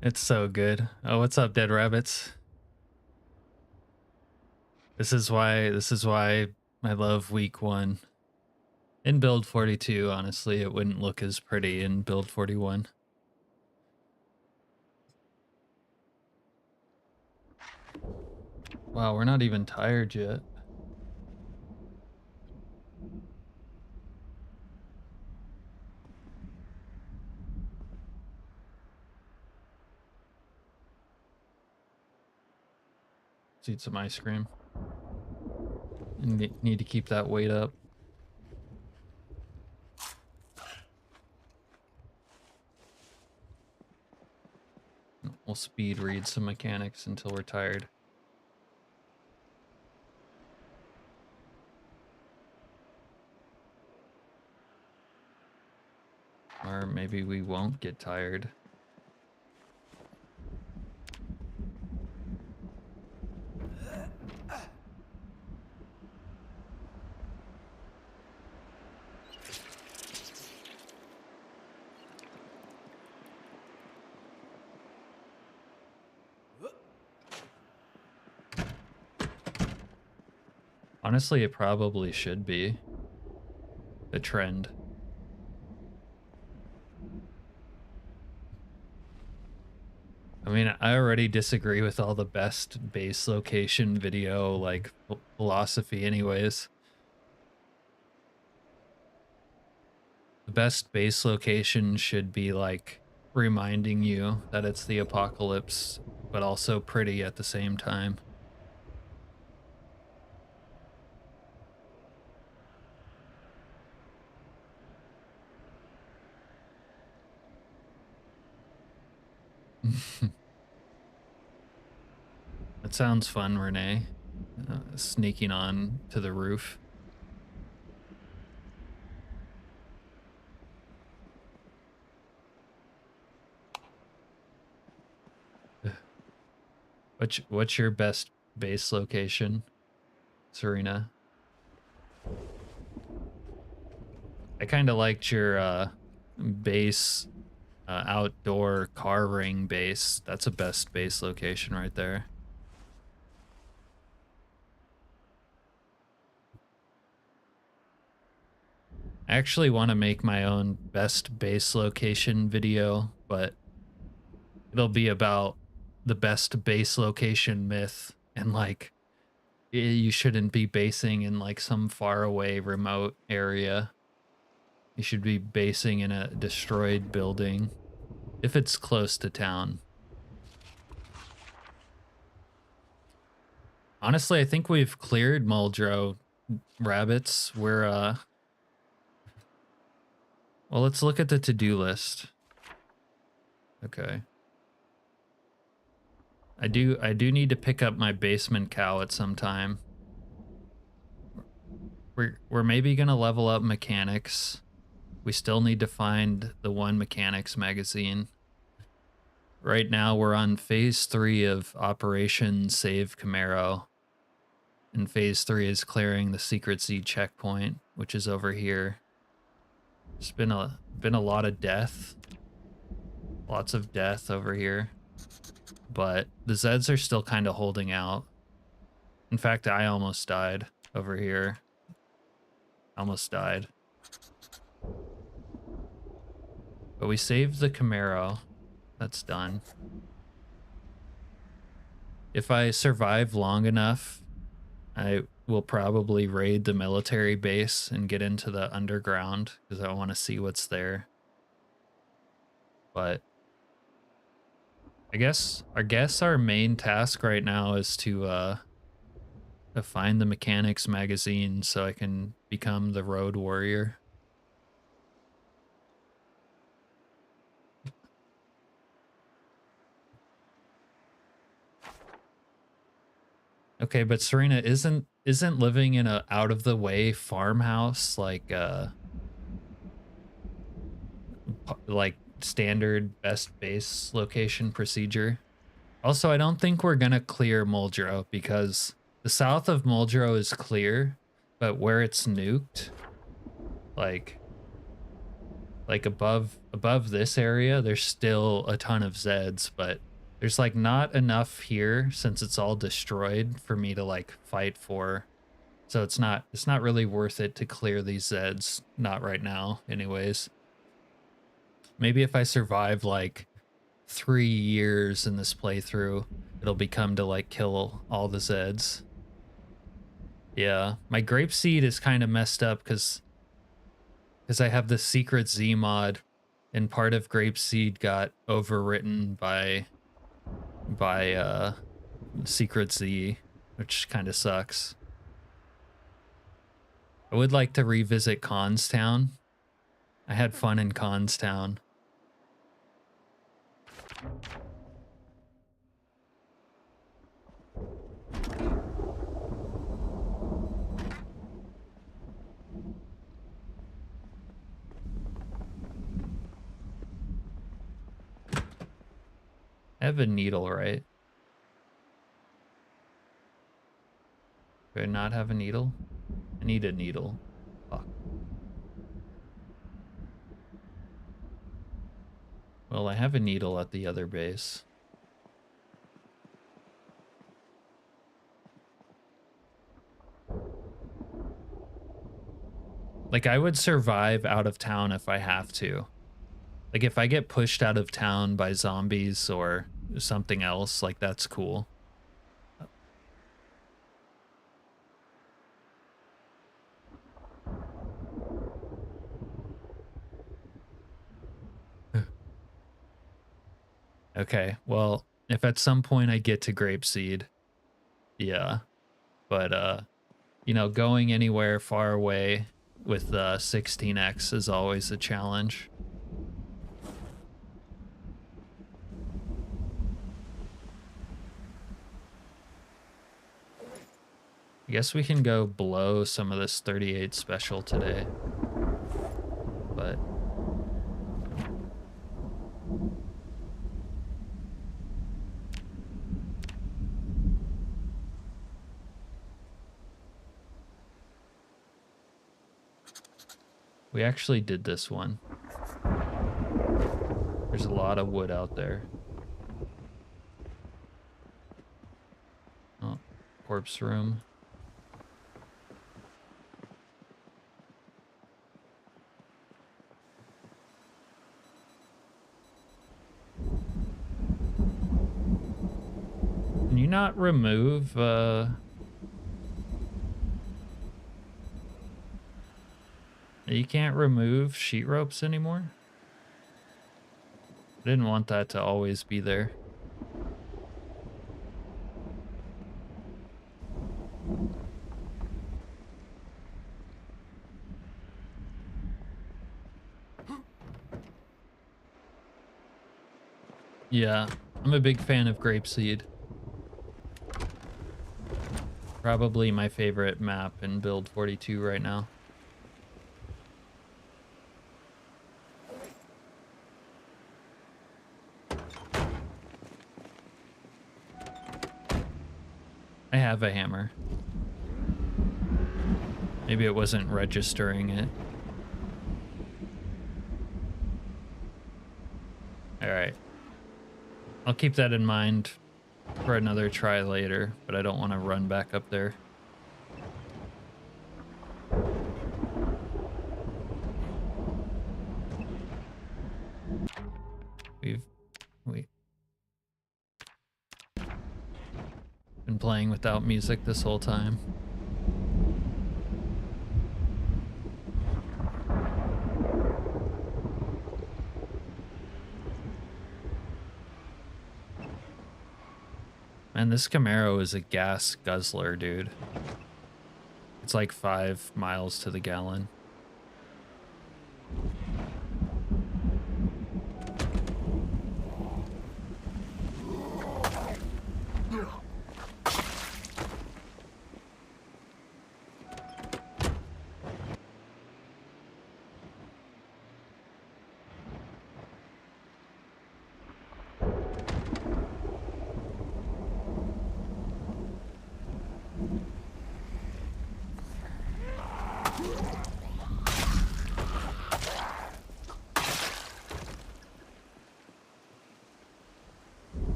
It's so good. Oh, what's up, Dead Rabbits? This is why I love week 1. In build 42, honestly, it wouldn't look as pretty in build 41. Wow, we're not even tired yet. Let's eat some ice cream. And need to keep that weight up. We'll speed read some mechanics until we're tired. Or maybe we won't get tired. Honestly, it probably should be a trend. I mean, I already disagree with all the best base location video, like, philosophy anyways. The best base location should be, like, reminding you that it's the apocalypse, but also pretty at the same time. That sounds fun, Renee. Sneaking on to the roof. What's your best base location, Serena? I kind of liked your base outdoor car ring base. That's a best base location right there. I actually want to make my own best base location video, but it'll be about the best base location myth, and like you shouldn't be basing in like some far away remote area. You should be basing in a destroyed building if it's close to town. Honestly, I think we've cleared Muldraugh rabbits. We're well, let's look at the to-do list. Okay. I do need to pick up my basement cow at some time. We're maybe gonna level up mechanics. We still need to find the one mechanics magazine. Right now we're on phase 3 of Operation Save Camaro. And phase 3 is clearing the Secret Sea checkpoint, which is over here. It's been a lot of death. Lots of death over here. But the Zeds are still kind of holding out. In fact, I almost died over here. Almost died. But we saved the Camaro. That's done. If I survive long enough, I will probably raid the military base and get into the underground because I want to see what's there. But I guess our main task right now is to find the mechanics magazine so I can become the road warrior. Okay, but Serena isn't living in a out of the way farmhouse like standard best base location procedure. Also, I don't think we're gonna clear Muldraugh because the south of Muldraugh is clear, but where it's nuked, like like above this area, there's still a ton of Zeds, but there's like not enough here since it's all destroyed for me to like fight for. So it's not really worth it to clear these Zeds, not right now anyways. Maybe if I survive like 3 years in this playthrough, it'll become to like kill all the Zeds. Yeah, my grapeseed is kind of messed up because I have the secret Z mod, and part of grapeseed got overwritten by secret Z, which kind of sucks. I would like to revisit Constown. I had fun in Constown. I have a needle, right? Do I not have a needle? I need a needle. Fuck. Well, I have a needle at the other base. Like, I would survive out of town if I have to. Like, if I get pushed out of town by zombies or something else, like, that's cool. Okay, well, if at some point I get to grapeseed, yeah. But, you know, going anywhere far away with 16x is always a challenge. I guess we can go below some of this 38 special today, but we actually did this one. There's a lot of wood out there. Oh, corpse room. Can you not remove, you can't remove sheet ropes anymore? I didn't want that to always be there. Yeah, I'm a big fan of grapeseed. Probably my favorite map in build 42 right now. I have a hammer. Maybe it wasn't registering it. All right. I'll keep that in mind for another try later, but I don't want to run back up there. We've been playing without music this whole time. And this Camaro is a gas guzzler, dude. It's like 5 miles to the gallon.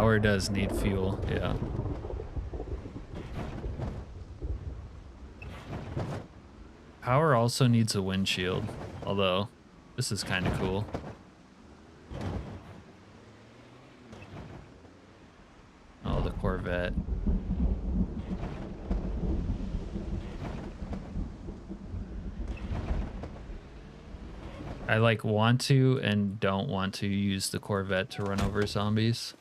Power does need fuel, yeah. Power also needs a windshield, although this is kind of cool. Oh, the Corvette. I like want to and don't want to use the Corvette to run over zombies.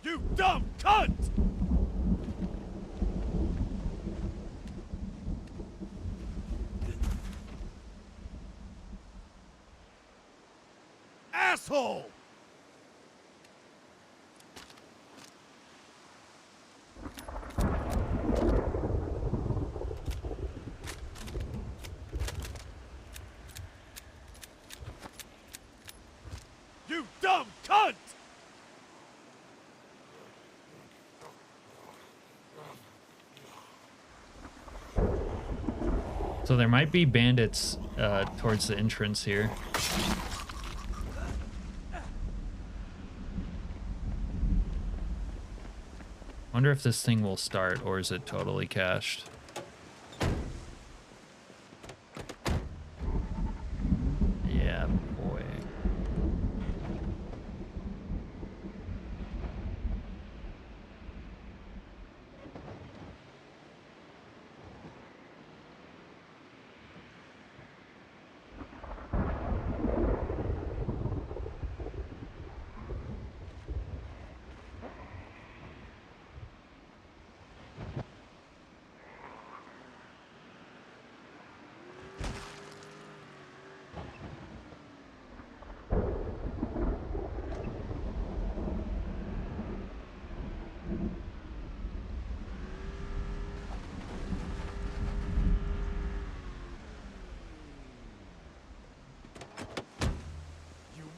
You dumb cunt! Asshole! You dumb cunt! So there might be bandits towards the entrance here. Wonder if this thing will start, or is it totally cached? Yeah, boy.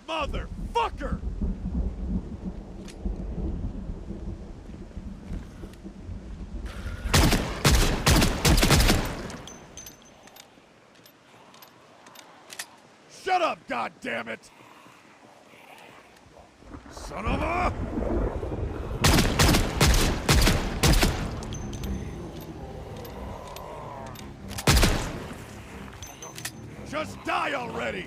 Motherfucker! Shut up, goddammit! Son of a... Just die already!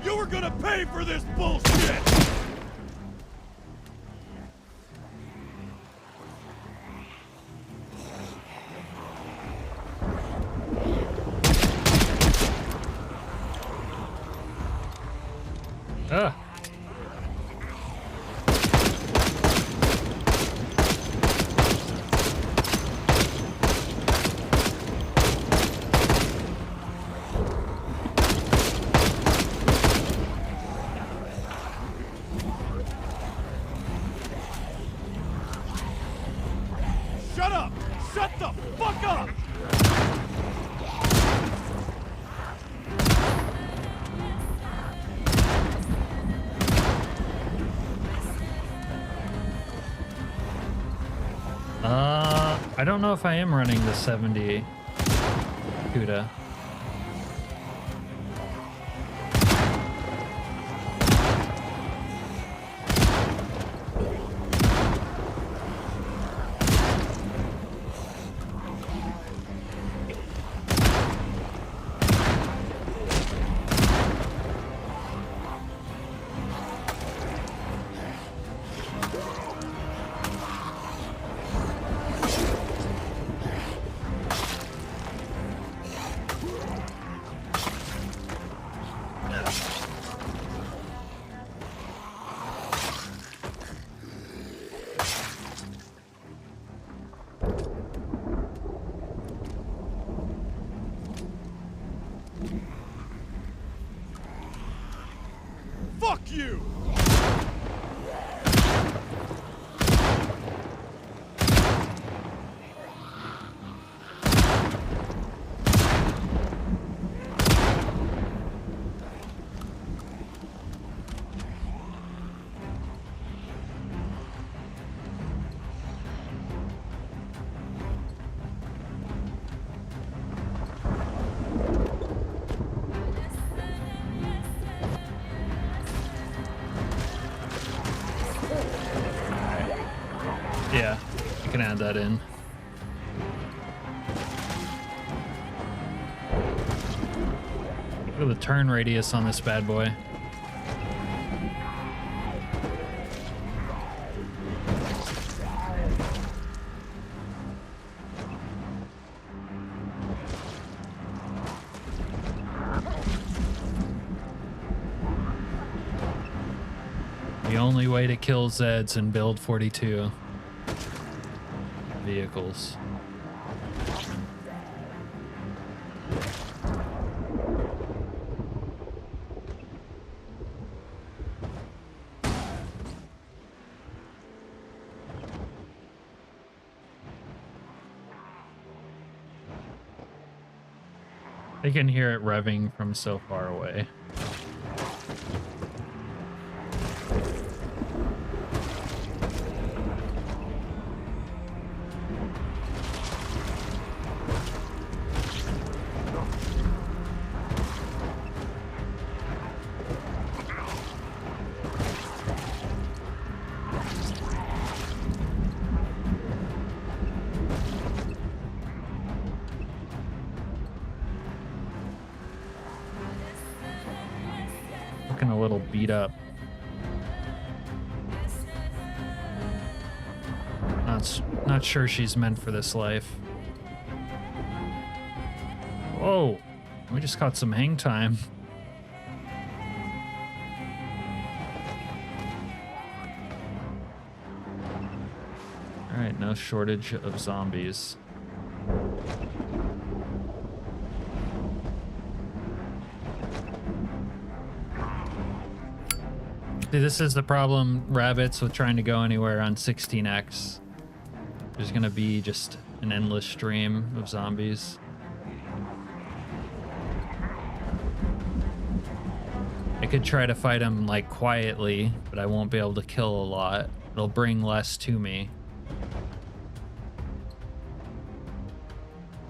You're gonna pay for this bullshit! Ah. Shut up! I don't know if I am running the 70 CUDA. Fuck you! Yeah, I can add that in. Look at the turn radius on this bad boy. The only way to kill Zeds and build 42 vehicles. I can hear it revving from so far away. Looking a little beat up. Not sure she's meant for this life. Whoa, we just caught some hang time. All right, no shortage of zombies. See, this is the problem, rabbits, with trying to go anywhere on 16x. There's gonna be just an endless stream of zombies. I could try to fight them like quietly, but I won't be able to kill a lot. It'll bring less to me.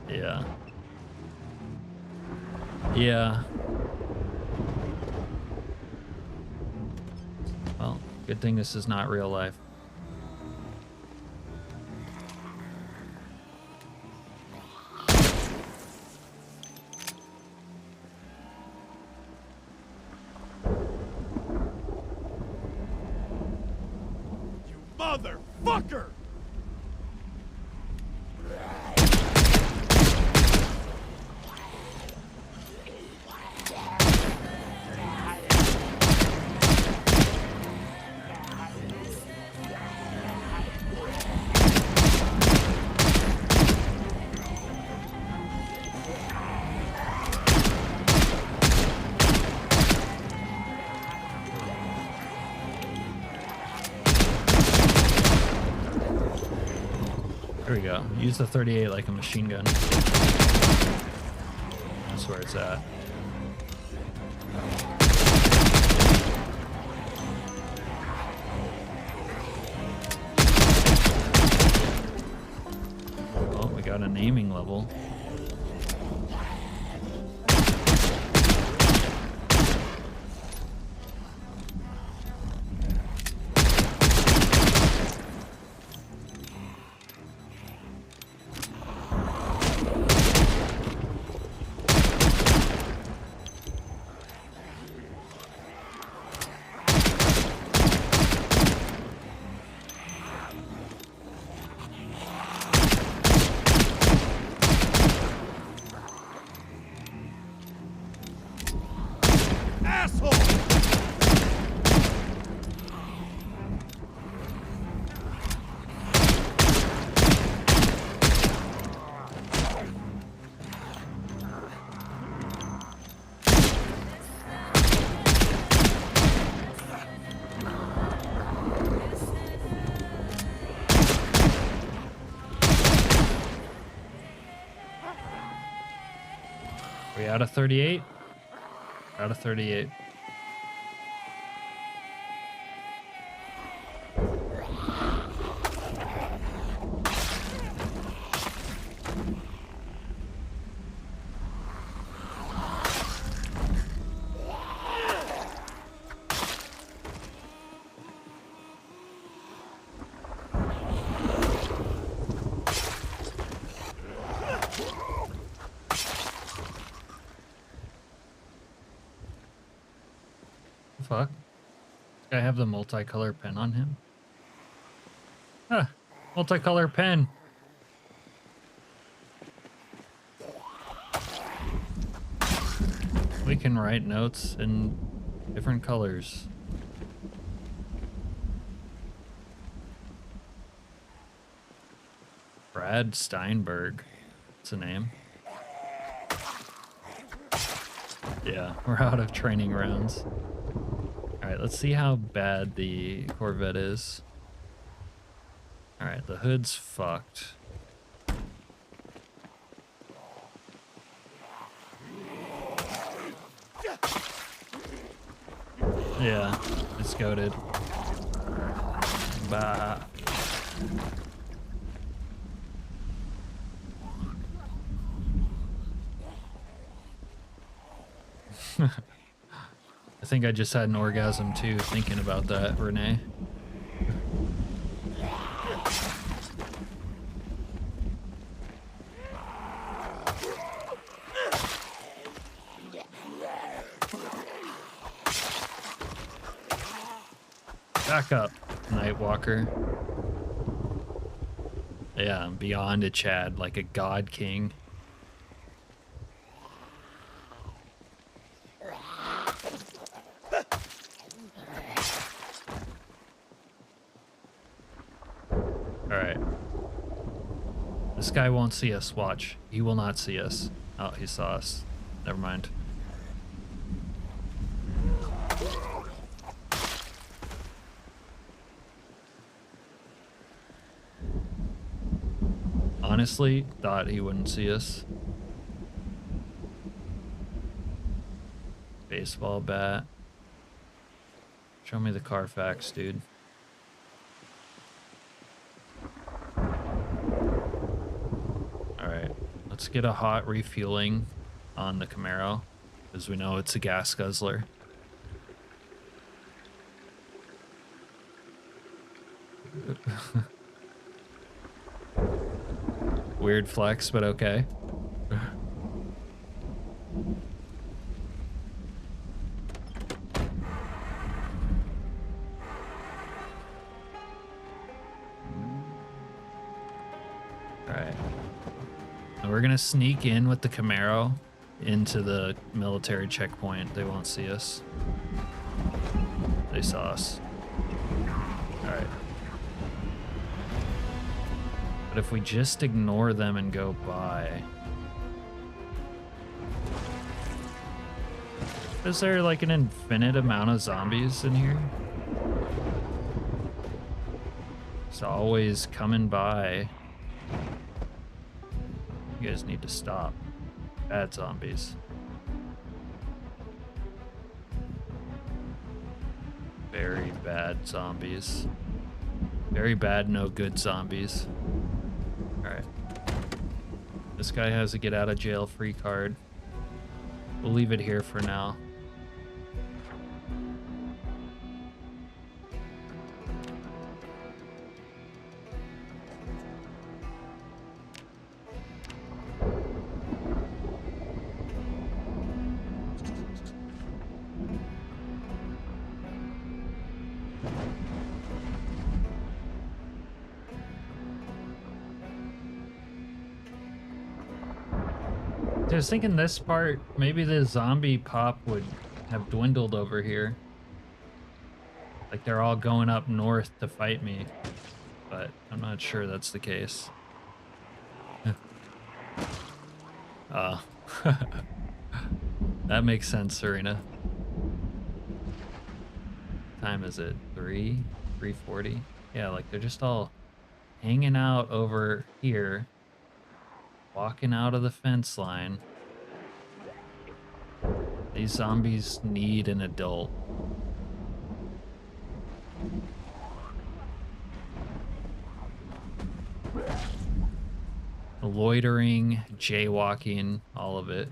Yeah. Yeah. Well, good thing this is not real life. You motherfucker! There we go. Use the 38 like a machine gun. That's where it's at. got a naming level. We out of 38? Out of 38. Fuck. Does guy have the multicolor pen on him? Ah, multicolor pen. We can write notes in different colors. Brad Steinberg. That's a name. Yeah, we're out of training rounds. Alright, let's see how bad the Corvette is. Alright, the hood's fucked. Yeah, it's goated. Bah. I think I just had an orgasm too thinking about that, Renee. Back up, Nightwalker. Yeah, I'm beyond a Chad, like a god king. Alright. This guy won't see us, watch. He will not see us. Oh, he saw us. Never mind. Honestly, thought he wouldn't see us. Baseball bat. Show me the Carfax, dude. Alright, let's get a hot refueling on the Camaro, because we know it's a gas guzzler. Weird flex, but okay. Alright. And we're gonna sneak in with the Camaro into the military checkpoint. They won't see us. They saw us. Alright. But if we just ignore them and go by... Is there like an infinite amount of zombies in here? It's always coming by. You guys need to stop. Bad zombies. Very bad zombies. Very bad, no good zombies. Alright. This guy has a get out of jail free card. We'll leave it here for now. I was thinking this part, maybe the zombie pop would have dwindled over here. Like they're all going up north to fight me, but I'm not sure that's the case. Oh. That makes sense, Serena. What time is it? 3:40? Yeah, like they're just all hanging out over here. Walking out of the fence line. These zombies need an adult. Loitering, jaywalking, all of it.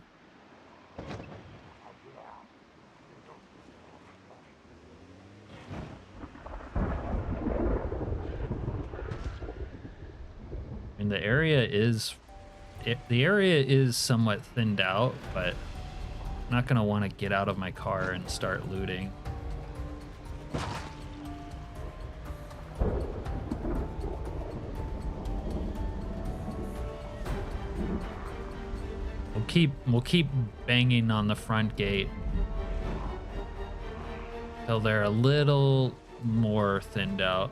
And the area is somewhat thinned out, but I'm not gonna want to get out of my car and start looting. We'll keep banging on the front gate till they're a little more thinned out.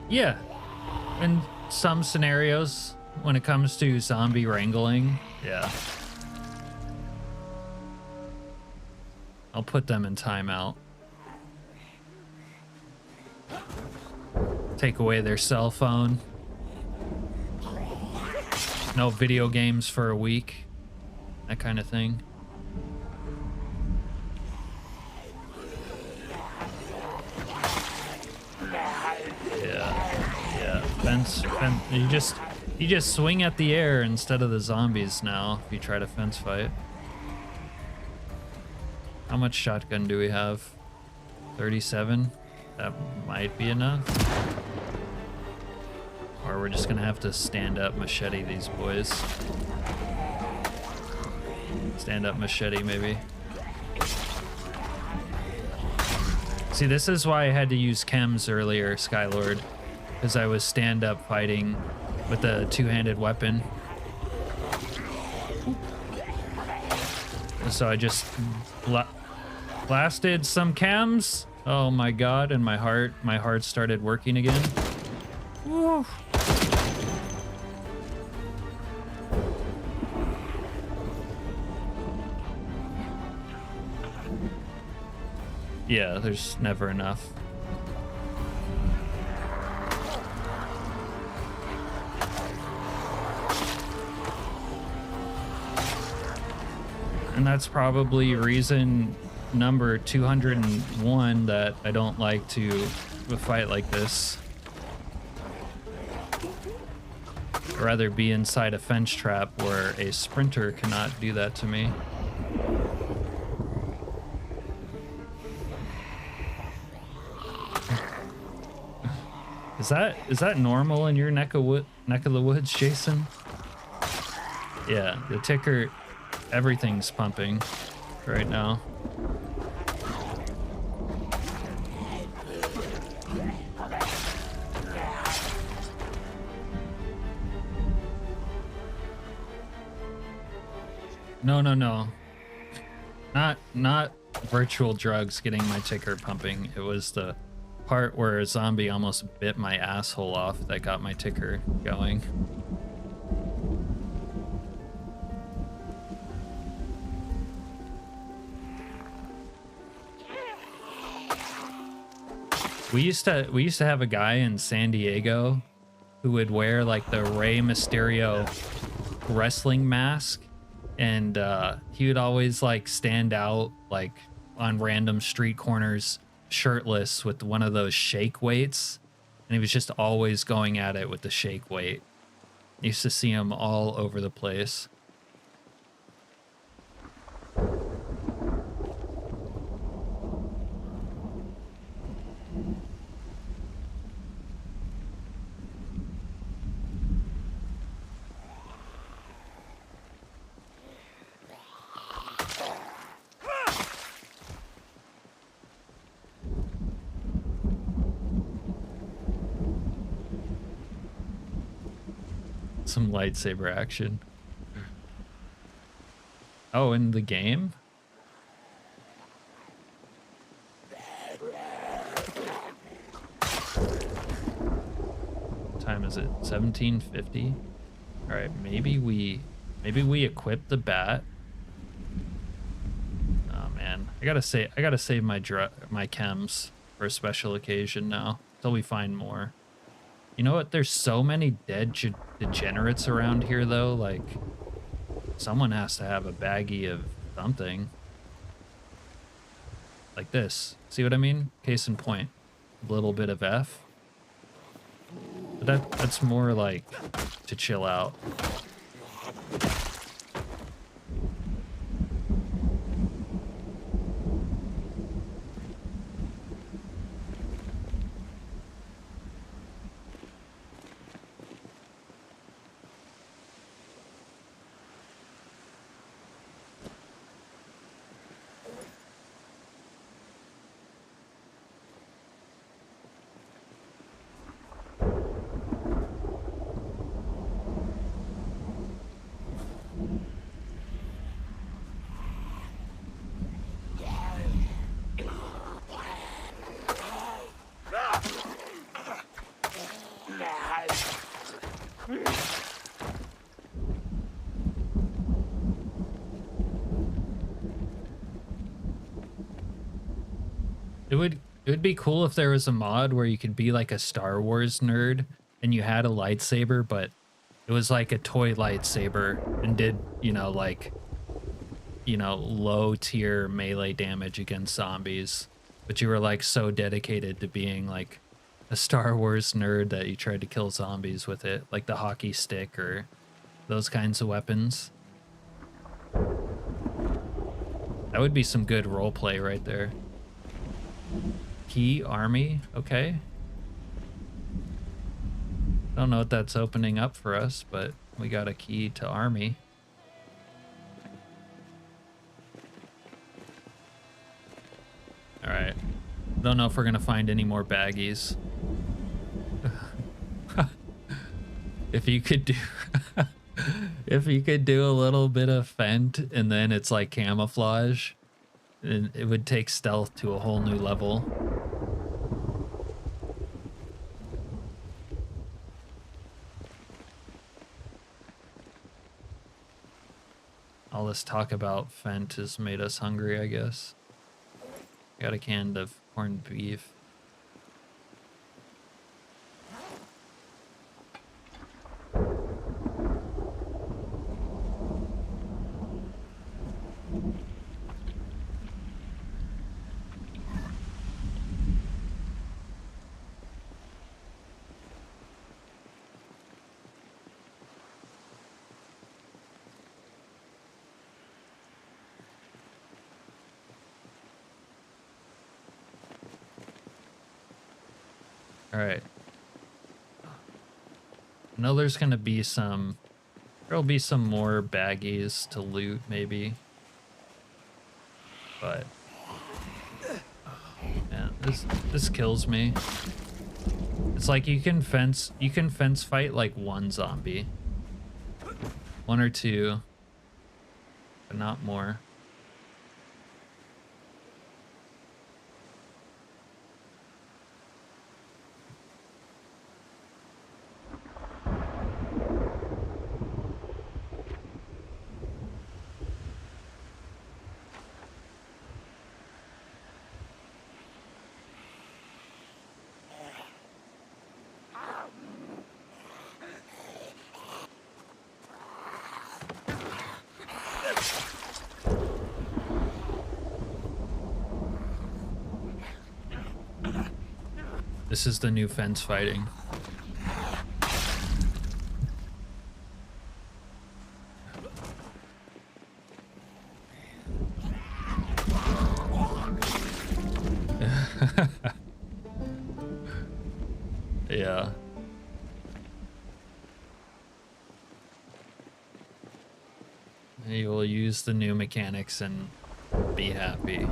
Yeah, in some scenarios, when it comes to zombie wrangling, yeah. I'll put them in timeout. Take away their cell phone. No video games for a week. That kind of thing. Fence. You just swing at the air instead of the zombies now if you try to fence fight. How much shotgun do we have? 37? That might be enough. Or we're just gonna have to stand up machete these boys. Stand up machete maybe. See, this is why I had to use chems earlier, Skylord. Because I was stand-up fighting with a two-handed weapon. So I just blasted some chems. Oh my god, and my heart started working again. Woo. Yeah, there's never enough. And that's probably reason number 201 that I don't like to fight like this. I'd rather be inside a fence trap where a sprinter cannot do that to me. Is that normal in your neck of the woods, Jason? Yeah, the ticker. Everything's pumping right now. No. Not virtual drugs getting my ticker pumping. It was the part where a zombie almost bit my asshole off that got my ticker going. We used to have a guy in San Diego who would wear like the Rey Mysterio wrestling mask, and he would always like stand out like on random street corners shirtless with one of those shake weights, and he was just always going at it with the shake weight. I used to see him all over the place. Some lightsaber action. Oh, in the game? What time is it? 17:50. All right, maybe we equip the bat. Oh man, I gotta save my chems for a special occasion now until we find more. You know what? There's so many dead degenerates around here, though. Like, someone has to have a baggie of something. Like this. See what I mean? Case in point. A little bit of F. But that's more like to chill out. It would be cool if there was a mod where you could be like a Star Wars nerd and you had a lightsaber, but it was like a toy lightsaber and did, like, low tier melee damage against zombies. But you were like so dedicated to being like a Star Wars nerd that you tried to kill zombies with it, like the hockey stick or those kinds of weapons. That would be some good roleplay right there. Key army, okay. Don't know what that's opening up for us, but we got a key to army. All right. Don't know if we're gonna find any more baggies. If you could do if you could do a little bit of fent and then it's like camouflage, and it would take stealth to a whole new level. All this talk about fent has made us hungry, I guess. Got a can of corned beef. All right. I know there's gonna be there'll be some more baggies to loot maybe. But man, this kills me. It's like you can fence fight like one zombie. One or two, but not more. This is the new fence fighting. Yeah. You will use the new mechanics and be happy.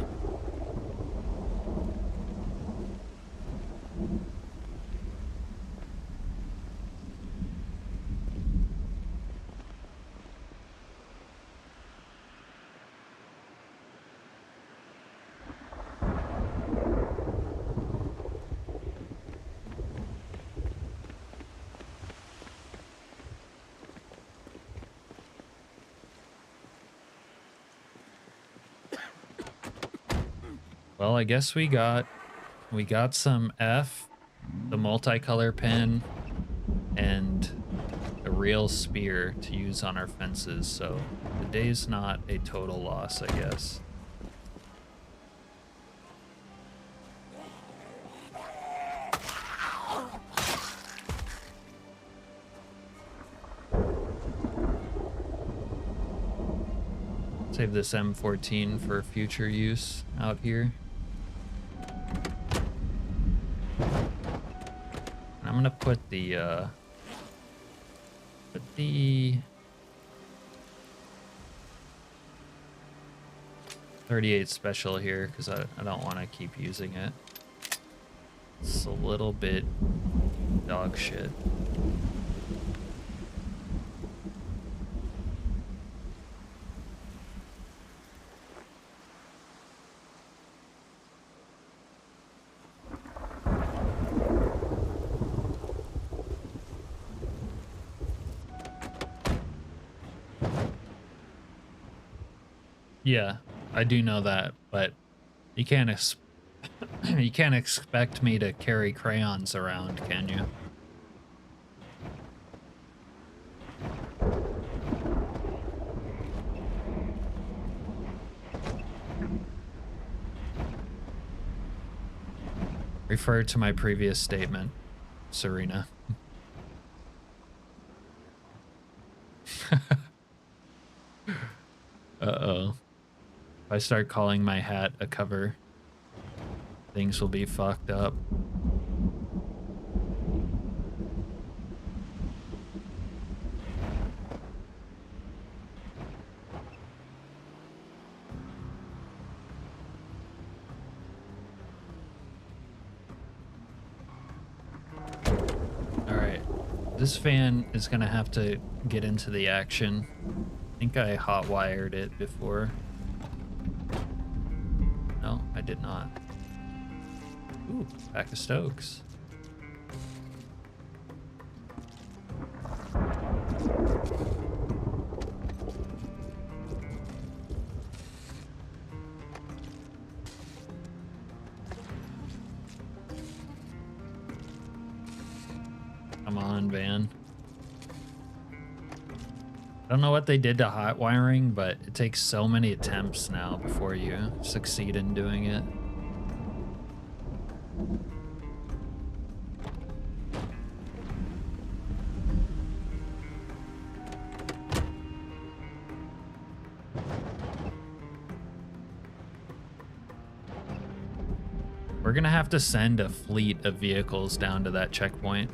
Well, I guess we got some F, the multicolor pen, and a real spear to use on our fences, so the day's not a total loss, I guess. Save this M14 for future use out here. I'm gonna put the 38 special here because I don't want to keep using it. It's a little bit dog shit. Yeah, I do know that, but you can't you can't expect me to carry crayons around, can you? Refer to my previous statement, Serena. Uh-oh. If I start calling my hat a cover, things will be fucked up. Alright. This fan is gonna have to get into the action. I think I hot-wired it before. No, I did not. Ooh, pack of Stokes. Come on, van. I don't know what they did to hot wiring, but it takes so many attempts now before you succeed in doing it. We're gonna have to send a fleet of vehicles down to that checkpoint.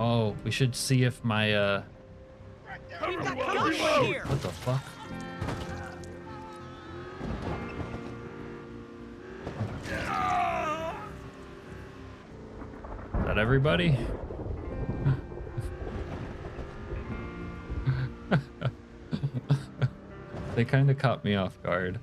Oh, we should see if my oh, shit. What the fuck? Is that everybody? They kind of caught me off guard.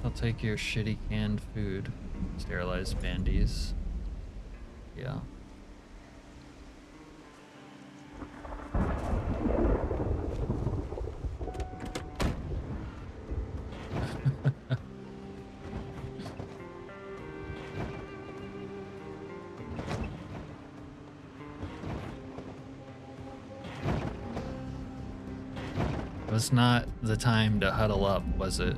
I'll take your shitty canned food. Sterilized bandies. Yeah. It was not the time to huddle up, was it?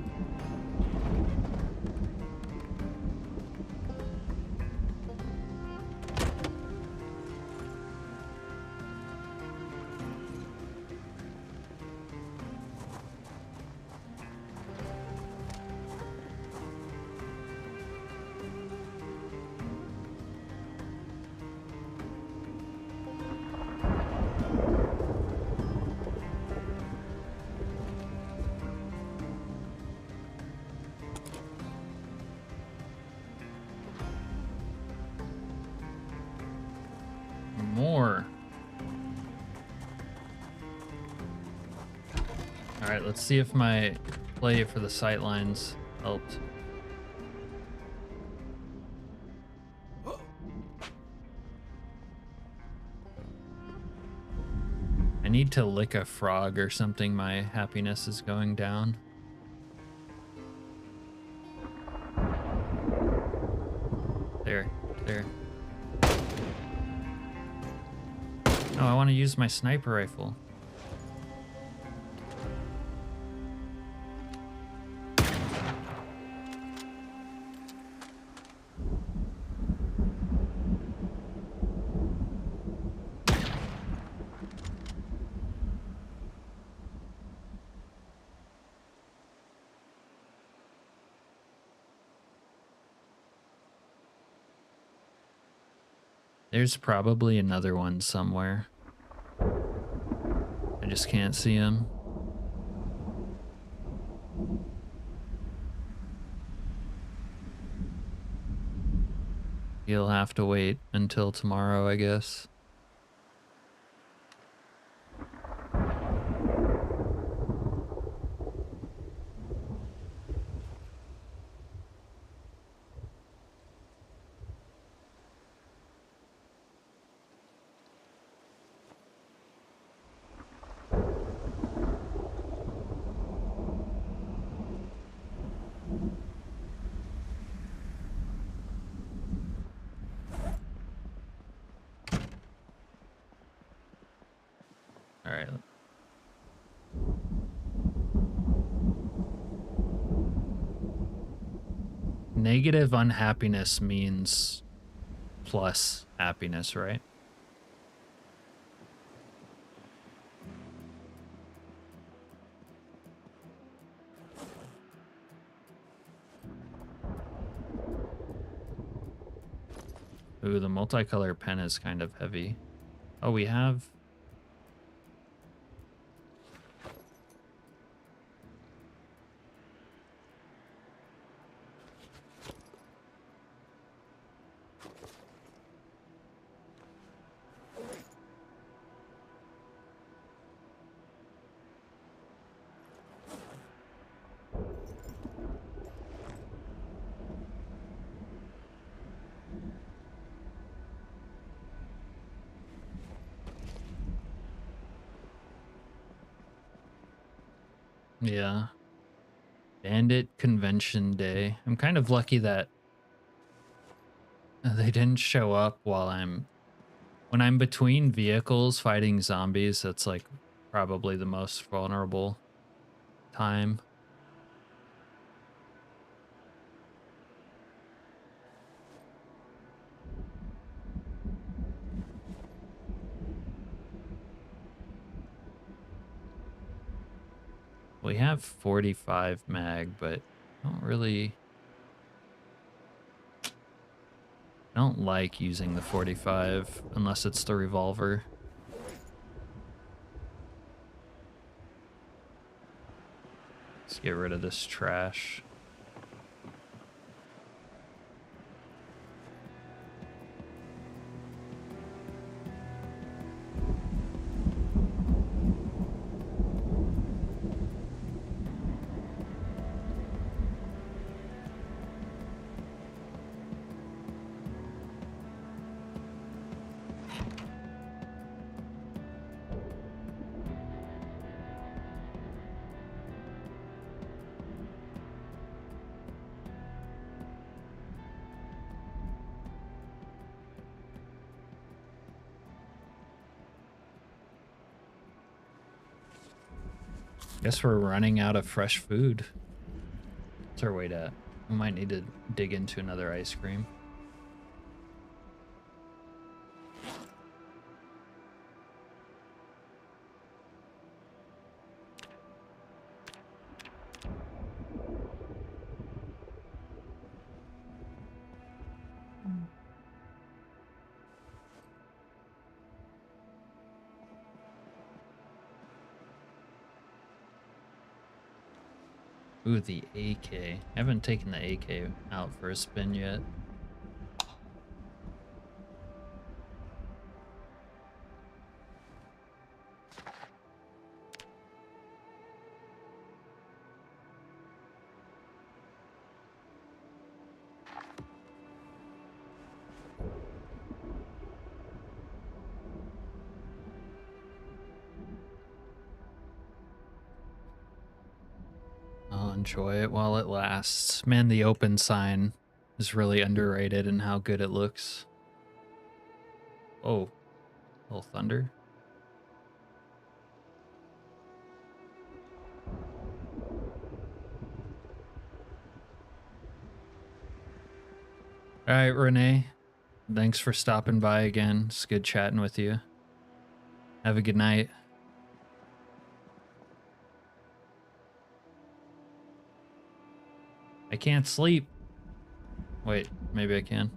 More. All right, let's see if my play for the sightlines helped. I need to lick a frog or something. My happiness is going down. There. Oh, I want to use my sniper rifle. There's probably another one somewhere. I just can't see him. You'll have to wait until tomorrow, I guess. All right. Negative unhappiness means plus happiness, right? Ooh, the multicolor pen is kind of heavy. Oh, we have... Yeah. Bandit Convention Day. I'm kind of lucky that they didn't show up while when I'm between vehicles fighting zombies. That's like probably the most vulnerable time. We have 45 mag, but I don't like using the 45 unless it's the revolver. Let's get rid of this trash. Guess we're running out of fresh food. What's our weight at? We might need to dig into another ice cream. Ooh, the AK. I haven't taken the AK out for a spin yet. I'll enjoy it while it lasts. Man, the open sign is really underrated in how good it looks. Oh, little thunder. All right, Renee. Thanks for stopping by again. It's good chatting with you. Have a good night. I can't sleep. Wait, maybe I can.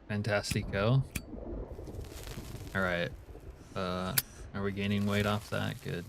Fantastico. All right. Are we gaining weight off that? Good.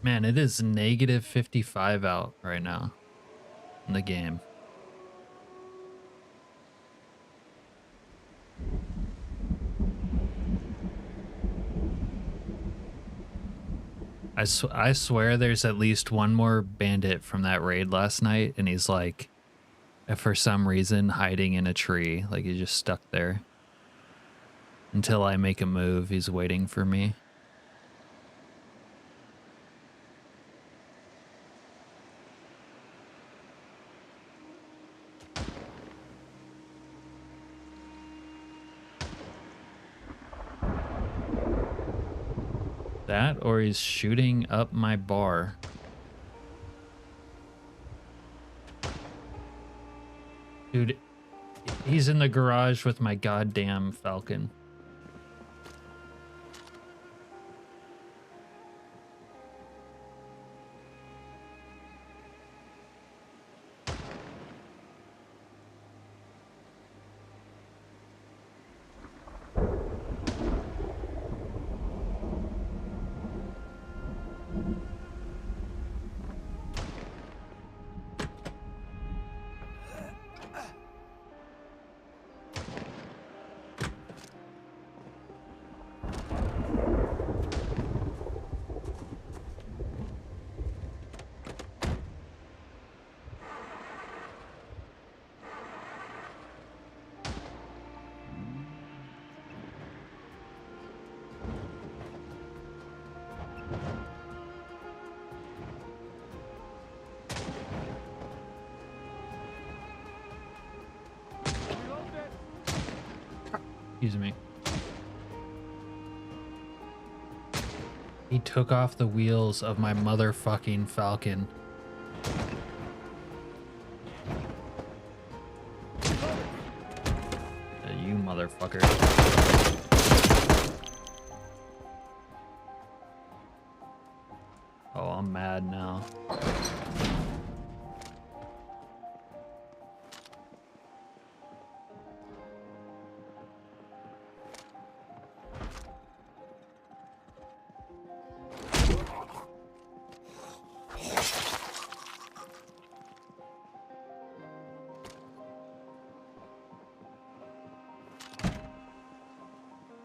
Man, it is negative 55 out right now in the game. I swear there's at least one more bandit from that raid last night, and he's like, for some reason, hiding in a tree. Like he's just stuck there. Until I make a move, he's waiting for me. That, or he's shooting up my bar. Dude, he's in the garage with my goddamn falcon. Excuse me. He took off the wheels of my motherfucking falcon. You motherfucker. Oh, I'm mad now.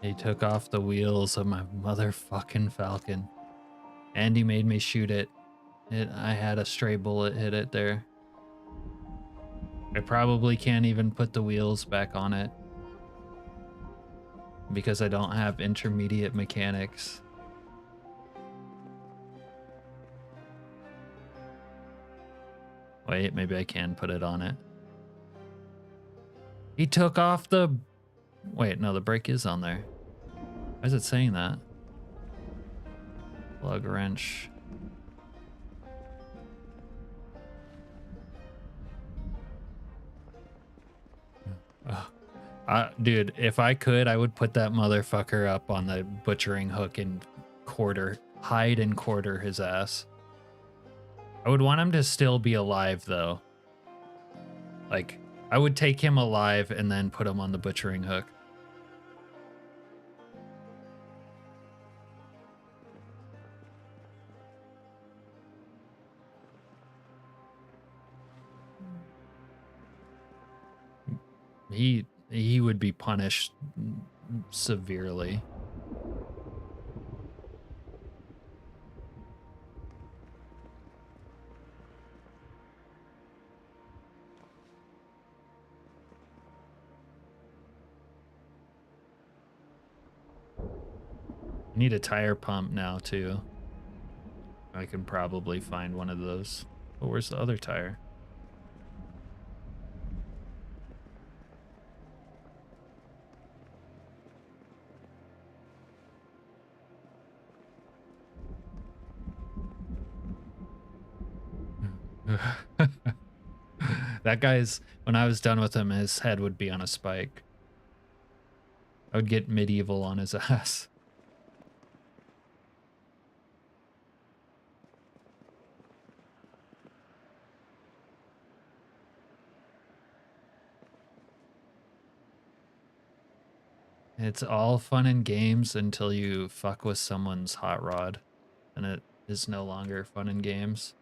He took off the wheels of my motherfucking falcon. And he made me shoot it. I had a stray bullet hit it there. I probably can't even put the wheels back on it. Because I don't have intermediate mechanics. Wait, maybe I can put it on it. He took off the... Wait, no, the brake is on there. Why is it saying that? Plug wrench. Dude, if I could, I would put that motherfucker up on the butchering hook and hide and quarter his ass. I would want him to still be alive, though. Like, I would take him alive and then put him on the butchering hook. He would be punished severely. I need a tire pump now too. I can probably find one of those. But where's the other tire? That guy's, when I was done with him, his head would be on a spike. I would get medieval on his ass. It's all fun and games until you fuck with someone's hot rod, and it is no longer fun in games.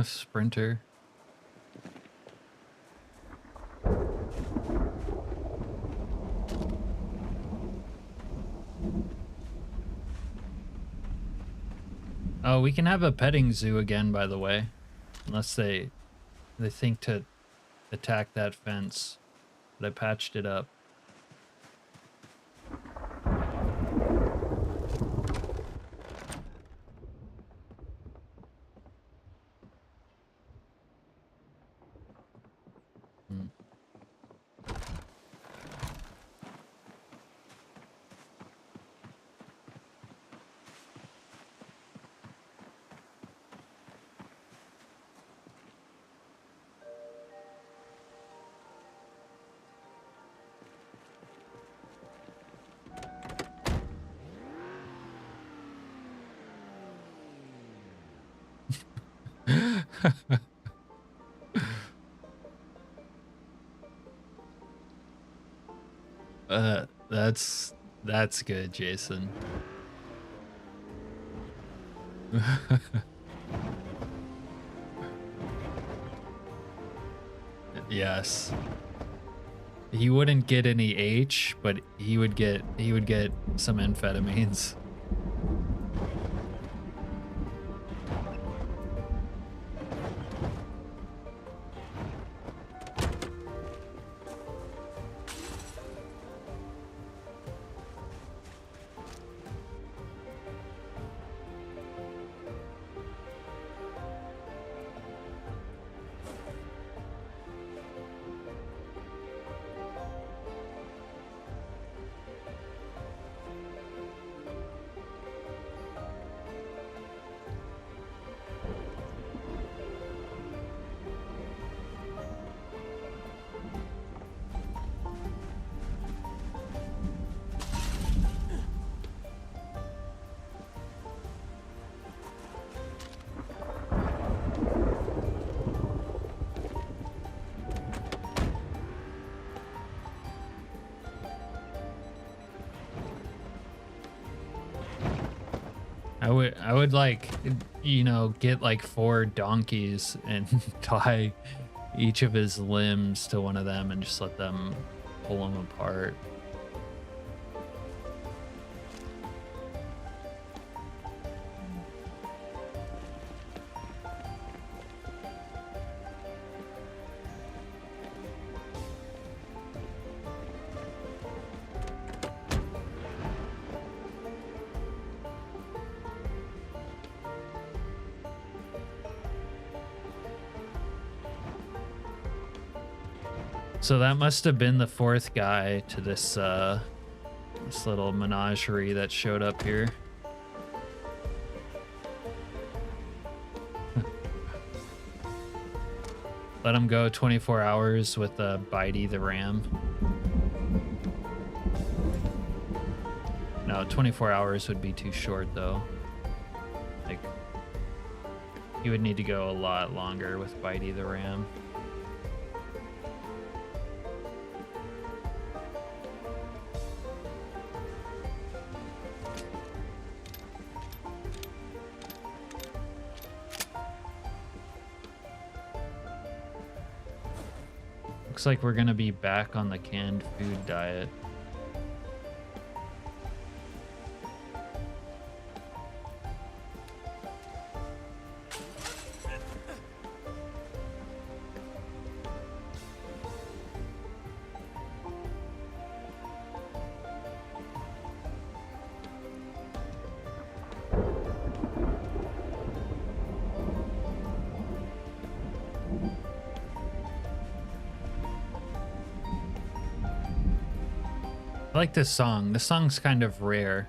Sprinter. Oh, we can have a petting zoo again, by the way. Unless they think to attack that fence. But I patched it up. Hmm. That's good, Jason. Yes. He wouldn't get any H, but he would get some amphetamines. I would like, you know, get like 4 donkeys and tie each of his limbs to one of them and just let them pull him apart. So that must have been the 4th guy to this this little menagerie that showed up here. Let him go 24 hours with Bitey the ram. No, 24 hours would be too short though. Like, he would need to go a lot longer with Bitey the ram. Looks like we're gonna be back on the canned food diet. I like this song. This song's kind of rare.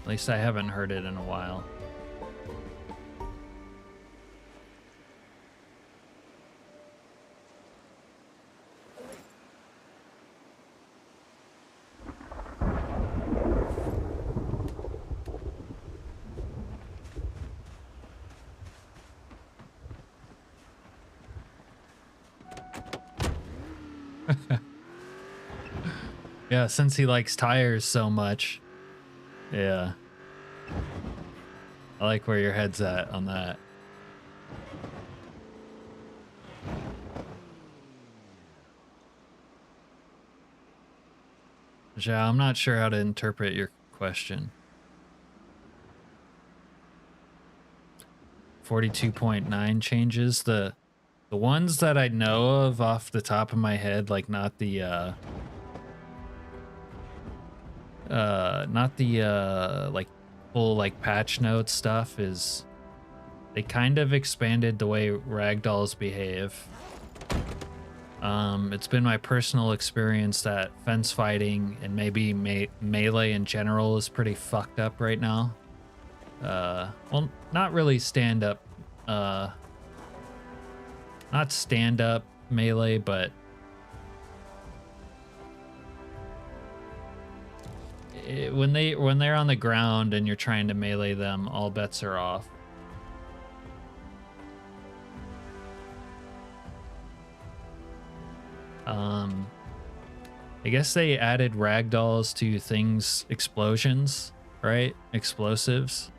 At least I haven't heard it in a while. Yeah, since he likes tires so much. Yeah. I like where your head's at on that. Yeah, I'm not sure how to interpret your question. 42.9 changes. The ones that I know of off the top of my head, like not the like full like patch note stuff, is they kind of expanded the way ragdolls behave. It's been my personal experience that fence fighting and maybe melee in general is pretty fucked up right now. Well, not really stand up, not stand up melee, but when they're on the ground and you're trying to melee them, all bets are off. I guess they added ragdolls to things, explosions, right? Explosives.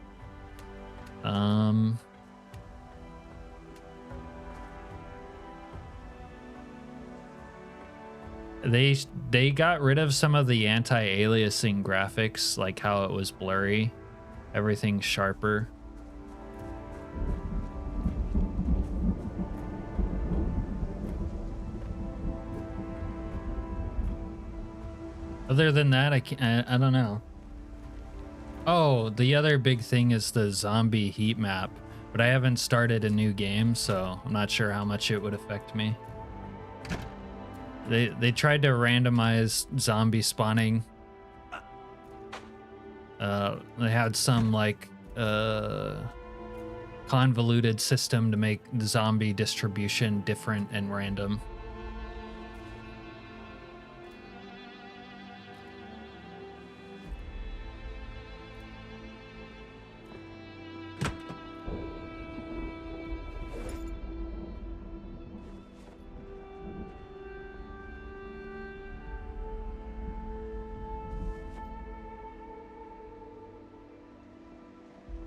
They got rid of some of the anti-aliasing graphics, like how it was blurry. Everything's sharper. Other than that, I don't know. Oh, the other big thing is the zombie heat map, but I haven't started a new game, so I'm not sure how much it would affect me. They tried to randomize zombie spawning. They had some like convoluted system to make the zombie distribution different and random.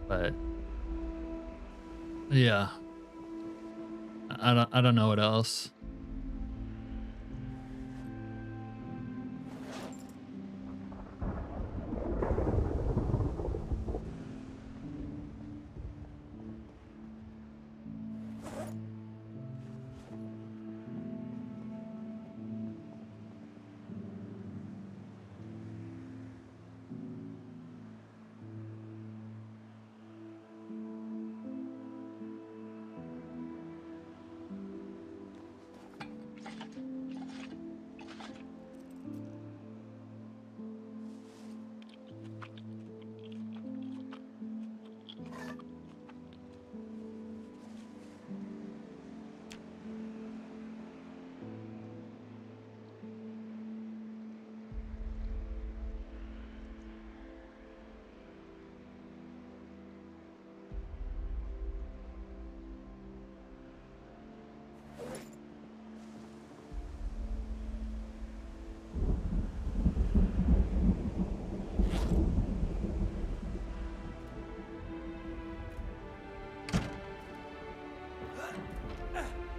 But yeah, I don't know what else.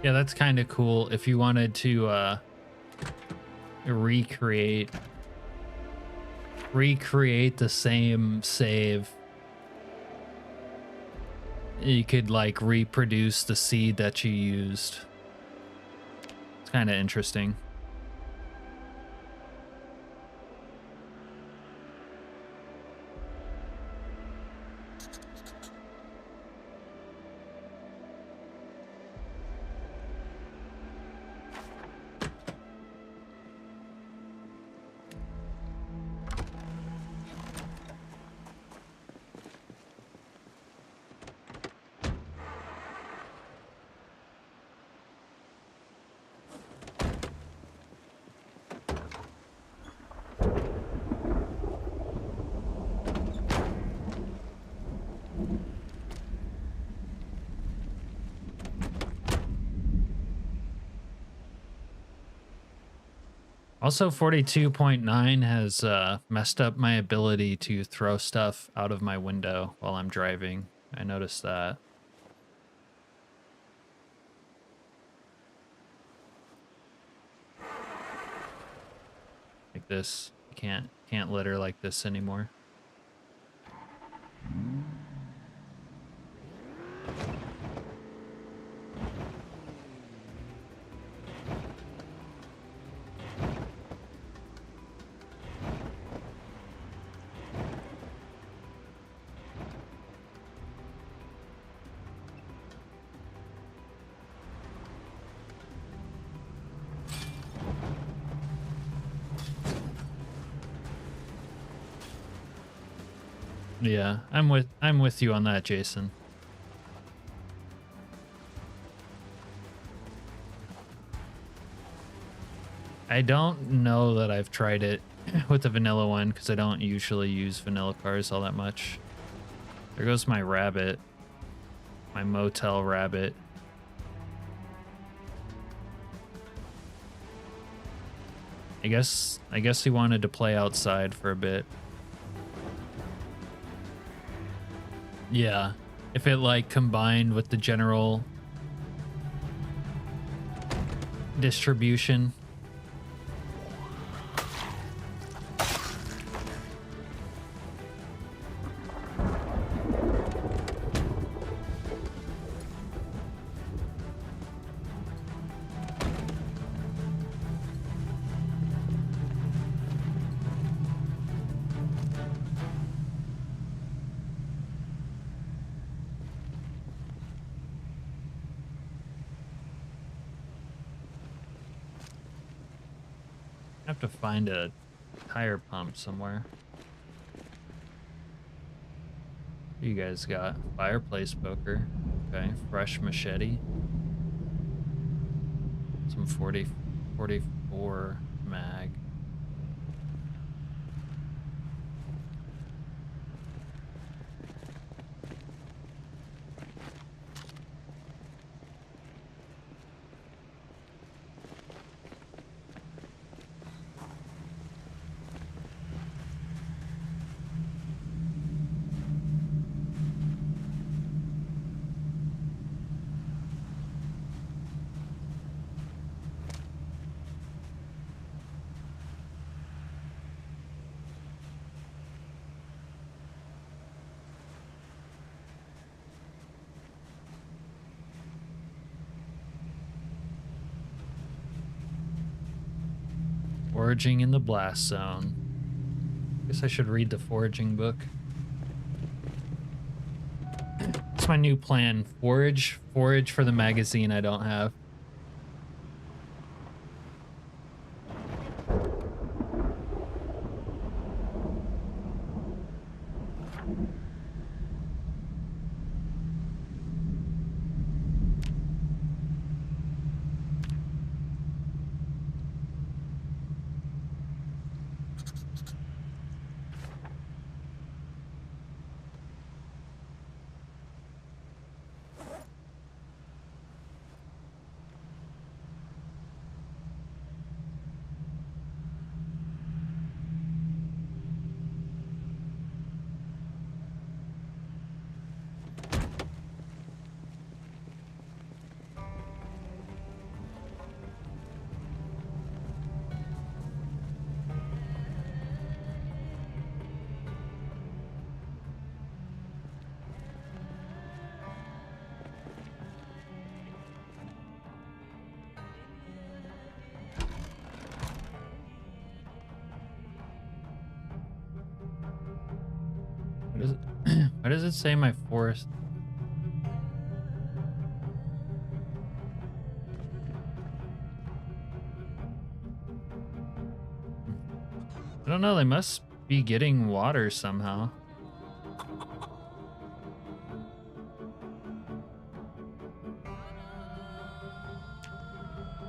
Yeah, that's kind of cool. If you wanted to recreate the same save, you could like reproduce the seed that you used. It's kind of interesting. Also, 42.9 has messed up my ability to throw stuff out of my window while I'm driving. I noticed that. Like this. You can't litter like this anymore. Yeah, I'm with you on that, Jason. I don't know that I've tried it with the vanilla one because I don't usually use vanilla cars all that much. There goes my rabbit. My motel rabbit. I guess he wanted to play outside for a bit. Yeah, if it like combined with the general distribution. I have to find a tire pump somewhere. What you guys got? Fireplace poker. Okay, fresh machete. Some 44 mag. Foraging in the blast zone. Guess I should read the foraging book. It's my new plan. Forage for the magazine I don't have. Why does it say my forest? I don't know, they must be getting water somehow.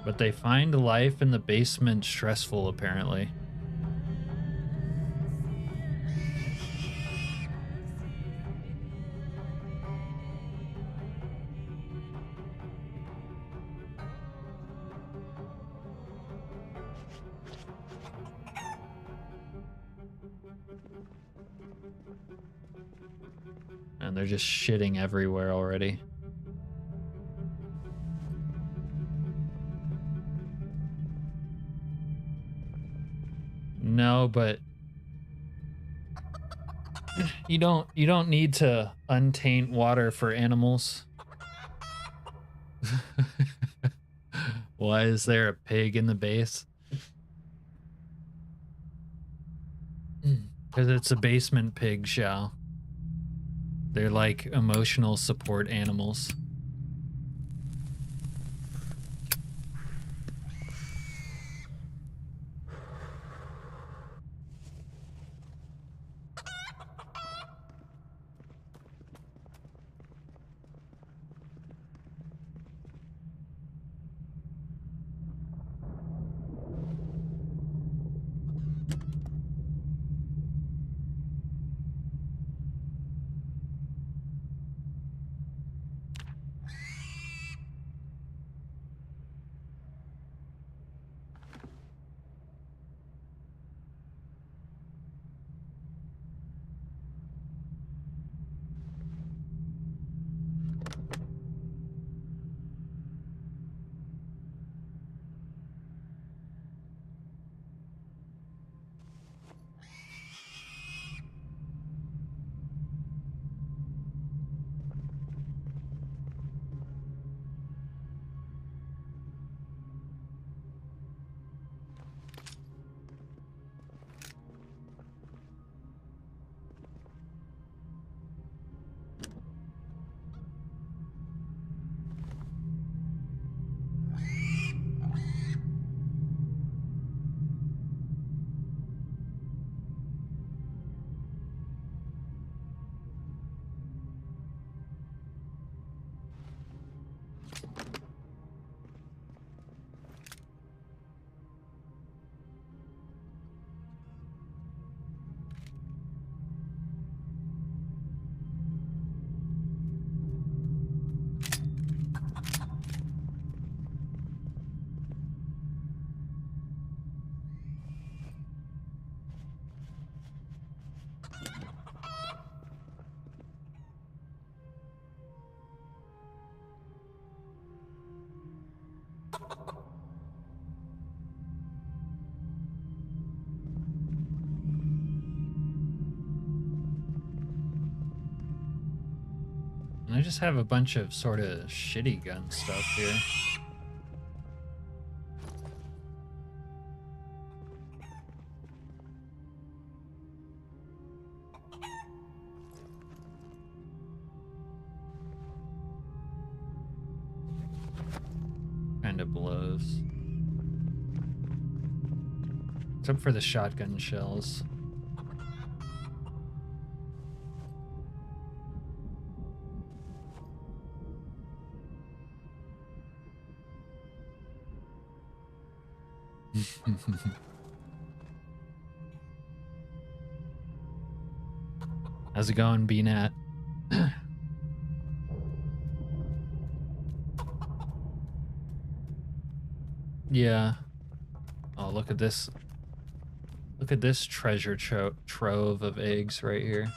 But they find life in the basement stressful, apparently. And they're just shitting everywhere already. No, but you don't need to untaint water for animals. Why is there a pig in the base? Because it's a basement pig, Xiao. They're like emotional support animals. I just have a bunch of sort of shitty gun stuff here. Kind of blows. Except for the shotgun shells. How's it going, BNat? Yeah. Oh, look at this. Look at this treasure trove of eggs right here.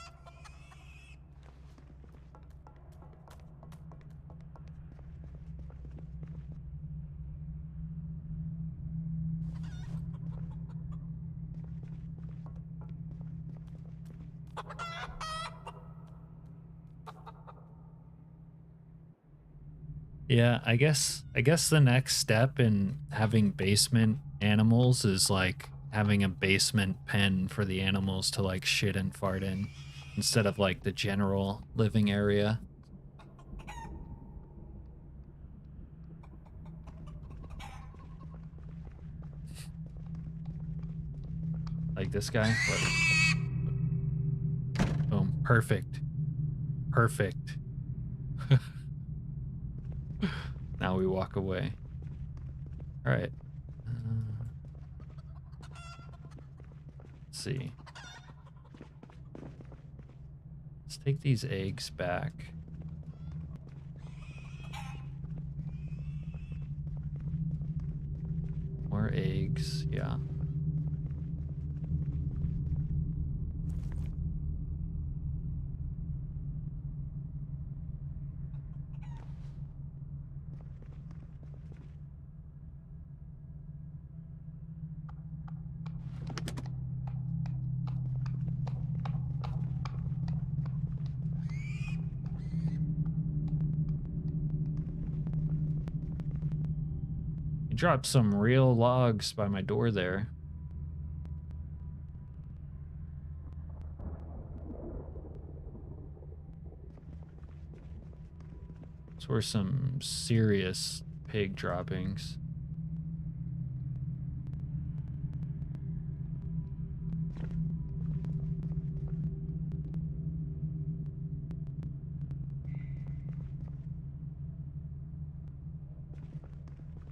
Yeah, I guess the next step in having basement animals is like having a basement pen for the animals to like shit and fart in instead of like the general living area. Like this guy. Boom. Perfect. Perfect. Now we walk away. All right. Let's see. Let's take these eggs back. More eggs, yeah. dropped some real logs by my door there. Those were some serious pig droppings.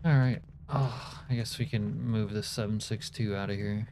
All right. Oh, I guess we can move the 762 out of here.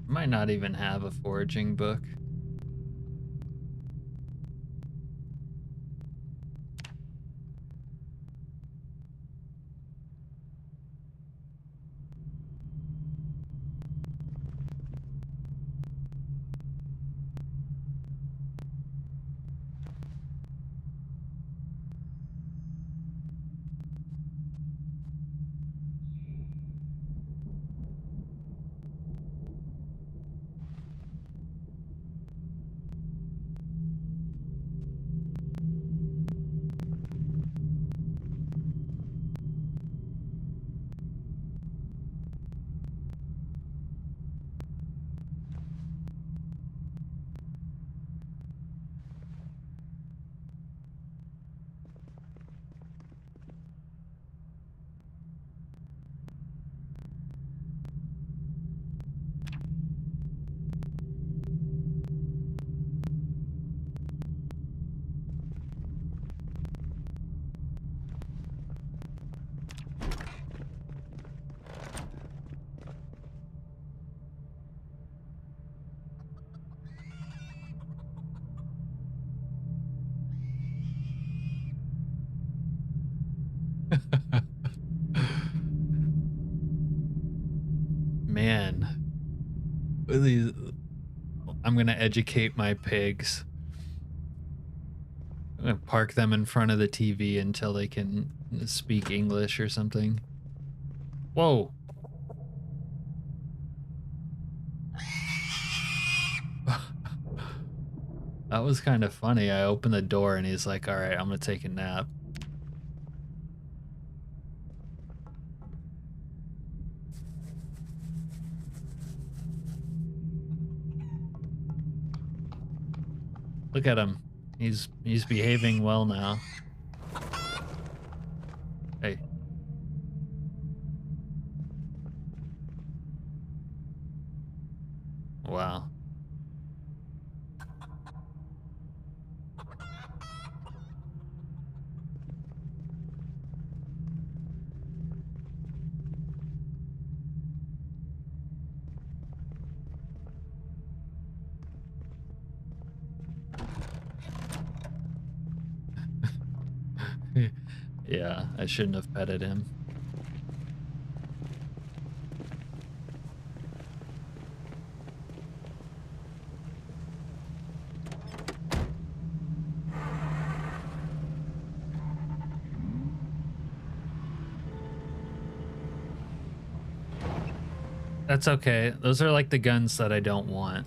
Might not even have a foraging book. Man, I'm gonna educate my pigs. I'm gonna park them in front of the TV until they can speak English or something. Whoa. That was kind of funny. I opened the door and he's like, all right, I'm gonna take a nap. Look at him. He's behaving well now. Hey. Wow. Yeah, I shouldn't have petted him. That's okay. Those are like the guns that I don't want.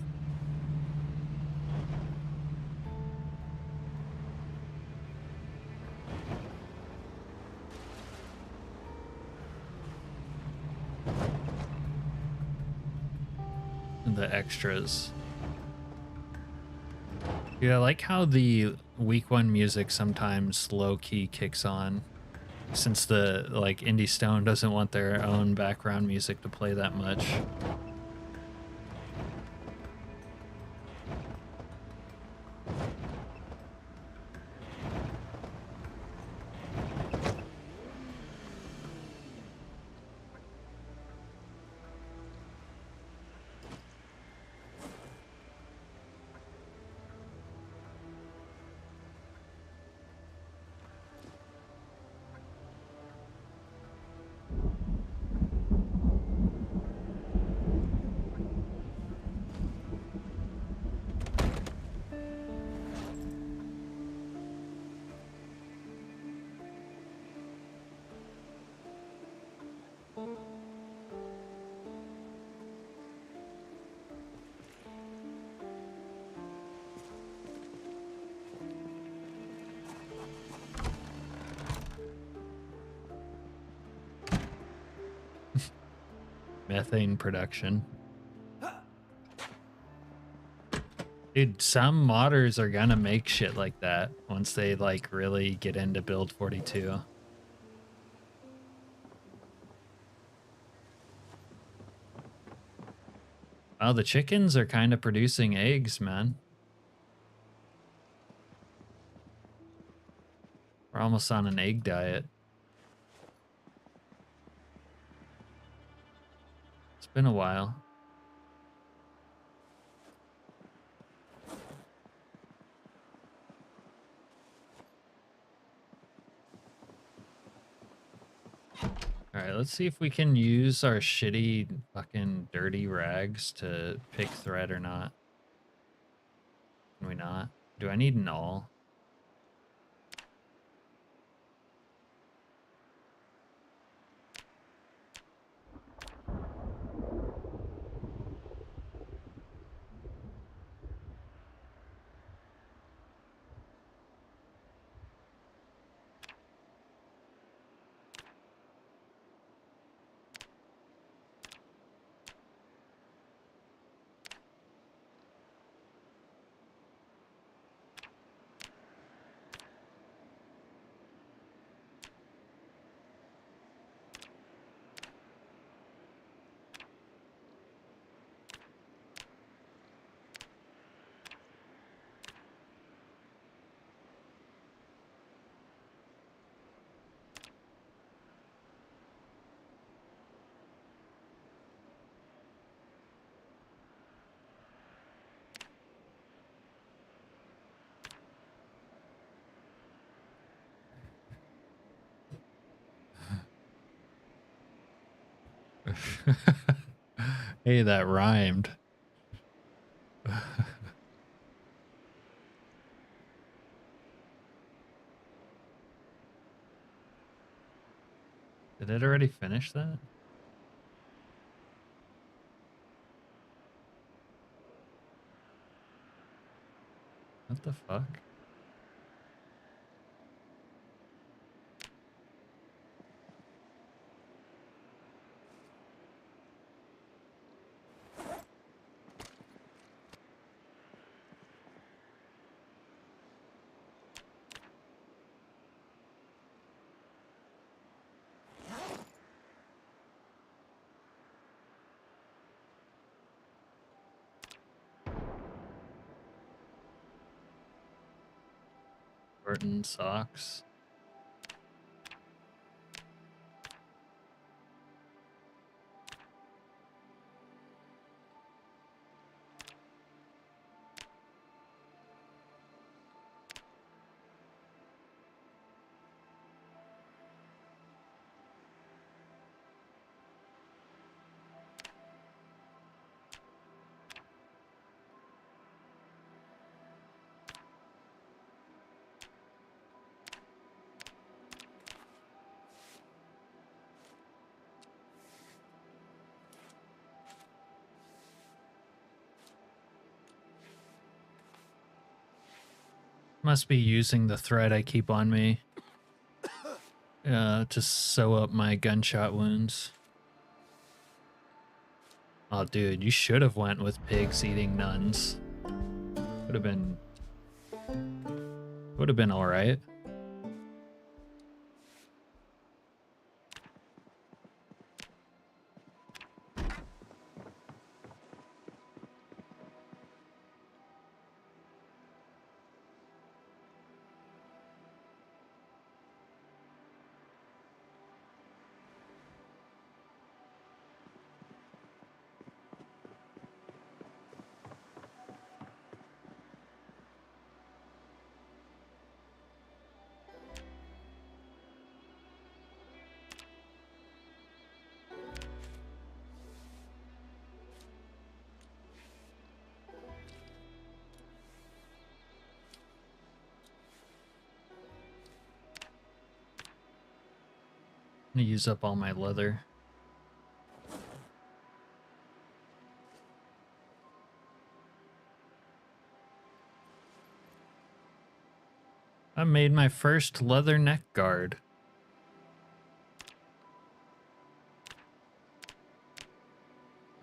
The extras. Yeah, I like how the week one music sometimes low-key kicks on, since the like Indie Stone doesn't want their own background music to play that much. methane production. Dude, some modders are gonna make shit like that once they like really get into build 42. Oh, the chickens are kind of producing eggs, man. We're almost on an egg diet. It's been a while. All right, let's see if we can use our shitty fucking dirty rags to pick thread or not. Can we not? Do I need an awl? Hey, that rhymed. Did it already finish that? What the fuck? Burton socks. Must be using the thread I keep on me to sew up my gunshot wounds. Oh, dude, you should have went with pigs eating nuns. Would have been all right. I'm gonna use up all my leather. I made my first leather neck guard.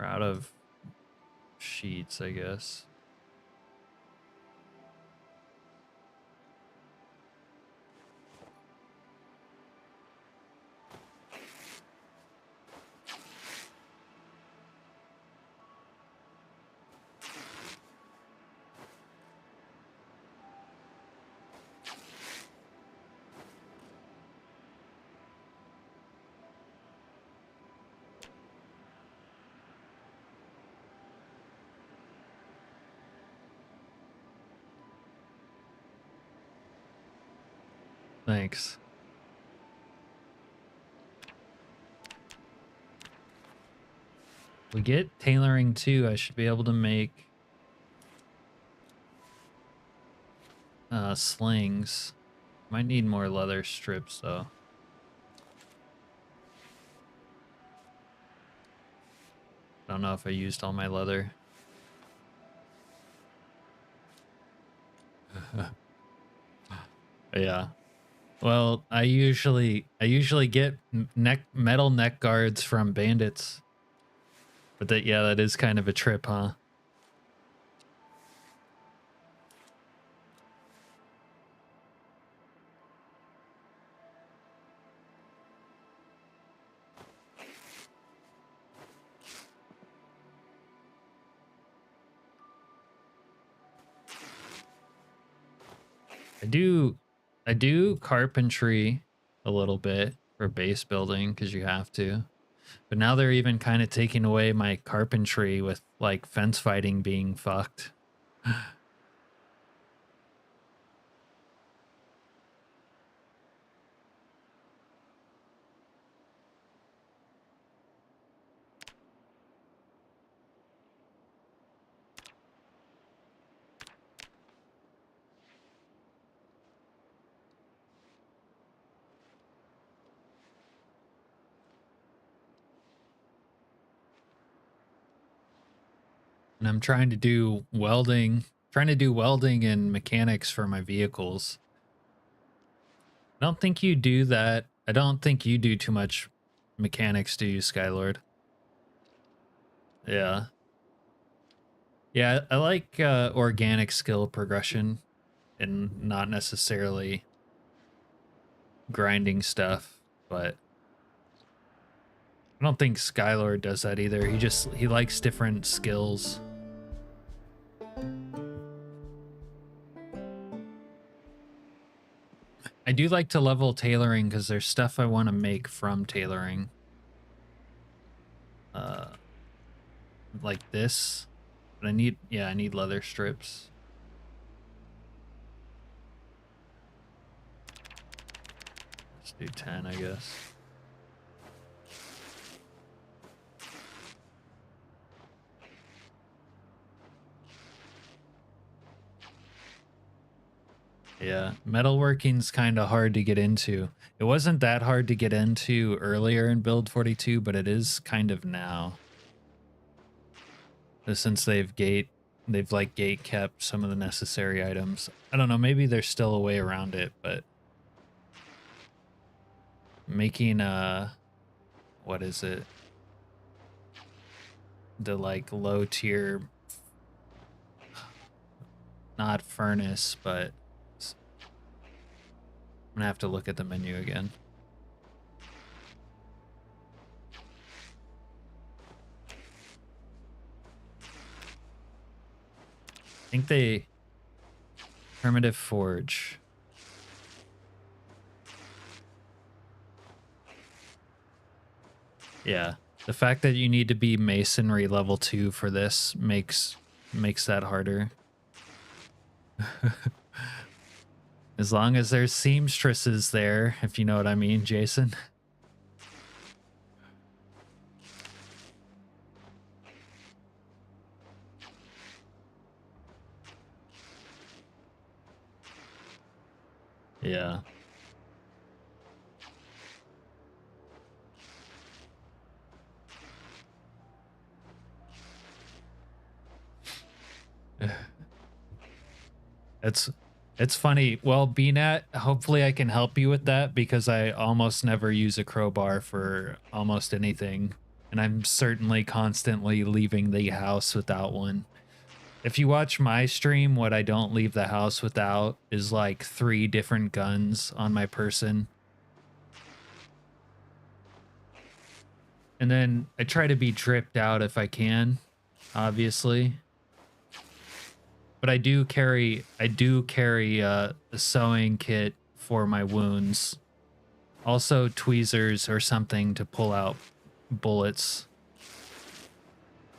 We're out of sheets, I guess. Thanks. We get tailoring too. I should be able to make slings. Might need more leather strips though. Don't know if I used all my leather. Yeah. Well, I usually get metal neck guards from bandits. But that is kind of a trip, huh? I do carpentry a little bit for base building because you have to. But now they're even kind of taking away my carpentry with like fence fighting being fucked. And I'm trying to do welding and mechanics for my vehicles. I don't think you do that. I don't think you do too much mechanics, do you, Skylord? Yeah. Yeah, I like organic skill progression and not necessarily grinding stuff, but I don't think Skylord does that either. He likes different skills. I do like to level tailoring because there's stuff I want to make from tailoring. Like this. But I need leather strips. Let's do 10, I guess. Yeah, metalworking's kind of hard to get into. It wasn't that hard to get into earlier in Build 42, but it is kind of now. Since they've gate kept some of the necessary items. I don't know, maybe there's still a way around it, but making what is it? The like low tier, not furnace, but I'm gonna have to look at the menu again. I think they primitive forge. Yeah, the fact that you need to be masonry level 2 for this makes that harder. As long as there's seamstresses there, if you know what I mean, Jason. Yeah. It's funny. Well, BNat, hopefully I can help you with that because I almost never use a crowbar for almost anything and I'm certainly constantly leaving the house without one. If you watch my stream, what I don't leave the house without is like 3 different guns on my person. And then I try to be dripped out if I can, obviously. But I do carry a sewing kit for my wounds. Also tweezers or something to pull out bullets.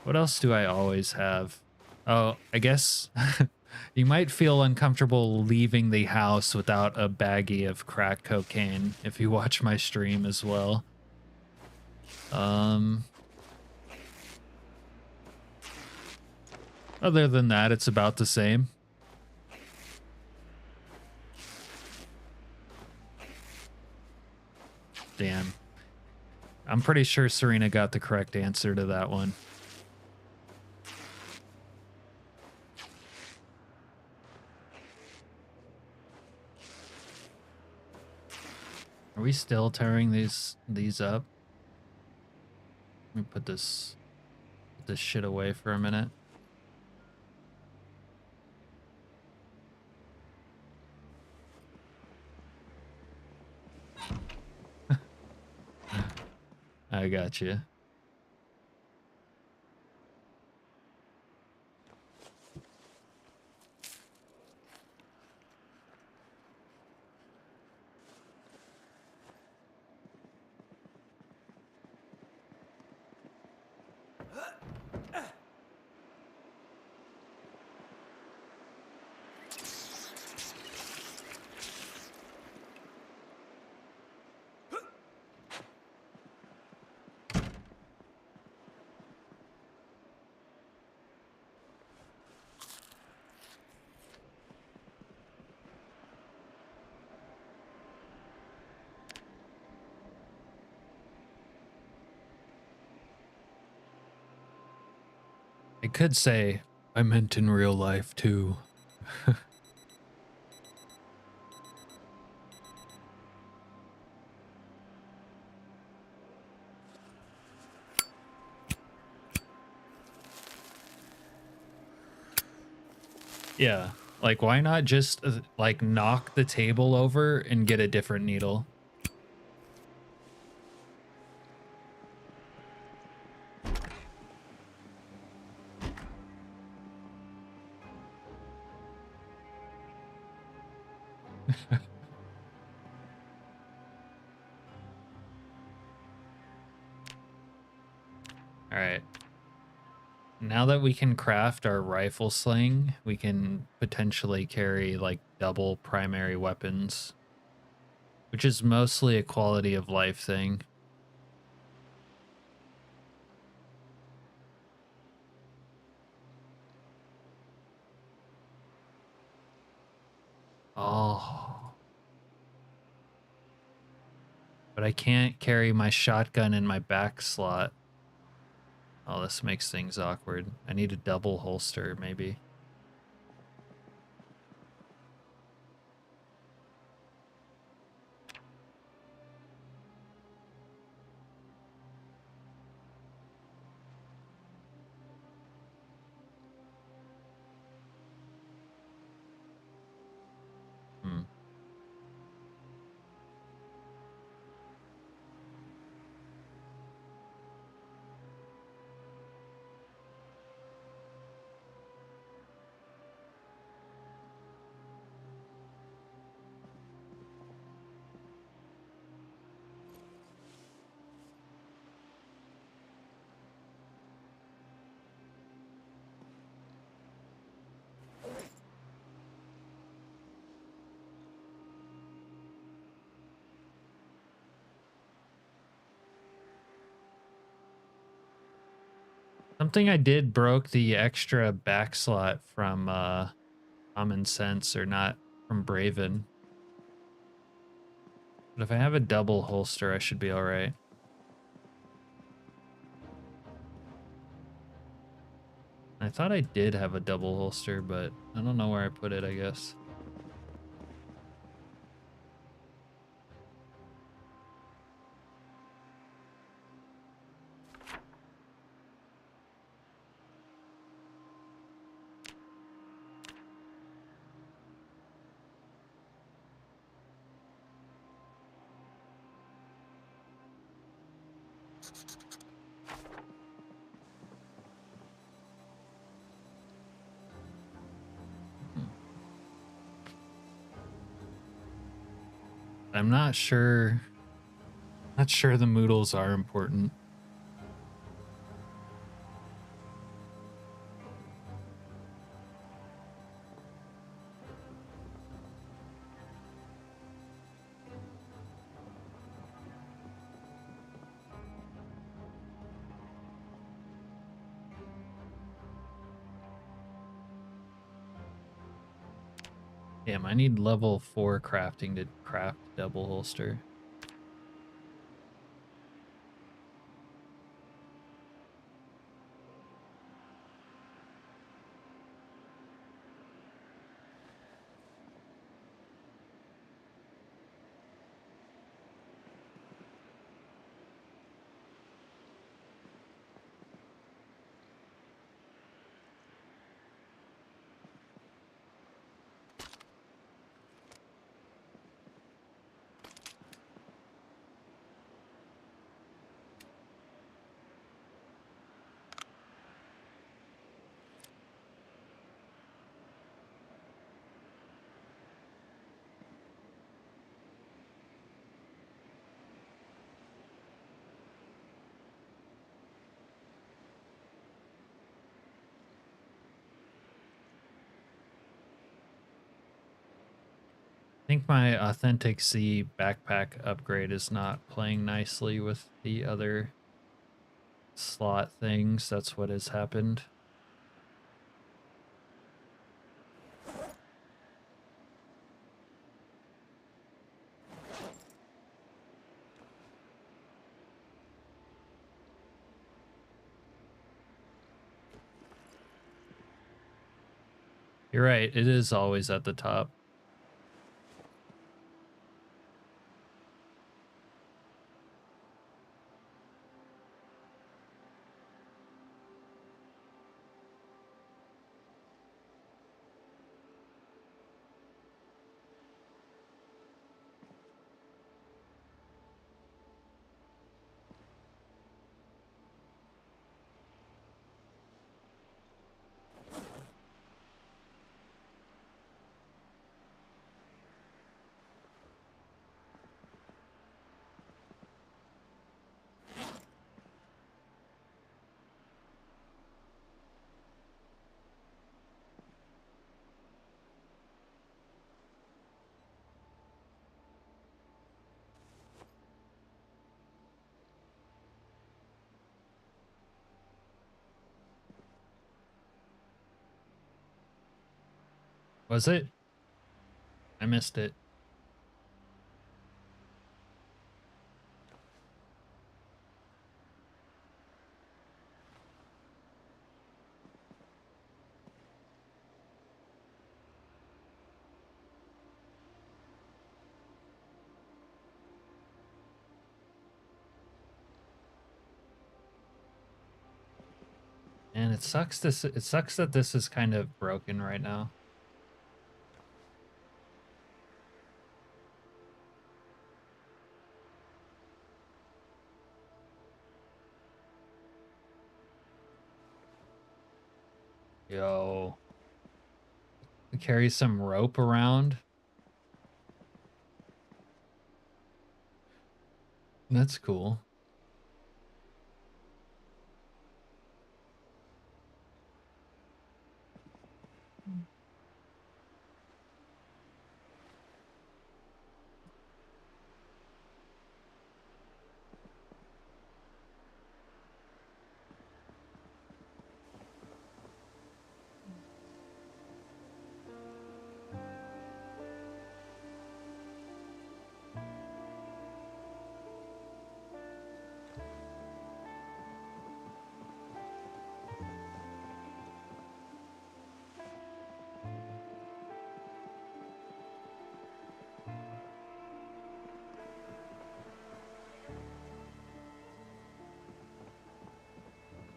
What else do I always have? Oh, I guess you might feel uncomfortable leaving the house without a baggie of crack cocaine if you watch my stream as well. Other than that, it's about the same. Damn. I'm pretty sure Serena got the correct answer to that one. Are we still tearing these up? Let me put this shit away for a minute. I got you. I could say I meant in real life too. Yeah, like why not just like knock the table over and get a different needle? All right. Now that we can craft our rifle sling, we can potentially carry like double primary weapons, which is mostly a quality of life thing. Oh. But I can't carry my shotgun in my back slot. Oh, this makes things awkward. I need a double holster, maybe. Hmm. Something I did broke the extra back slot from Common Sense, or not, from Braven. But if I have a double holster, I should be all right. I thought I did have a double holster, but I don't know where I put it, I guess. I'm not sure. Not sure the moodles are important. Damn, I need level 4 crafting to craft double holster. I think my Authentic C backpack upgrade is not playing nicely with the other slot things. That's what has happened. You're right, it is always at the top. Was it? I missed it. And it sucks that this is kind of broken right now. Yo. Carry some rope around. That's cool.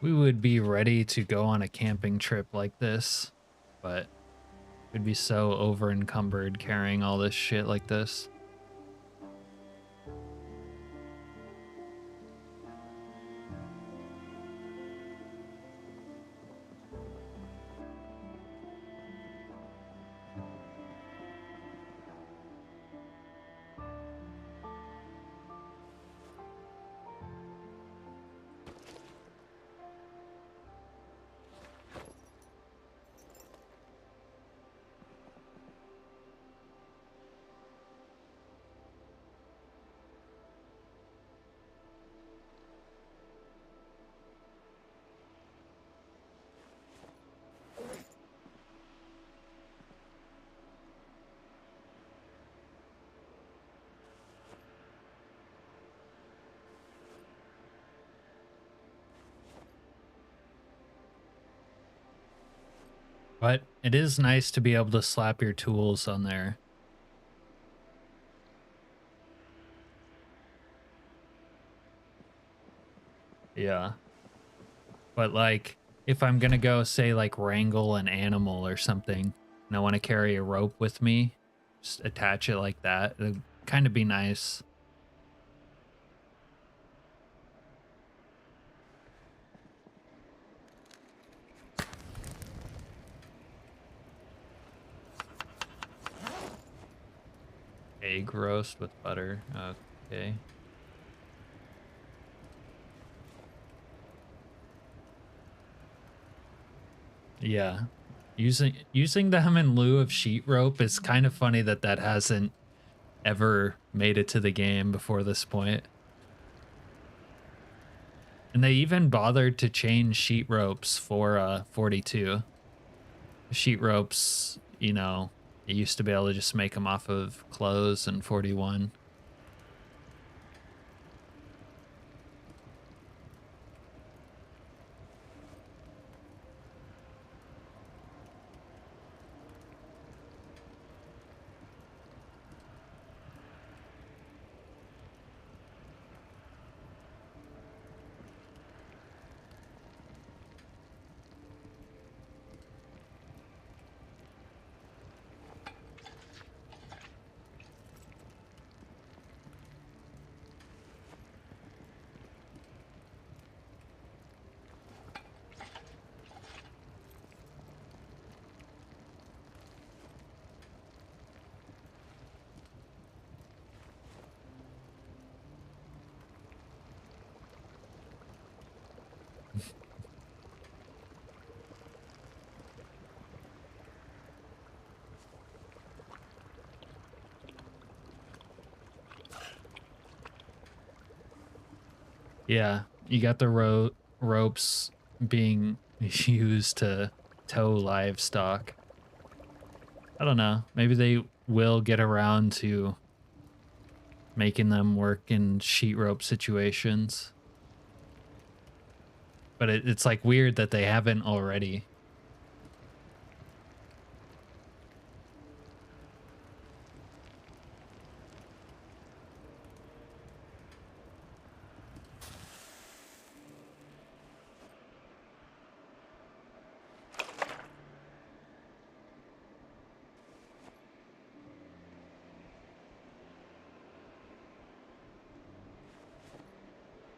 We would be ready to go on a camping trip like this, but we'd be so over encumbered carrying all this shit like this. But it is nice to be able to slap your tools on there. Yeah. But like, if I'm gonna go, say, like, wrangle an animal or something, and I want to carry a rope with me, just attach it like that. It'd kind of be nice. Egg roast with butter. Okay. Yeah. Using them in lieu of sheet rope is kind of funny that that hasn't ever made it to the game before this point. And they even bothered to change sheet ropes for 42. Sheet ropes, you know, you used to be able to just make them off of clothes in 41. Yeah, you got the ropes being used to tow livestock. I don't know. Maybe they will get around to making them work in sheet rope situations. But it's like weird that they haven't already.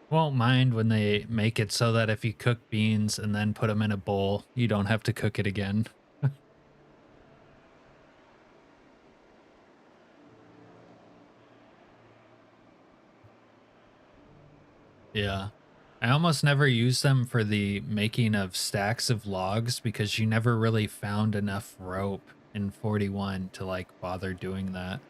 Won't mind when they make it so that if you cook beans and then put them in a bowl, you don't have to cook it again. Yeah. I almost never use them for the making of stacks of logs because you never really found enough rope in 41 to like bother doing that.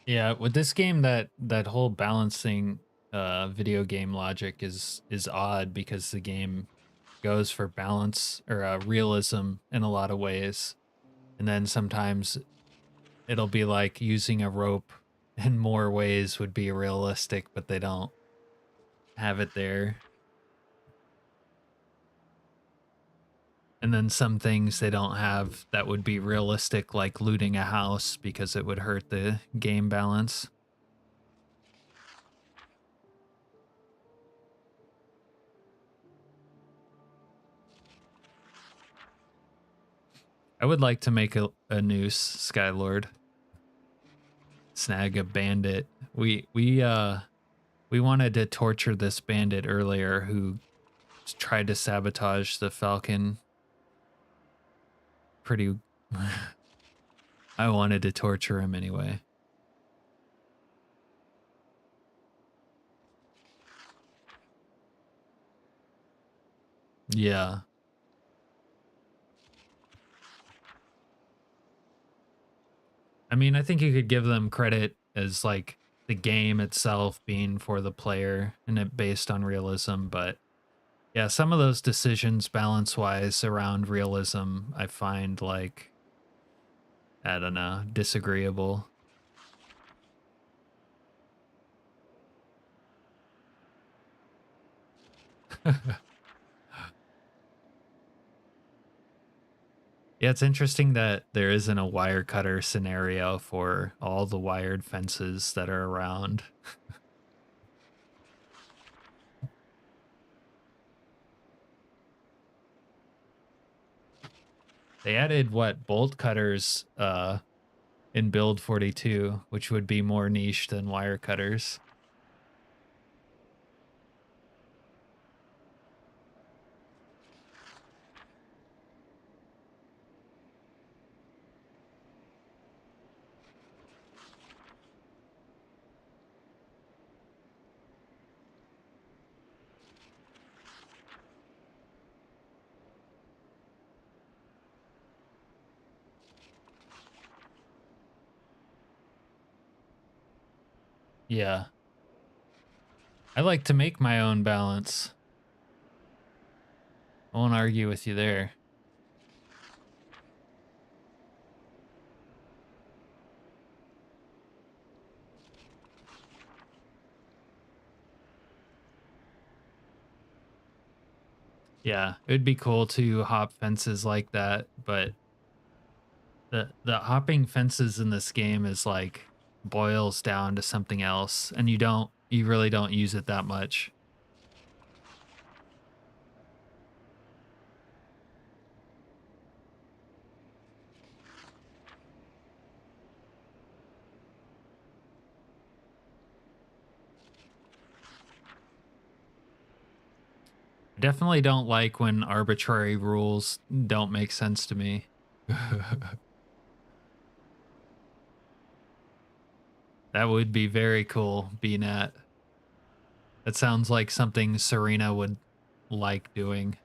Yeah, with this game that whole balancing video game logic is odd because the game goes for balance or realism in a lot of ways. And then sometimes it'll be like using a rope in more ways would be realistic, but they don't have it there. And then some things they don't have that would be realistic, like looting a house, because it would hurt the game balance. I would like to make a noose, Skylord. Snag a bandit. We wanted to torture this bandit earlier who tried to sabotage the Falcon. Pretty I wanted to torture him anyway. Yeah. I mean, I think you could give them credit as like the game itself being for the player and it based on realism, but yeah, some of those decisions balance wise around realism I find like, I don't know, disagreeable. Yeah, it's interesting that there isn't a wire cutter scenario for all the wired fences that are around. They added what, bolt cutters in build 42, which would be more niche than wire cutters. Yeah. I like to make my own balance. I won't argue with you there. Yeah, it would be cool to hop fences like that, but the hopping fences in this game is like boils down to something else, and you really don't use it that much. I definitely don't like when arbitrary rules don't make sense to me. That would be very cool, BNat. That sounds like something Serena would like doing.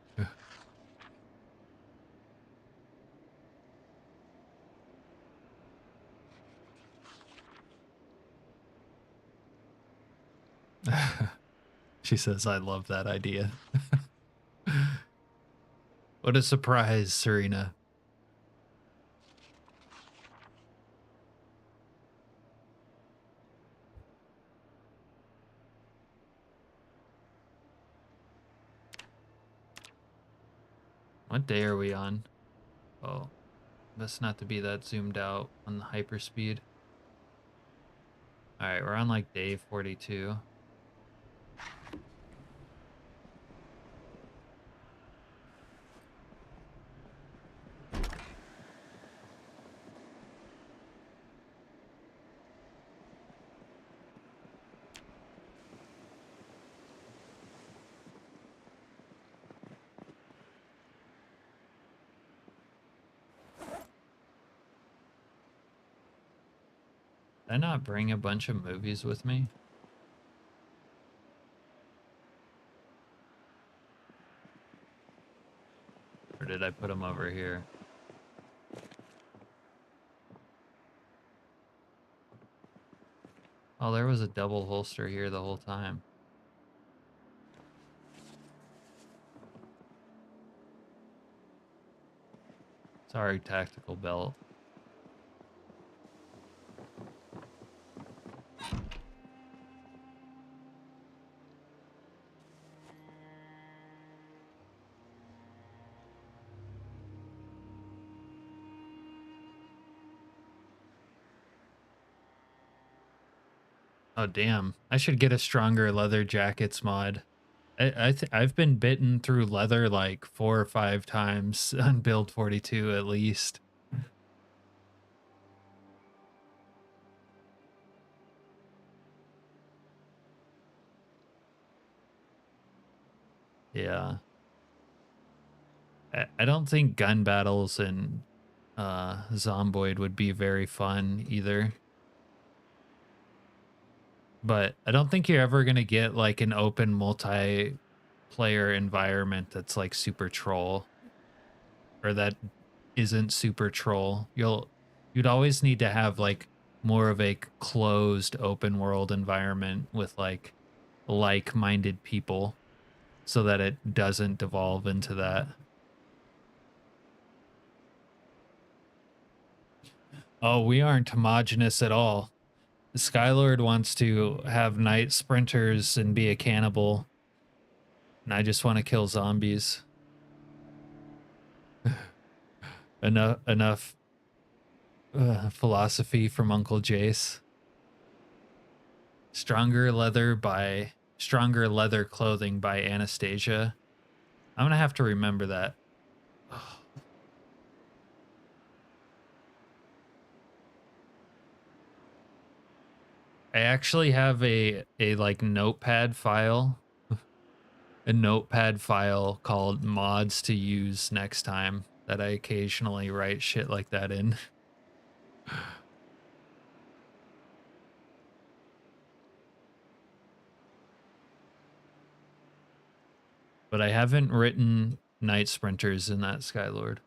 She says, I love that idea. What a surprise, Serena. What day are we on? Oh, best not to be that zoomed out on the hyperspeed. All right, we're on like day 42. Did I not bring a bunch of movies with me? Or did I put them over here? Oh, there was a double holster here the whole time. Sorry, tactical belt. Oh, damn. I should get a stronger leather jackets mod. I've been bitten through leather like 4 or 5 times on build 42 at least. Yeah. I don't think gun battles in Zomboid would be very fun either. But I don't think you're ever gonna get like an open multiplayer environment that's like super troll, or that isn't super troll. You'd always need to have like more of a closed open world environment with like-minded people so that it doesn't devolve into that. Oh, we aren't homogenous at all. The Skylord wants to have night sprinters and be a cannibal, and I just want to kill zombies. enough philosophy from Uncle Jace. Stronger leather clothing by Anastasia. I'm gonna have to remember that. I actually have a like notepad file, a notepad file called mods to use next time that I occasionally write shit like that in. But I haven't written night sprinters in that Skylord.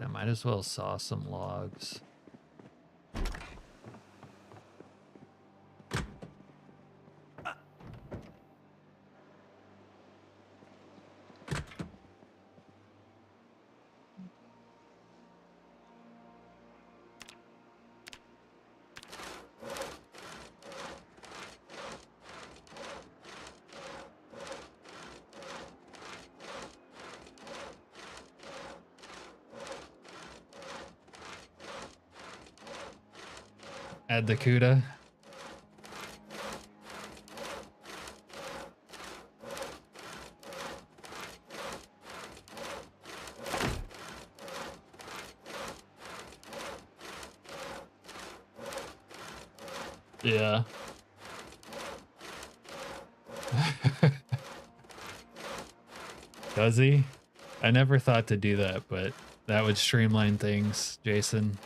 I might as well saw some logs. Add the CUDA. Yeah. Does he? I never thought to do that, but that would streamline things, Jason.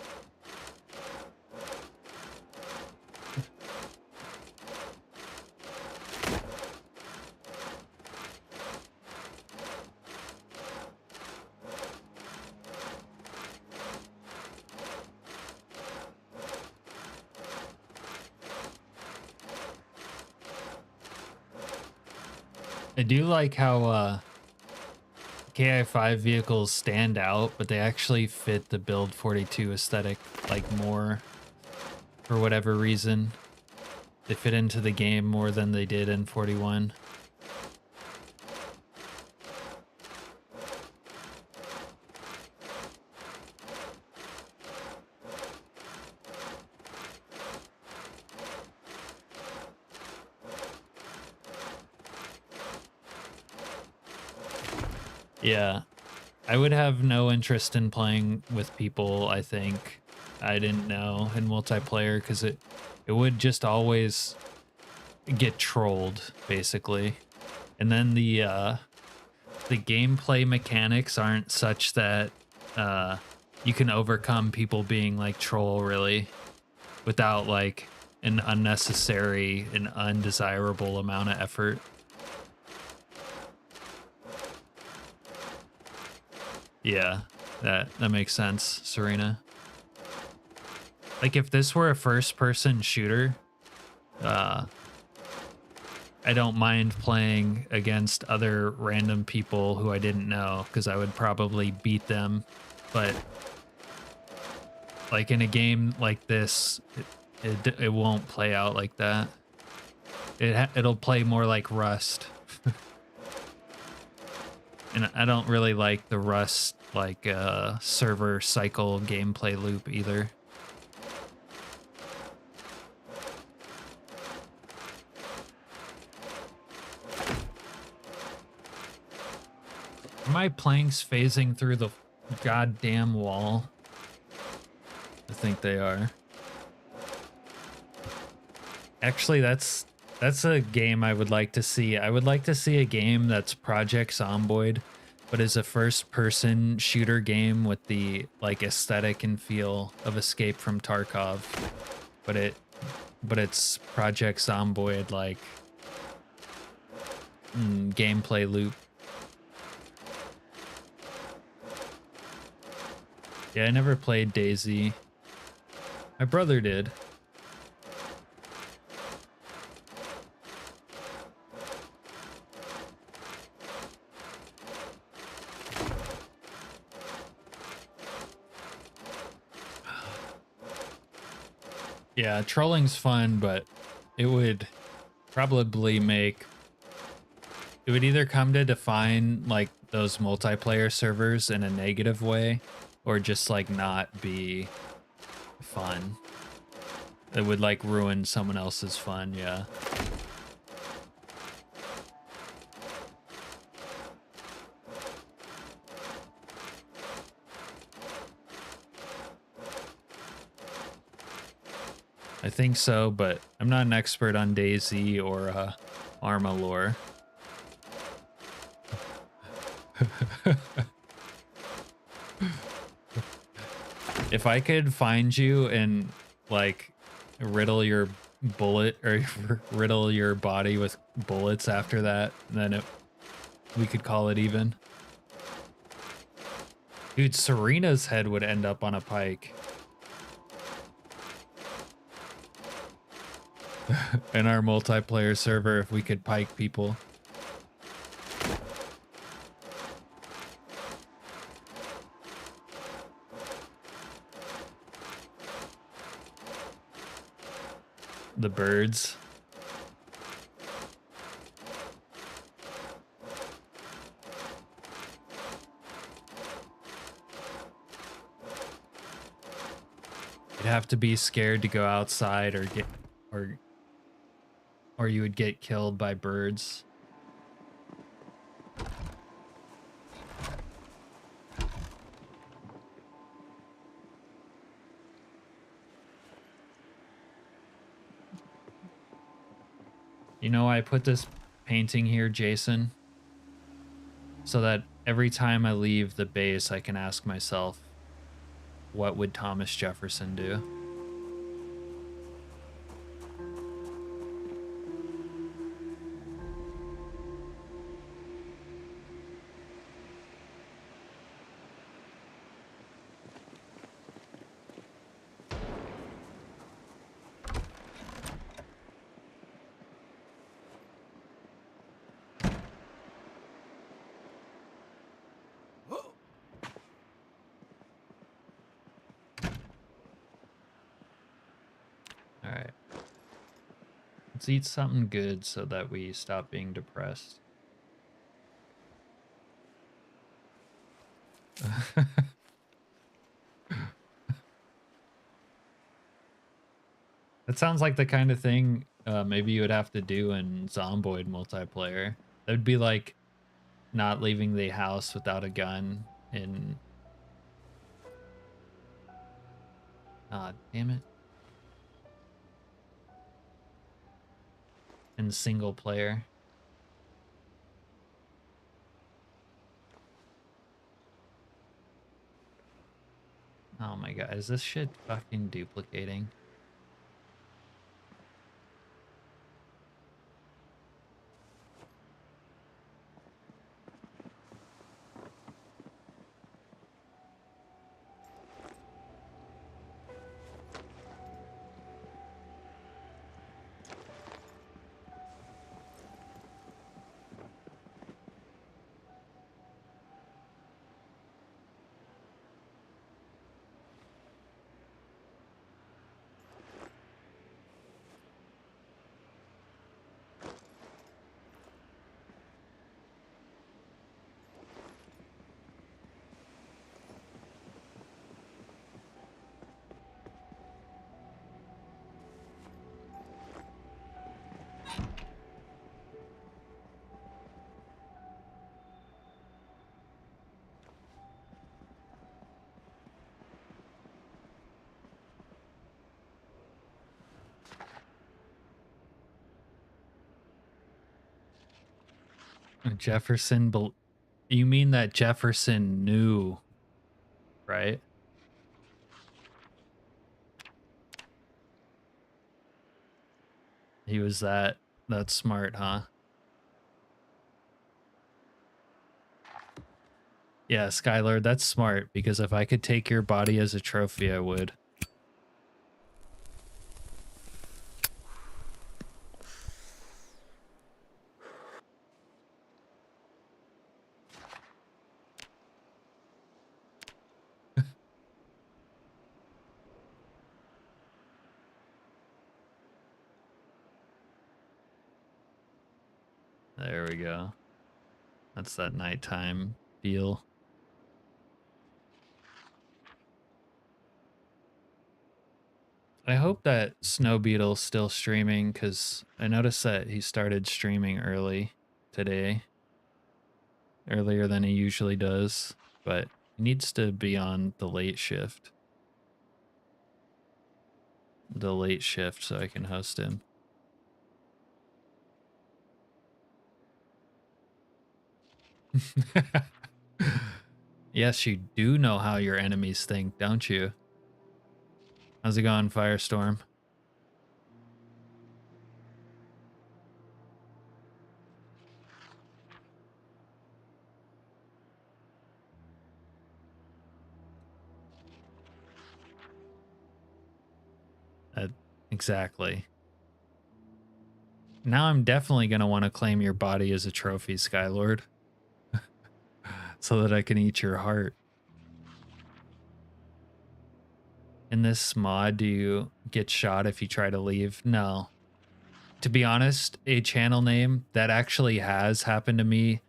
I do like how KI5 vehicles stand out, but they actually fit the Build 42 aesthetic like more for whatever reason. They fit into the game more than they did in 41. Yeah, I would have no interest in playing with people, I think. I didn't know in multiplayer because it would just always get trolled, basically. And then the gameplay mechanics aren't such that you can overcome people being like troll, really, without like an unnecessary and undesirable amount of effort. Yeah, that makes sense, Serena. Like if this were a first-person shooter, I don't mind playing against other random people who I didn't know because I would probably beat them. But like in a game like this, it won't play out like that. It'll play more like Rust. And I don't really like the Rust like server cycle gameplay loop either. Are my planks phasing through the goddamn wall? I think they are. Actually, that's a game I would like to see. I would like to see a game that's Project Zomboid, but is a first-person shooter game with the like aesthetic and feel of Escape from Tarkov, but it's Project Zomboid like gameplay loop. Yeah, I never played DayZ. My brother did. Yeah, trolling's fun, but it would probably make... It would either come to define like those multiplayer servers in a negative way, or just like not be fun. It would like ruin someone else's fun, yeah. I think so, but I'm not an expert on DayZ or Arma lore. If I could find you and like riddle your bullet or riddle your body with bullets after that, then we could call it even. Dude, Serena's head would end up on a pike. In our multiplayer server, if we could pike people. The birds. You'd have to be scared to go outside or get or you would get killed by birds. You know, I put this painting here, Jason, so that every time I leave the base, I can ask myself, what would Thomas Jefferson do? All right. Let's eat something good so that we stop being depressed. That sounds like the kind of thing maybe you would have to do in Zomboid multiplayer. That would be like not leaving the house without a gun in... Ah, damn it. In single player. Oh my god, is this shit fucking duplicating? Jefferson, you mean that Jefferson knew, right? He was that smart, huh? Yeah, Skylord, that's smart, because if I could take your body as a trophy, I would. There we go. That's that nighttime feel. I hope that Snow Beetle's still streaming, because I noticed that he started streaming early today. Earlier than he usually does, but he needs to be on the late shift. The late shift so I can host him. Yes, you do know how your enemies think, don't you? How's it going, Firestorm? Exactly. Now I'm definitely going to want to claim your body as a trophy, Skylord. So that I can eat your heart. In this mod, do you get shot if you try to leave? No. To be honest, a channel name that actually has happened to me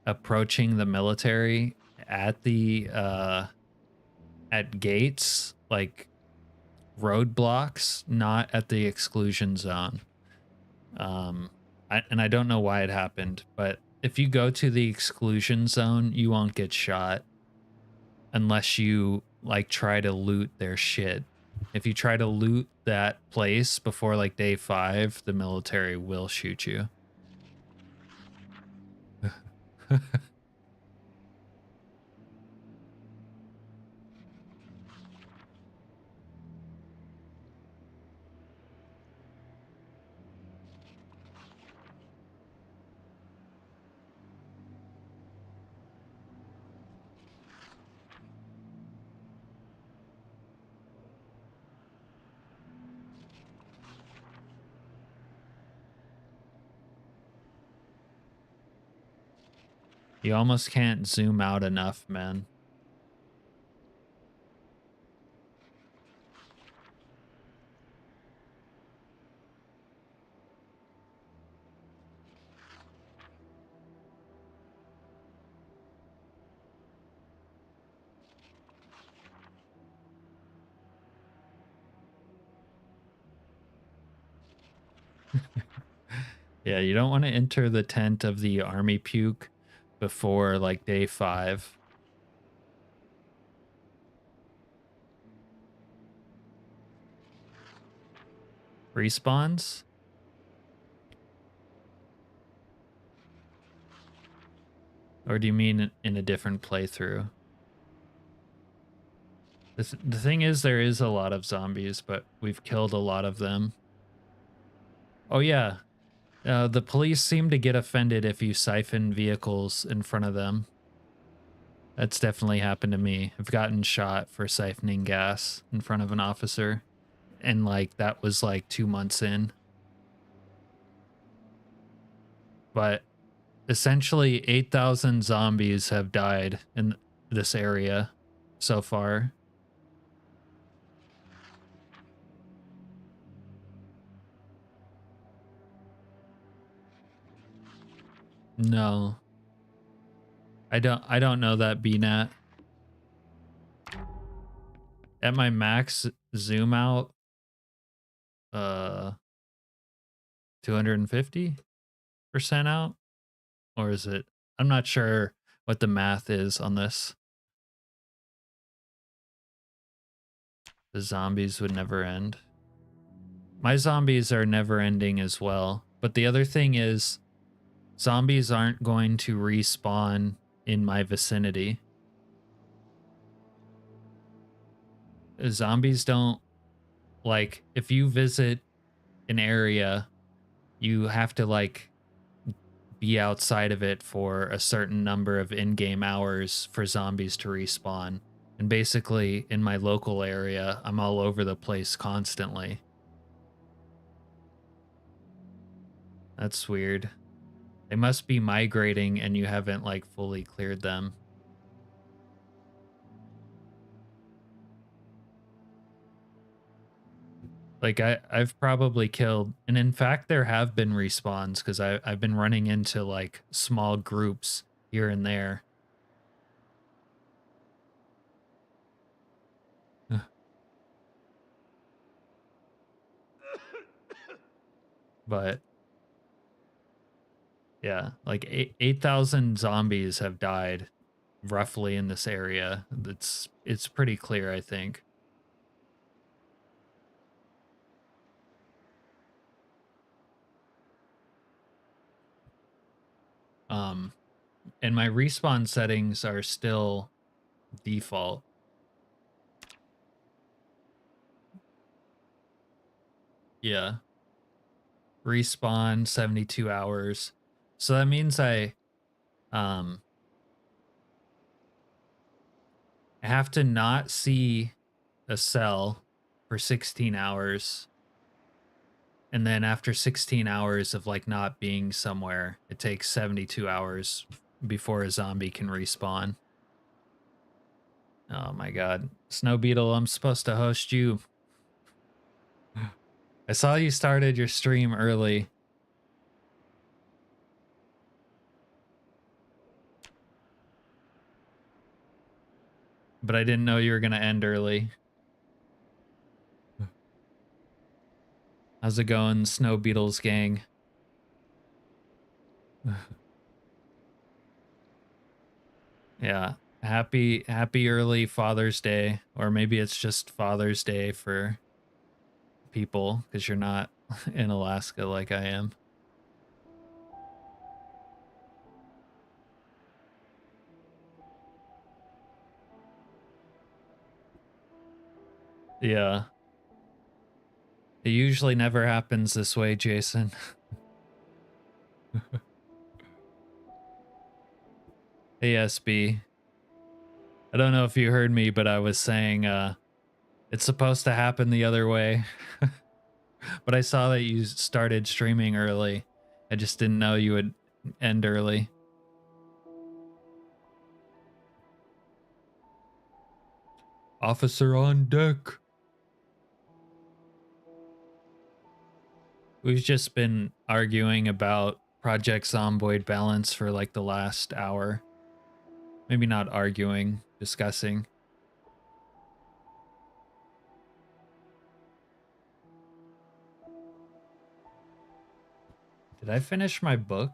approaching the military at the at gates, like roadblocks, not at the exclusion zone. And I don't know why it happened, but if you go to the exclusion zone, you won't get shot unless you like try to loot their shit. If you try to loot that place before like day 5, the military will shoot you. You almost can't zoom out enough, man. Yeah, you don't want to enter the tent of the army puke before like day 5. Respawns? Or do you mean in a different playthrough? The thing is, there is a lot of zombies, but we've killed a lot of them. Oh yeah, the police seem to get offended if you siphon vehicles in front of them. That's definitely happened to me. I've gotten shot for siphoning gas in front of an officer, and like that was like 2 months in. But essentially 8,000 zombies have died in this area so far. No. I don't know that, BNat. At my max zoom out 250% out, or is it? I'm not sure what the math is on this. The zombies would never end. My zombies are never ending as well. But the other thing is, zombies aren't going to respawn in my vicinity. Zombies don't, like, if you visit an area, you have to like be outside of it for a certain number of in-game hours for zombies to respawn. And basically, in my local area, I'm all over the place constantly. That's weird. They must be migrating and you haven't like fully cleared them. Like I've probably killed, and in fact there have been respawns because I've been running into like small groups here and there. But yeah, like 8,000 zombies have died roughly in this area. It's pretty clear, I think. And my respawn settings are still default. Yeah. Respawn 72 hours. So that means I have to not see a cell for 16 hours. And then after 16 hours of like not being somewhere, it takes 72 hours before a zombie can respawn. Oh my god. Snow Beetle, I'm supposed to host you. I saw you started your stream early. But I didn't know you were going to end early. How's it going, Snow Beetles gang? Yeah. Happy early Father's Day. Or maybe it's just Father's Day for people because you're not in Alaska like I am. Yeah. It usually never happens this way, Jason. Hey, SB. I don't know if you heard me, but I was saying it's supposed to happen the other way. But I saw that you started streaming early. I just didn't know you would end early. Officer on deck. We've just been arguing about Project Zomboid balance for like the last hour. Maybe not arguing, discussing. Did I finish my book?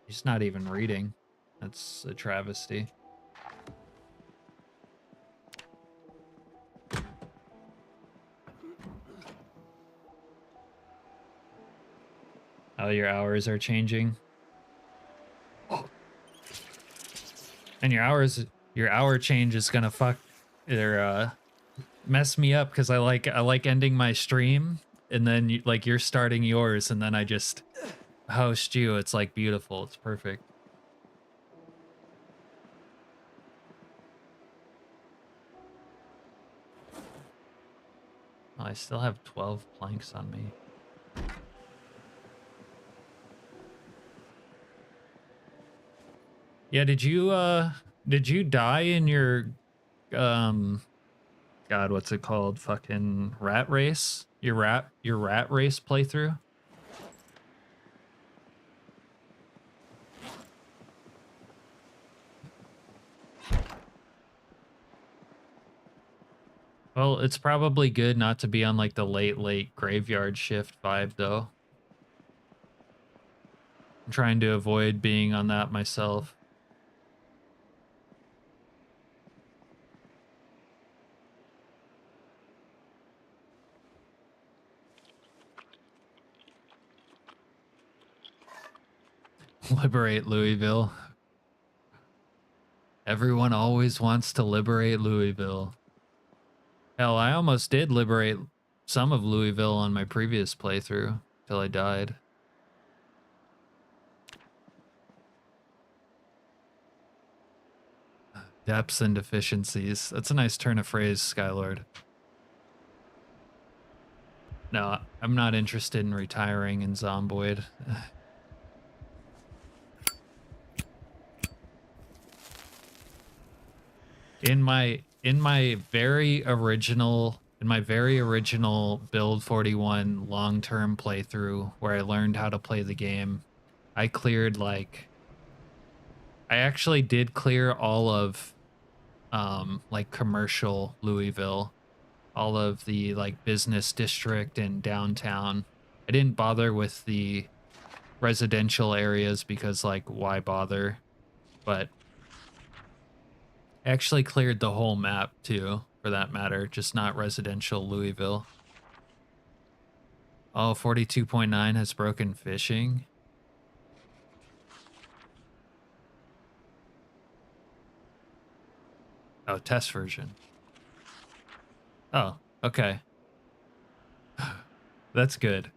He's not even reading. That's a travesty. Oh, your hours are changing. Oh. And your hour change is gonna fuck or mess me up because I like ending my stream and then you're starting yours and then I just host you. It's like beautiful. It's perfect. Oh, I still have 12 planks on me. Yeah, did you die in your God, what's it called? Fucking rat race? Your rat race playthrough? Well, it's probably good not to be on like the late graveyard shift vibe though. I'm trying to avoid being on that myself. Liberate Louisville. Everyone always wants to liberate Louisville. Hell, I almost did liberate some of Louisville on my previous playthrough till I died. Depths and deficiencies. That's a nice turn of phrase, Skylord. No, I'm not interested in retiring in Zomboid. In my very original Build 41 long-term playthrough where I learned how to play the game, I cleared like I actually did clear all of like commercial Louisville, all of the like business district and downtown. I didn't bother with the residential areas because like why bother? But I actually cleared the whole map too, for that matter, just not residential Louisville. Oh, 42.9 has broken fishing. Oh, test version. Oh, okay. That's good.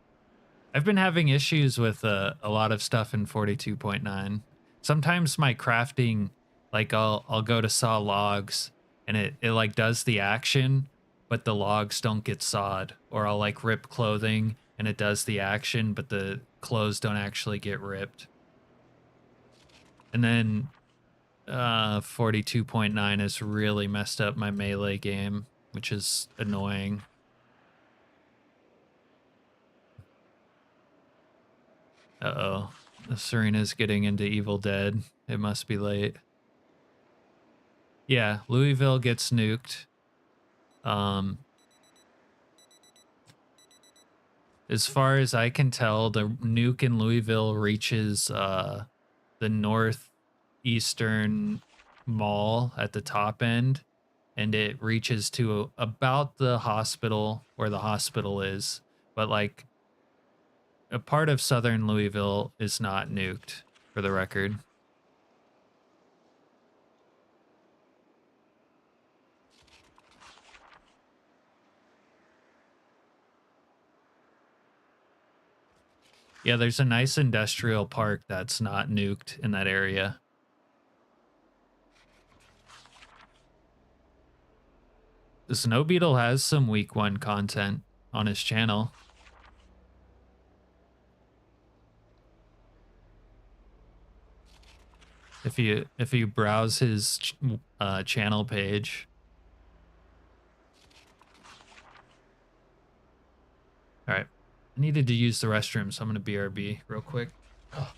I've been having issues with a lot of stuff in 42.9. Sometimes my crafting, like I'll go to saw logs and it like does the action, but the logs don't get sawed. Or I'll like rip clothing and it does the action, but the clothes don't actually get ripped. And then 42.9 has really messed up my melee game, which is annoying. Uh-oh. Serena's getting into Evil Dead. It must be late. Yeah, Louisville gets nuked. As far as I can tell, the nuke in Louisville reaches the northeastern mall at the top end, and it reaches to about the hospital where the hospital is. But like a part of southern Louisville is not nuked, for the record. Yeah, there's a nice industrial park that's not nuked in that area. The Snow Beetle has some week 1 content on his channel. If you browse his channel page. All right. I needed to use the restroom, so I'm going to BRB real quick. Oh.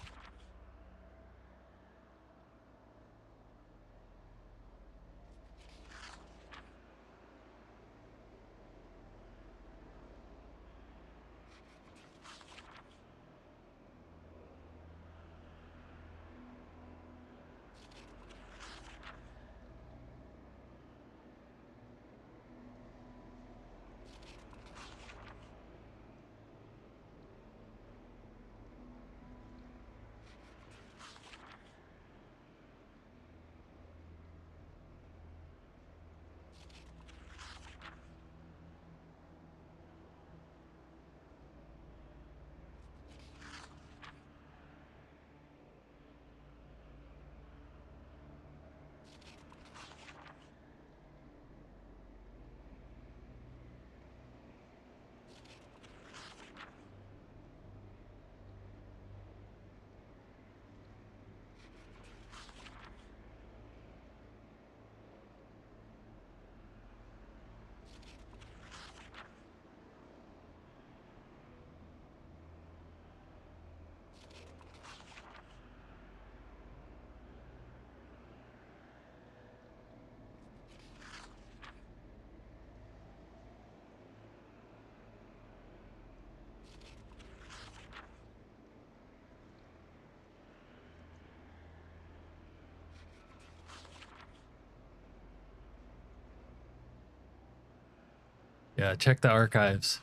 Yeah, check the archives.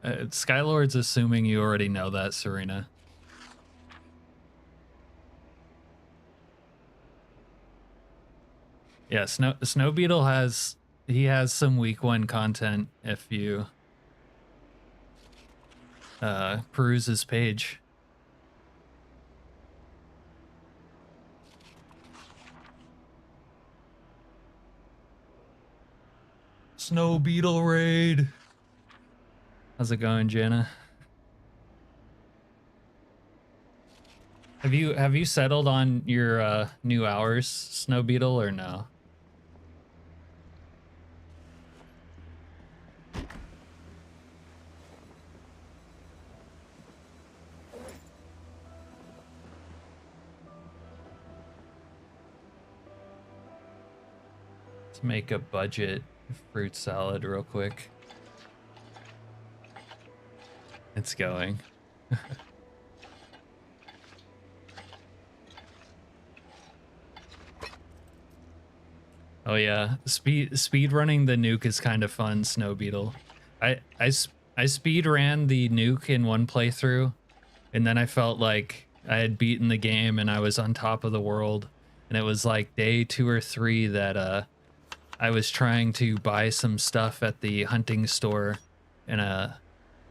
Skylord's assuming you already know that, Serena. Yeah, Snow Beetle has some week 1 content if you peruse his page. Snow Beetle raid. How's it going, Jana? Have you settled on your new hours, Snow Beetle, or no? Let's make a budget fruit salad real quick. It's going. Oh yeah, speed running the nuke is kind of fun, Snow Beetle. I speed ran the nuke in one playthrough, and then I felt like I had beaten the game and I was on top of the world. And it was like day 2 or 3 that I was trying to buy some stuff at the hunting store, and I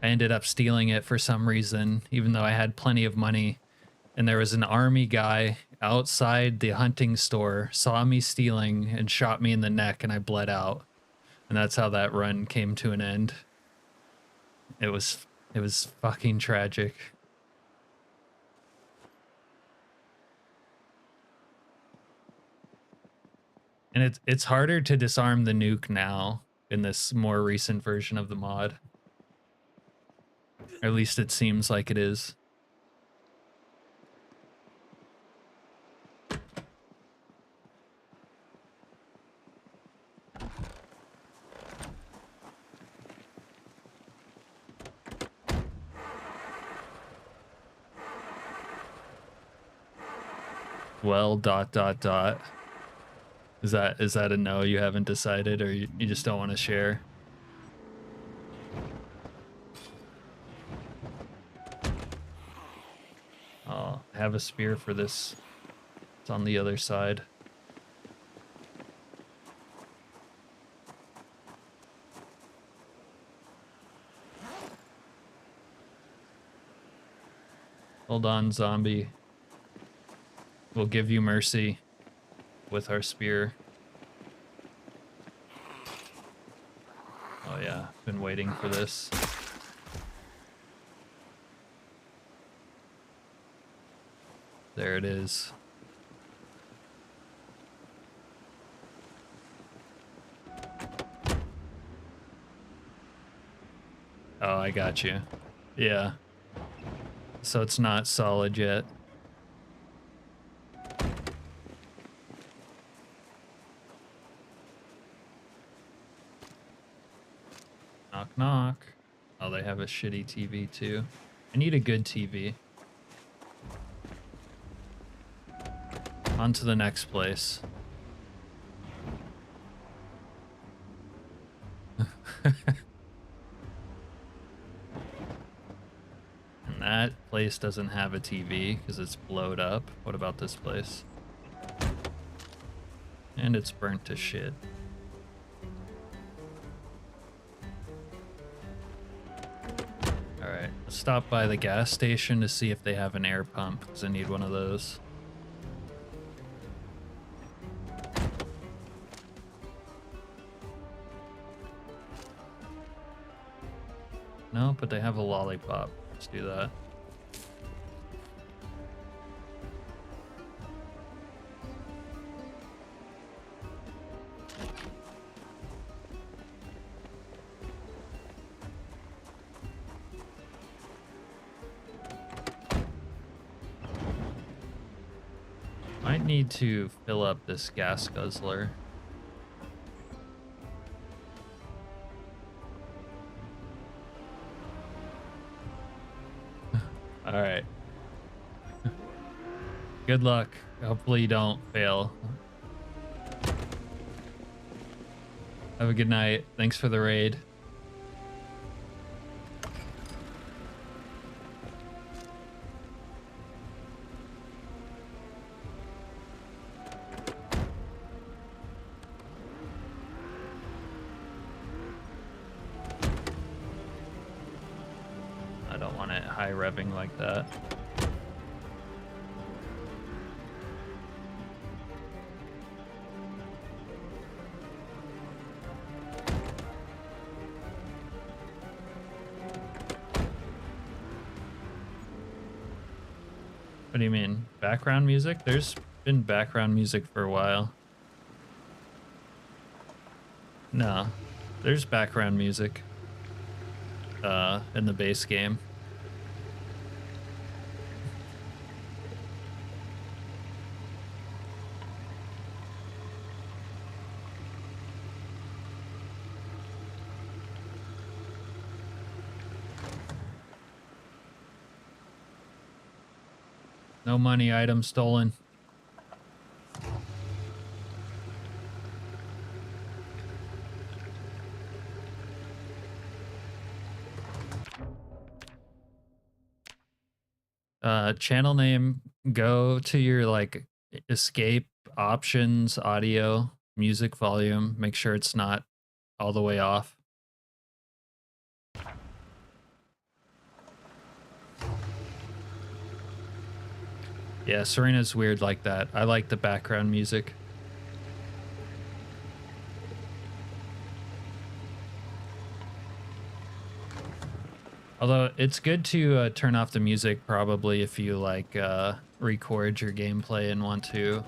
ended up stealing it for some reason, even though I had plenty of money. And there was an army guy outside the hunting store, saw me stealing, and shot me in the neck, and I bled out. And that's how that run came to an end. It was fucking tragic. And it's harder to disarm the nuke now in this more recent version of the mod. Or at least it seems like it is. Well, ... Is that a no? You haven't decided, or you just don't want to share? Oh, I have a spear for this. It's on the other side. Hold on, zombie. We'll give you mercy with our spear. Oh yeah, been waiting for this. There it is. Oh, I got you. Yeah. So it's not solid yet. Knock, knock. Oh, they have a shitty TV too. I need a good TV. On to the next place. And that place doesn't have a TV because it's blowed up. What about this place? And it's burnt to shit. Alright, let's stop by the gas station to see if they have an air pump, because I need one of those. No, but they have a lollipop. Let's do that. Might need to fill up this gas guzzler. All right. Good luck. Hopefully you don't fail. Have a good night. Thanks for the raid. high revving like that. What do you mean? Background music? There's been background music for a while. No, there's background music in the base game. No money item stolen. Channel name, go to your like escape options, audio, music volume, make sure it's not all the way off. Yeah, Serena's weird like that. I like the background music. Although it's good to turn off the music probably if you like record your gameplay and want to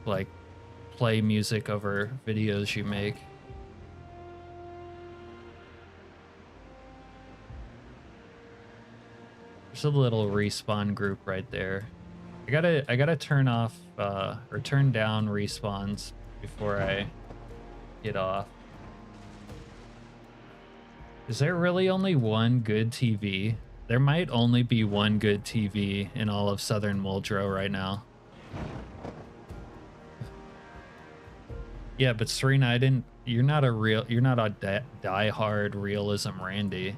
like play music over videos you make. There's a little respawn group right there. I gotta turn off or turn down respawns before I get off. Is there really only one good TV? There might only be one good TV in all of Southern Muldraugh right now. Yeah, but Serena, you're not a die-hard realism Randy.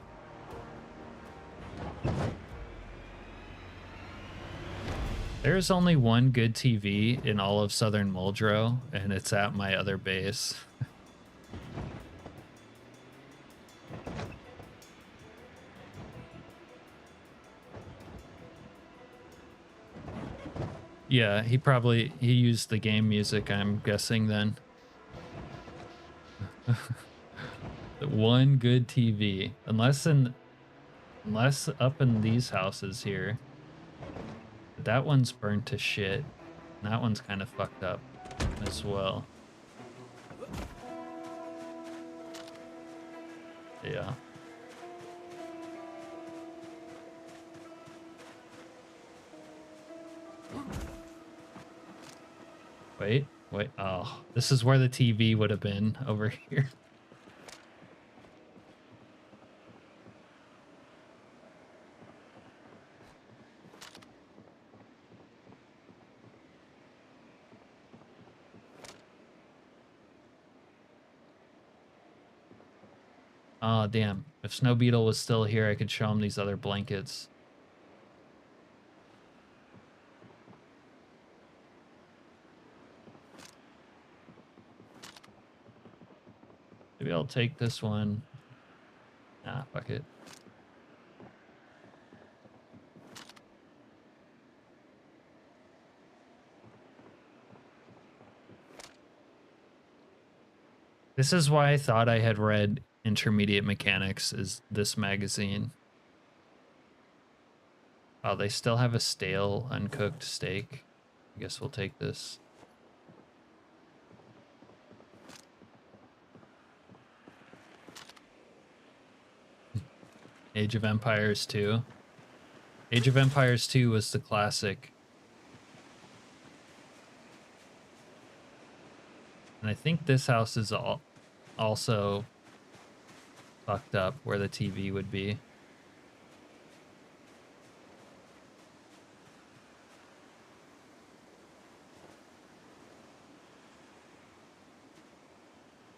There's only one good TV in all of Southern Muldraugh, and it's at my other base. Yeah, he used the game music, I'm guessing then. The one good TV, unless up in these houses here. But that one's burnt to shit. And that one's kind of fucked up as well. Yeah. Wait. Oh, this is where the TV would have been over here. Oh, damn. If Snow Beetle was still here, I could show him these other blankets. Maybe I'll take this one. Nah, fuck it. This is why I thought I had read Intermediate Mechanics is this magazine. Oh, they still have a stale, uncooked steak. I guess we'll take this. Age of Empires 2. Age of Empires 2 was the classic. And I think this house is also fucked up where the TV would be.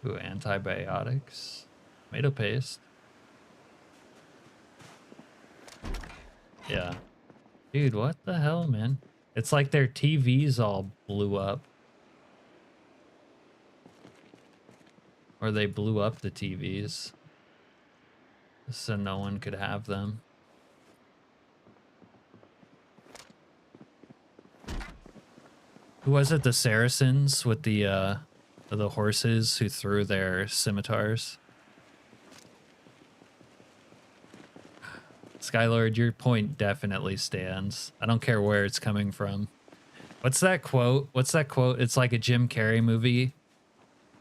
Ooh, antibiotics. Tomato paste. Yeah. Dude, what the hell, man? It's like their TVs all blew up. Or they blew up the TVs. So no one could have them. Who was it? The Saracens with the horses who threw their scimitars. Skylord, your point definitely stands. I don't care where it's coming from. What's that quote? What's that quote? It's like a Jim Carrey movie,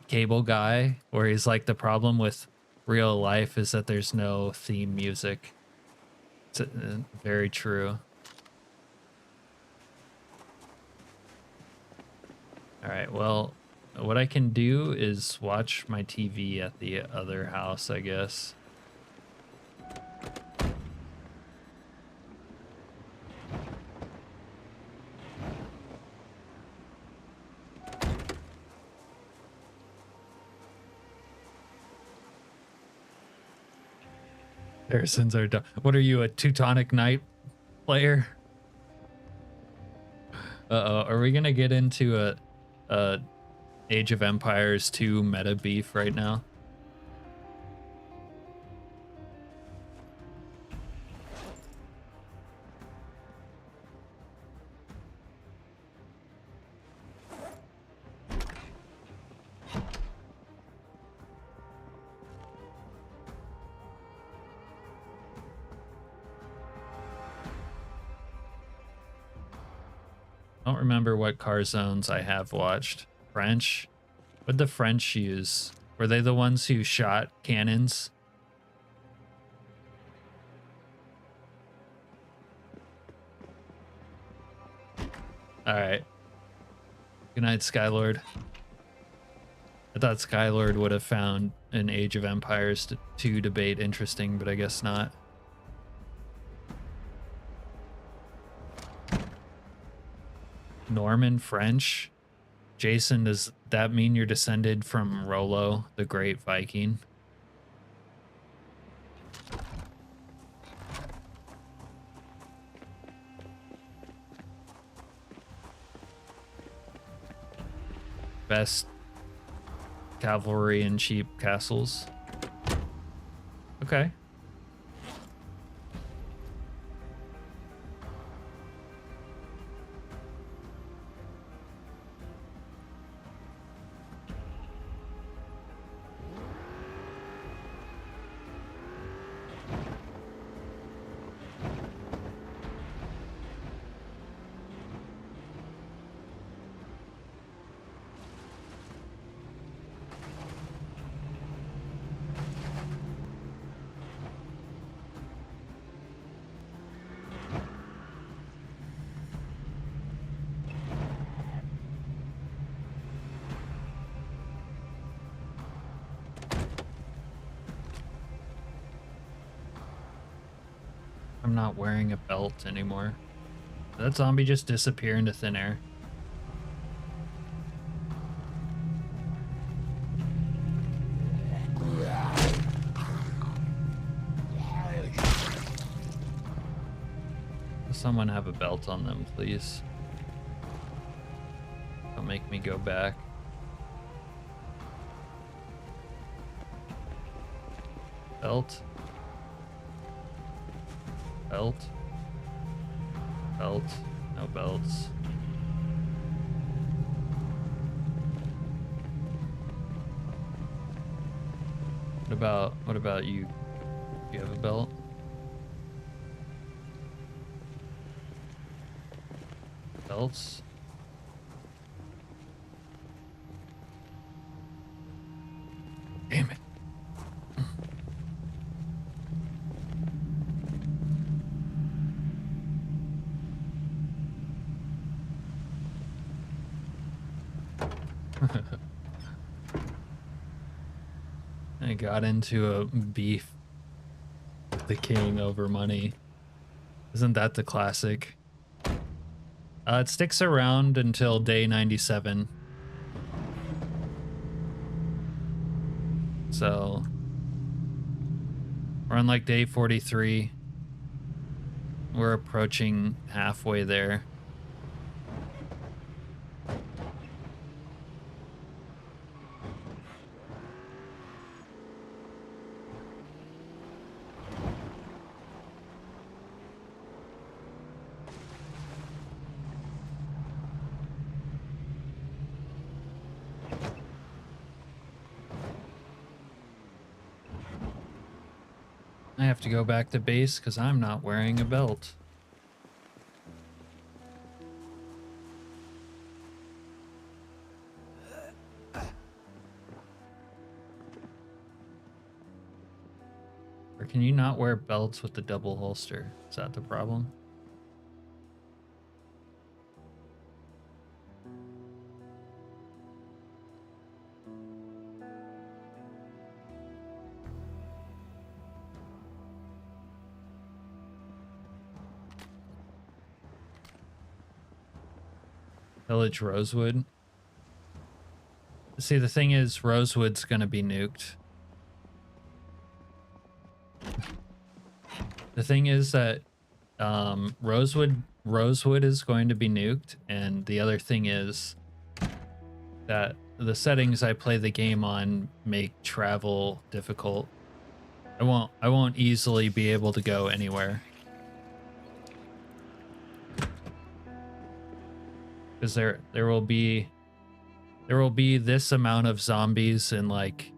Cable Guy, where he's like, the problem with real life is that there's no theme music. It's very true. All right, well, what I can do is watch my TV at the other house, I guess. Saracens are done. What are you, a Teutonic Knight player? Uh-oh, are we gonna get into a Age of Empires 2 meta beef right now? I don't remember what car zones I have watched. French? What'd the French use? Were they the ones who shot cannons? Alright. Good night, Skylord. I thought Skylord would have found an Age of Empires 2 debate interesting, but I guess not. Norman French? Jason, does that mean you're descended from Rollo, the great Viking? Best cavalry and cheap castles. Okay. I'm not wearing a belt anymore. Did that zombie just disappear into thin air? Does someone have a belt on them, please? Don't make me go back. Belt. Belt. Belt. No belts. What about you? Do you have a belt? Belts? Damn it. I got into a beef with the king over money. Isn't that the classic? It sticks around until day 97. So we're on like day 43. We're approaching halfway there. I have to go back to base because I'm not wearing a belt. Or can you not wear belts with the double holster? Is that the problem? Village Rosewood. See, the thing is, Rosewood's gonna be nuked. The thing is that Rosewood is going to be nuked, and the other thing is that the settings I play the game on make travel difficult. I won't easily be able to go anywhere. Because there will be this amount of zombies in like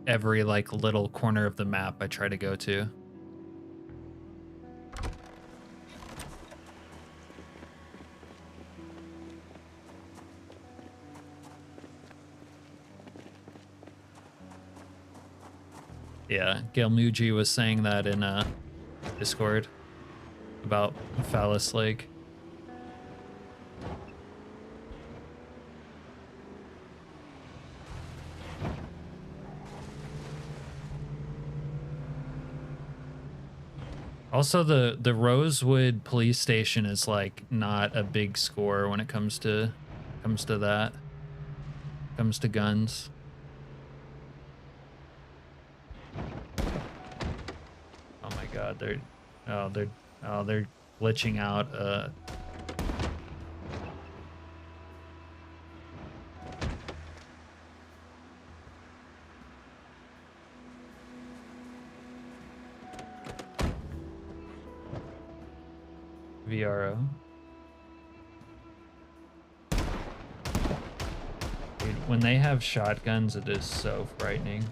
every like little corner of the map I try to go to. Yeah, Gelmuji was saying that in Discord about Phallus Lake. Also, the Rosewood police station is like not a big score when it comes to that. Comes to guns. Oh my god, they're glitching out VRO. Dude, when they have shotguns, it is so frightening.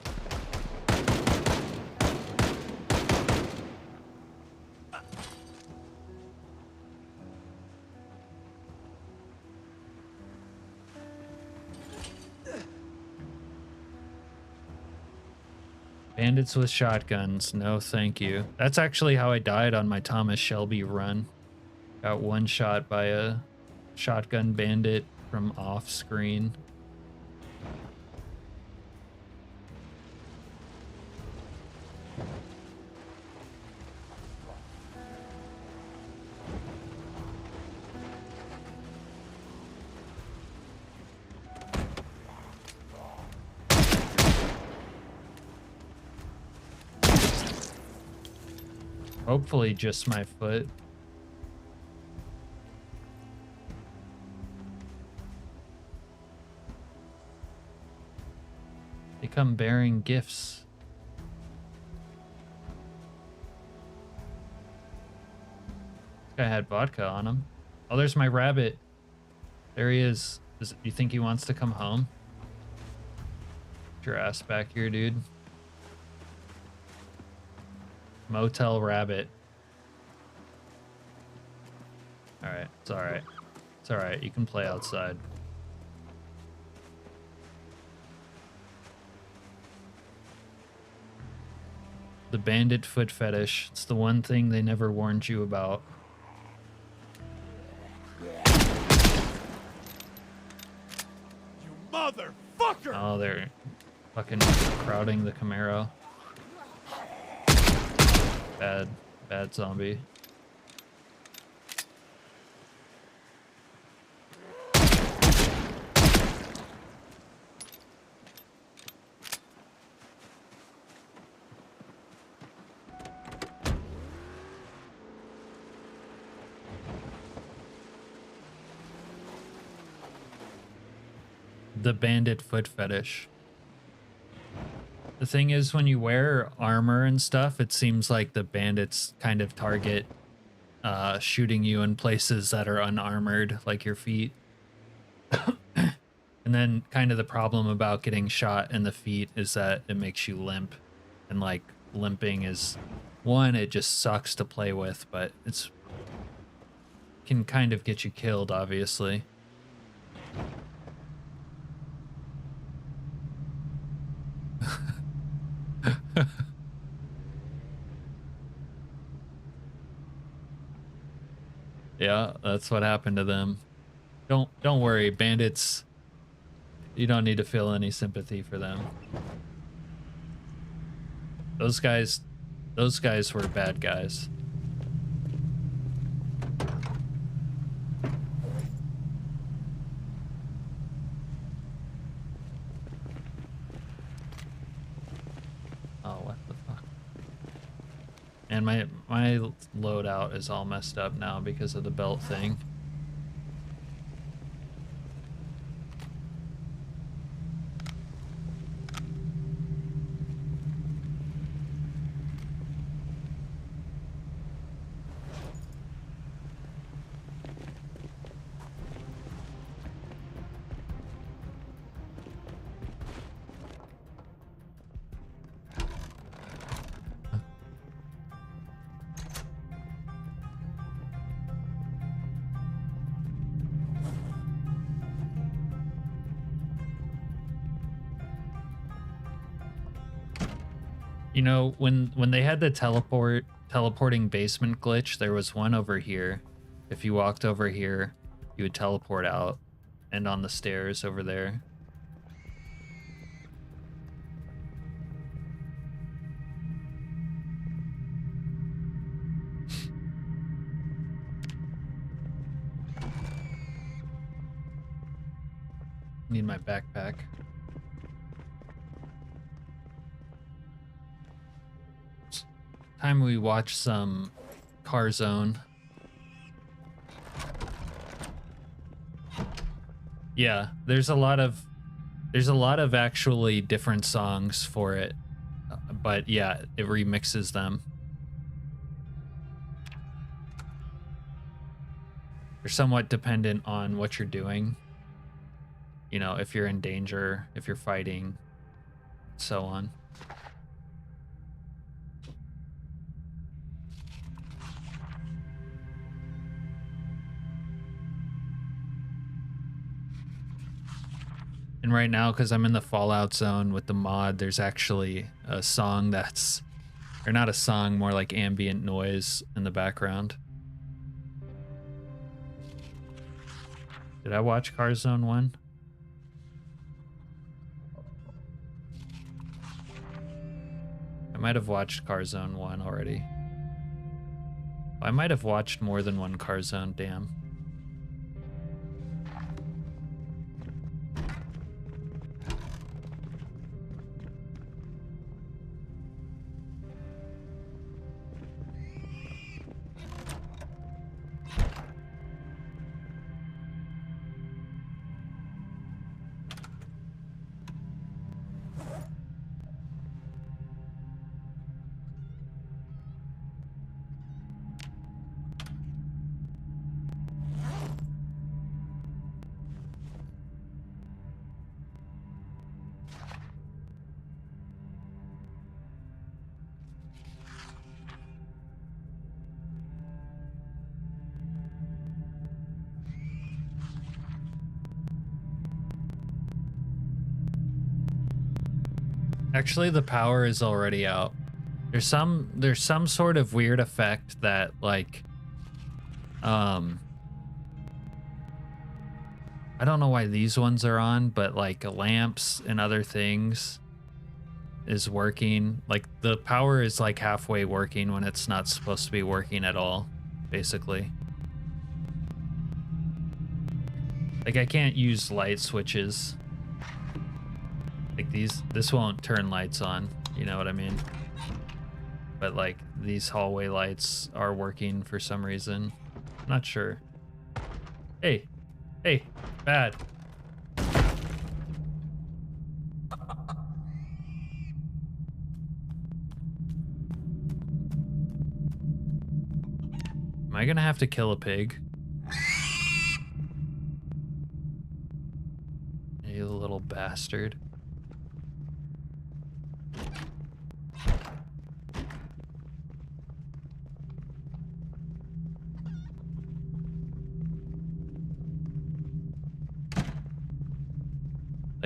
Bandits with shotguns, no thank you. That's actually how I died on my Thomas Shelby run. Got one shot by a shotgun bandit from off screen. Hopefully just my foot. They come bearing gifts. This guy had vodka on him. Oh, there's my rabbit. There he is. You think he wants to come home? Get your ass back here, dude. Motel rabbit. Alright, it's alright. It's alright, you can play outside. The bandit foot fetish. It's the one thing they never warned you about. You motherfucker! Oh, they're fucking crowding the Camaro. Bad zombie. The bandit foot fetish. The thing is, when you wear armor and stuff, it seems like the bandits kind of target shooting you in places that are unarmored, like your feet. And then kind of the problem about getting shot in the feet is that it makes you limp and like limping is, one, it just sucks to play with, but it's can kind of get you killed, obviously. Yeah, that's what happened to them. Don't worry, bandits. You don't need to feel any sympathy for them. Those guys were bad guys. Oh, what the fuck? And my loadout is all messed up now because of the belt thing. You know, when they had the teleporting basement glitch, there was one over here. If you walked over here, you would teleport out, and on the stairs over there. Need my backpack. Time we watch some Car Zone. Yeah, there's a lot of actually different songs for it, but yeah, it remixes them. They're somewhat dependent on what you're doing. You know, if you're in danger, if you're fighting, so on. And right now, because I'm in the Fallout zone with the mod, there's actually a song that's, or not a song, more like ambient noise in the background. Did I watch Car Zone 1? I might have watched Car Zone 1 already. I might have watched more than one Car Zone, damn. Actually, the power is already out. There's some sort of weird effect that, like, I don't know why these ones are on, but like lamps and other things is working. Like the power is like halfway working when it's not supposed to be working at all, basically. Like I can't use light switches. Like this won't turn lights on, you know what I mean? But like these hallway lights are working for some reason. I'm not sure. Hey, bad. Am I gonna have to kill a pig? You little bastard.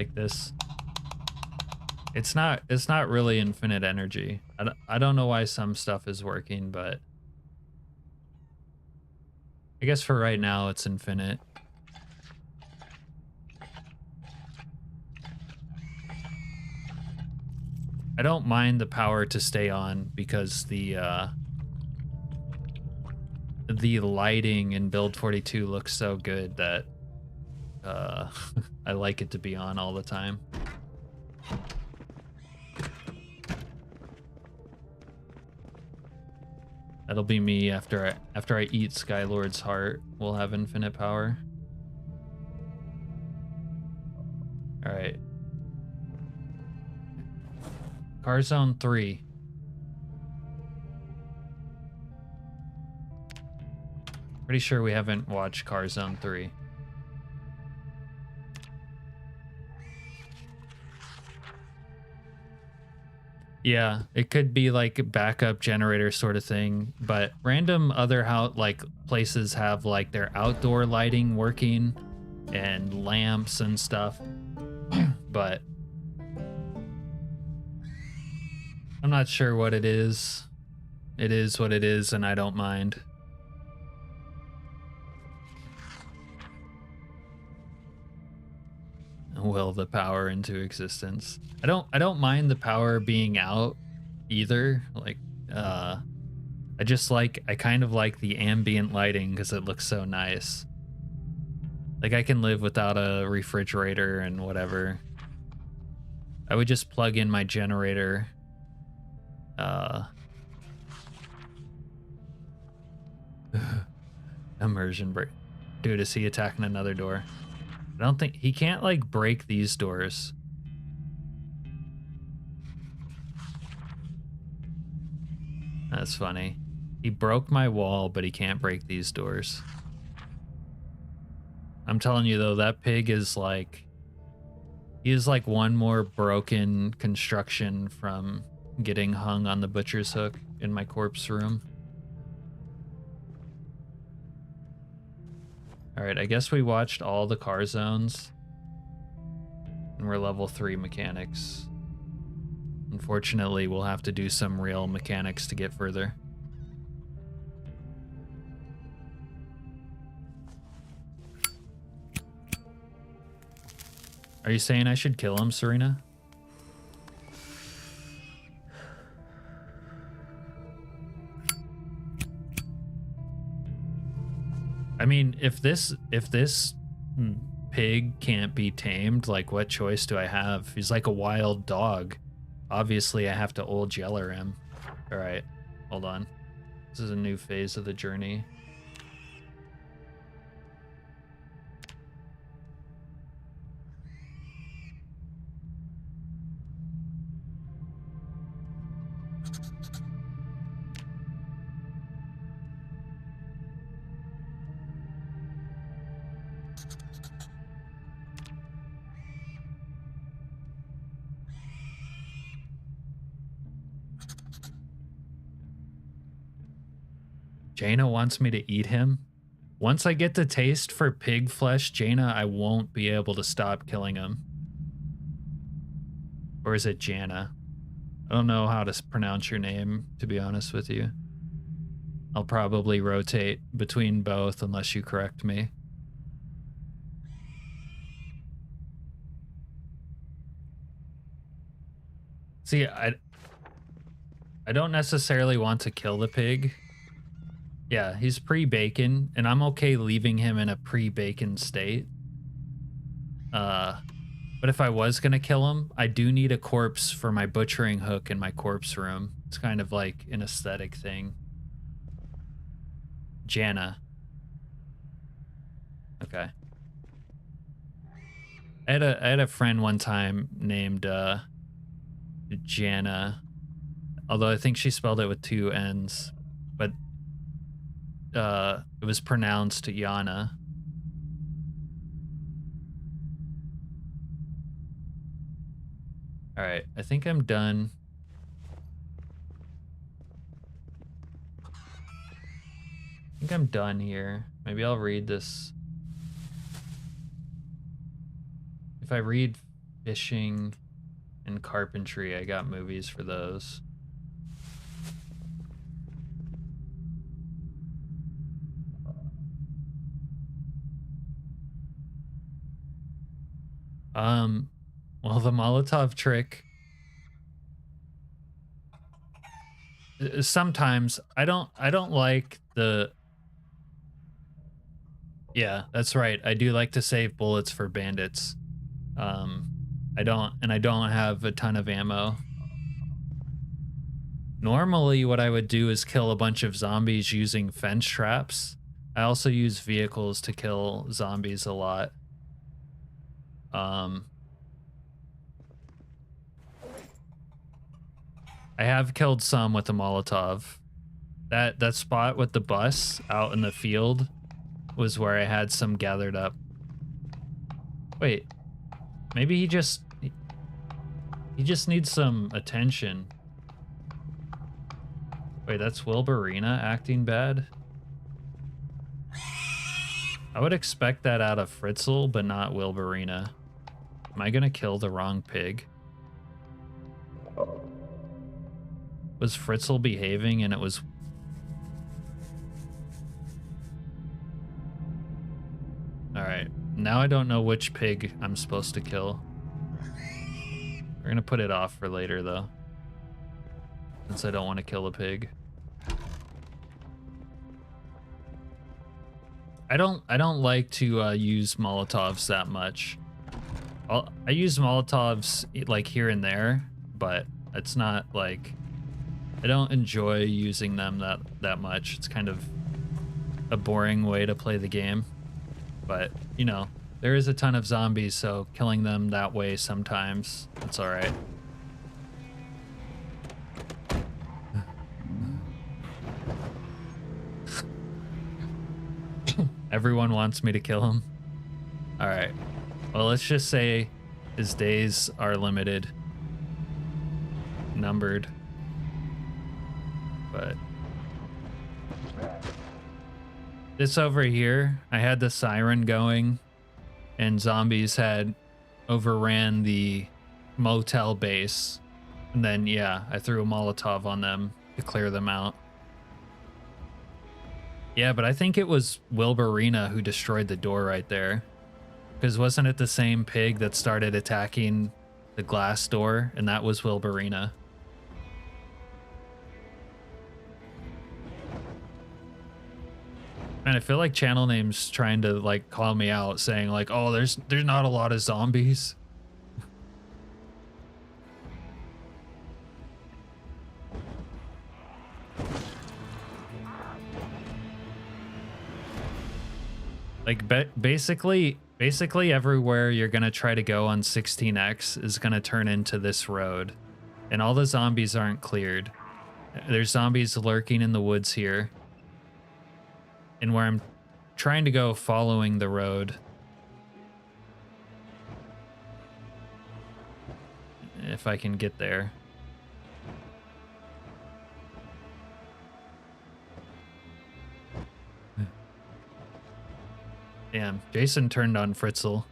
like this. It's not really infinite energy. I don't know why some stuff is working, but I guess for right now it's infinite. I don't mind the power to stay on because the lighting in build 42 looks so good that I like it to be on all the time. That'll be me after I eat Skylord's heart. We'll have infinite power. All right. Car Zone 3. Pretty sure we haven't watched Car Zone 3. Yeah, it could be like a backup generator sort of thing, but random other places have like their outdoor lighting working and lamps and stuff. But I'm not sure what it is. It is what it is, and I don't mind. Will the power into existence. I don't mind the power being out either. Like I kind of like the ambient lighting because it looks so nice. Like I can live without a refrigerator and whatever. I would just plug in my generator. Immersion break. Dude, is he attacking another door? I don't think he can't like break these doors. That's funny. He broke my wall, but he can't break these doors. I'm telling you though, that pig is like, he is like one more broken construction from getting hung on the butcher's hook in my corpse room. All right, I guess we watched all the car zones and we're level 3 mechanics. Unfortunately, we'll have to do some real mechanics to get further. Are you saying I should kill him, Serena? I mean, if this pig can't be tamed, like what choice do I have? He's like a wild dog. Obviously, I have to old yeller him. All right, hold on. This is a new phase of the journey. Jaina wants me to eat him. Once I get the taste for pig flesh, Jaina, I won't be able to stop killing him. Or is it Jana? I don't know how to pronounce your name, to be honest with you. I'll probably rotate between both unless you correct me. See, I don't necessarily want to kill the pig. Yeah, he's pre-bacon, and I'm okay leaving him in a pre-bacon state. But if I was gonna kill him, I do need a corpse for my butchering hook in my corpse room. It's kind of like an aesthetic thing. Jana. Okay. I had a friend one time named Jana, although I think she spelled it with 2 N's, but it was pronounced Yana. All right, I think I'm done. I think I'm done here. Maybe I'll read this. If I read Fishing and carpentry. I got movies for those. Well, the Molotov trick. Sometimes I don't like the. Yeah, that's right. I do like to save bullets for bandits. I don't have a ton of ammo. Normally what I would do is kill a bunch of zombies using fence traps. I also use vehicles to kill zombies a lot. I have killed some with a Molotov. That spot with the bus out in the field was where I had some gathered up. Wait, maybe he just needs some attention. Wait, that's Wilburina acting bad? I would expect that out of Fritzl, but not Wilburina. Am I gonna kill the wrong pig? Was Fritzl behaving and it was... Alright, now I don't know which pig I'm supposed to kill. We're gonna put it off for later though, since I don't want to kill a pig. I don't like to use Molotovs that much. I use Molotovs like here and there, but it's not like I don't enjoy using them that much. It's kind of a boring way to play the game. But, you know, there is a ton of zombies, so killing them that way sometimes, it's all right. Everyone wants me to kill him. All right. Well, let's just say his days are limited, numbered. But this over here, I had the siren going and zombies had overran the motel base. And then, yeah, I threw a Molotov on them to clear them out. Yeah, but I think it was Wilburina who destroyed the door right there. Because wasn't it the same pig that started attacking the glass door? And that was Wilburina. Man, I feel like channel names trying to like call me out, saying like, "Oh, there's not a lot of zombies." Like basically everywhere you're gonna try to go on 16X is gonna turn into this road, and all the zombies aren't cleared. There's zombies lurking in the woods here. And where I'm trying to go following the road. If I can get there. Damn, Jason turned on Fritzl.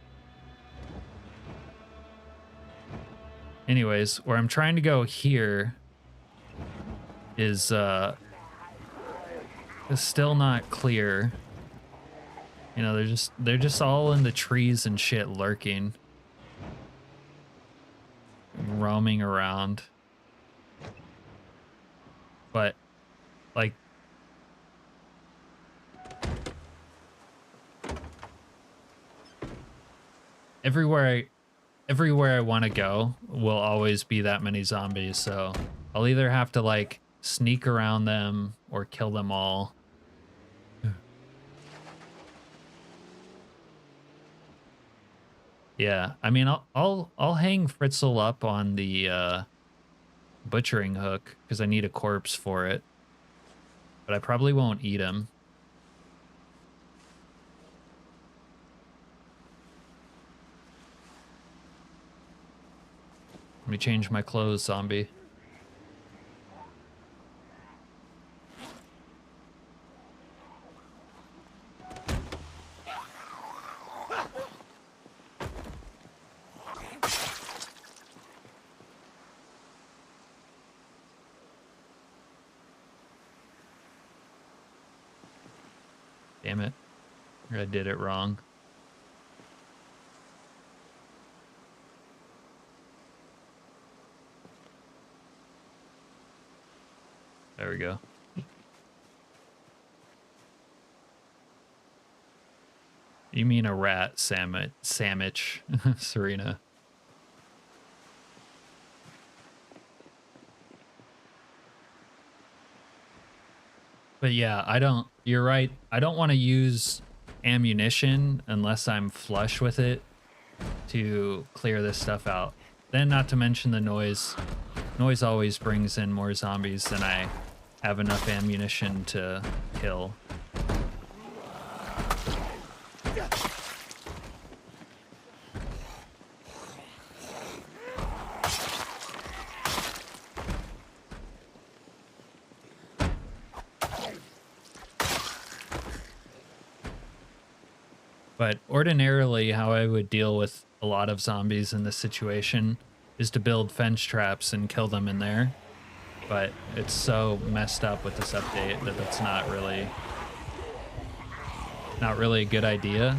Anyways, where I'm trying to go here is still not clear. You know, they're just all in the trees and shit lurking. Roaming around. But like everywhere I want to go will always be that many zombies, so I'll either have to like sneak around them or kill them all. Yeah, I mean, I'll hang Fritzl up on the butchering hook because I need a corpse for it, but I probably won't eat him. Let me change my clothes, zombie. Damn it. I did it wrong. There we go. You mean a rat sandwich, Serena. But yeah, you're right. I don't want to use ammunition unless I'm flush with it to clear this stuff out. Then not to mention the noise. Noise always brings in more zombies than I have enough ammunition to kill. But ordinarily, how I would deal with a lot of zombies in this situation is to build fence traps and kill them in there. But it's so messed up with this update that that's not really a good idea.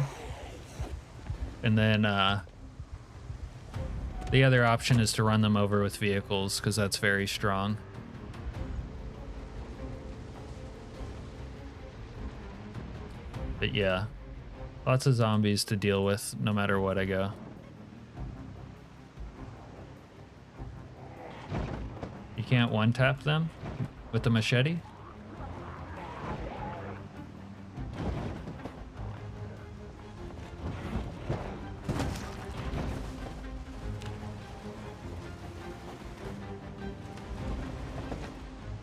And then the other option is to run them over with vehicles, because that's very strong. But yeah. Lots of zombies to deal with no matter what I go. You can't one-tap them with the machete?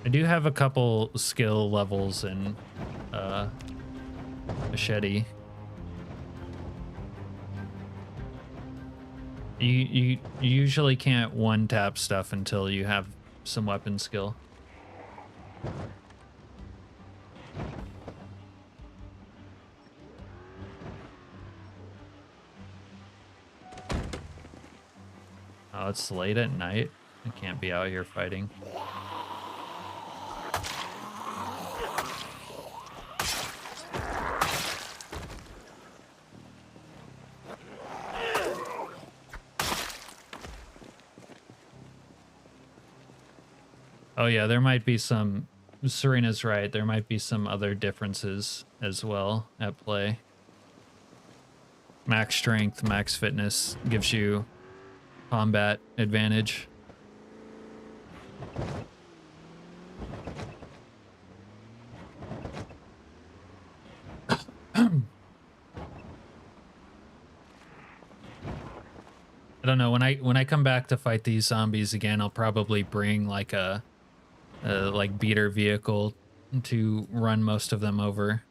I do have a couple skill levels in machete. You usually can't one-tap stuff until you have some weapon skill. Oh, it's late at night. I can't be out here fighting. Oh yeah, there might be some, Serena's right, there might be some other differences as well at play. Max strength, max fitness gives you combat advantage. I don't know, when I come back to fight these zombies again, I'll probably bring like a like beater vehicle to run most of them over.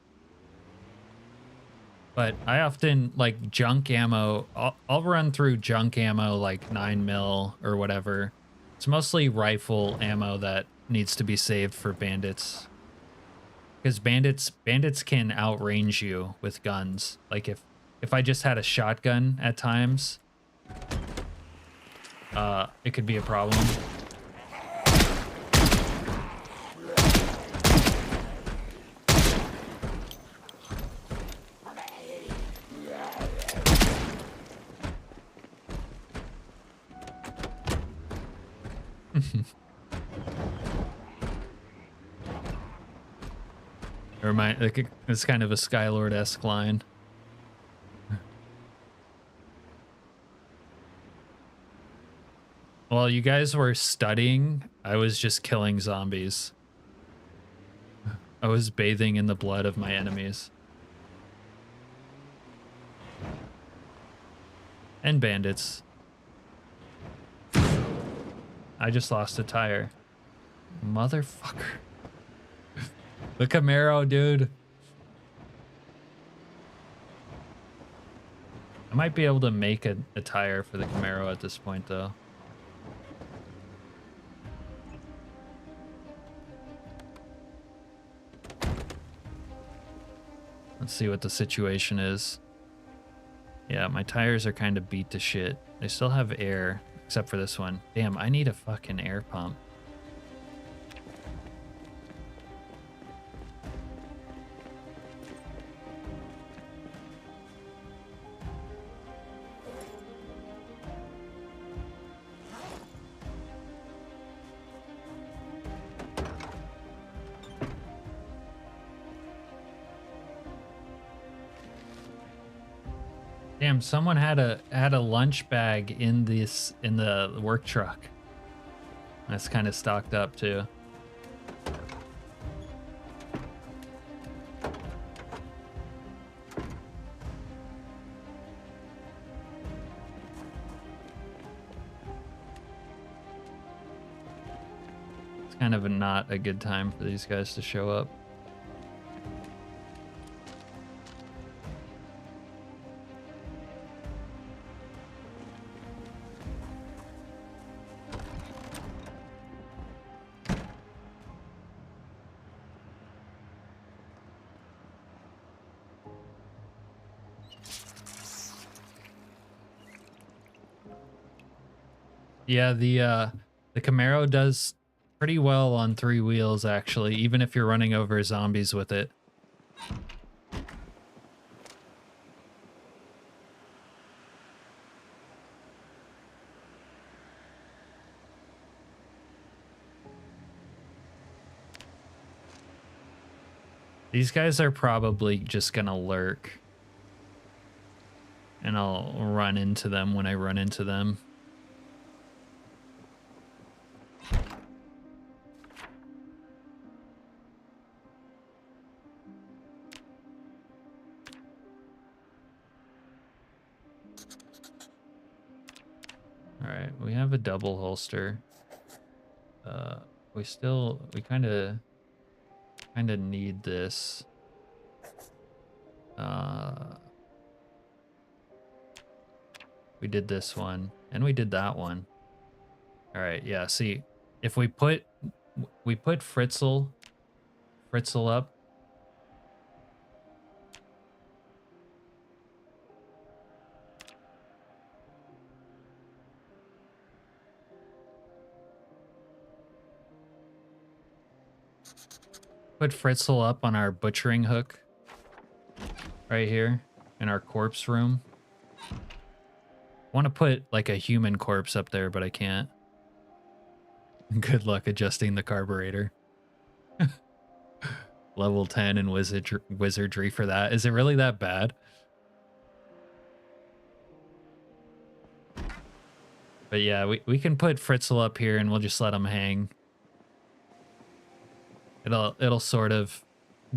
But I often like junk ammo. I'll run through junk ammo like 9mm or whatever. It's mostly rifle ammo that needs to be saved for bandits. Because bandits can outrange you with guns. Like if I just had a shotgun at times, it could be a problem. It's kind of a Skylord-esque line. While you guys were studying, I was just killing zombies. I was bathing in the blood of my enemies. And bandits. I just lost a tire. Motherfucker. The Camaro, dude. I might be able to make a tire for the Camaro at this point, though. Let's see what the situation is. Yeah, my tires are kind of beat to shit. They still have air, except for this one. Damn, I need a fucking air pump. Damn, someone had a lunch bag in the work truck. That's kind of stocked up too. It's kind of not a good time for these guys to show up. Yeah, the Camaro does pretty well on 3 wheels actually, even if you're running over zombies with it. These guys are probably just gonna lurk. And I'll run into them when I run into them. All right, we have a double holster. We kind of need this. We did this one and we did that one. All right, yeah, see, if we put Fritzl up. Put Fritzl up on our butchering hook right here in our corpse room. I want to put like a human corpse up there, but I can't. Good luck adjusting the carburetor. Level 10 in wizardry for that. Is it really that bad? But yeah, we can put Fritzl up here and we'll just let him hang. It'll sort of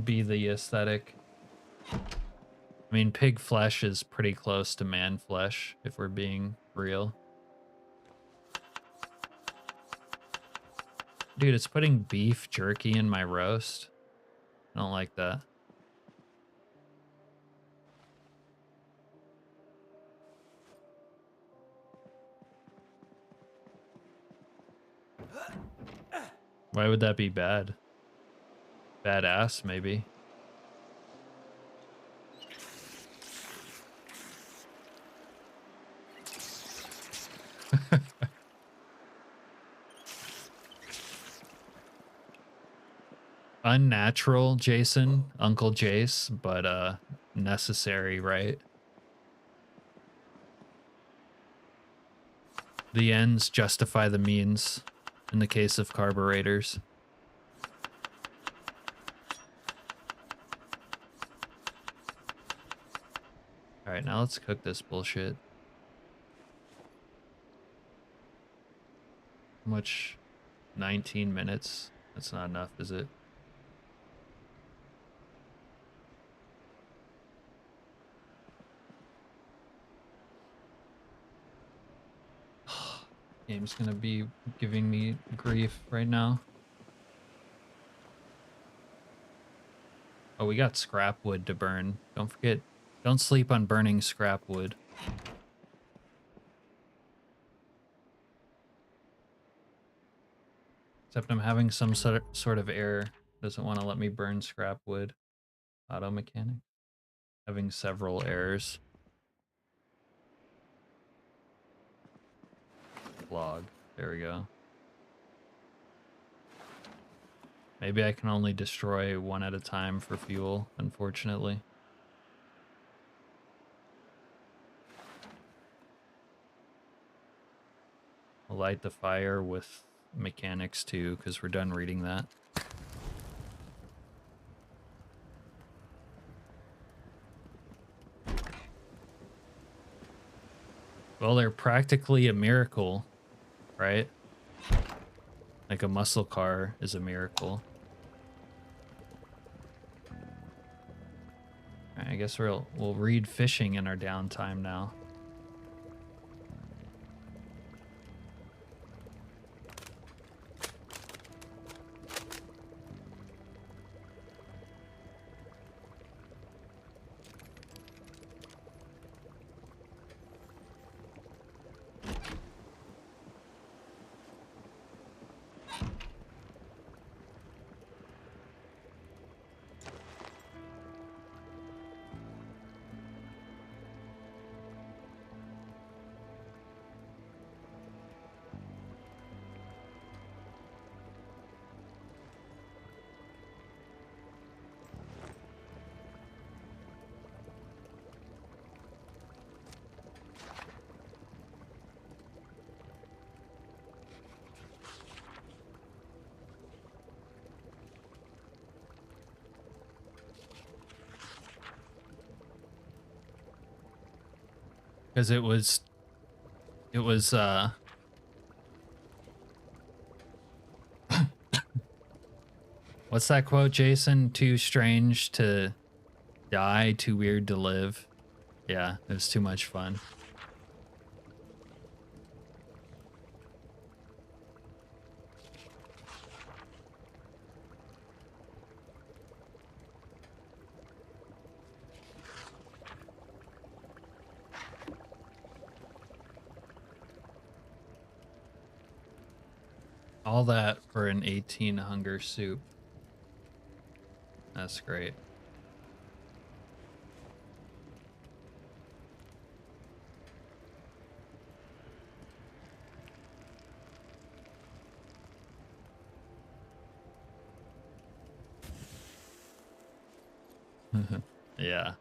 be the aesthetic. I mean, pig flesh is pretty close to man flesh, if we're being real. Dude, it's putting beef jerky in my roast. I don't like that. Why would that be bad? Badass, maybe. Unnatural, Jason, Uncle Jace, but necessary, right? The ends justify the means in the case of carburetors. All right, now let's cook this bullshit. How much? 19 minutes? That's not enough, is it? Game's gonna be giving me grief right now. Oh, we got scrap wood to burn. Don't forget, don't sleep on burning scrap wood. Except I'm having some sort of error. Doesn't want to let me burn scrap wood. Auto mechanic. Having several errors. Log. There we go. Maybe I can only destroy one at a time for fuel, unfortunately. I'll light the fire with mechanics too, because we're done reading that. Well, they're practically a miracle, right? Like a muscle car is a miracle. I guess we'll read fishing in our downtime now. Because it was what's that quote, Jason? Too strange to die, too weird to live. Yeah, it was too much fun. All that for an 18 hunger soup. That's great. Yeah.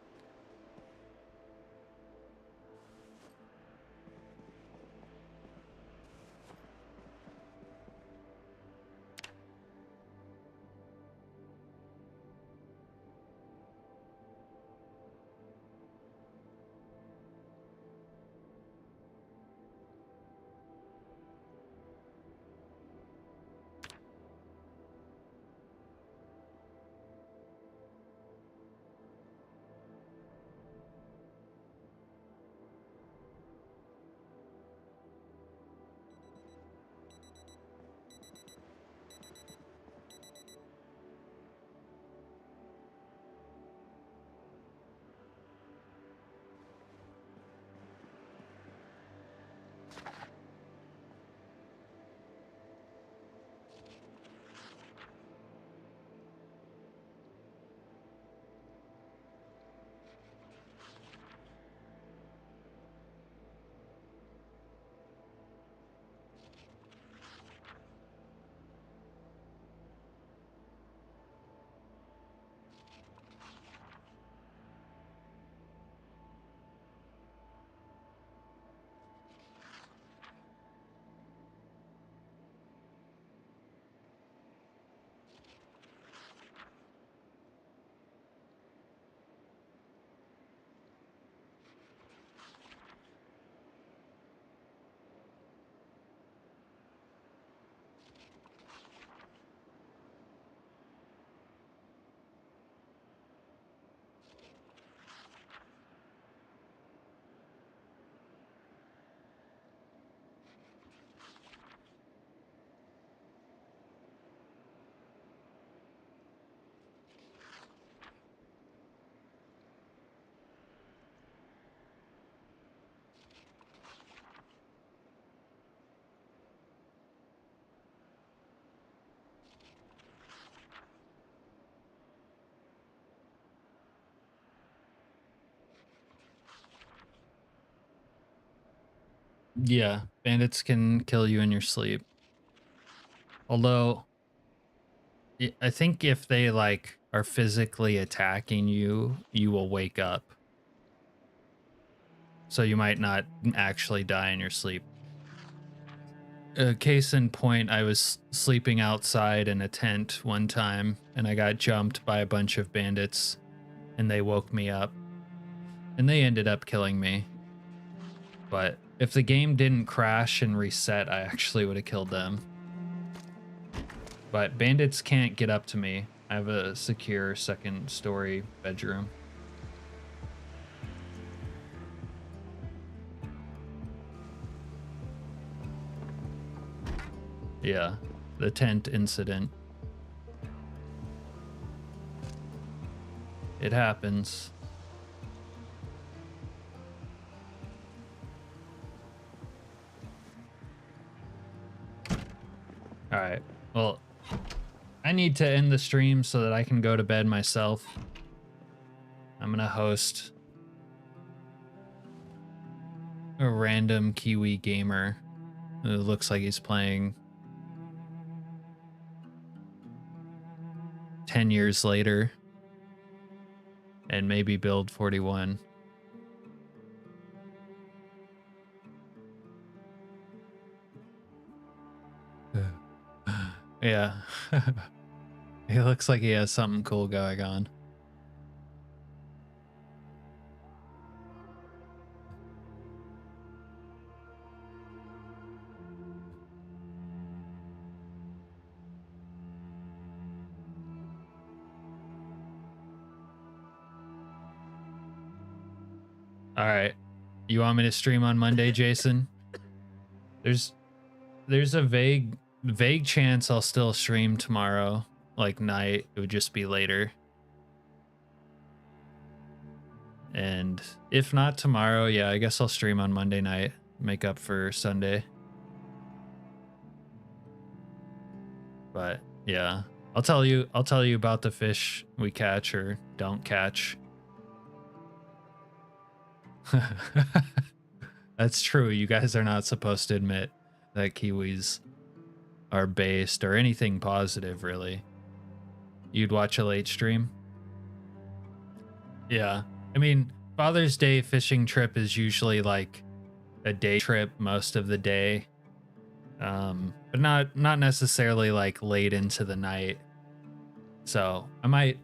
Yeah, bandits can kill you in your sleep. Although, I think if they like are physically attacking you, you will wake up. So you might not actually die in your sleep. Case in point, I was sleeping outside in a tent one time and I got jumped by a bunch of bandits and they woke me up and they ended up killing me. But If the game didn't crash and reset, I actually would have killed them. But bandits can't get up to me. I have a secure second story bedroom. Yeah, the tent incident. It happens. All right, well, I need to end the stream so that I can go to bed myself. I'm gonna host a random Kiwi gamer who looks like he's playing 10 years later and maybe build 41. Yeah. He looks like he has something cool going on. All right. You want me to stream on Monday, Jason? There's a vague chance I'll still stream tomorrow, like night. It would just be later. And if not tomorrow, yeah, I guess I'll stream on Monday night, make up for Sunday. But yeah, I'll tell you about the fish we catch or don't catch. That's true. You guys are not supposed to admit that kiwis are based or anything positive, really. You'd watch a late stream? Yeah. I mean, Father's Day fishing trip is usually like a day trip most of the day. But not necessarily like late into the night. So I might,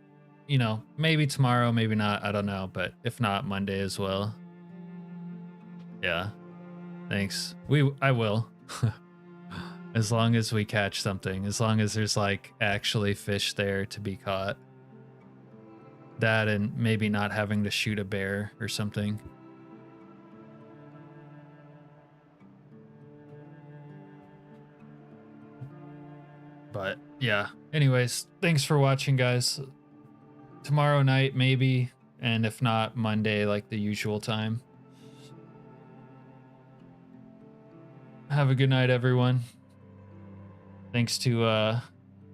you know, maybe tomorrow, maybe not, I don't know, but if not, Monday as well. Yeah. Thanks. I will. As long as we catch something, as long as there's like actually fish there to be caught. That and maybe not having to shoot a bear or something. But yeah, anyways, thanks for watching, guys. Tomorrow night, maybe, and if not, Monday, like the usual time. Have a good night, everyone. Thanks to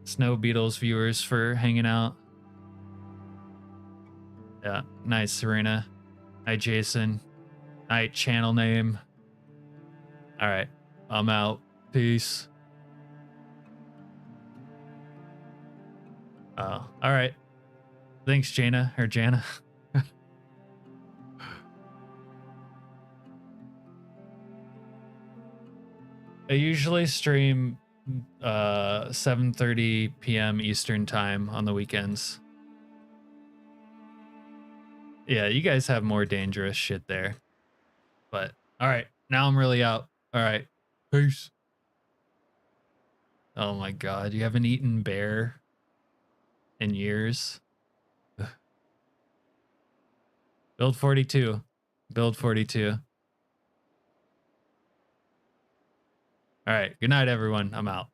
Snow Beetles viewers for hanging out. Yeah, night, Serena. Night, Jason. Night, channel name. All right, I'm out. Peace. Oh, all right. Thanks, Jana or Jana. I usually stream 7:30 p.m. Eastern time on the weekends. Yeah, you guys have more dangerous shit there. But all right, now I'm really out. All right, peace. Oh my god, you haven't eaten bear in years. Build 42. Build 42. All right, good night, everyone. I'm out.